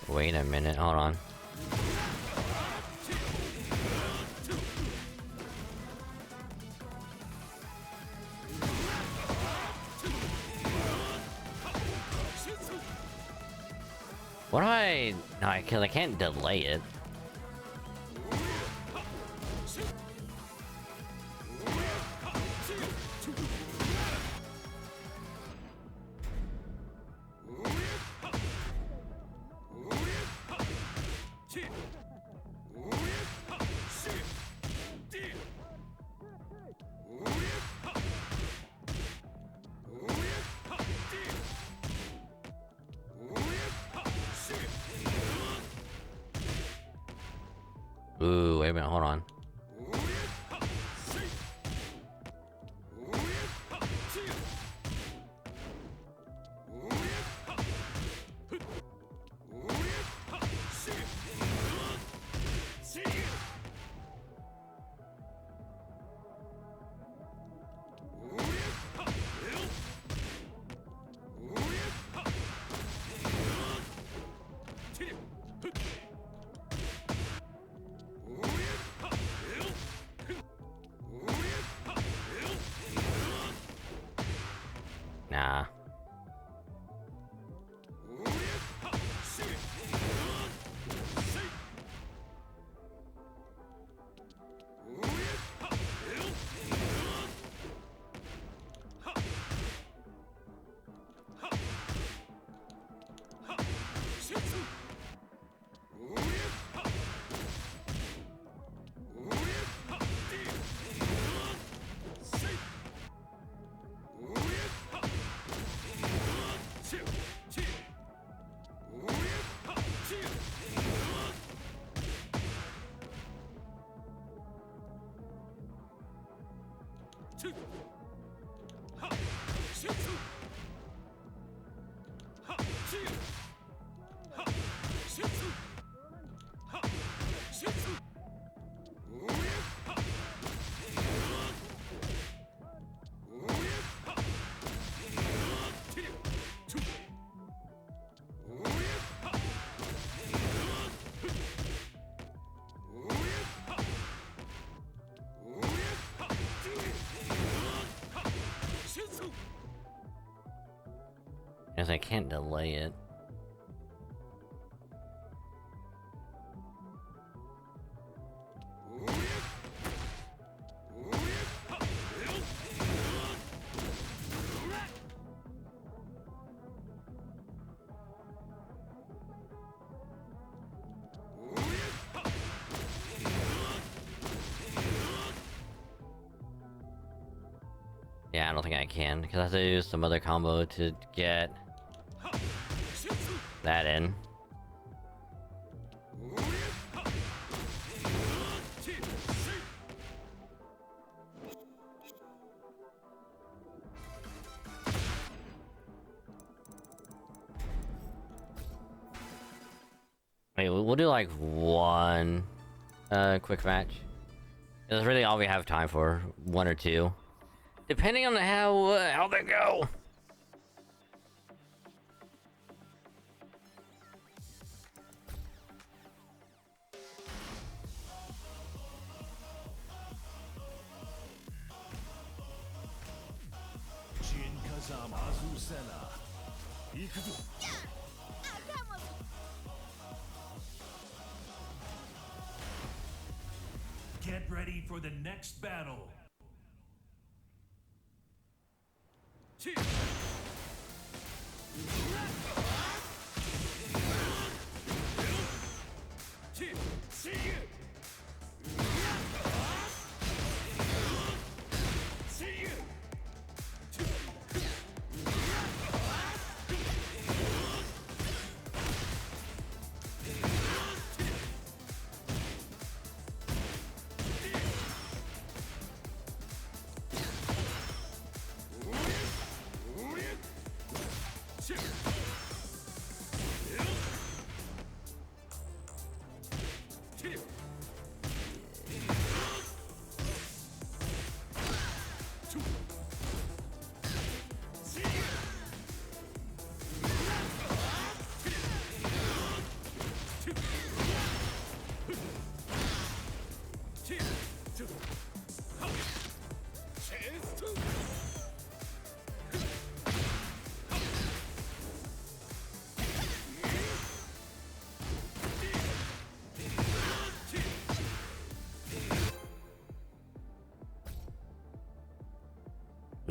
Wait a minute, hold on. What do I... No, I can't delay it. Ooh, wait a minute, hold on. Nah. Guess I can't delay it. Yeah, I don't think I can, because I have to use some other combo to get that in. Wait, we'll do like one quick match. That's really all we have time for, one or two. Depending on how they go. Get ready for the next battle.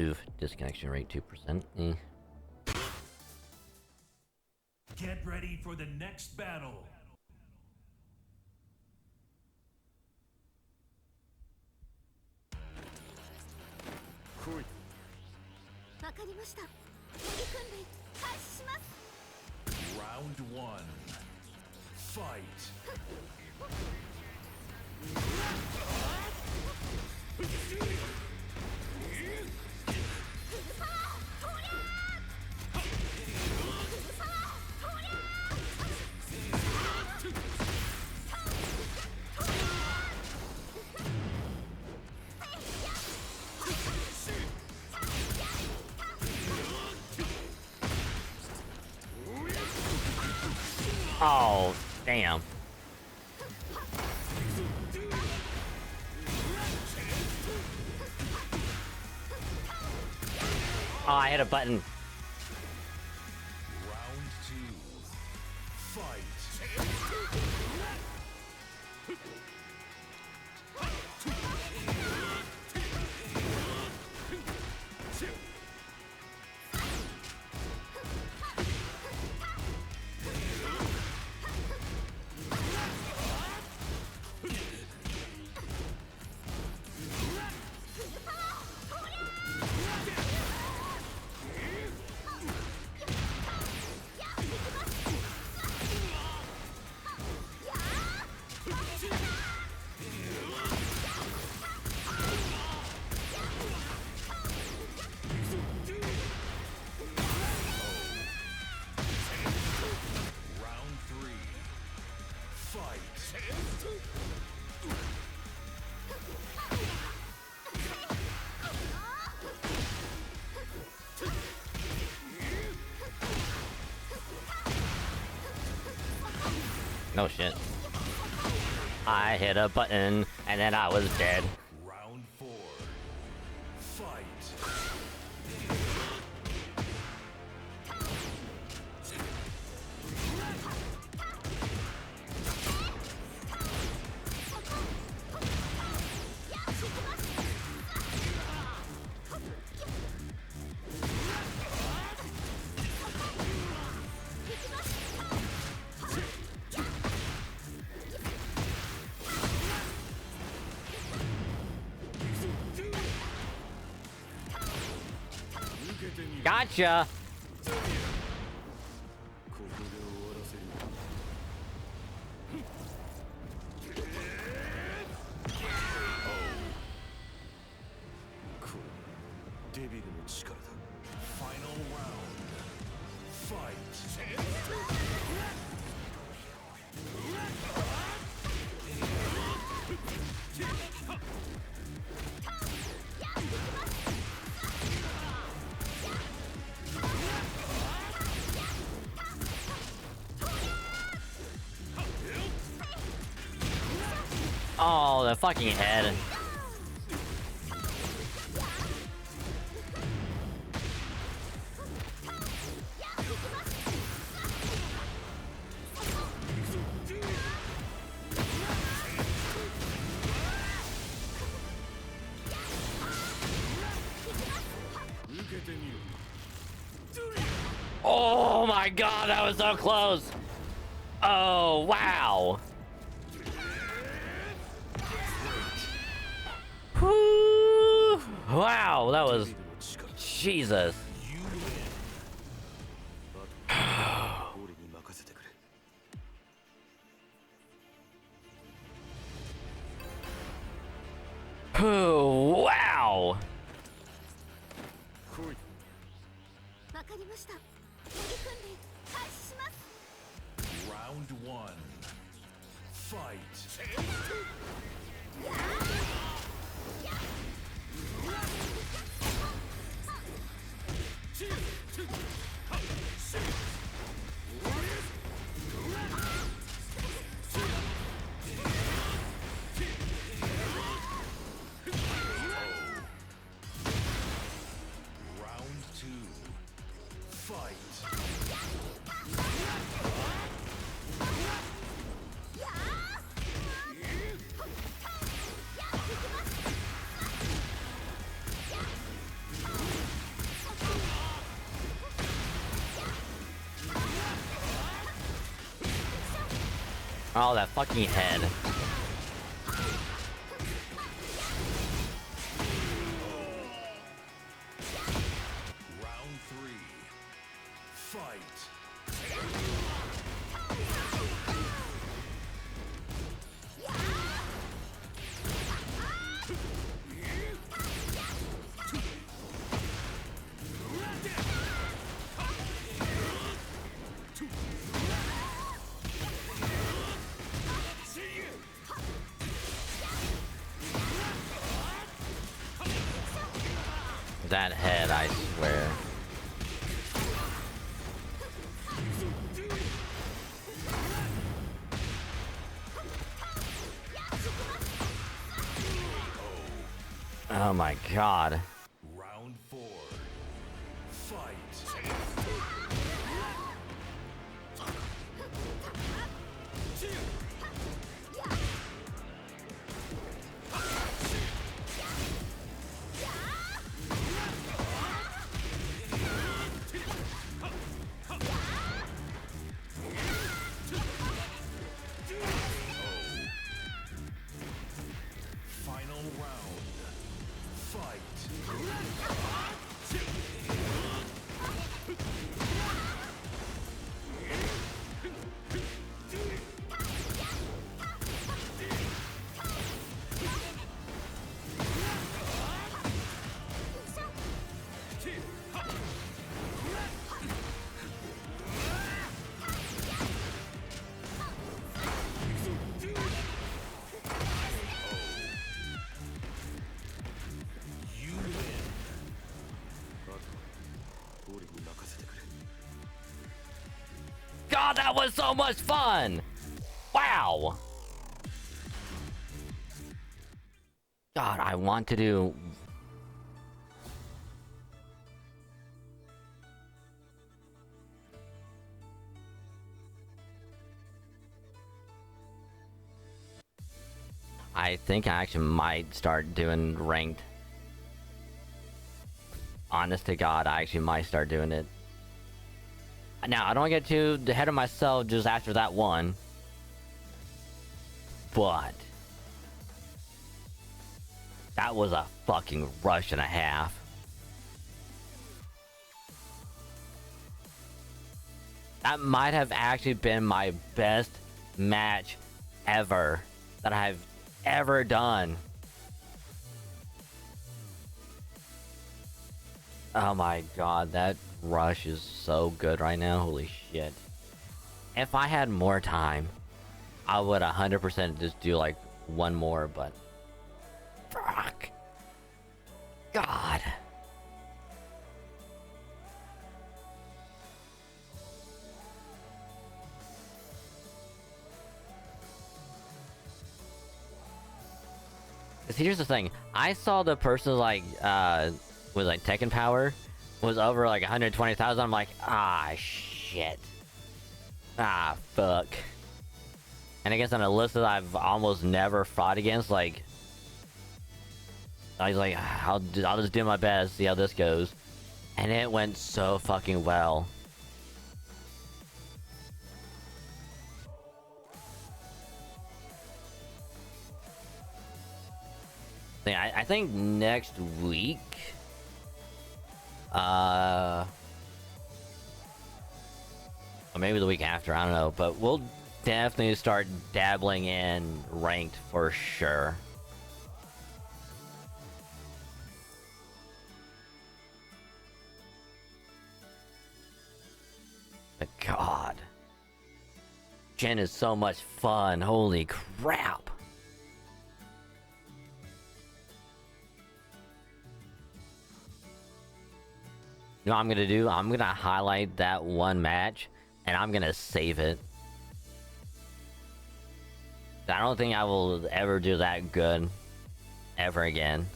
Oof, disconnection rate 2%. Get ready for the next battle. Round 1. Fight. Oh, damn. Oh, I hit a button. Round 2. Fight. No shit. I hit a button and then I was dead. Round 4. Fight. Gotcha. Final round. Fight. Oh, the fucking head. Oh my god, that was so close. Oh, wow. Whew. Wow, that was... Jesus. Wow. Round 1. Fight. Round 2. Fight. Oh, that fucking head. Round 3. Fight. That head, I swear. Oh my god. Round 4. Fight. Final round. Fight. You win. God, that was so much fun! Wow! God, I want to do... I think I actually might start doing ranked. Honest to God, I actually might start doing it. Now, I don't get too ahead of myself just after that one. But... that was a fucking rush and a half. That might have actually been my best match ever that I've ever done. Oh my god, that rush is so good right now. Holy shit. If I had more time, I would 100% just do like one more, but... fuck. God. See, here's the thing. I saw the person like with like Tekken power was over like 120,000. I'm like, ah shit. Ah fuck. And I guess on a list that I've almost never fought against, like I was like, I'll just do my best, see how this goes. And it went so fucking well. I think next week, or maybe the week after, I don't know, but we'll definitely start dabbling in ranked for sure. But God, Jen is so much fun. Holy crap. You know what I'm gonna do? I'm gonna highlight that one match and I'm gonna save it. I don't think I will ever do that good ever again.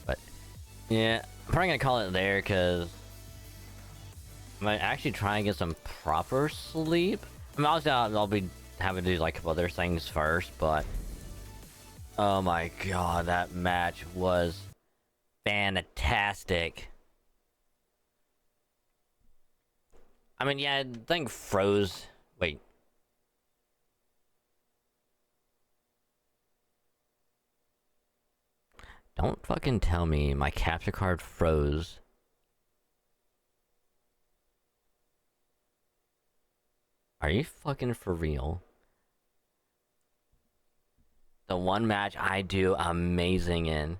But yeah, I'm probably gonna call it there because I'm gonna actually try and get some proper sleep. I mean, obviously I'll be having to do like a couple other things first, but oh my god, that match was fantastic. I mean, yeah, I think froze. Wait. Don't fucking tell me my capture card froze. Are you fucking for real? The one match I do amazing in.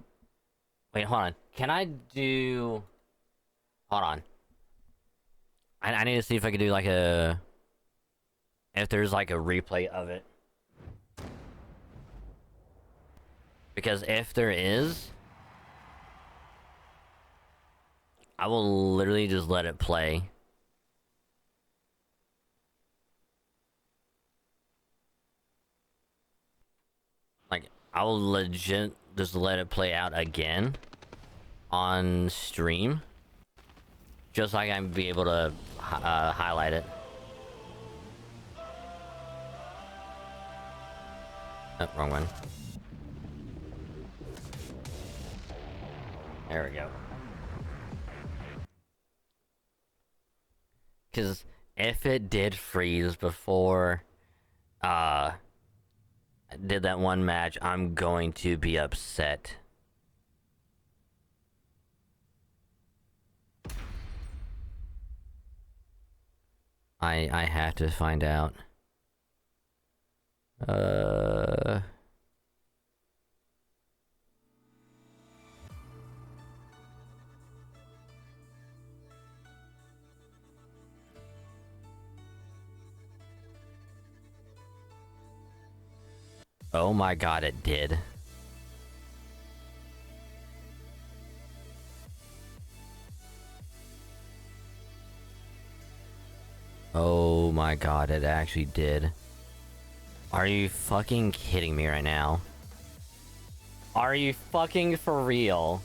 Wait, hold on. Can I do... Hold on. I need to see if I can do like a... If there's like a replay of it. Because if there is... I will literally just let it play. Like, I will legit just let it play out again on stream. Just so I can be able to highlight it. Oh, wrong one. There we go. Because if it did freeze before I did that one match, I'm going to be upset. I have to find out. Oh my god, it did. Oh my god, it actually did. Are you fucking kidding me right now? Are you fucking for real?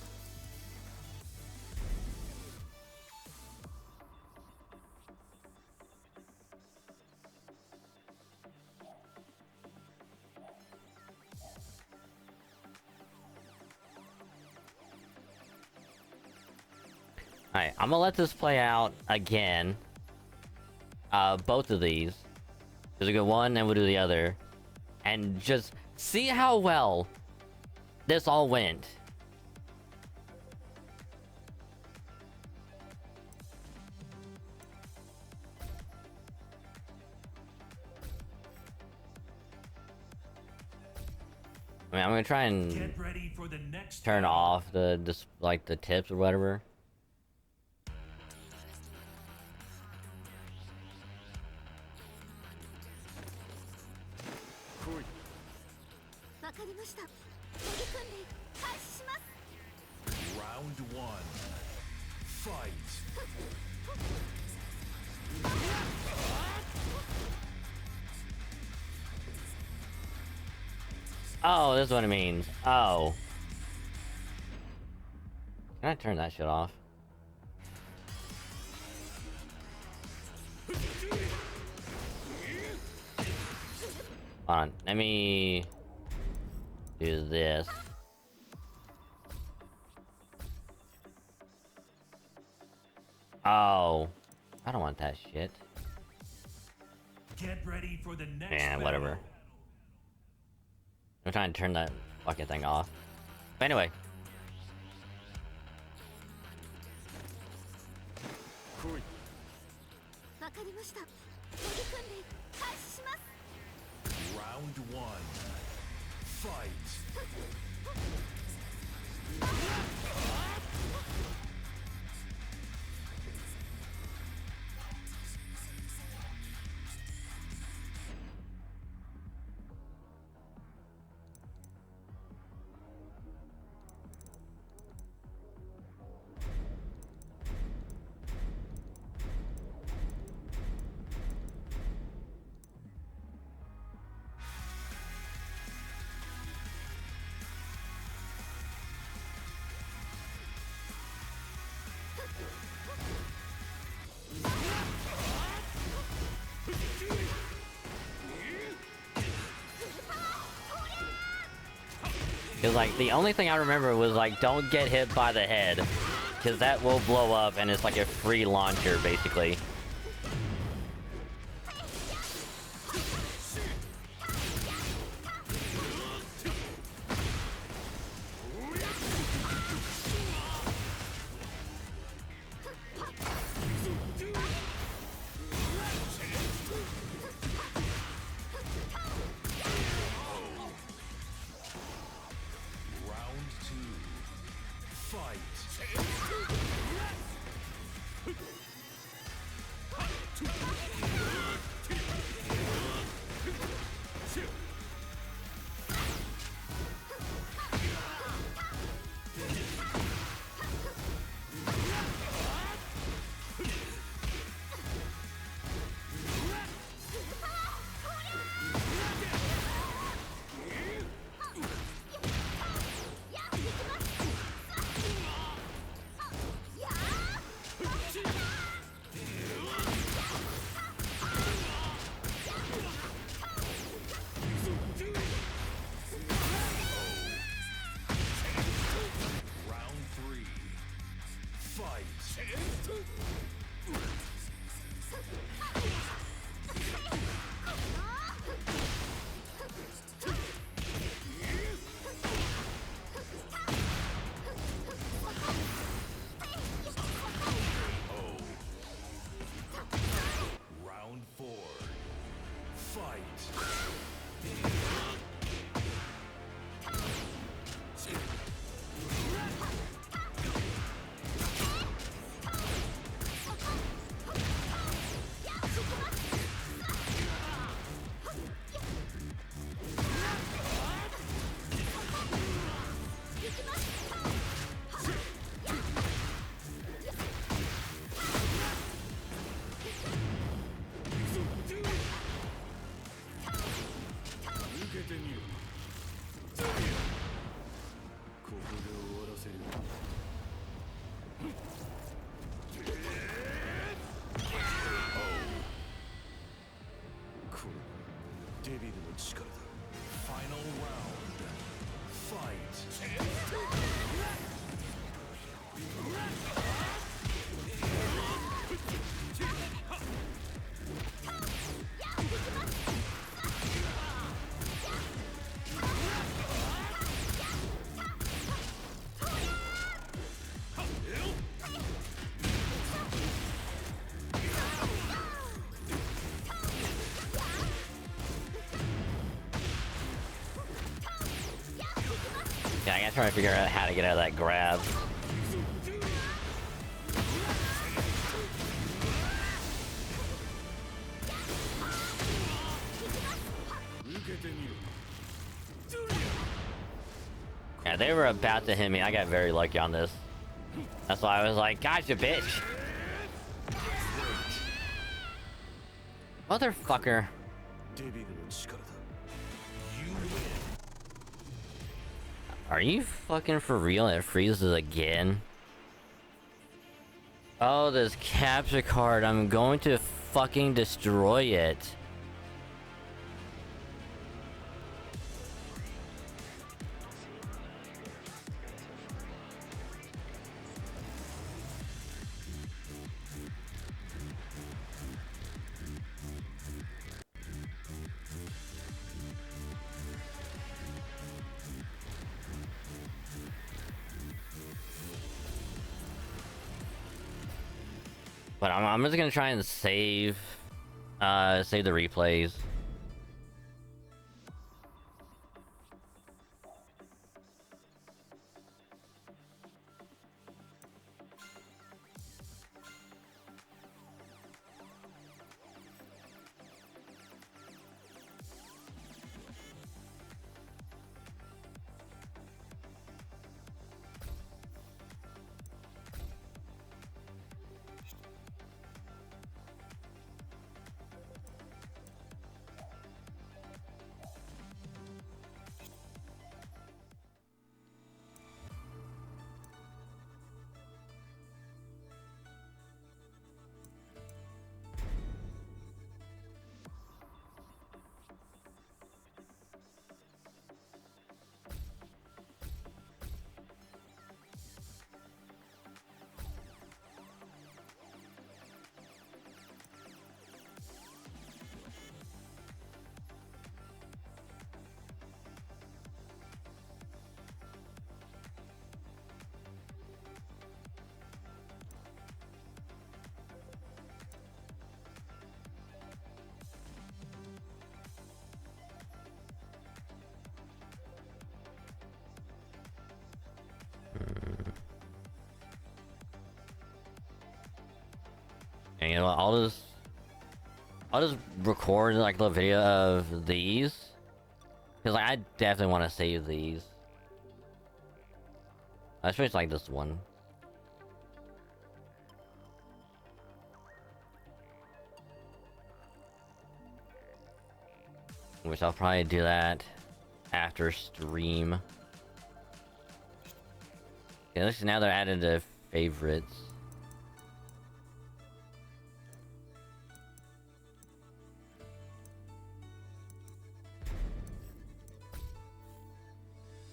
Alright, I'm gonna let this play out again. Both of these. There's a good one, and we'll do the other. And just see how well this all went. I mean, I'm gonna try and turn off the like the tips or whatever. Round one. Fight. Oh, this is what it means. Oh. Can I turn that shit off? Hold on, let me do this. Oh, I don't want that shit. Get ready for the next Man, whatever. I'm trying to turn that fucking thing off. But anyway. Round one. Fight. Cause like the only thing I remember was like don't get hit by the head, cause that will blow up and it's like a free launcher basically. Final round. Fight. Yeah, I gotta try to figure out how to get out of that grab. Yeah, they were about to hit me. I got very lucky on this. That's why I was like, gotcha, bitch. Motherfucker. Are you fucking for real? It freezes again? Oh, this capture card. I'm going to fucking destroy it. But I'm just gonna try and save the replays. And you know what, I'll just record like a little video of these. Cause like, I definitely want to save these. Especially like this one. Which I'll probably do that after stream. Okay, listen, now they're added to favorites.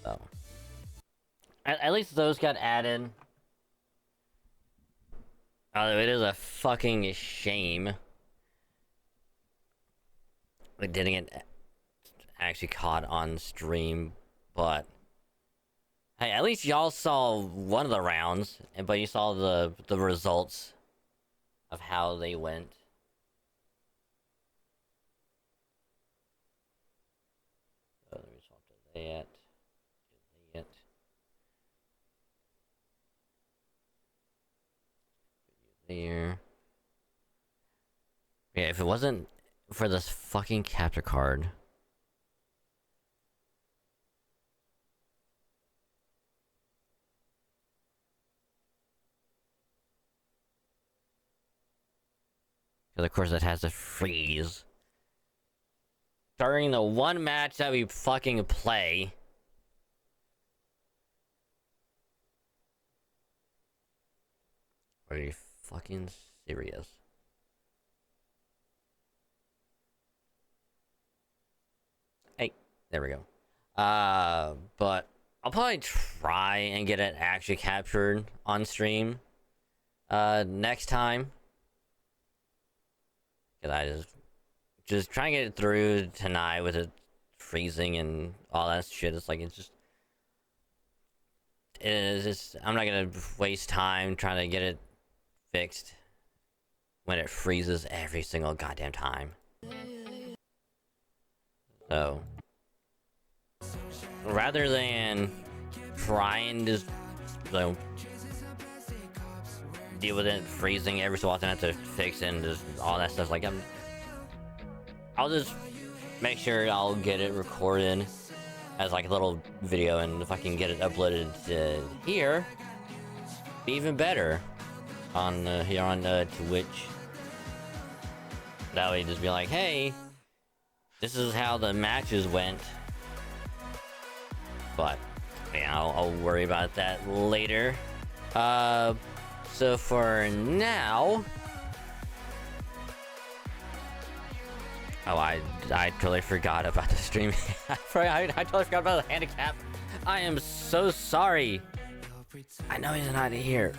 So, at least those got added. Although it is a fucking shame we didn't get actually caught on stream, but hey, at least y'all saw one of the rounds, but you saw the results of how they went. So let me swap to that. There. Yeah, if it wasn't for this fucking capture card. Because of course it has to freeze. During the one match that we fucking play. Are you fucking serious? Hey, there we go. But I'll probably try and get it actually captured on stream next time. Cause I just trying to get it through tonight with it freezing and all that shit. It's like I'm not gonna waste time trying to get it fixed when it freezes every single goddamn time. So rather than trying to, you know, deal with it freezing every so often, I have to fix it and just all that stuff. Like I'll just make sure I'll get it recorded as like a little video, and if I can get it uploaded here, be even better on here on Twitch. That way, just be like, hey, this is how the matches went. But yeah, I'll worry about that later. So for now, oh, I totally forgot about the stream. I totally forgot about the handicap. I am so sorry. I know he's not here,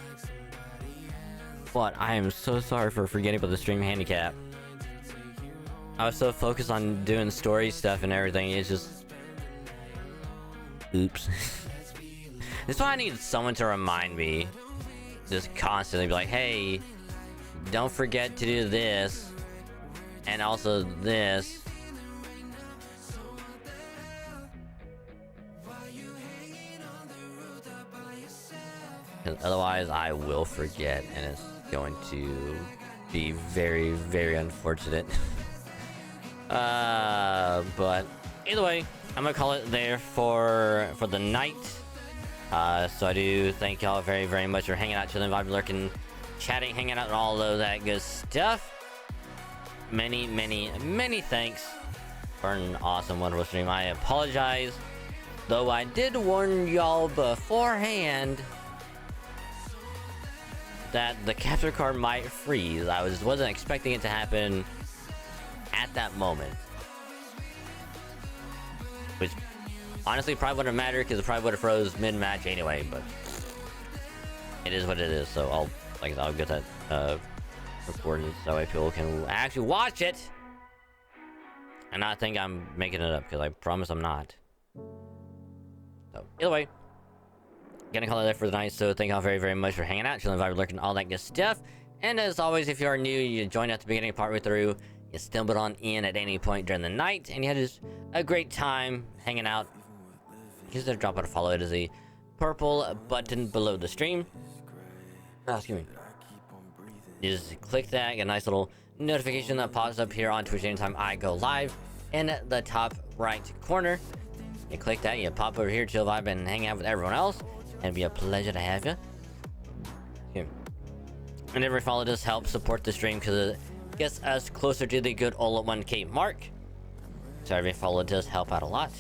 but I am so sorry for forgetting about the stream handicap. I was so focused on doing story stuff and everything. It's just, oops. That's why I need someone to remind me. Just constantly be like, hey, don't forget to do this. And also this. Because otherwise I will forget, and it's going to be very, very unfortunate. But either way, I'm gonna call it there for the night. So I do thank y'all very, very much for hanging out, chilling, vibing, lurking, chatting, hanging out, and all of that good stuff. Many, many, many thanks for an awesome, wonderful stream. I apologize, though I did warn y'all beforehand that the capture card might freeze. I wasn't expecting it to happen at that moment, which honestly probably wouldn't matter because it probably would have froze mid-match anyway. But it is what it is. So I'll get that recorded so that people can actually watch it and not think I'm making it up, because I promise I'm not. So either way, gonna call it there for the night. So thank y'all very, very much for hanging out, chilling, vibing, lurking, all that good stuff. And as always, if you are new, you joined at the beginning, partway through, you stumbled on in at any point during the night, and you had just a great time hanging out, consider dropping a follow. It is the purple button below the stream. Oh, excuse me. just click that, get a nice little notification that pops up here on Twitch anytime I go live in the top right corner. You click that, you pop over here, chill, vibe, and hang out with everyone else. And it'd be a pleasure to have you. Here. And every follow does help support the stream because it gets us closer to the good old 1K mark. So every follow does help out a lot.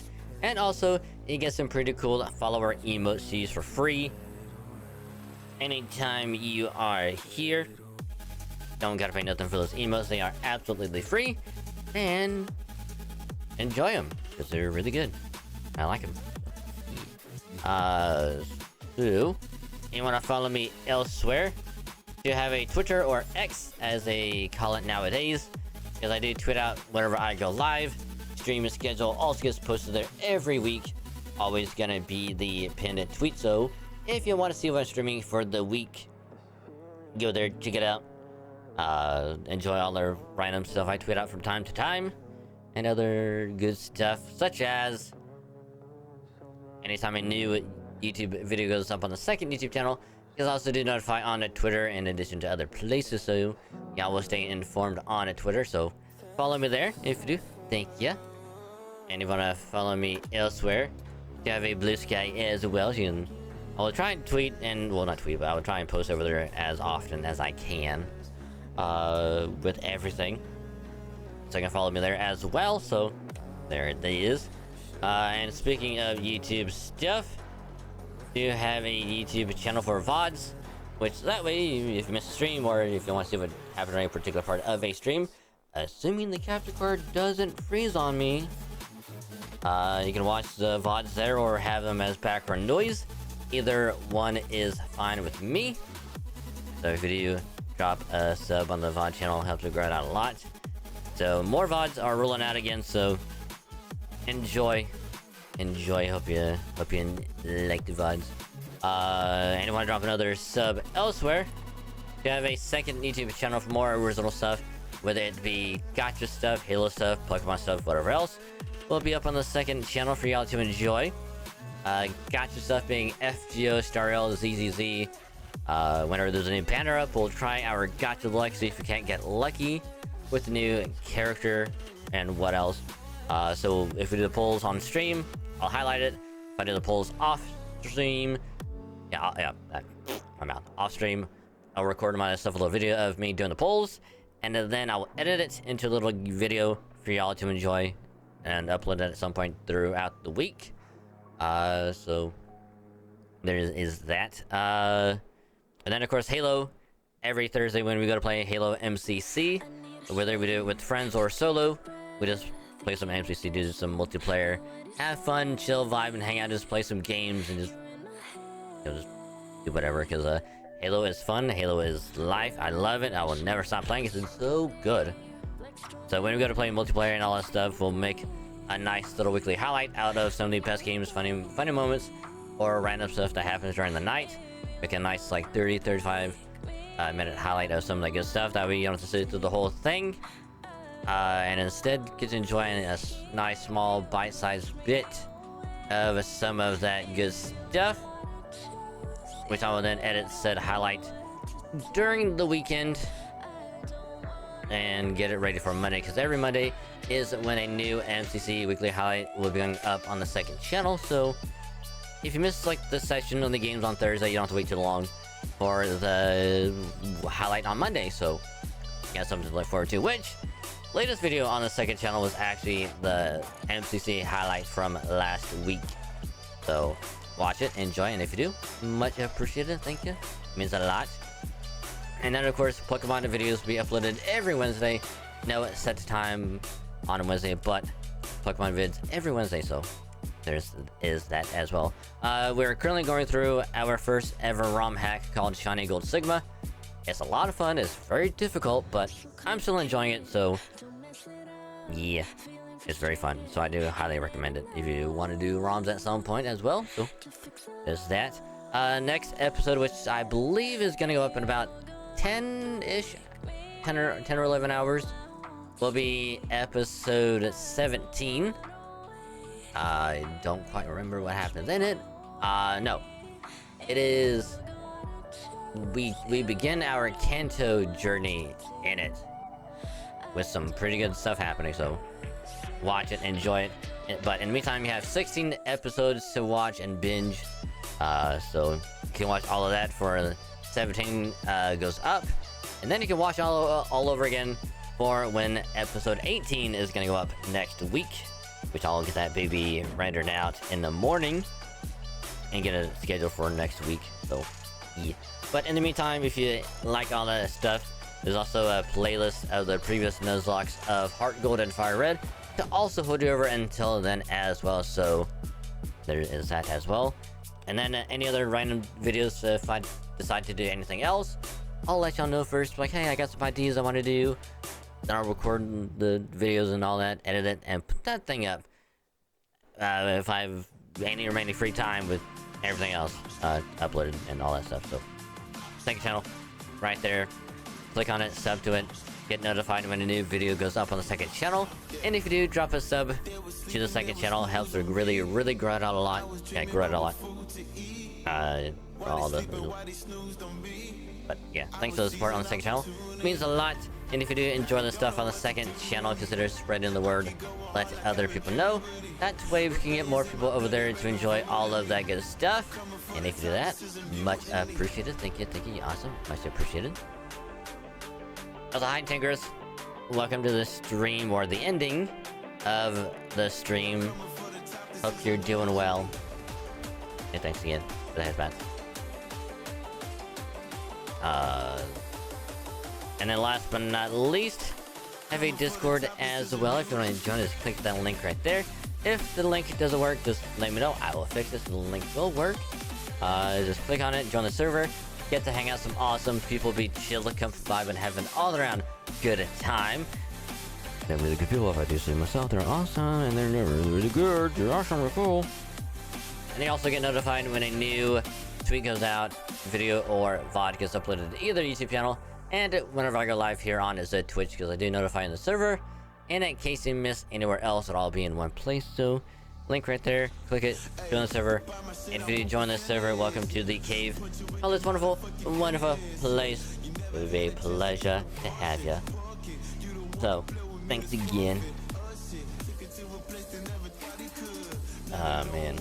And also, you get some pretty cool follower emotes to use for free. Anytime you are here, don't gotta pay nothing for those emotes. They are absolutely free. And enjoy them because they're really good. I like them. So, you want to follow me elsewhere? Do you have a Twitter or X as they call it nowadays? Because I do tweet out whenever I go live. Stream schedule also gets posted there every week. Always gonna be the pinned tweet. So if you want to see what I'm streaming for the week, go there, check it out. Enjoy all the random stuff I tweet out from time to time, and other good stuff such as anytime a new YouTube video goes up on the second YouTube channel, you can also do notify on Twitter in addition to other places, so y'all will stay informed on Twitter. So follow me there if you do. Thank ya. And if you wanna follow me elsewhere, you have a Blue Sky as well. You can, I will try and tweet and, well, not tweet, but I will try and post over there as often as I can with everything. So you can follow me there as well. So there it is. And speaking of YouTube stuff, do you have a YouTube channel for VODs? Which that way, if you miss a stream or if you want to see what happened on a particular part of a stream, assuming the capture card doesn't freeze on me, you can watch the VODs there or have them as background noise. Either one is fine with me. So if you do drop a sub on the VOD channel, helps me grow it out a lot. So more VODs are rolling out again, so enjoy. Hope you like the VODs. And you want to drop another sub elsewhere, you have a second YouTube channel for more original stuff, whether it be gacha stuff, Halo stuff, Pokemon stuff, whatever else will be up on the second channel for y'all to enjoy. Gacha stuff being FGO, Starrel, ZZZ. Whenever there's a new banner up, we'll try our gacha luck, see if we can't get lucky with the new character and what else. So if we do the polls on stream, I'll highlight it. If I do the polls off stream, off stream, I'll record myself a little video of me doing the polls, and then I'll edit it into a little video for y'all to enjoy and upload it at some point throughout the week. So there is that. And then of course Halo, every Thursday when we go to play Halo MCC, whether we do it with friends or solo, we just play some MCC, do some multiplayer, have fun, chill, vibe, and hang out, just play some games, and just, you know, just do whatever, because Halo is fun, Halo is life, I love it, I will never stop playing it, it's so good. So when we go to play multiplayer and all that stuff, we'll make a nice little weekly highlight out of some of the best games, funny moments, or random stuff that happens during the night. Make a nice, like, 30-35 minute highlight of some of the good stuff, that way you don't have to sit through the whole thing. And instead get to enjoy a nice small bite-sized bit of some of that good stuff, which I will then edit said highlight during the weekend and get it ready for Monday, because every Monday is when a new MCC weekly highlight will be going up on the second channel. So if you miss like the session of the games on Thursday, you don't have to wait too long for the highlight on Monday, so you got something to look forward to. Which latest video on the second channel was actually the MCC highlight from last week. So watch it, enjoy, and if you do, much appreciated. Thank you. It means a lot. And then of course, Pokemon videos will be uploaded every Wednesday. No set time on a Wednesday, but Pokemon vids every Wednesday, so is that as well. We're currently going through our first ever ROM hack called Shiny Gold Sigma. It's a lot of fun, it's very difficult, but I'm still enjoying it, so yeah, it's very fun. So I do highly recommend it if you want to do ROMs at some point as well. So there's that. Next episode, which I believe is going to go up in about 10-ish, 10 or 11 hours, will be episode 17. I don't quite remember what happens in it. No. It is we begin our Kanto journey in it with some pretty good stuff happening. So watch it, enjoy it. But in the meantime, you have 16 episodes to watch and binge. So you can watch all of that for 17 goes up, and then you can watch all over again for when episode 18 is gonna go up next week, which I'll get that baby rendered out in the morning and get it scheduled for next week. So yeah. But in the meantime, if you like all that stuff, there's also a playlist of the previous Nuzlocks of Heart Gold and Fire Red to also hold you over until then as well. So there is that as well. And then any other random videos, if I decide to do anything else, I'll let y'all know first. Like, hey, I got some ideas I want to do. Then I'll record the videos and all that, edit it, and put that thing up. If I have any remaining free time with everything else uploaded and all that stuff. So, second channel, right there. Click on it, sub to it, get notified when a new video goes up on the second channel. And if you do, drop a sub to the second channel. It helps to really, really grow it out a lot. Yeah, grow it a lot. For all the... But yeah, thanks for the support on the second channel. It means a lot. And if you do enjoy the stuff on the second channel, consider spreading the word. Let other people know. That way we can get more people over there to enjoy all of that good stuff. And if you do that, much appreciated. Thank you, awesome. Much appreciated. Also, hi Tinkers. Welcome to the stream, or the ending of the stream. Hope you're doing well. And thanks again for the headband. And then last but not least, have a Discord as well. If you want to join us, click that link right there. If the link doesn't work, just let me know. I will fix it so the link will work. Just click on it, join the server. Get to hang out with some awesome people, be chill, comfy vibe, and have an all-around good time. They're really good people, if I do say myself. They're awesome, and they're really, really good. They're awesome, they're cool. And you also get notified when a new tweet goes out, video or VOD gets uploaded to either YouTube channel, and whenever I go live here on is Twitch, because I do notify in the server. And in case you miss anywhere else, it'll all be in one place. So link right there, click it, join the server. And if you join this server, welcome to the cave. Oh, this wonderful, wonderful place. It would be a pleasure to have you. So, thanks again. Ah, man.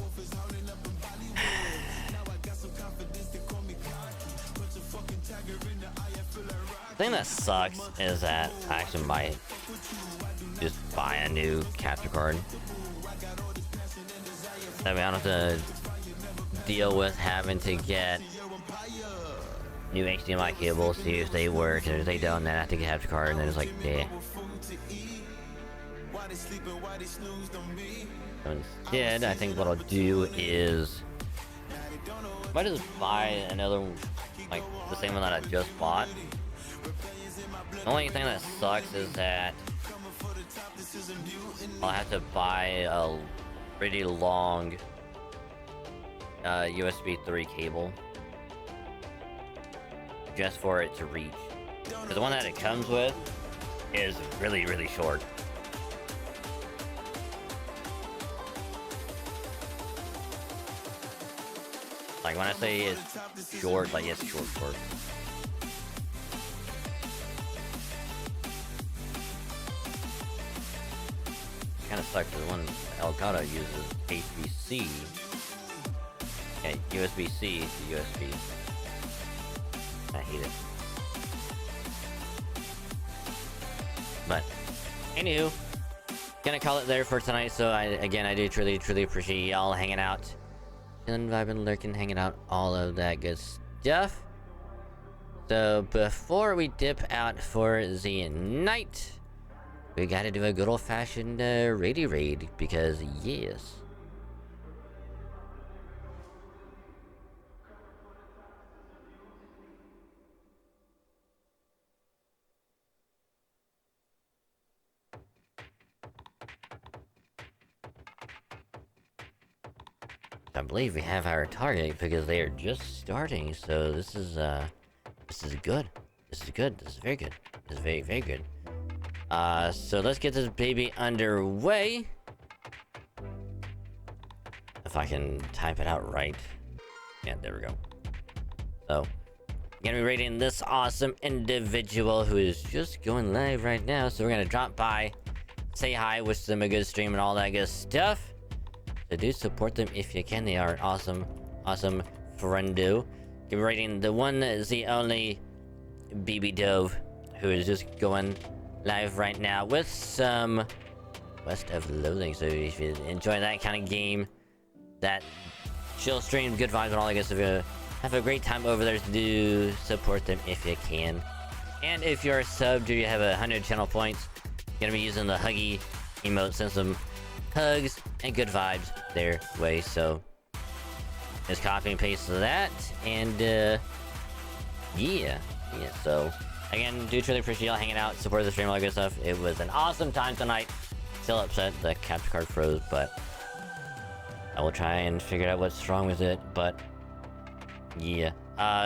The thing that sucks is that I actually might just buy a new capture card. That way I don't have to deal with having to get new HDMI cables, see if they work, and if they don't, then I have to get a capture card, and then it's like, yeah. So instead, I think what I'll do is I might just buy another, like, the same one that I just bought. The only thing that sucks is that I'll have to buy a pretty long USB 3 cable just for it to reach. Because the one that it comes with is really, really short. Like when I say it's short, like it's short. Kind of sucks because one Elgato uses HBC. Yeah, USB-C to USB. I hate it. But, anywho, gonna call it there for tonight. So I do truly appreciate y'all hanging out, chilling, vibing, lurking, hanging out, all of that good stuff. So before we dip out for the night, we gotta do a good old-fashioned raid, because yes. I believe we have our target because they are just starting, so this is good. This is good. This is very good. This is very, very good. So let's get this baby underway. If I can type it out right. Yeah, there we go. So, Gonna be rating this awesome individual who is just going live right now. So we're gonna drop by, say hi, wish them a good stream and all that good stuff. So do support them if you can. They are an awesome friendo. Gonna be rating the one, the only BB Dove, who is just going live right now with some West of Loathing. So if you enjoy that kind of game, that chill stream, good vibes and all that good stuff, have a great time over there. Do support them if you can. And if you're subbed or you have 100 channel points, you're gonna be using the huggy emote. Send some hugs and good vibes their way. So just copy and paste that, and yeah. So again, do truly appreciate y'all hanging out, support the stream, all that good stuff. It was an awesome time tonight. Still upset the capture card froze, but I will try and figure out what's wrong with it. But yeah.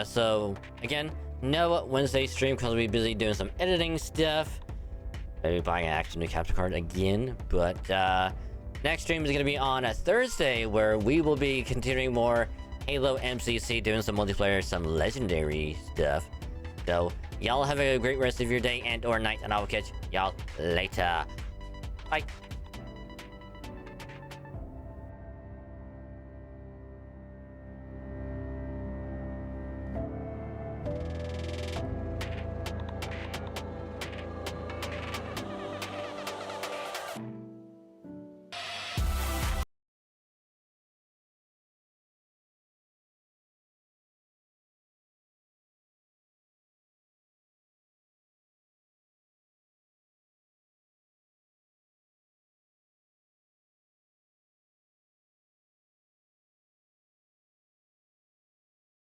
So again, no Wednesday stream because we'll be busy doing some editing stuff. Maybe buying an actual new capture card again. But next stream is going to be on a Thursday, where we will be continuing more Halo MCC, doing some multiplayer, some legendary stuff. So y'all have a great rest of your day and or night, and I will catch y'all later. Bye.